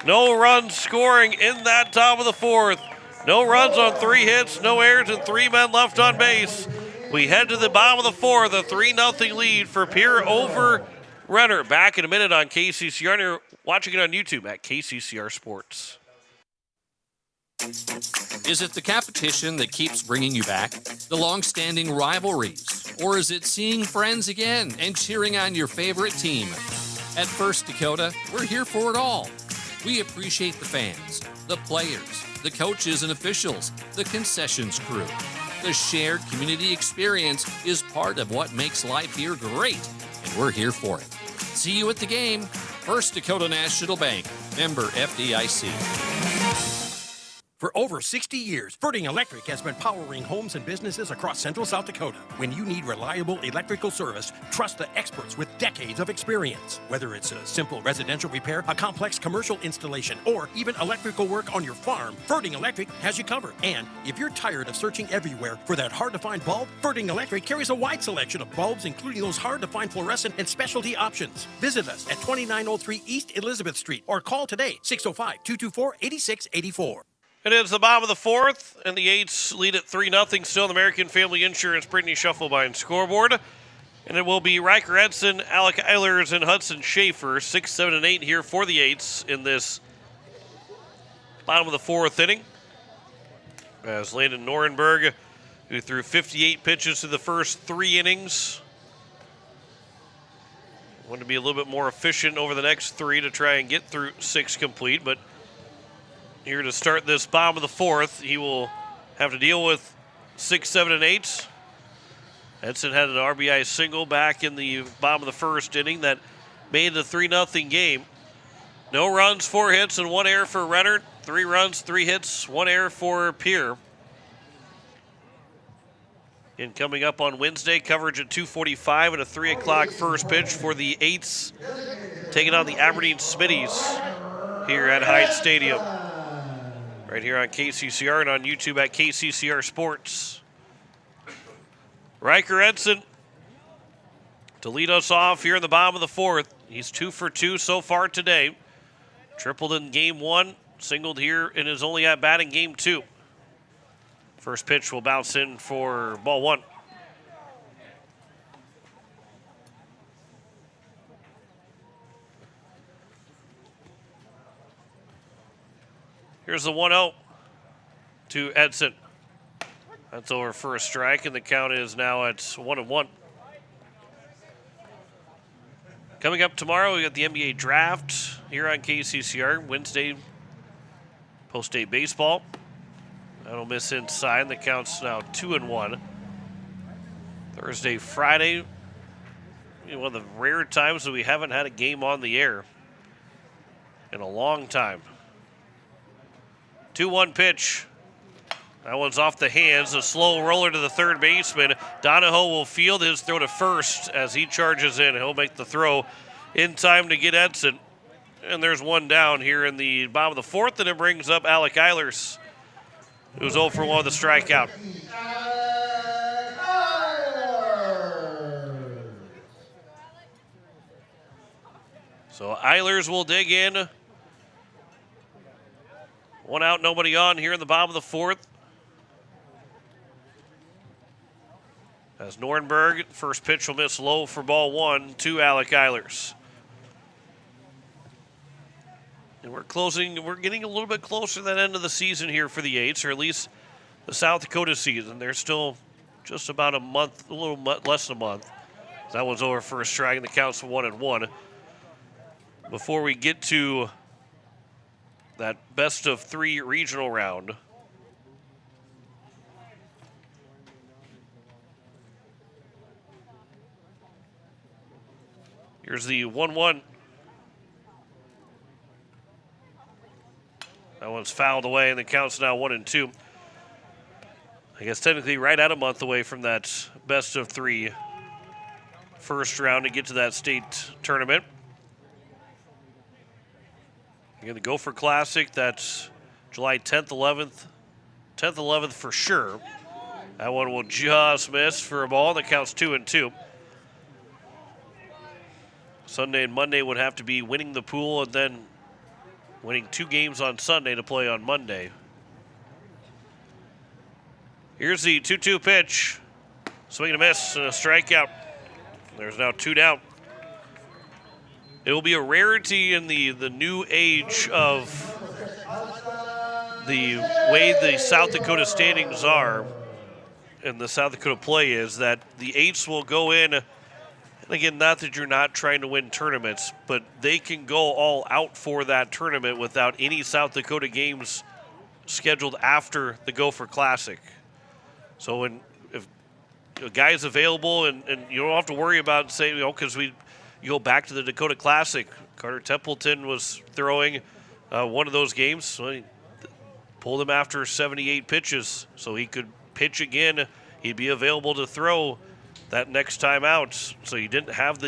No runs scoring in that top of the 4th. No runs on 3 hits, no errors, and 3 men left on base. We head to the bottom of the 4th, a 3-0 lead for Pierre over Renner. Back in a minute on KCCR, and you're watching it on YouTube at KCCR Sports. Is it the competition that keeps bringing you back? The long-standing rivalries? Or is it seeing friends again and cheering on your favorite team? At First Dakota, we're here for it all. We appreciate the fans, the players, the coaches and officials, the concessions crew. The shared community experience is part of what makes life here great, and we're here for it. See you at the game. First Dakota National Bank, member FDIC. For over 60 years, Ferding Electric has been powering homes and businesses across central South Dakota. When you need reliable electrical service, trust the experts with decades of experience. Whether it's a simple residential repair, a complex commercial installation, or even electrical work on your farm, Ferding Electric has you covered. And if you're tired of searching everywhere for that hard-to-find bulb, Ferding Electric carries a wide selection of bulbs, including those hard-to-find fluorescent and specialty options. Visit us at 2903 East Elizabeth Street or call today, 605-224-8684. It is the bottom of the 4th, and the Eights lead at 3-0 still in the American Family Insurance Brittany Shufflebine scoreboard. And it will be Riker Edson, Alec Eilers, and Hudson Schaefer, 6, 7, and 8 here for the Eights in this bottom of the 4th inning. As Landon Norenberg, who threw 58 pitches through the first 3 innings, wanted to be a little bit more efficient over the next 3 to try and get through 6 complete, but here to start this bottom of the 4th, he will have to deal with 6, 7, and 8. Edson had an RBI single back in the bottom of the 1st inning that made the 3-0 game. No runs, 4 hits, and 1 error for Renner. 3 runs, 3 hits, 1 error for Pierre. And coming up on Wednesday, coverage at 2:45 and a 3 o'clock first pitch for the Eights, taking on the Aberdeen Smitties here at Hyde Stadium. Right here on KCCR and on YouTube at KCCR Sports. Riker Edson to lead us off here in the bottom of the fourth. He's 2 for 2 so far today. Tripled in game 1, singled here, and is only at bat in game 2. First pitch will bounce in for ball 1. Here's the 1-0 to Edson. That's over for a strike, and the count is now at 1-1. Coming up tomorrow, we got the NBA draft here on KCCR. Wednesday, post-day baseball. That'll miss inside. The count's now 2-1. Thursday, Friday. One of the rare times that we haven't had a game on the air in a long time. 2-1 pitch. That one's off the hands. A slow roller to the third baseman. Donahoe will field his throw to first as he charges in. He'll make the throw in time to get Edson. And there's one down here in the bottom of the fourth, and it brings up Alec Eilers, who's 0 for 1 with a strikeout. So Eilers will dig in. 1 out, nobody on here in the bottom of the fourth. As Nornberg, first pitch will miss low for ball 1 to Alec Eilers. And we're getting a little bit closer to that end of the season here for the Eights, or at least the South Dakota season. They're still just about a month, a little less than a month. That one's over for a strike, and the count's 1-1. Before we get to that best of 3 regional round, here's the 1-1. That one's fouled away, and the count's now 1-2. I guess technically right at a month away from that best of 3 first round to get to that state tournament. Again, the Gopher Classic, that's July 10th, 11th. 10th, 11th for sure. That one will just miss for a ball. That counts 2-2. Sunday and Monday would have to be winning the pool and then winning 2 games on Sunday to play on Monday. Here's the 2-2 pitch. Swing and a miss and a strikeout. There's now 2 down. It will be a rarity in the new age of the way the South Dakota standings are and the South Dakota play is that the Eights will go in, and again, not that you're not trying to win tournaments, but they can go all out for that tournament without any South Dakota games scheduled after the Gopher Classic. So if a guy's available and you don't have to worry about saying, because you go back to the Dakota Classic. Carter Templeton was throwing one of those games. So he pulled him after 78 pitches, so he could pitch again. He'd be available to throw that next time out. So he didn't have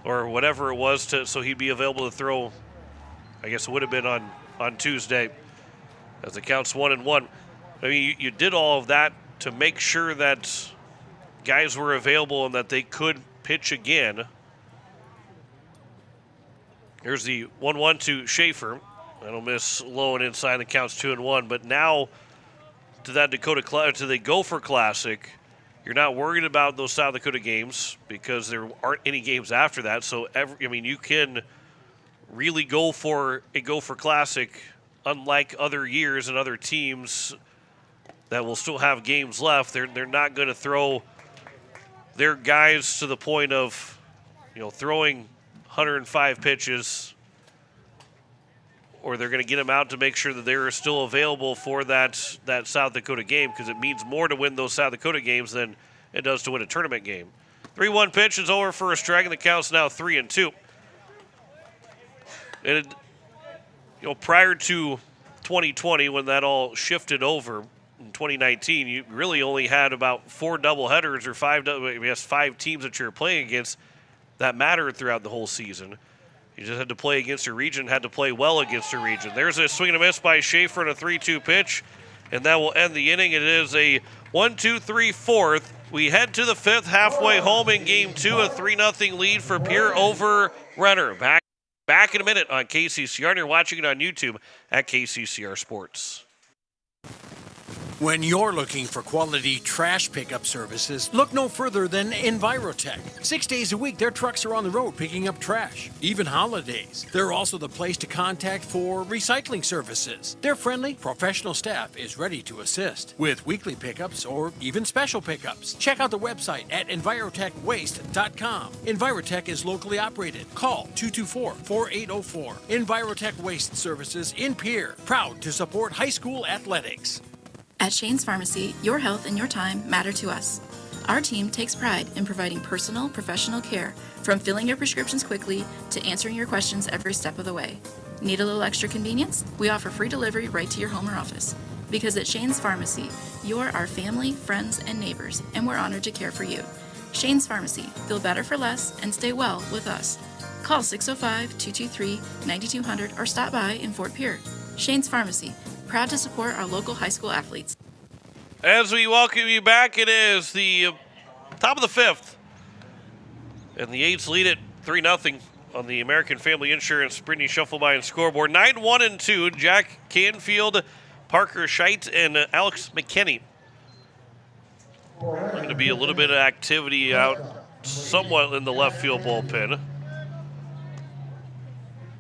or whatever it was, so he'd be available to throw, I guess it would have been on Tuesday, as it counts 1-1. I mean, you did all of that to make sure that guys were available and that they could pitch again. Here's the 1-1 to Schaefer. That'll miss low and inside. The count's 2-1. But now to that to the Gopher Classic, you're not worried about those South Dakota games because there aren't any games after that. So you can really go for a Gopher Classic, unlike other years and other teams that will still have games left. They're not going to throw their guys to the point of throwing 105 pitches, or they're going to get them out to make sure that they're still available for that South Dakota game, because it means more to win those South Dakota games than it does to win a tournament game. 3-1 pitch is over for a strike, and the count's now 3-2. And prior to 2020, when that all shifted over in 2019, you really only had about 4 doubleheaders or 5 teams that you're playing against that mattered throughout the whole season. You just had to play against a region, had to play well against a region. There's a swing and a miss by Schaefer and a 3-2 pitch, and that will end the inning. It is a 1-2-3 fourth We head to the fifth, halfway home in game 2, a 3-0 lead for Pierre over Renner. Back in a minute on KCCR, and you're watching it on YouTube at KCCR Sports. When you're looking for quality trash pickup services, look no further than Envirotech. 6 days a week, their trucks are on the road picking up trash, even holidays. They're also the place to contact for recycling services. Their friendly, professional staff is ready to assist with weekly pickups or even special pickups. Check out the website at EnvirotechWaste.com. Envirotech is locally operated. Call 224-4804. Envirotech Waste Services in Pierre, proud to support high school athletics. At Shane's Pharmacy, your health and your time matter to us. Our team takes pride in providing personal, professional care, from filling your prescriptions quickly to answering your questions every step of the way. Need a little extra convenience? We offer free delivery right to your home or office. Because at Shane's Pharmacy, you're our family, friends, and neighbors, and we're honored to care for you. Shane's Pharmacy. Feel better for less and stay well with us. Call 605-223-9200 or stop by in Fort Pierre. Shane's Pharmacy. Proud to support our local high school athletes. As we welcome you back, it is the top of the fifth. And the Aids lead it 3-0 on the American Family Insurance Brittany Shufflebine scoreboard. 9-1-2, Jack Canfield, Parker Scheit, and Alex McKinney. Going to be a little bit of activity out somewhat in the left field bullpen.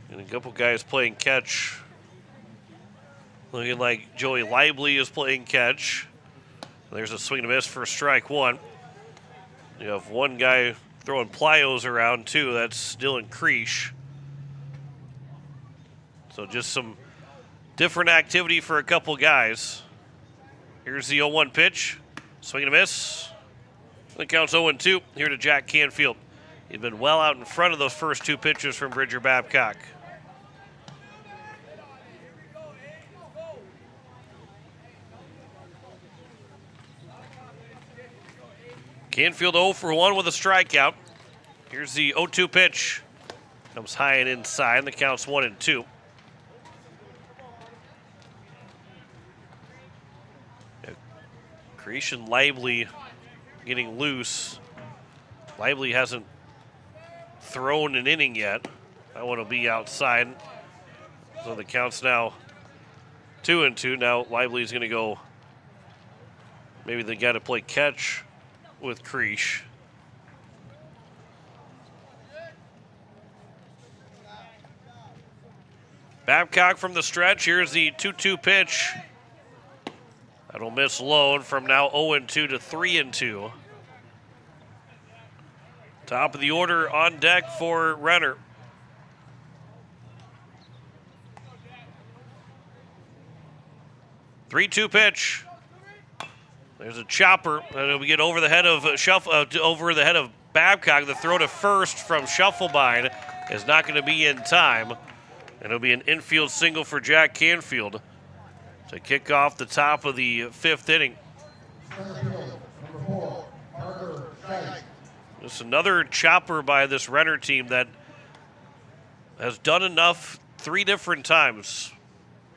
And a couple guys playing catch. Looking like Joey Lively is playing catch. There's a swing and a miss for strike one. You have one guy throwing plyos around, too. That's Dylan Creesh. So just some different activity for a couple guys. Here's the 0-1 pitch. Swing and a miss. The count's 0-2 here to Jack Canfield. He's been well out in front of those first two pitches from Bridger Babcock. Canfield 0 for 1 with a strikeout. Here's the 0-2 pitch. Comes high and inside. The count's 1-2. Creesh and Lively getting loose. Lively hasn't thrown an inning yet. That one will be outside. So the count's now 2-2. Now Lively's going to go. Maybe they got to play catch with Creesh. Babcock from the stretch. Here's the 2-2 pitch. That'll miss low, and from now 0-2 to 3-2. Top of the order on deck for Renner. Three-two pitch. There's a chopper that'll get over the head of Babcock. The throw to first from Shufflebine is not going to be in time. And it'll be an infield single for Jack Canfield to kick off the top of the fifth inning. Just another chopper by this Renner team that has done enough 3 different times.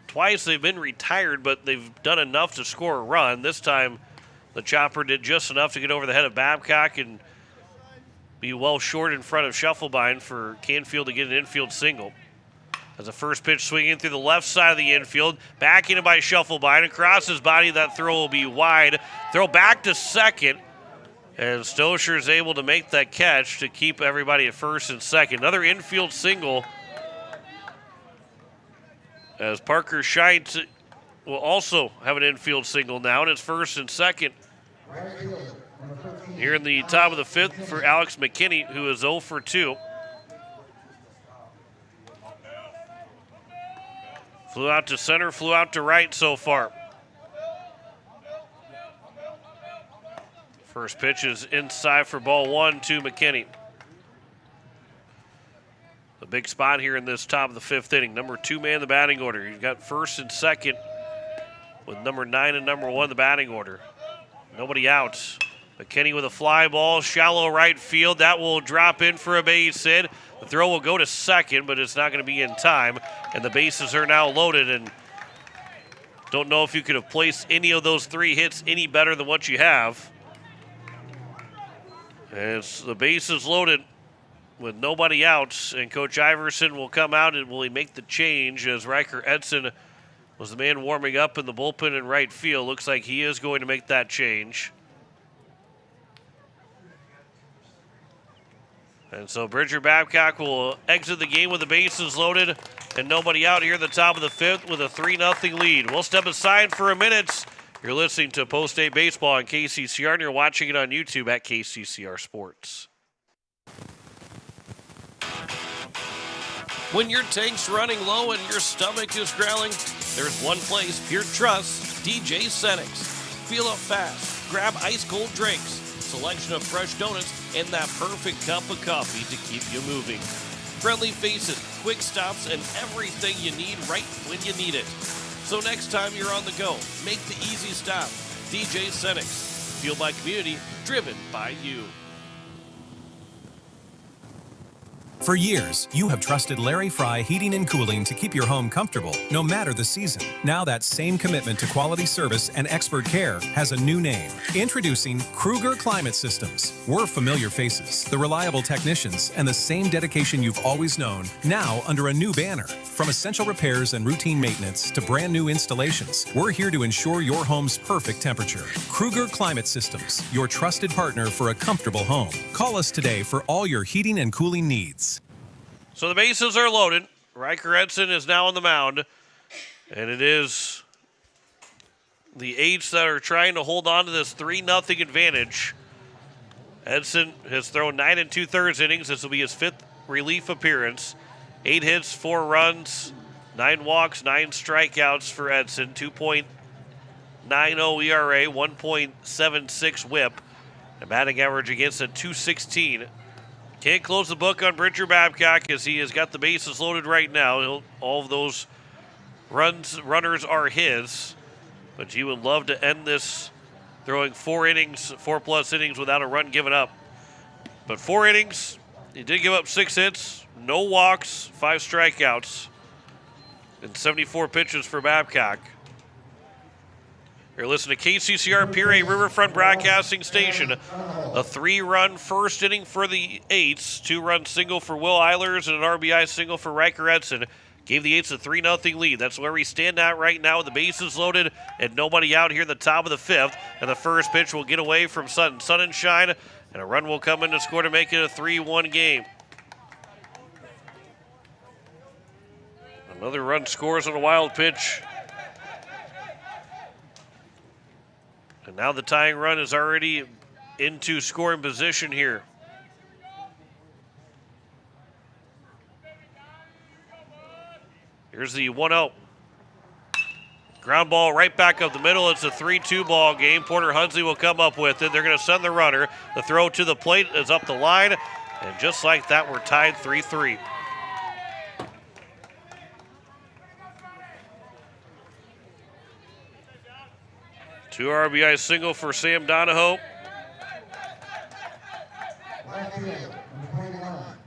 Twice they've been retired, but they've done enough to score a run. This time the chopper did just enough to get over the head of Babcock and be well short in front of Shufflebine for Canfield to get an infield single. As the first pitch swinging through the left side of the infield, back in by Shufflebine. Across his body, that throw will be wide. Throw back to second. And Stosher is able to make that catch to keep everybody at first and second. Another infield single. As Parker Scheit will also have an infield single now, and it's first and second. Here in the top of the fifth for Alex McKinney, who is 0 for 2. Flew out to center, flew out to right so far. First pitch is inside for ball 1 to McKinney. The big spot here in this top of the fifth inning. Number 2 man in the batting order. You've got first and second with number 9 and number 1 in the batting order. Nobody out. McKinney with a fly ball, shallow right field. That will drop in for a base hit. The throw will go to second, but it's not going to be in time. And the bases are now loaded. And don't know if you could have placed any of those 3 hits any better than what you have. As the base is loaded with nobody out, and Coach Iverson will come out and will he make the change as Riker Edson was the man warming up in the bullpen in right field. Looks like he is going to make that change. And so Bridger Babcock will exit the game with the bases loaded and nobody out here at the top of the fifth with a 3-0 lead. We'll step aside for a minute. You're listening to Post-State Baseball on KCCR, and you're watching it on YouTube at KCCR Sports. When your tank's running low and your stomach is growling, there's one place Pierre trusts, DJ Senex. Feel up fast, grab ice-cold drinks, selection of fresh donuts, and that perfect cup of coffee to keep you moving. Friendly faces, quick stops, and everything you need right when you need it. So next time you're on the go, make the easy stop. DJ Senex. Fueled by community, driven by you. For years, you have trusted Larry Fry Heating and Cooling to keep your home comfortable, no matter the season. Now that same commitment to quality service and expert care has a new name. Introducing Kruger Climate Systems. We're familiar faces, the reliable technicians, and the same dedication you've always known, now under a new banner. From essential repairs and routine maintenance to brand new installations, we're here to ensure your home's perfect temperature. Kruger Climate Systems, your trusted partner for a comfortable home. Call us today for all your heating and cooling needs. So the bases are loaded. Riker Edson is now on the mound. And it is the Eights that are trying to hold on to this 3-0 advantage. Edson has thrown 9 2/3 innings. This will be his 5th relief appearance. 8 hits, 4 runs, 9 walks, 9 strikeouts for Edson. 2.90 ERA, 1.76 whip. A batting average against a .216. Can't close the book on Bridger Babcock as he has got the bases loaded right now. All of those runners are his. But he would love to end this throwing 4 innings, 4+ innings without a run given up. But 4 innings, he did give up 6 hits, no walks, 5 strikeouts, and 74 pitches for Babcock. You're listening to KCCR Pierre Riverfront Broadcasting Station. A 3-run first inning for the Eights, 2-run single for Will Eilers, and an RBI single for Riker Edson. Gave the Eights a 3-0 lead. That's where we stand at right now with the bases loaded and nobody out here at the top of the 5th. And the first pitch will get away from Sun and Shine, and a run will come in to score to make it a 3-1 game. Another run scores on a wild pitch. And now the tying run is already into scoring position here. Here's the 1-0. Ground ball right back up the middle. It's a 3-2 ball game. Porter Hunsley will come up with it. They're going to send the runner. The throw to the plate is up the line. And just like that, we're tied 3-3. Two RBI single for Sam Donahoe.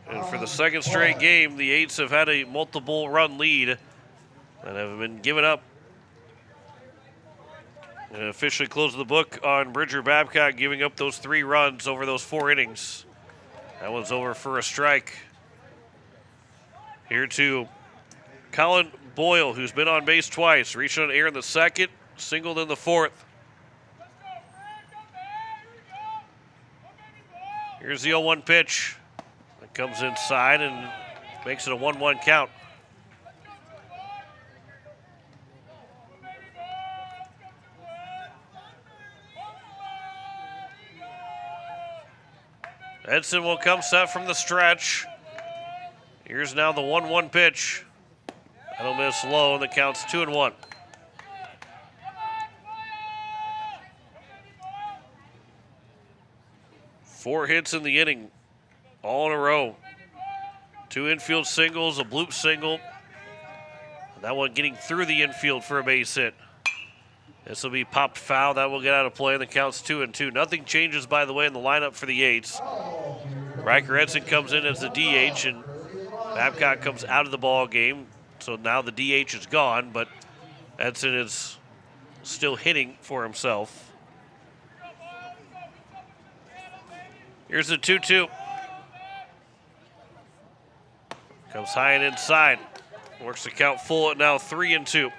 And for the second straight game, the Eights have had a multiple run lead and have been given up. And officially closed the book on Bridger Babcock giving up those 3 runs over those 4 innings. That one's over for a strike. Here to Colin Boyle, who's been on base twice. Reached on air in the second, singled in the 4th. Here's the 0-1 pitch. It comes inside and makes it a 1-1 count. Edson will come set from the stretch. Here's now the 1-1 pitch. That'll miss low, and the count's 2-1. Four hits in the inning, all in a row. 2 infield singles, a bloop single. And that one getting through the infield for a base hit. This will be popped foul. That will get out of play, and the count's 2-2. Nothing changes, by the way, in the lineup for the Eights. Riker Edson comes in as the DH, and Babcock comes out of the ball game. So now the DH is gone, but Edson is still hitting for himself. Here's the 2-2. Comes high and inside. Works the count full at now 3-2.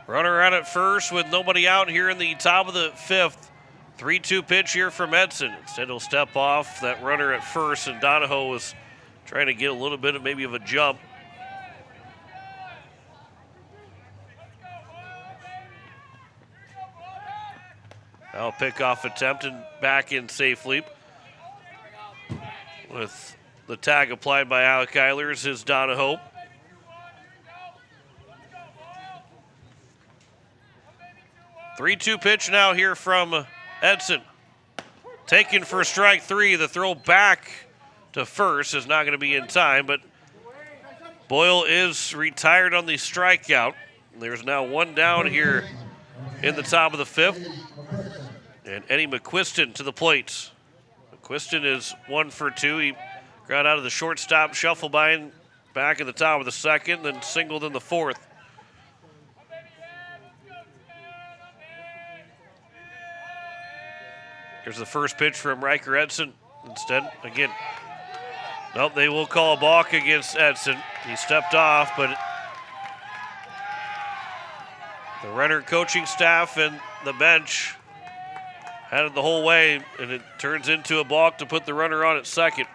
Runner out at first with nobody out here in the top of the fifth. 3-2 pitch here from Edson. Instead he'll step off that runner at first, and Donahoe was trying to get a little bit of maybe of a jump. Now a pickoff attempt and back in safely. With the tag applied by Alec Eilers is Donahoe. Three-two pitch now here from Edson. Taken for strike three. The throw back to first is not going to be in time, but Boyle is retired on the strikeout. There's now one down here in the top of the fifth. And Eddie McQuiston to the plate. McQuiston is 1 for 2. He got out of the shortstop shuffle by back in the top of the second, then singled in the fourth. Here's the first pitch from Riker Edson. Instead, again, nope, they will call a balk against Edson. He stepped off, but the Renner coaching staff and the bench had it the whole way, and it turns into a balk to put the runner on at second.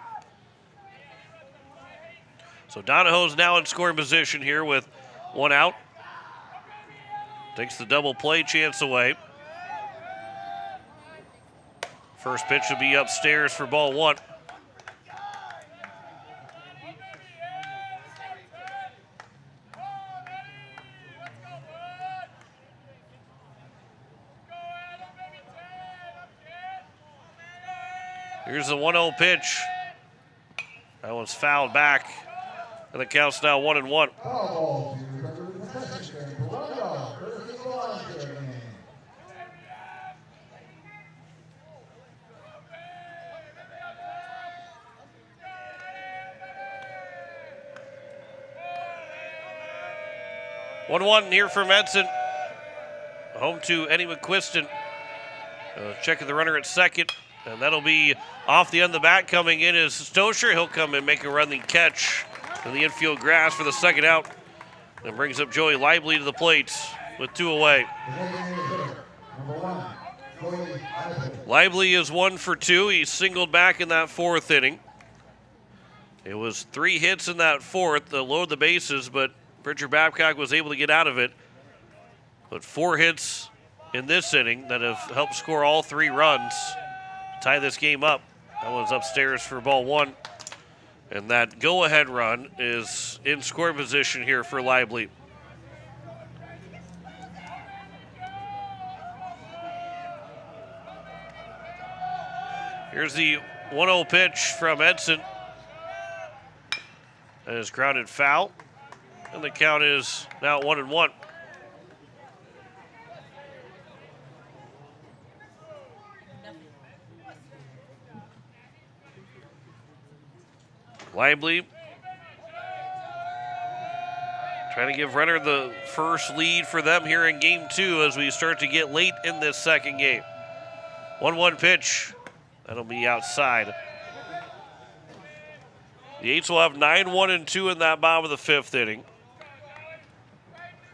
So Donahoe's now in scoring position here with one out. Takes the double play chance away. First pitch will be upstairs for ball one. Here's the 1-0 pitch. That one's fouled back. And the count's now 1-1. 1-1 here from Edson. Home to Eddie McQuiston. Checking the runner at second. And that'll be off the end of the bat. Coming in is Stosher. He'll come and make a running catch in the infield grass for the second out. And brings up Joey Lively to the plate with two away. Lively is 1 for 2. He singled back in that fourth inning. It was 3 hits in that fourth to load the bases, but Bridger Babcock was able to get out of it. But 4 hits in this inning that have helped score all 3 runs. Tie this game up. That one's upstairs for ball one. And that go-ahead run is in scoring position here for Lively. Here's the 1-0 pitch from Edson. That is grounded foul. And the count is now 1-1. Lively trying to give Renner the first lead for them here in game 2 as we start to get late in this second game. 1-1 pitch. That'll be outside. The Eights will have 9-1-2 in that bottom of the 5th inning.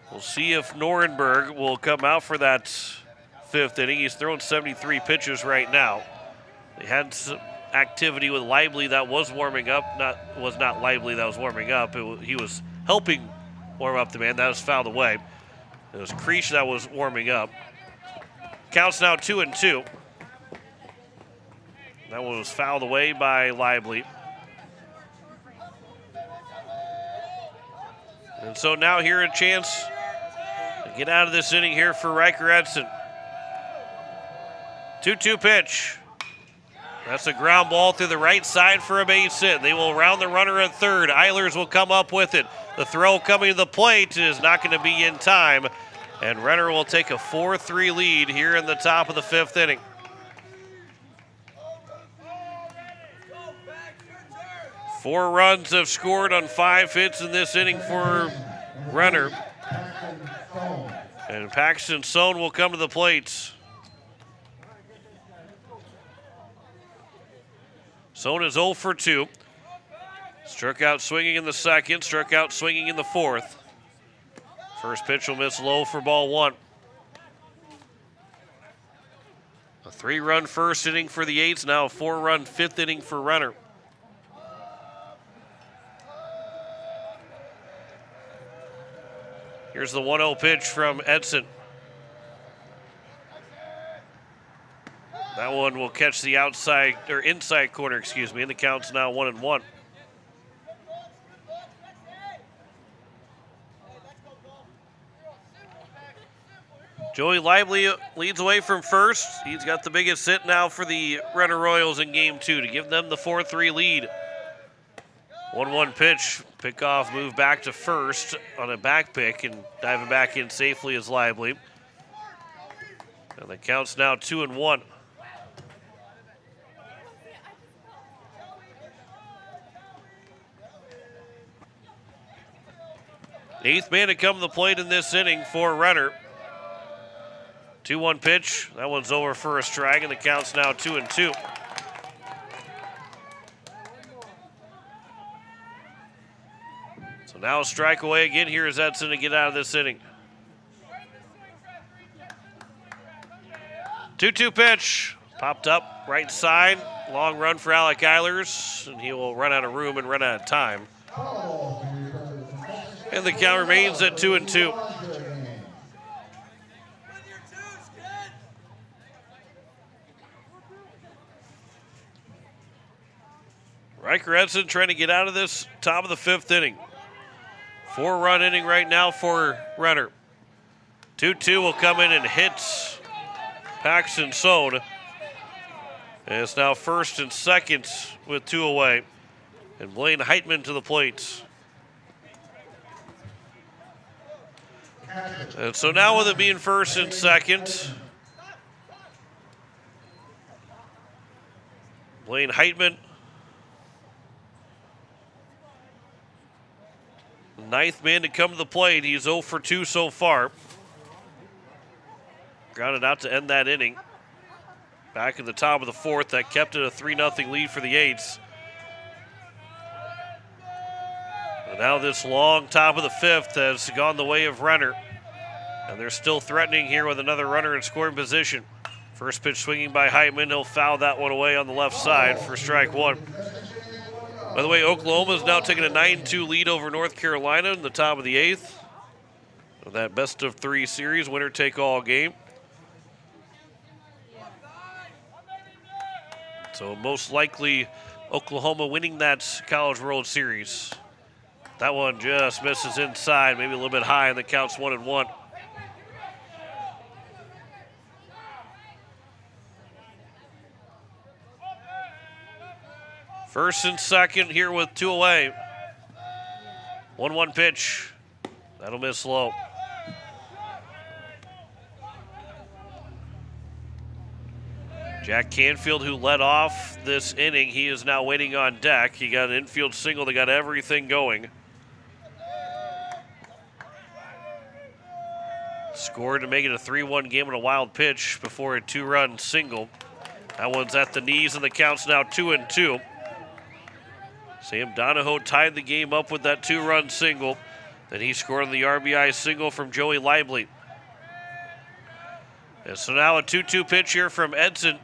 We'll see if Norenberg will come out for that 5th inning. He's thrown 73 pitches right now. They had some activity with Lively that was warming up. Was not Lively that was warming up. He was helping warm up the man. That was fouled away. It was Creech that was warming up. Counts now 2-2. That one was fouled away by Lively. And so now here a chance to get out of this inning here for Riker Edson. 2-2 pitch. That's a ground ball through the right side for a base hit. They will round the runner at third. Eilers will come up with it. The throw coming to the plate is not going to be in time. And Renner will take a 4-3 lead here in the top of the 5th inning. 4 runs have scored on 5 hits in this inning for Renner. And Paxton Sohn will come to the plate. Sohn is 0 for 2. Struck out swinging in the second, struck out swinging in the fourth. First pitch will miss low for ball 1. A 3-run first inning for the Eights, now a 4-run 5th inning for Renner. Here's the 1-0 pitch from Edson. That one will catch the outside or inside corner, and the count's now 1-1. Joey Lively leads away from first. He's got the biggest hit now for the Renner Royals in game 2 to give them the 4-3 lead. 1-1 pitch, pickoff move back to first on a back pick, and diving back in safely is Lively. And the count's now 2-1. Eighth man to come to the plate in this inning for Renner. 2-1 pitch. That one's over for a strike, and the count's now 2-2. So now a strike away again. Here is Edson to get out of this inning. 2-2 pitch. Popped up right side. Long run for Alec Eilers, and he will run out of room and run out of time. And the count remains at 2-2. Riker Edson trying to get out of this top of the 5th inning. 4-run inning right now for Renner. 2-2 will come in and hits Paxton Sohn. And it's now first and second with 2 away. And Blaine Heitman to the plate. And so now with it being first and second, Blaine Heitman, 9th man to come to the plate. He's 0 for 2 so far. Grounded out to end that inning. Back in the top of the 4th, that kept it a 3-0 lead for the Eights. And now this long top of the 5th has gone the way of Renner. And they're still threatening here with another runner in scoring position. First pitch swinging by Heitman. He'll foul that one away on the left side for strike 1. By the way, Oklahoma is now taking a 9-2 lead over North Carolina in the top of the 8th. That best-of-3 series, winner-take-all game. So most likely Oklahoma winning that College World Series. That one just misses inside, maybe a little bit high, and the count's 1-1. First and second here with 2 away. 1-1 pitch. That'll miss low. Jack Canfield, who led off this inning, he is now waiting on deck. He got an infield single that got everything going. Scored to make it a 3-1 game on a wild pitch before a 2-run single. That one's at the knees, and the count's now 2-2. Sam Donahoe tied the game up with that 2-run single. Then he scored on the RBI single from Joey Lively. And so now a 2-2 pitch here from Edson.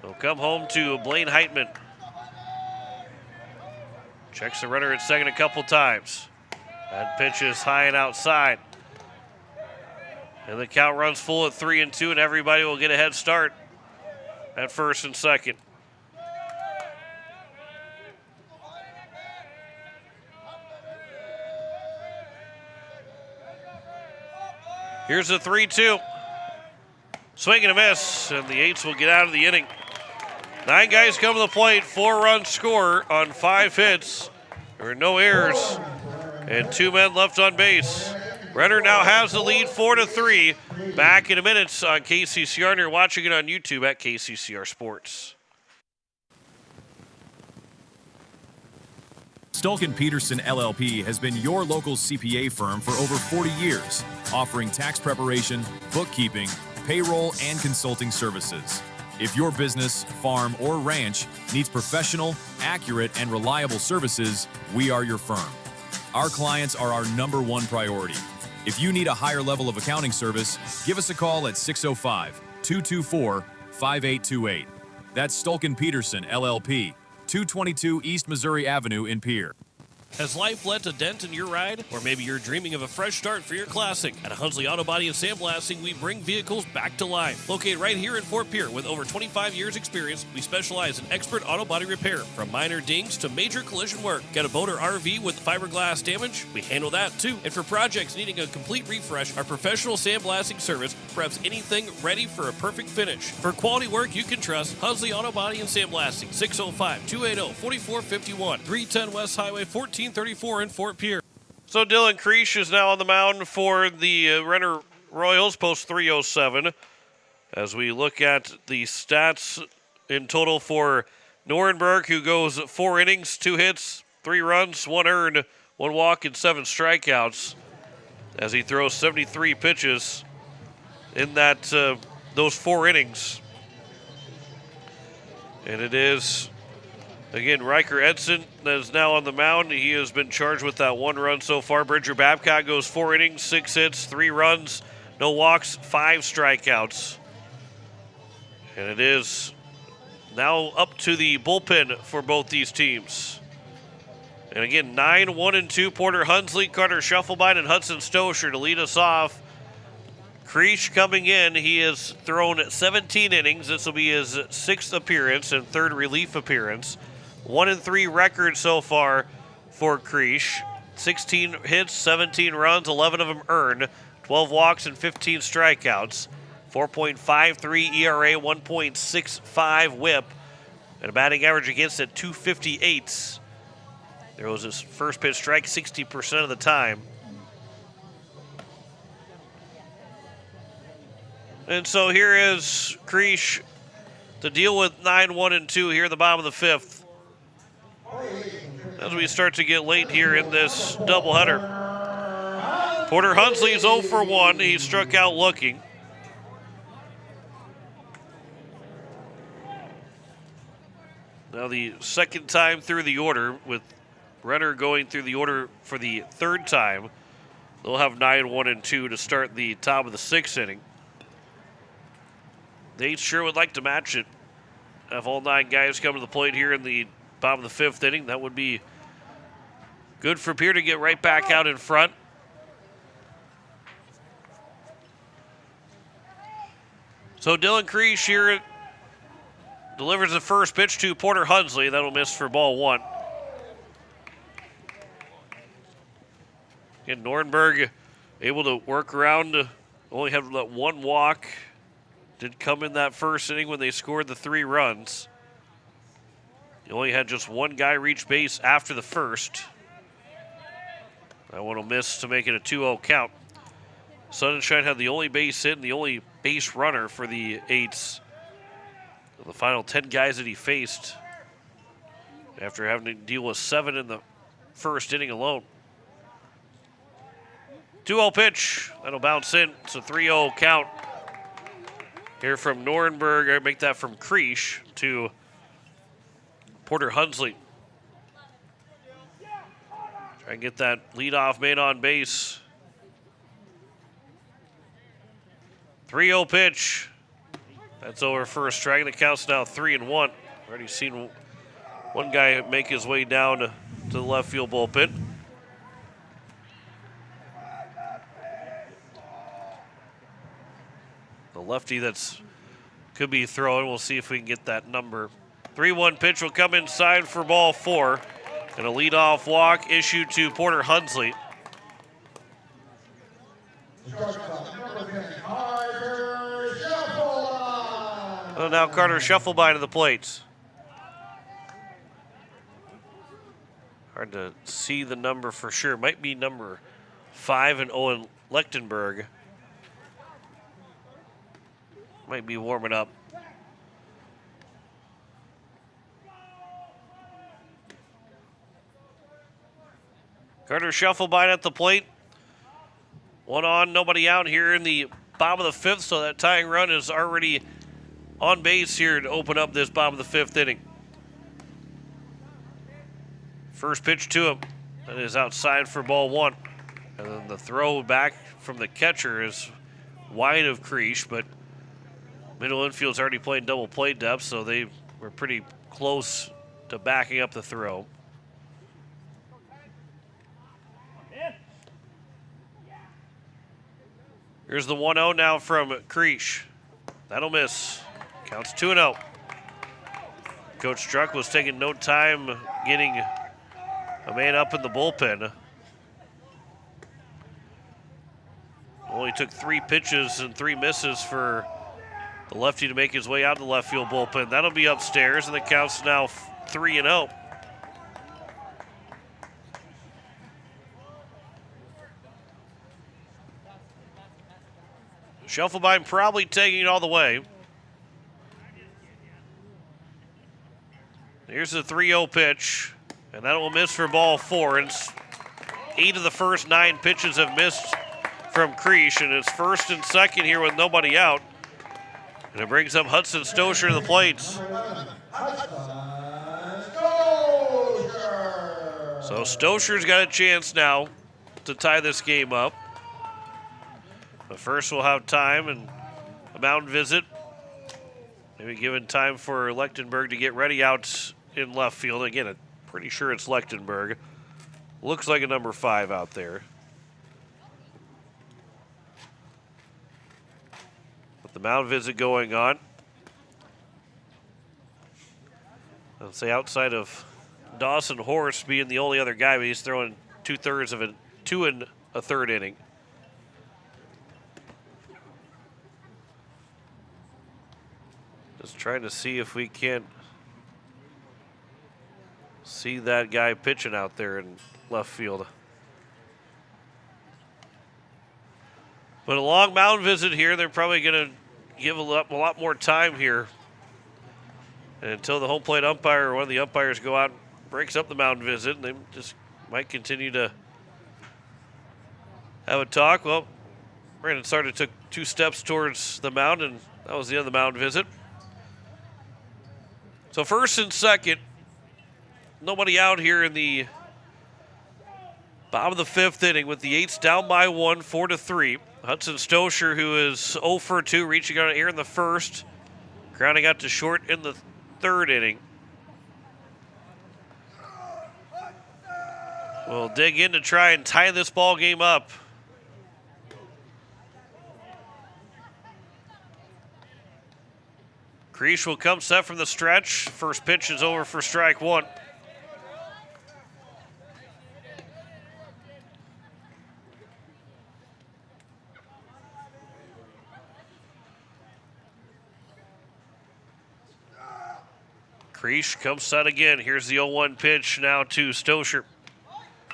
He'll come home to Blaine Heitman. Checks the runner at second a couple times. That pitch is high and outside. And the count runs full at 3-2, and everybody will get a head start at first and second. Here's a 3-2. Swing and a miss, and the Eights will get out of the inning. 9 guys come to the plate, 4-run score on 5 hits. There were no errors, and 2 men left on base. Renner now has the lead 4-3. Back in a minute on KCCR, and you're watching it on YouTube at KCCR Sports. Stolken Peterson LLP has been your local CPA firm for over 40 years, offering tax preparation, bookkeeping, payroll, and consulting services. If your business, farm, or ranch needs professional, accurate, and reliable services, we are your firm. Our clients are our #1 priority. If you need a higher level of accounting service, give us a call at 605-224-5828. That's Stolken Peterson LLP, 222 East Missouri Avenue in Pierre. Has life left a dent in your ride? Or maybe you're dreaming of a fresh start for your classic. At Hunsley Auto Body and Sandblasting, we bring vehicles back to life. Located right here in Fort Pierre with over 25 years experience, we specialize in expert auto body repair, from minor dings to major collision work. Got a boat or RV with fiberglass damage? We handle that too. And for projects needing a complete refresh, our professional sandblasting service preps anything ready for a perfect finish. For quality work you can trust, Hunsley Auto Body and Sandblasting, 605-280-4451, 310 West Highway 1434 in Fort Pierre. So Dylan Creech is now on the mound for the Renner Royals, post 307. As we look at the stats in total for Nuremberg, who goes 4 innings, 2 hits, 3 runs, 1 earned, 1 walk, and 7 strikeouts, as he throws 73 pitches in that those 4 innings. And it is, again, Riker Edson that is now on the mound. He has been charged with that 1 run so far. Bridger Babcock goes 4 innings, 6 hits, 3 runs, no walks, 5 strikeouts. And it is now up to the bullpen for both these teams. And again, 9-1-2, Porter Hunsley, Carter Shufflebine, and Hudson Stosher to lead us off. Creech coming in, he has thrown 17 innings. This will be his 6th appearance and 3rd relief appearance. 1-3 record so far for Creech. 16 hits, 17 runs, 11 of them earned, 12 walks and 15 strikeouts. 4.53 ERA, 1.65 whip, and a batting average against at 258. There was his first pitch strike 60% of the time. And so here is Creech to deal with 9-1-2 here in the bottom of the 5th. As we start to get late here in this doubleheader. Porter Hunsley is 0 for 1. He struck out looking. Now the second time through the order, with Renner going through the order for the 3rd time. They'll have 9-1-2 to start the top of the 6th inning. They sure would like to match it. Have all 9 guys come to the plate here in the bottom of the 5th inning. That would be good for Pierre to get right back out in front. So Dylan Creech here delivers the first pitch to Porter Hunsley. That'll miss for ball 1. Again, Nuremberg able to work around, only had that 1 walk. Did come in that first inning when they scored the 3 runs. They only had just 1 guy reach base after the first. That one will miss to make it a 2-0 count. Sunshine had the only base hit and the only base runner for the 8s. The final 10 guys that he faced after having to deal with 7 in the first inning alone. 2-0 pitch. That'll bounce in. It's a 3-0 count. Here from Nuremberg, I make that from Creech to Porter Hunsley. Try and get that leadoff man on base. 3-0 pitch. That's over for a strike. The count's now 3-1. Already seen 1 guy make his way down to the left field bullpen. The lefty that's could be throwing. We'll see if we can get that number. 3-1 pitch will come inside for ball 4. And a leadoff walk issued to Porter Hunsley. Oh, now Carter Shufflebine to the plate. Hard to see the number for sure. Might be number 5 in Owen Lechtenberg. Might be warming up. Carter Scheffelbein at the plate. One on, nobody out here in the bottom of the fifth, so that tying run is already on base here to open up this bottom of the fifth inning. First pitch to him. That is outside for ball one. And then the throw back from the catcher is wide of Creech, but middle infield's already playing double play depth, so they were pretty close to backing up the throw. Here's the 1-0 now from Creech. That'll miss. Counts 2-0. Coach Struck was taking no time getting a man up in the bullpen. Only took 3 pitches and 3 misses for the lefty to make his way out of the left field bullpen. That'll be upstairs, and the count's now 3-0. Scheffelbein probably taking it all the way. Here's the 3-0 pitch, and that will miss for ball 4. And 8 of the first 9 pitches have missed from Creech, and it's first and second here with nobody out. And it brings up Hudson Stosher to the plates. So Stosher's got a chance now to tie this game up. But first we'll have time and a mound visit. Maybe giving time for Lechtenberg to get ready out in left field. Again, I'm pretty sure it's Lechtenberg. Looks like a number 5 out there. With the mound visit going on. I'd say outside of Dawson Horst being the only other guy, but he's throwing 2/3 of it, 2 1/3 inning. Just trying to see if we can't see that guy pitching out there in left field. But a long mound visit here. They're probably going to give a lot more time here. And until the home plate umpire or one of the umpires go out and breaks up the mound visit, and they just might continue to have a talk. Well, Brandon Sarda took 2 steps towards the mound, and that was the end of the mound visit. So first and second, nobody out here in the bottom of the 5th inning with the Eights down by 1, 4-3. Hudson Stosher, who is 0 for 2, reaching on an air in the first, grounding out to short in the 3rd inning. We'll dig in to try and tie this ball game up. Creech will come set from the stretch. First pitch is over for strike 1. Creech comes set again. Here's the 0-1 pitch now to Stosher.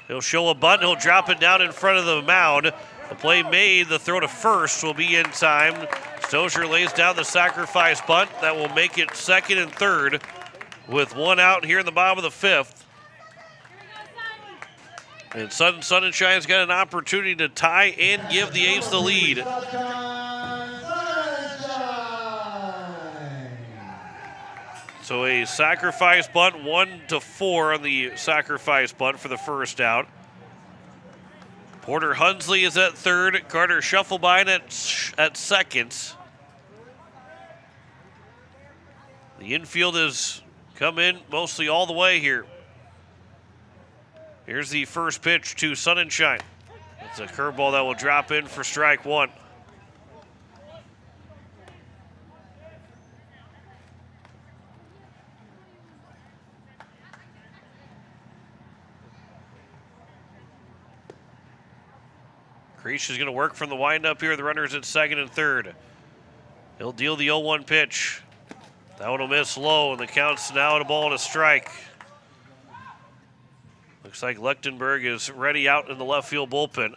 He'll show a bunt. He'll drop it down in front of the mound. The play made. The throw to first will be in time. Stosher lays down the sacrifice bunt. That will make it second and third with 1 out here in the bottom of the 5th. And Sonnenshine's got an opportunity to tie and give the Eights the lead. So a sacrifice bunt, 1-4 on the sacrifice bunt for the first out. Porter Hunsley is at third. Carter Scheffelbein at second. The infield has come in mostly all the way here. Here's the first pitch to Sonnenshine. It's a curveball that will drop in for strike 1. Creech is going to work from the windup here. The runner's at second and third. He'll deal the 0-1 pitch. That one will miss low, and the count's now at a ball and a strike. Looks like Lechtenberg is ready out in the left field bullpen.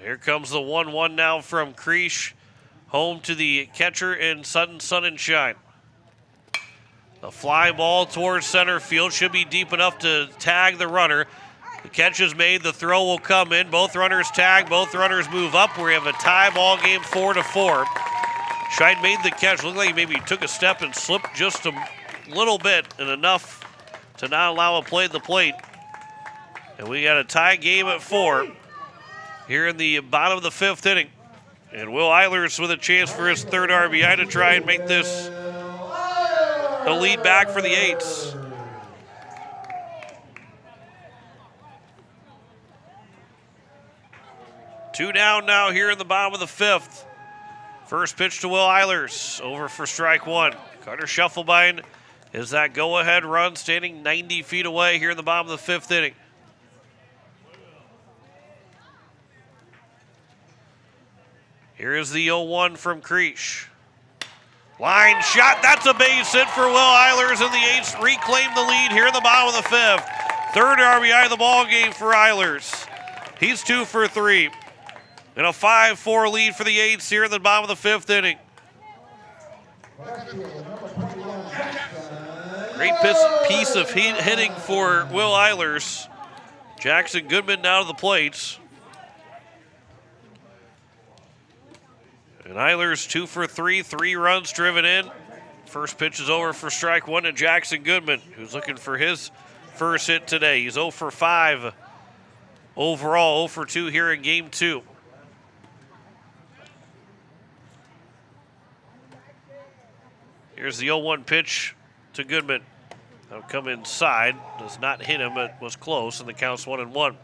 Here comes the 1-1 now from Creech. home to the catcher in Sun and Shine. A fly ball towards center field. Should be deep enough to tag the runner. The catch is made. The throw will come in. Both runners tag. Both runners move up. We have a tie ball game 4-4. Shine made the catch. Looked like he maybe took a step and slipped just a little bit and enough to not allow a play at the plate. And we got a tie game at 4 here in the bottom of the 5th inning. And Will Eilers with a chance for his 3rd RBI to try and make this a lead back for the Eights. Two down now here in the bottom of the 5th. First pitch to Will Eilers, over for strike 1. Carter Scheffelbein is that go-ahead run, standing 90 feet away here in the bottom of the 5th inning. Here is the 0-1 from Creech. Line shot, that's a base hit for Will Eilers, and the Eights reclaim the lead here in the bottom of the 5th. 3rd RBI of the ball game for Eilers. He's 2 for 3. And a 5-4 lead for the Eights here in the bottom of the 5th inning. Great piece of hitting for Will Eilers. Jackson Goodman now to the plates. And Eilers 2 for 3, 3 runs driven in. First pitch is over for strike 1 to Jackson Goodman, who's looking for his first hit today. He's 0 for 5 overall, 0 for 2 here in game 2. Here's the 0-1 pitch to Goodman. That'll come inside. Does not hit him, but was close, and the count's 1-1.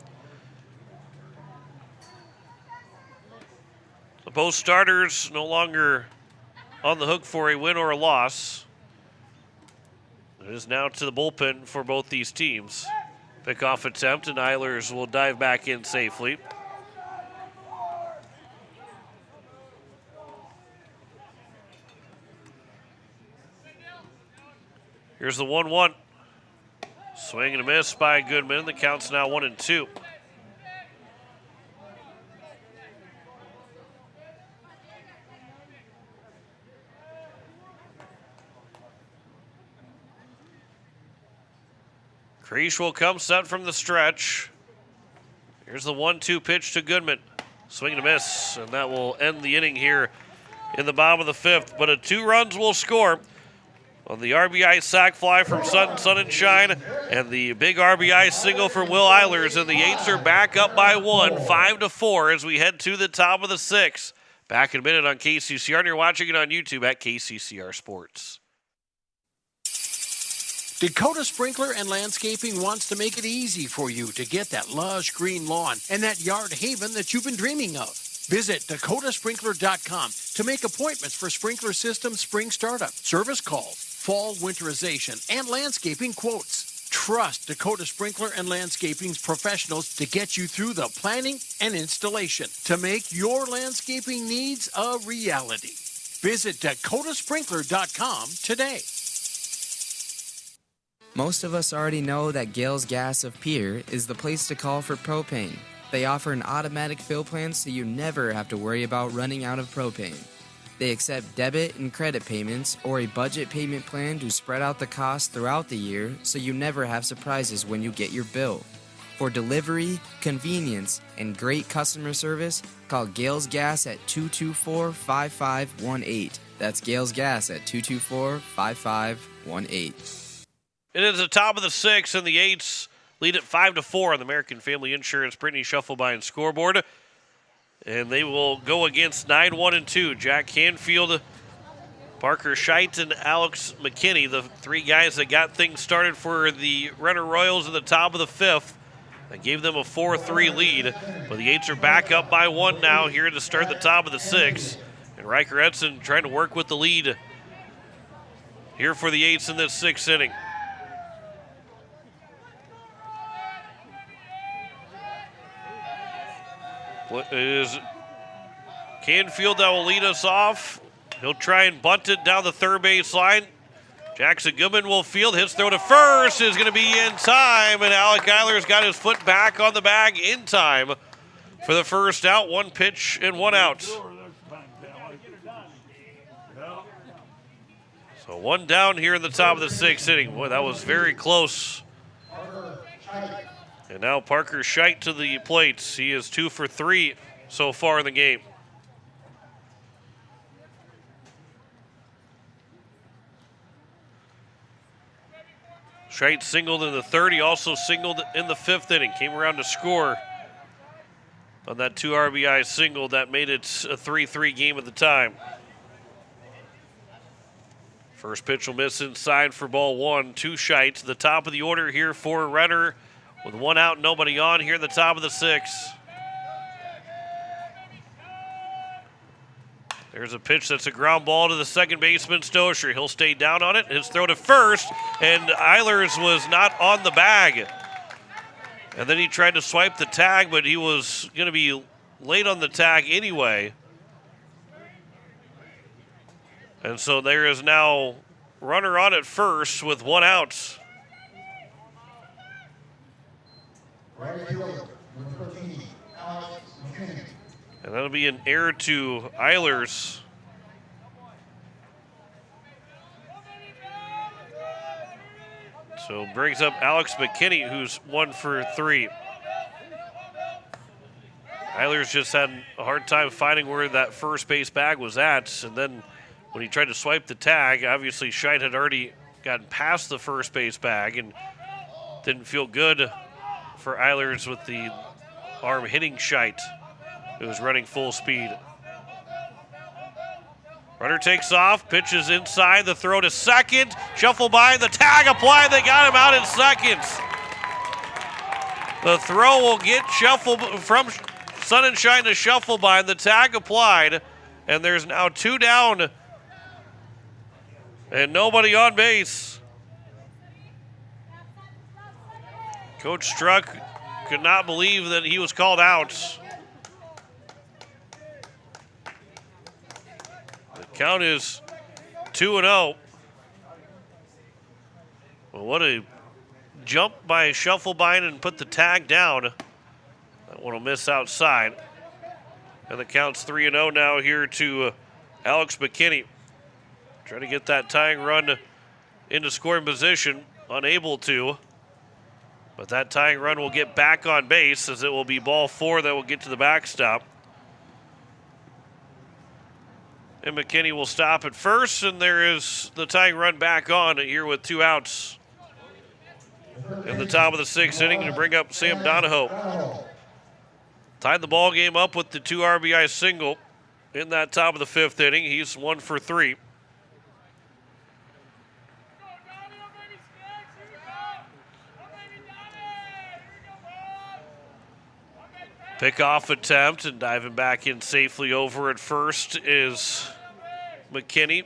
The both starters no longer on the hook for a win or a loss. It is now to the bullpen for both these teams. Pickoff attempt, and Eilers will dive back in safely. Here's the 1-1. Swing and a miss by Goodman. The count's now 1-2. Creech will come set from the stretch. Here's the 1-2 pitch to Goodman. Swing and a miss, and that will end the inning here in the bottom of the 5th. But 2 runs will score on the RBI sac fly from Sun and Shine, and the big RBI single from Will Eilers, and the Eights are back up by 1, 5-4 as we head to the top of the 6th. Back in a minute on KCCR, and you're watching it on YouTube at KCCR Sports. Dakota Sprinkler and Landscaping wants to make it easy for you to get that lush green lawn and that yard haven that you've been dreaming of. Visit dakotasprinkler.com to make appointments for sprinkler system spring startup, service calls, fall winterization, and landscaping quotes. Trust Dakota Sprinkler and Landscaping's professionals to get you through the planning and installation to make your landscaping needs a reality. Visit dakotasprinkler.com today. Most of us already know that Gales Gas of Pierre is the place to call for propane. They offer an automatic fill plan so you never have to worry about running out of propane. They accept debit and credit payments or a budget payment plan to spread out the cost throughout the year so you never have surprises when you get your bill. For delivery, convenience, and great customer service, call Gales Gas at 224-5518. That's Gales Gas at 224-5518. It is the top of the 6th, and the Eights lead at 5-4 on the American Family Insurance Brittany Scheffelbein scoreboard. And they will go against 9-1-2. Jack Canfield, Parker Scheidt, and Alex McKinney, the 3 guys that got things started for the Renner Royals in the top of the 5th. That gave them a 4-3 lead. But the Eights are back up by 1 now here to start the top of the 6th. And Riker Edson trying to work with the lead here for the Eights in this 6th inning. What is Canfield that will lead us off? He'll try and bunt it down the third base line. Jackson Goodman will field. His throw to first is going to be in time, and Alec Eilers got his foot back on the bag in time for the first out. 1 pitch and 1 out. So one down here in the top of the 6th inning. Boy, that was very close. And now Parker Scheidt to the plate. He is 2 for 3 so far in the game. Scheidt singled in the 3rd. He also singled in the 5th inning. Came around to score on that 2 RBI single that made it a 3-3 game at the time. First pitch will miss inside for ball 1. 2 Scheidt. The top of the order here for Renner with 1 out, nobody on here in the top of the 6th. There's a pitch that's a ground ball to the second baseman, Stosher. He'll stay down on it. His throw to first, and Eilers was not on the bag. And then he tried to swipe the tag, but he was going to be late on the tag anyway. And so there is now runner on at first with 1 out. And that'll be an error to Eilers. So brings up Alex McKinney, who's 1 for 3. Eilers just had a hard time finding where that first base bag was at. And then when he tried to swipe the tag, obviously Scheidt had already gotten past the first base bag and didn't feel good for Eilers with the arm hitting Scheidt. It was running full speed. Runner takes off, pitches inside, the throw to second, shuffle by, the tag applied, they got him out in seconds. The throw will get shuffled from Sun and Shine to shuffle by, the tag applied, and there's now 2 down and nobody on base. Coach Struck could not believe that he was called out. Count is 2-0. Well, what a jump by Shufflebine and put the tag down. That one will miss outside. And the count's 3-0 now here to Alex McKinney. Trying to get that tying run into scoring position. Unable to. But that tying run will get back on base as it will be ball 4 that will get to the backstop. And McKinney will stop at first, and there is the tying run back on here with 2 outs. In the top of the 6th inning to bring up Sam Donahoe. Tied the ball game up with the 2 RBI single in that top of the 5th inning. He's 1 for 3. Pickoff attempt, and diving back in safely over at first is McKinney.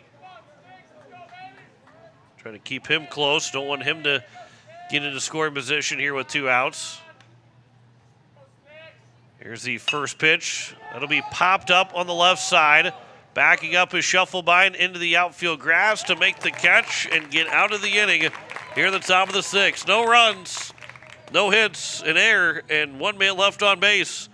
Trying to keep him close. Don't want him to get into scoring position here with 2 outs. Here's the first pitch. That'll be popped up on the left side. Backing up is Shufflebine into the outfield grass to make the catch and get out of the inning here at the top of the 6th. No runs, no hits, an error, and 1 man left on base.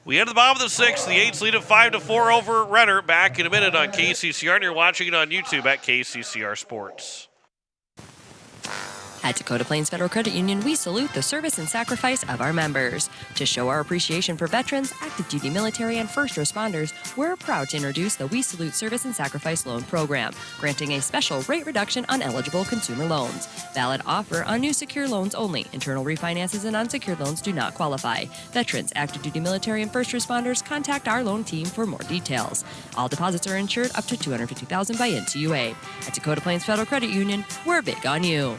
We head to the bottom of the 6th. The Eights lead at 5-4 over Renner. Back in a minute on KCCR, and you're watching it on YouTube at KCCR Sports. At Dakota Plains Federal Credit Union, we salute the service and sacrifice of our members. To show our appreciation for veterans, active duty military, and first responders, we're proud to introduce the We Salute Service and Sacrifice Loan Program, granting a special rate reduction on eligible consumer loans. Valid offer on new secure loans only. Internal refinances and unsecured loans do not qualify. Veterans, active duty military, and first responders, contact our loan team for more details. All deposits are insured up to $250,000 by NCUA. At Dakota Plains Federal Credit Union, we're big on you.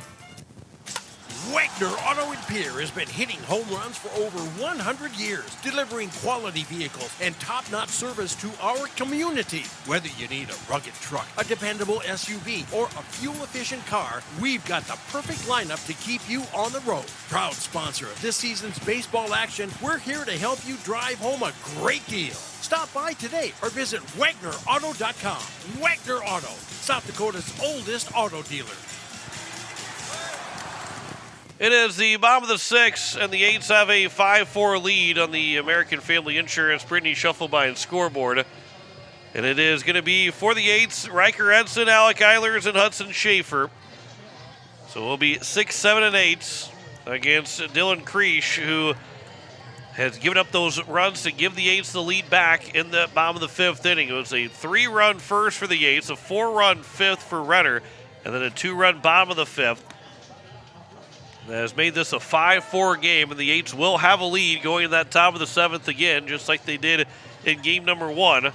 Wagner Auto in Pierre has been hitting home runs for over 100 years, delivering quality vehicles and top-notch service to our community. Whether you need a rugged truck, a dependable SUV, or a fuel-efficient car, we've got the perfect lineup to keep you on the road. Proud sponsor of this season's baseball action, we're here to help you drive home a great deal. Stop by today or visit WagnerAuto.com. Wagner Auto, South Dakota's oldest auto dealer. It is the bottom of the 6th, and the Eights have a 5-4 lead on the American Family Insurance Brittany Shufflebine scoreboard. And it is going to be for the Eights, Riker Edson, Alec Eilers, and Hudson Schaefer. So we'll be 6, 7, and 8 against Dylan Creesh, who has given up those runs to give the Eights the lead back in the bottom of the 5th inning. It was a 3-run first for the Eights, a 4-run 5th for Renner, and then a 2-run bottom of the 5th. That has made this a 5-4 game, and the Eights will have a lead going in that top of the 7th again, just like they did in game number 1.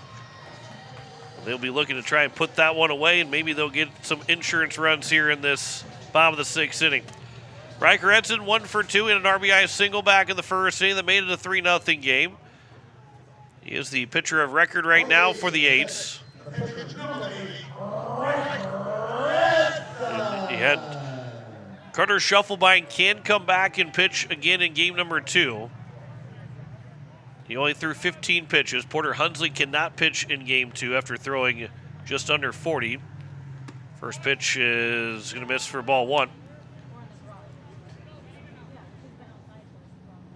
They'll be looking to try and put that one away, and maybe they'll get some insurance runs here in this bottom of the 6th inning. Riker Edson 1 for 2 in an RBI single back in the 1st inning that made it a 3-0 game. He is the pitcher of record right now for the Eights. And he had Carter Shufflebein can come back and pitch again in game number 2. He only threw 15 pitches. Porter Hunsley cannot pitch in game 2 after throwing just under 40. First pitch is going to miss for ball 1.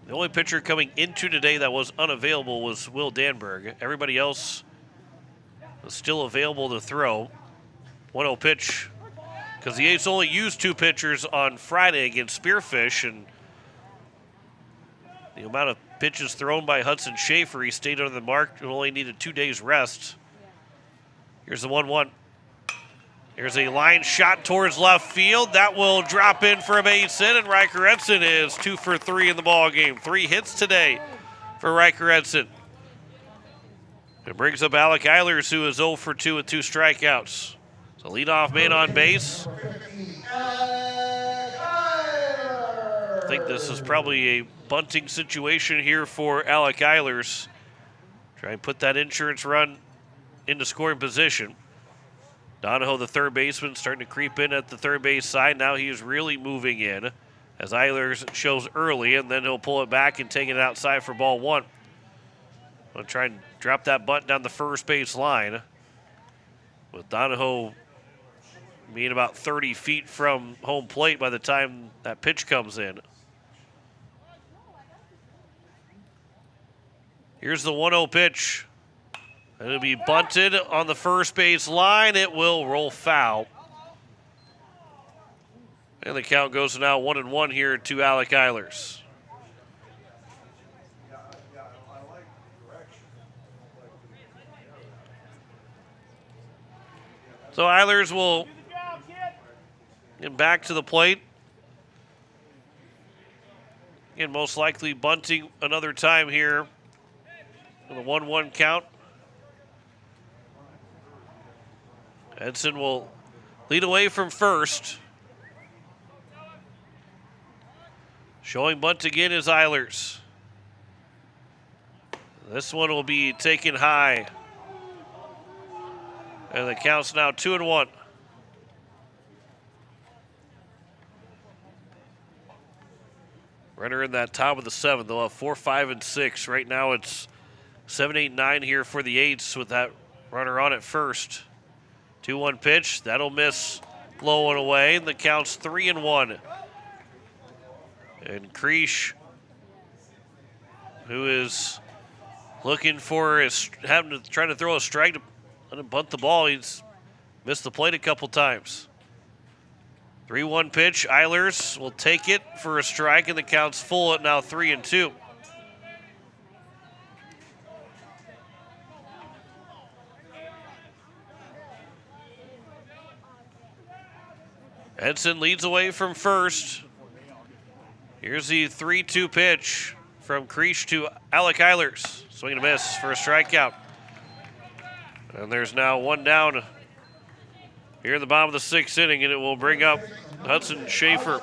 The only pitcher coming into today that was unavailable was Will Danberg. Everybody else was still available to throw. 1-0 pitch, because the Eights only used 2 pitchers on Friday against Spearfish, and the amount of pitches thrown by Hudson Schaefer, he stayed under the mark and only needed 2 days rest. Here's the 1-1. Here's a line shot towards left field. That will drop in for a base hit, and Riker Edson is 2 for 3 in the ball game. 3 hits today for Riker Edson. It brings up Alec Eilers, who is 0 for 2 with 2 strikeouts. So leadoff man on base. I think this is probably a bunting situation here for Alec Eilers. Try and put that insurance run into scoring position. Donahoe, the third baseman, starting to creep in at the third base side. Now he is really moving in, as Eilers shows early, and then he'll pull it back and take it outside for ball 1. I'll try and drop that bunt down the first base line, with Donahoe being about 30 feet from home plate by the time that pitch comes in. Here's the 1-0 pitch. It'll be bunted on the first base line. It will roll foul. And the count goes to now 1-1 here to Alec Eilers. So Eilers will get back to the plate. And most likely bunting another time here with a 1-1 count. Edson will lead away from first. Showing bunt again is Eilers. This one will be taken high. And the count's now 2-1. Renner in that top of the 7th. They'll have 4, 5, and 6. Right now it's 7, 8, 9 here for the Eights with that runner on at first. 2-1 pitch. That'll miss low and away. And the count's 3-1. And Creesh, who is looking for trying to throw a strike to let him bunt the ball. He's missed the plate a couple times. 3-1 pitch. Eilers will take it for a strike, and the count's full at now 3-2. Edson leads away from first. Here's the 3-2 pitch from Creesh to Alec Eilers. Swing and a miss for a strikeout. And there's now 1 down here in the bottom of the 6th inning, and it will bring up Hudson Schaefer.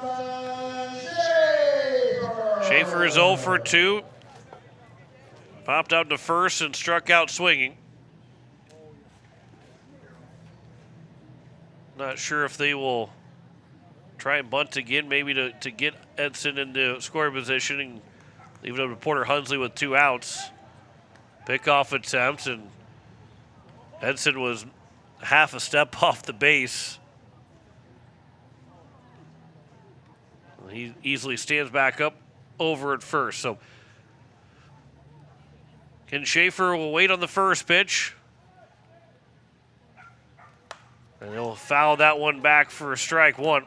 Schaefer is 0 for 2. Popped out to first and struck out swinging. Not sure if they will try and bunt again, maybe to get Edson into scoring position and leave it up to Porter Hunsley with 2 outs. Pickoff attempt, and Edson was half a step off the base. He easily stands back up over at first. So Ken Schaefer will wait on the first pitch. And he'll foul that one back for strike one.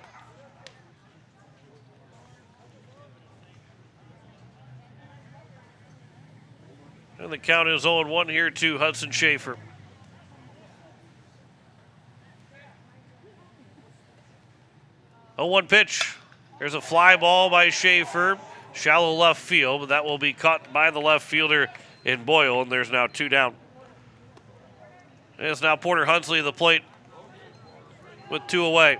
And the count is 0-1 here to Hudson Schaefer. A 1 pitch. There's a fly ball by Schaefer. Shallow left field, but that will be caught by the left fielder in Boyle, and there's now 2 down. And it's now Porter Hunsley at the plate with 2 away.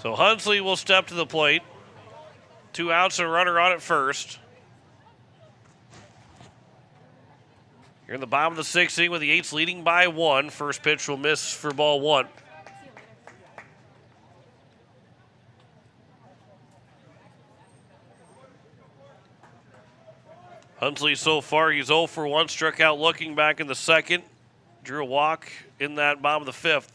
So Hunsley will step to the plate. 2 outs and a runner on at first. Here in the bottom of the 6th inning with the Eights leading by 1. First pitch will miss for ball 1. Hunsley so far, he's 0 for 1, struck out looking back in the 2nd. Drew a walk in that bottom of the 5th.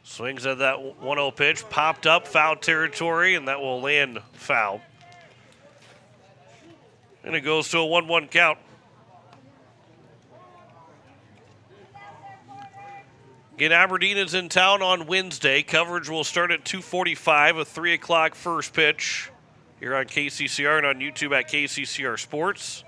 Swings at that 1-0 pitch, popped up, foul territory, and that will land foul. And it goes to a 1-1 count. Again, Aberdeen is in town on Wednesday. Coverage will start at 2:45, a 3 o'clock first pitch here on KCCR and on YouTube at KCCR Sports.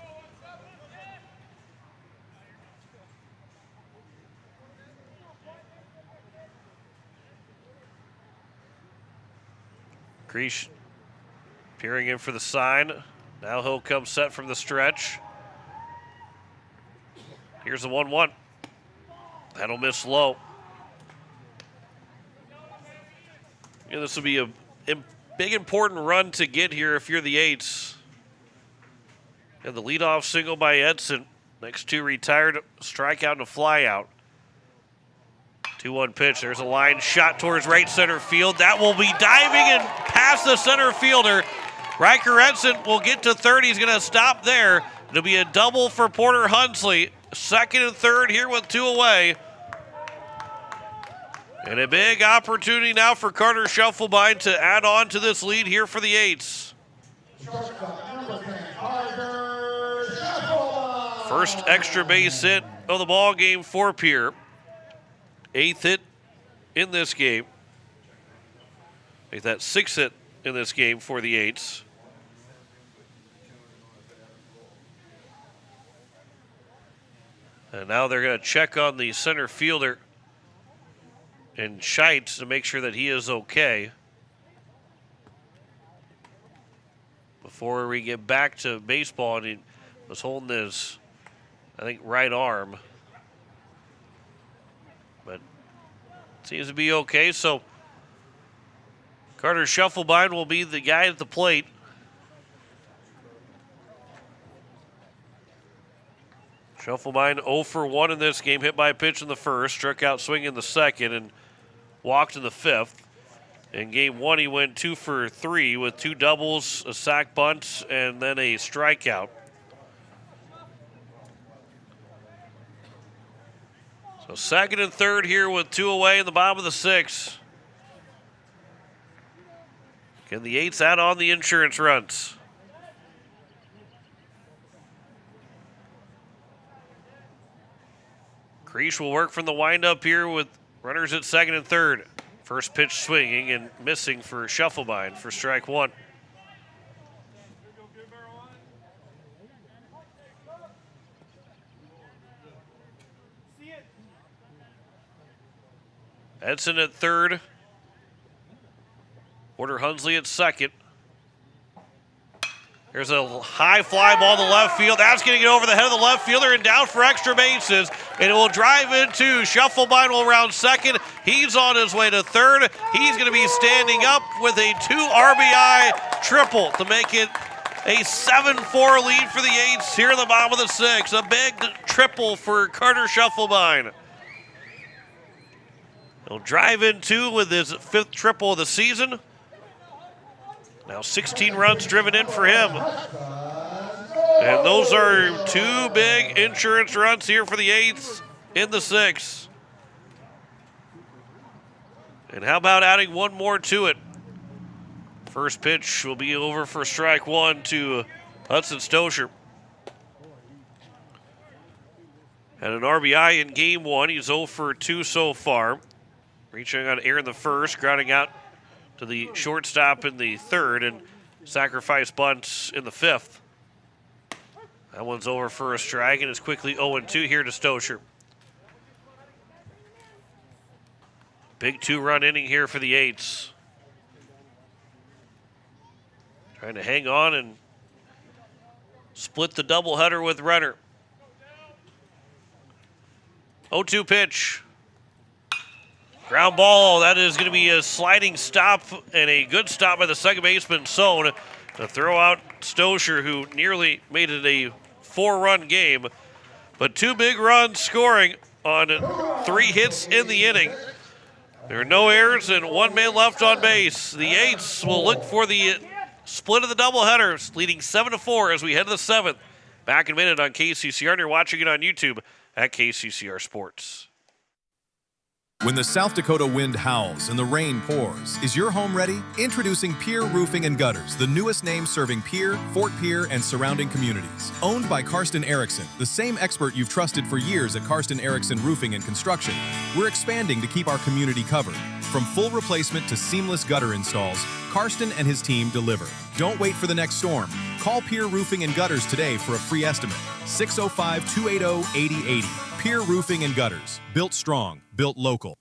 Creech peering in for the sign. Now he'll come set from the stretch. Here's the 1-1. That'll miss low. Yeah, this will be a big important run to get here if you're the Eights. And the leadoff single by Edson. Next 2 retired, strikeout and a flyout. 2-1 pitch. There's a line shot towards right center field. That will be diving and past the center fielder. Riker Edson will get to third. He's going to stop there. It'll be a double for Porter Hunsley. 2nd and 3rd here with 2 away. And a big opportunity now for Carter Schuffelbein to add on to this lead here for the Eights. First extra base hit of the ball game for Pierre. 8th hit in this game. Make that 6th hit in this game for the Eights. And now they're going to check on the center fielder and Scheitz to make sure that he is okay before we get back to baseball. And he was holding his, I think, right arm. But seems to be okay. So Carter Schuffelbein will be the guy at the plate. Schuffelbein 0 for 1 in this game, hit by a pitch in the 1st, struck out swinging in the 2nd, and walked in the 5th. In game 1, he went 2 for 3 with 2 doubles, a sac bunt, and then a strikeout. So 2nd and 3rd here with 2 away in the bottom of the 6th. Can the Eights add on the insurance runs? Creech will work from the windup here with runners at 2nd and 3rd. First pitch swinging and missing for Schuffelbein for strike 1. Edson at 3rd. Porter Hunsley at 2nd. There's a high fly ball to left field. That's going to get over the head of the left fielder and down for extra bases. And it will drive into Schuffelbein will round 2nd. He's on his way to 3rd. He's going to be standing up with a 2 RBI triple to make it a 7-4 lead for the Eights here in the bottom of the 6th. A big triple for Carter Schuffelbein. He'll drive in 2 with his 5th triple of the season. Now 16 runs driven in for him. And those are 2 big insurance runs here for the Eights in the 6th. And how about adding one more to it? First pitch will be over for strike one to Hudson Stosher. Had an RBI in game one. He's 0 for 2 so far. Reaching on air in the first, grounding out to the shortstop in the third, and sacrifice bunts in the fifth. That one's over for a strike, and it's quickly 0-2 here to Stosher. Big 2-run inning here for the Eights. Trying to hang on and split the doubleheader with Renner. 0-2 pitch. Ground ball. That is going to be a sliding stop and a good stop by the second baseman, Sohn, to throw out Stosher, who nearly made it a 4-run game. But 2 big runs scoring on 3 hits in the inning. There are no errors and 1 man left on base. The Eights will look for the split of the doubleheader, leading 7-4 as we head to the 7th. Back in a minute on KCCR, and you're watching it on YouTube at KCCR Sports. When the South Dakota wind howls and the rain pours, is your home ready? Introducing Pierre Roofing and Gutters, the newest name serving Pierre, Fort Pierre, and surrounding communities. Owned by Karsten Erickson, the same expert you've trusted for years at Karsten Erickson Roofing and Construction, we're expanding to keep our community covered. From full replacement to seamless gutter installs, Karsten and his team deliver. Don't wait for the next storm. Call Pierre Roofing and Gutters today for a free estimate. 605-280-8080. Pierre Roofing and Gutters. Built strong, built local.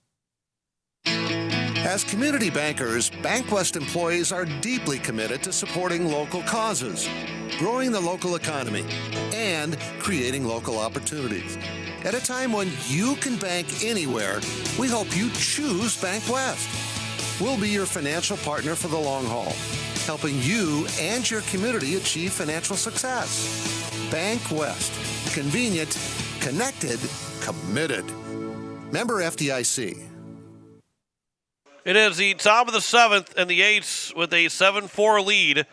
As community bankers, BankWest employees are deeply committed to supporting local causes, growing the local economy, and creating local opportunities. At a time when you can bank anywhere, we hope you choose BankWest. We'll be your financial partner for the long haul, helping you and your community achieve financial success. BankWest. Convenient, connected, committed. Member FDIC. It is the top of the 7th, and the Eights with a 7-4 lead.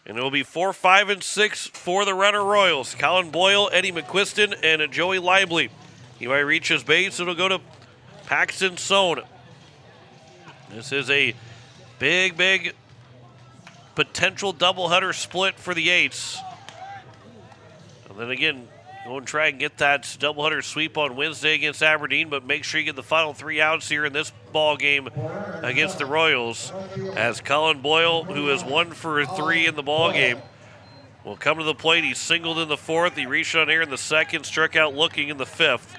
And it will be 4, 5, and 6 for the Renner Royals. Colin Boyle, Eddie McQuiston, and Joey Lively. He might reach his base. It'll go to Paxton Sohn. This is a big potential doubleheader split for the Eights. And then again, go and try and get that doubleheader sweep on Wednesday against Aberdeen, but make sure you get the final 3 outs here in this ball game against the Royals, as Colin Boyle, who is 1 for 3 in the ball game, will come to the plate. He singled in the 4th. He reached on air in the 2nd, struck out looking in the 5th.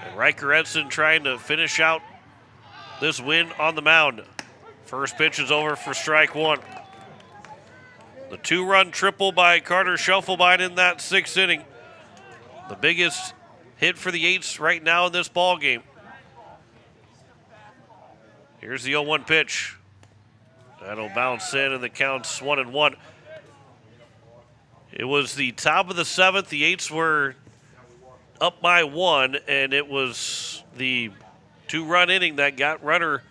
And Riker Edson trying to finish out this win on the mound. First pitch is over for strike 1. The 2-run triple by Carter Schuffelbein in that 6th inning. The biggest hit for the Eights right now in this ball game. Here's the 0-1 pitch. That'll bounce in, and the count's 1-1. It was the top of the 7th. The Eights were up by 1, and it was the 2-run inning that got Renner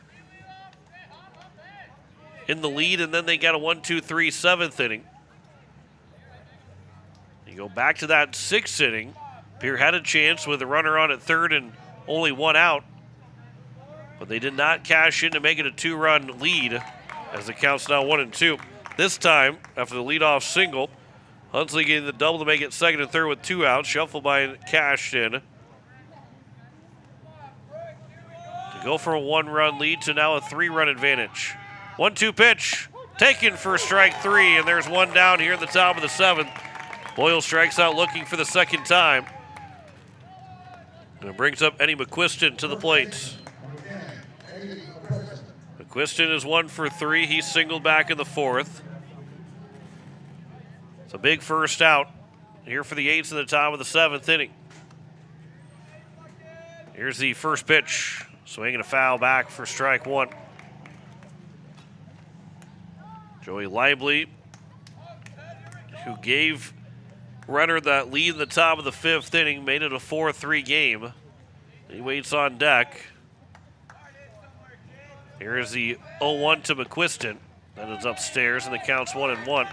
in the lead, and then they got a 1-2-3 7th inning. You go back to that 6th inning. Pierre had a chance with a runner on at 3rd and only 1 out, but they did not cash in to make it a 2-run lead, as the count's now 1-2. This time, after the leadoff single, Hunsley getting the double to make it 2nd and 3rd with 2 outs. Schuffelbein cashed in to go from a 1-run lead to now a 3-run advantage. 1-2 pitch, taken for strike 3, and there's 1 down here at the top of the 7th. Boyle strikes out looking for the 2nd time. And it brings up Eddie McQuiston to the plate. McQuiston is 1 for 3. He singled back in the 4th. It's a big first out here for the Eights in the top of the 7th inning. Here's the first pitch. Swinging a foul back for strike 1. Joey Lively, who gave Renner that lead in the top of the 5th inning, made it a 4-3 game. He waits on deck. Here is the 0-1 to McQuiston. That is upstairs, and the count's 1-1.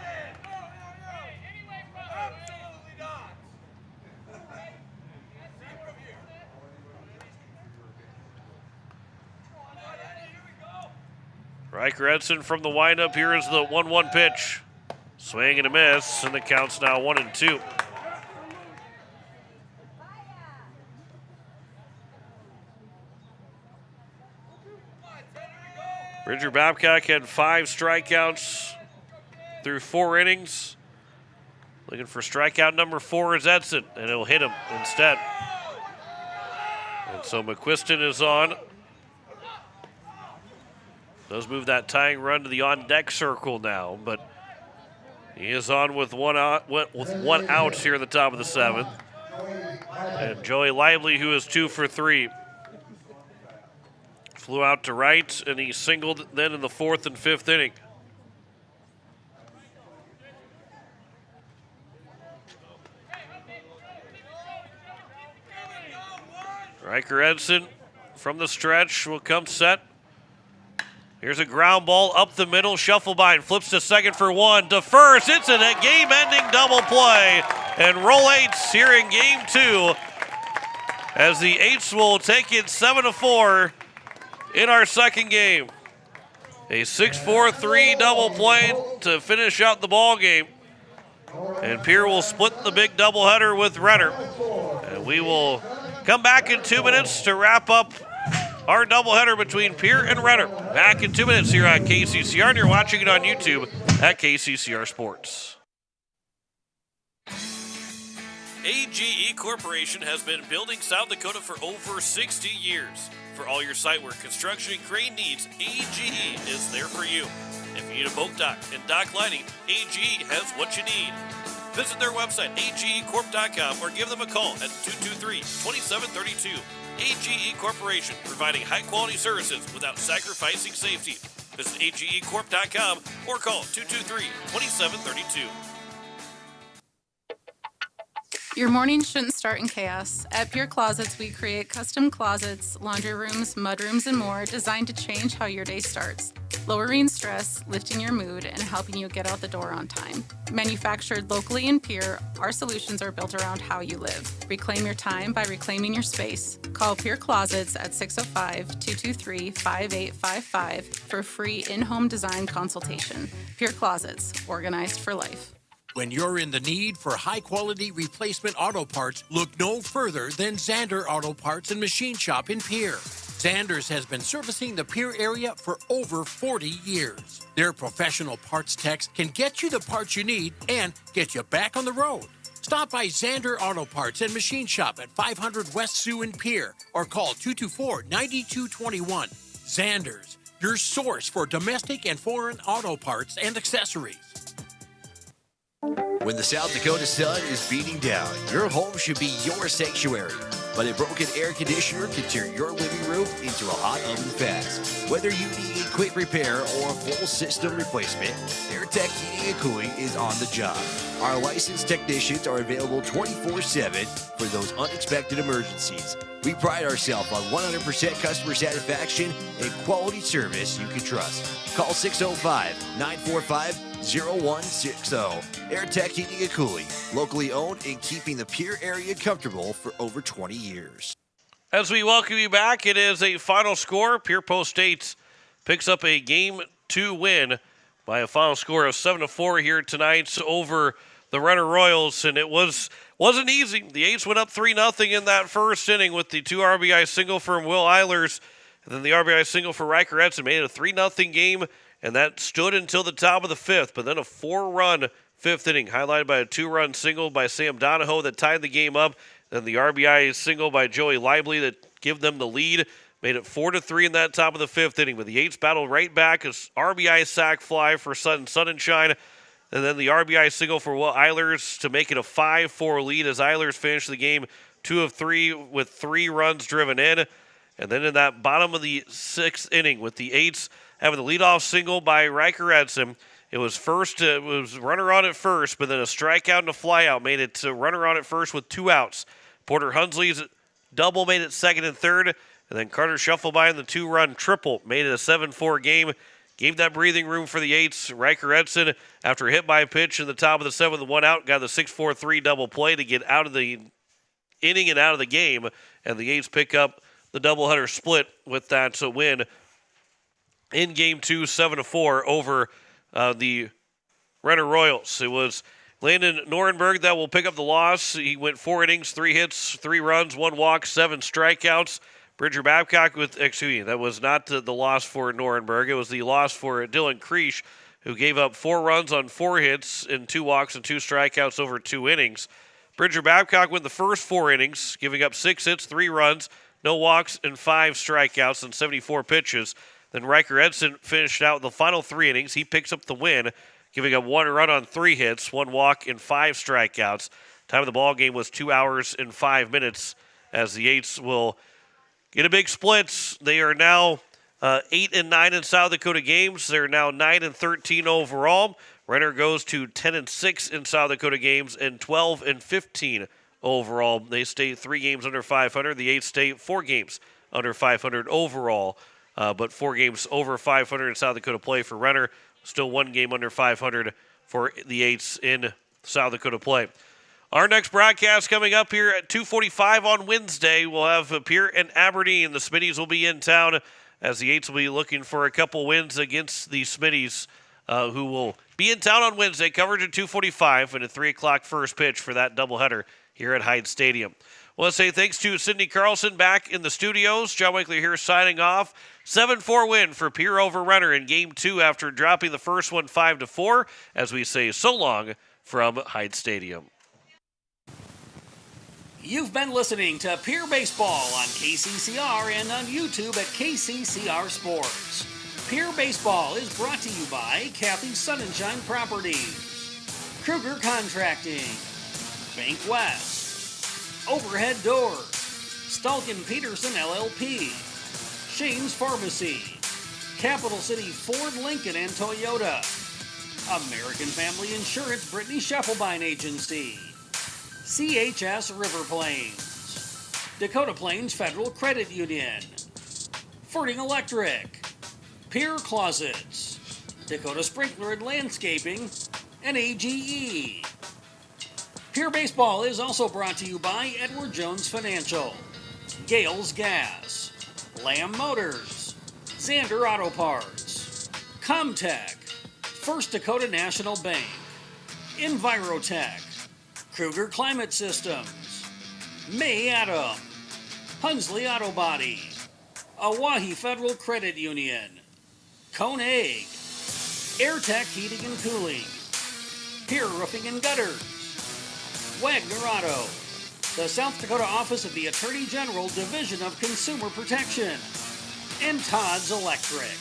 Riker Edson from the windup. Here is the 1-1 pitch. Swing and a miss, and the count's now 1-2. Bridger Babcock had 5 strikeouts through 4 innings. Looking for strikeout number 4 is Edson, and he'll hit him instead. And so McQuiston is on. Does move that tying run to the on-deck circle now, but he is on with one out here in the top of the 7th. And Joey Lively, who is 2 for 3. Flew out to right, and he singled then in the 4th and 5th inning. Riker Edson from the stretch will come set. Here's a ground ball up the middle. Shufflebine flips to second for 1. To first. It's a game-ending double play. And roll 8s here in game 2 as the 8s will take it 7-4 in our second game. A 6-4-3 double play to finish out the ball game. And Pierre will split the big doubleheader with Renner. And we will come back in 2 minutes to wrap up our doubleheader between Pierre and Renner. Back in 2 minutes here on KCCR, and you're watching it on YouTube at KCCR Sports. AGE Corporation has been building South Dakota for over 60 years. For all your site work, construction, and crane needs, AGE is there for you. If you need a boat dock and dock lighting, AGE has what you need. Visit their website, agecorp.com, or give them a call at 223-2732. AGE Corporation, providing high-quality services without sacrificing safety. Visit agecorp.com or call 223-2732. Your morning shouldn't start in chaos. At Pierre Closets, we create custom closets, laundry rooms, mudrooms, and more designed to change how your day starts, lowering stress, lifting your mood, and helping you get out the door on time. Manufactured locally in Pierre, our solutions are built around how you live. Reclaim your time by reclaiming your space. Call Pierre Closets at 605-223-5855 for free in-home design consultation. Pierre Closets, organized for life. When you're in the need for high-quality replacement auto parts, look no further than Zander Auto Parts and Machine Shop in Pierre. Zander's has been servicing the Pierre area for over 40 years. Their professional parts techs can get you the parts you need and get you back on the road. Stop by Zander Auto Parts and Machine Shop at 500 West Sioux in Pierre or call 224-9221. Zander's, your source for domestic and foreign auto parts and accessories. When the South Dakota sun is beating down, your home should be your sanctuary. But a broken air conditioner can turn your living room into a hot oven fast. Whether you need a quick repair or a full system replacement, AirTech Heating and Cooling is on the job. Our licensed technicians are available 24/7 for those unexpected emergencies. We pride ourselves on 100% customer satisfaction and quality service you can trust. Call 605-945-0160. AirTech Heating and Cooling, locally owned and keeping the Pierre area comfortable for over 20 years. As we welcome you back, it is a final score. Pierre Post 8 picks up a Game 2 win by a final score of 7-4 here tonight over the Renner Royals, and it wasn't easy. The Eights went up 3-0 in that first inning with the 2 RBI single from Will Eilers, and then the RBI single for Riker Edson made it a 3-0 game, and that stood until the top of the 5th. But then a 4-run 5th inning, highlighted by a 2-run single by Sam Donahoe that tied the game up. Then the RBI single by Joey Lively that gave them the lead, made it 4-3 in that top of the 5th inning. But the Eights battled right back, a RBI sac fly for Sunshine. And then the RBI single for Will Eilers to make it a 5-4 lead as Eilers finished the game 2 of 3 with 3 runs driven in. And then in that bottom of the 6th inning with the Eights having the leadoff single by Riker Edson, it was runner on at first, but then a strikeout and a flyout made it to runner on at first with 2 outs. Porter Hunsley's double made it 2nd and 3rd, and then Carter Shufflebine, the 2-run triple, made it a 7-4 game. Gave that breathing room for the Eights. Riker Edson, after a hit by pitch in the top of the 7th, 1 out, got the 6-4-3 double play to get out of the inning and out of the game. And the Eights pick up the doubleheader split with that win in Game 2, 7-4 over the Renner Royals. It was Landon Norenberg that will pick up the loss. He went 4 innings, 3 hits, 3 runs, 1 walk, 7 strikeouts. Bridger Babcock that was not the loss for Norenberg. It was the loss for Dylan Creech, who gave up 4 runs on 4 hits and 2 walks and 2 strikeouts over 2 innings. Bridger Babcock went the first 4 innings, giving up 6 hits, 3 runs, no walks, and 5 strikeouts and 74 pitches. Then Riker Edson finished out the final 3 innings. He picks up the win, giving up 1 run on 3 hits, 1 walk, and 5 strikeouts. Time of the ball game was 2 hours and 5 minutes, as the Eights will get a big split. They are now 8-9 in South Dakota games. They're now 9-13 overall. Renner goes to 10-6 in South Dakota games and 12-15 overall. They stay 3 games under 500. The Eights stay 4 games under 500 overall, but 4 games over 500 in South Dakota play for Renner. Still 1 game under 500 for the Eights in South Dakota play. Our next broadcast coming up here at 2:45 on Wednesday. We'll have Pierre and Aberdeen. The Smitties will be in town as the Eights will be looking for a couple wins against the Smitties, who will be in town on Wednesday. Coverage at 2:45 and a 3 o'clock first pitch for that doubleheader here at Hyde Stadium. I want to say thanks to Sydney Carlson back in the studios. John Winkler here signing off. 7-4 win for Pierre over Renner in Game 2 after dropping the first one 5-4, as we say so long from Hyde Stadium. You've been listening to Pierre Baseball on KCCR and on YouTube at KCCR Sports. Pierre Baseball is brought to you by Kathy Sunshine Properties, Kruger Contracting, Bank West, Overhead Doors, Stalkin Peterson LLP, Shane's Pharmacy, Capital City Ford, Lincoln, and Toyota, American Family Insurance Brittany Scheffelbein Agency, CHS River Plains, Dakota Plains Federal Credit Union, Fording Electric, Pierre Closets, Dakota Sprinkler and Landscaping, and AGE. Pierre Baseball is also brought to you by Edward Jones Financial, Gales Gas, Lamb Motors, Xander Auto Parts, Comtech, First Dakota National Bank, Envirotech, Kruger Climate Systems, May Adam, Hunsley Auto Body, Oahe Federal Credit Union, Cone Egg, AirTech Heating and Cooling, Pierre Roofing and Gutters, Wagner Auto, the South Dakota Office of the Attorney General Division of Consumer Protection, and Todd's Electric.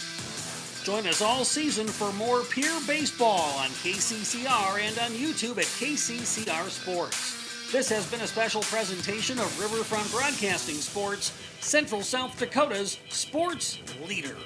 Join us all season for more Pierre Baseball on KCCR and on YouTube at KCCR Sports. This has been a special presentation of Riverfront Broadcasting Sports, Central South Dakota's sports leader.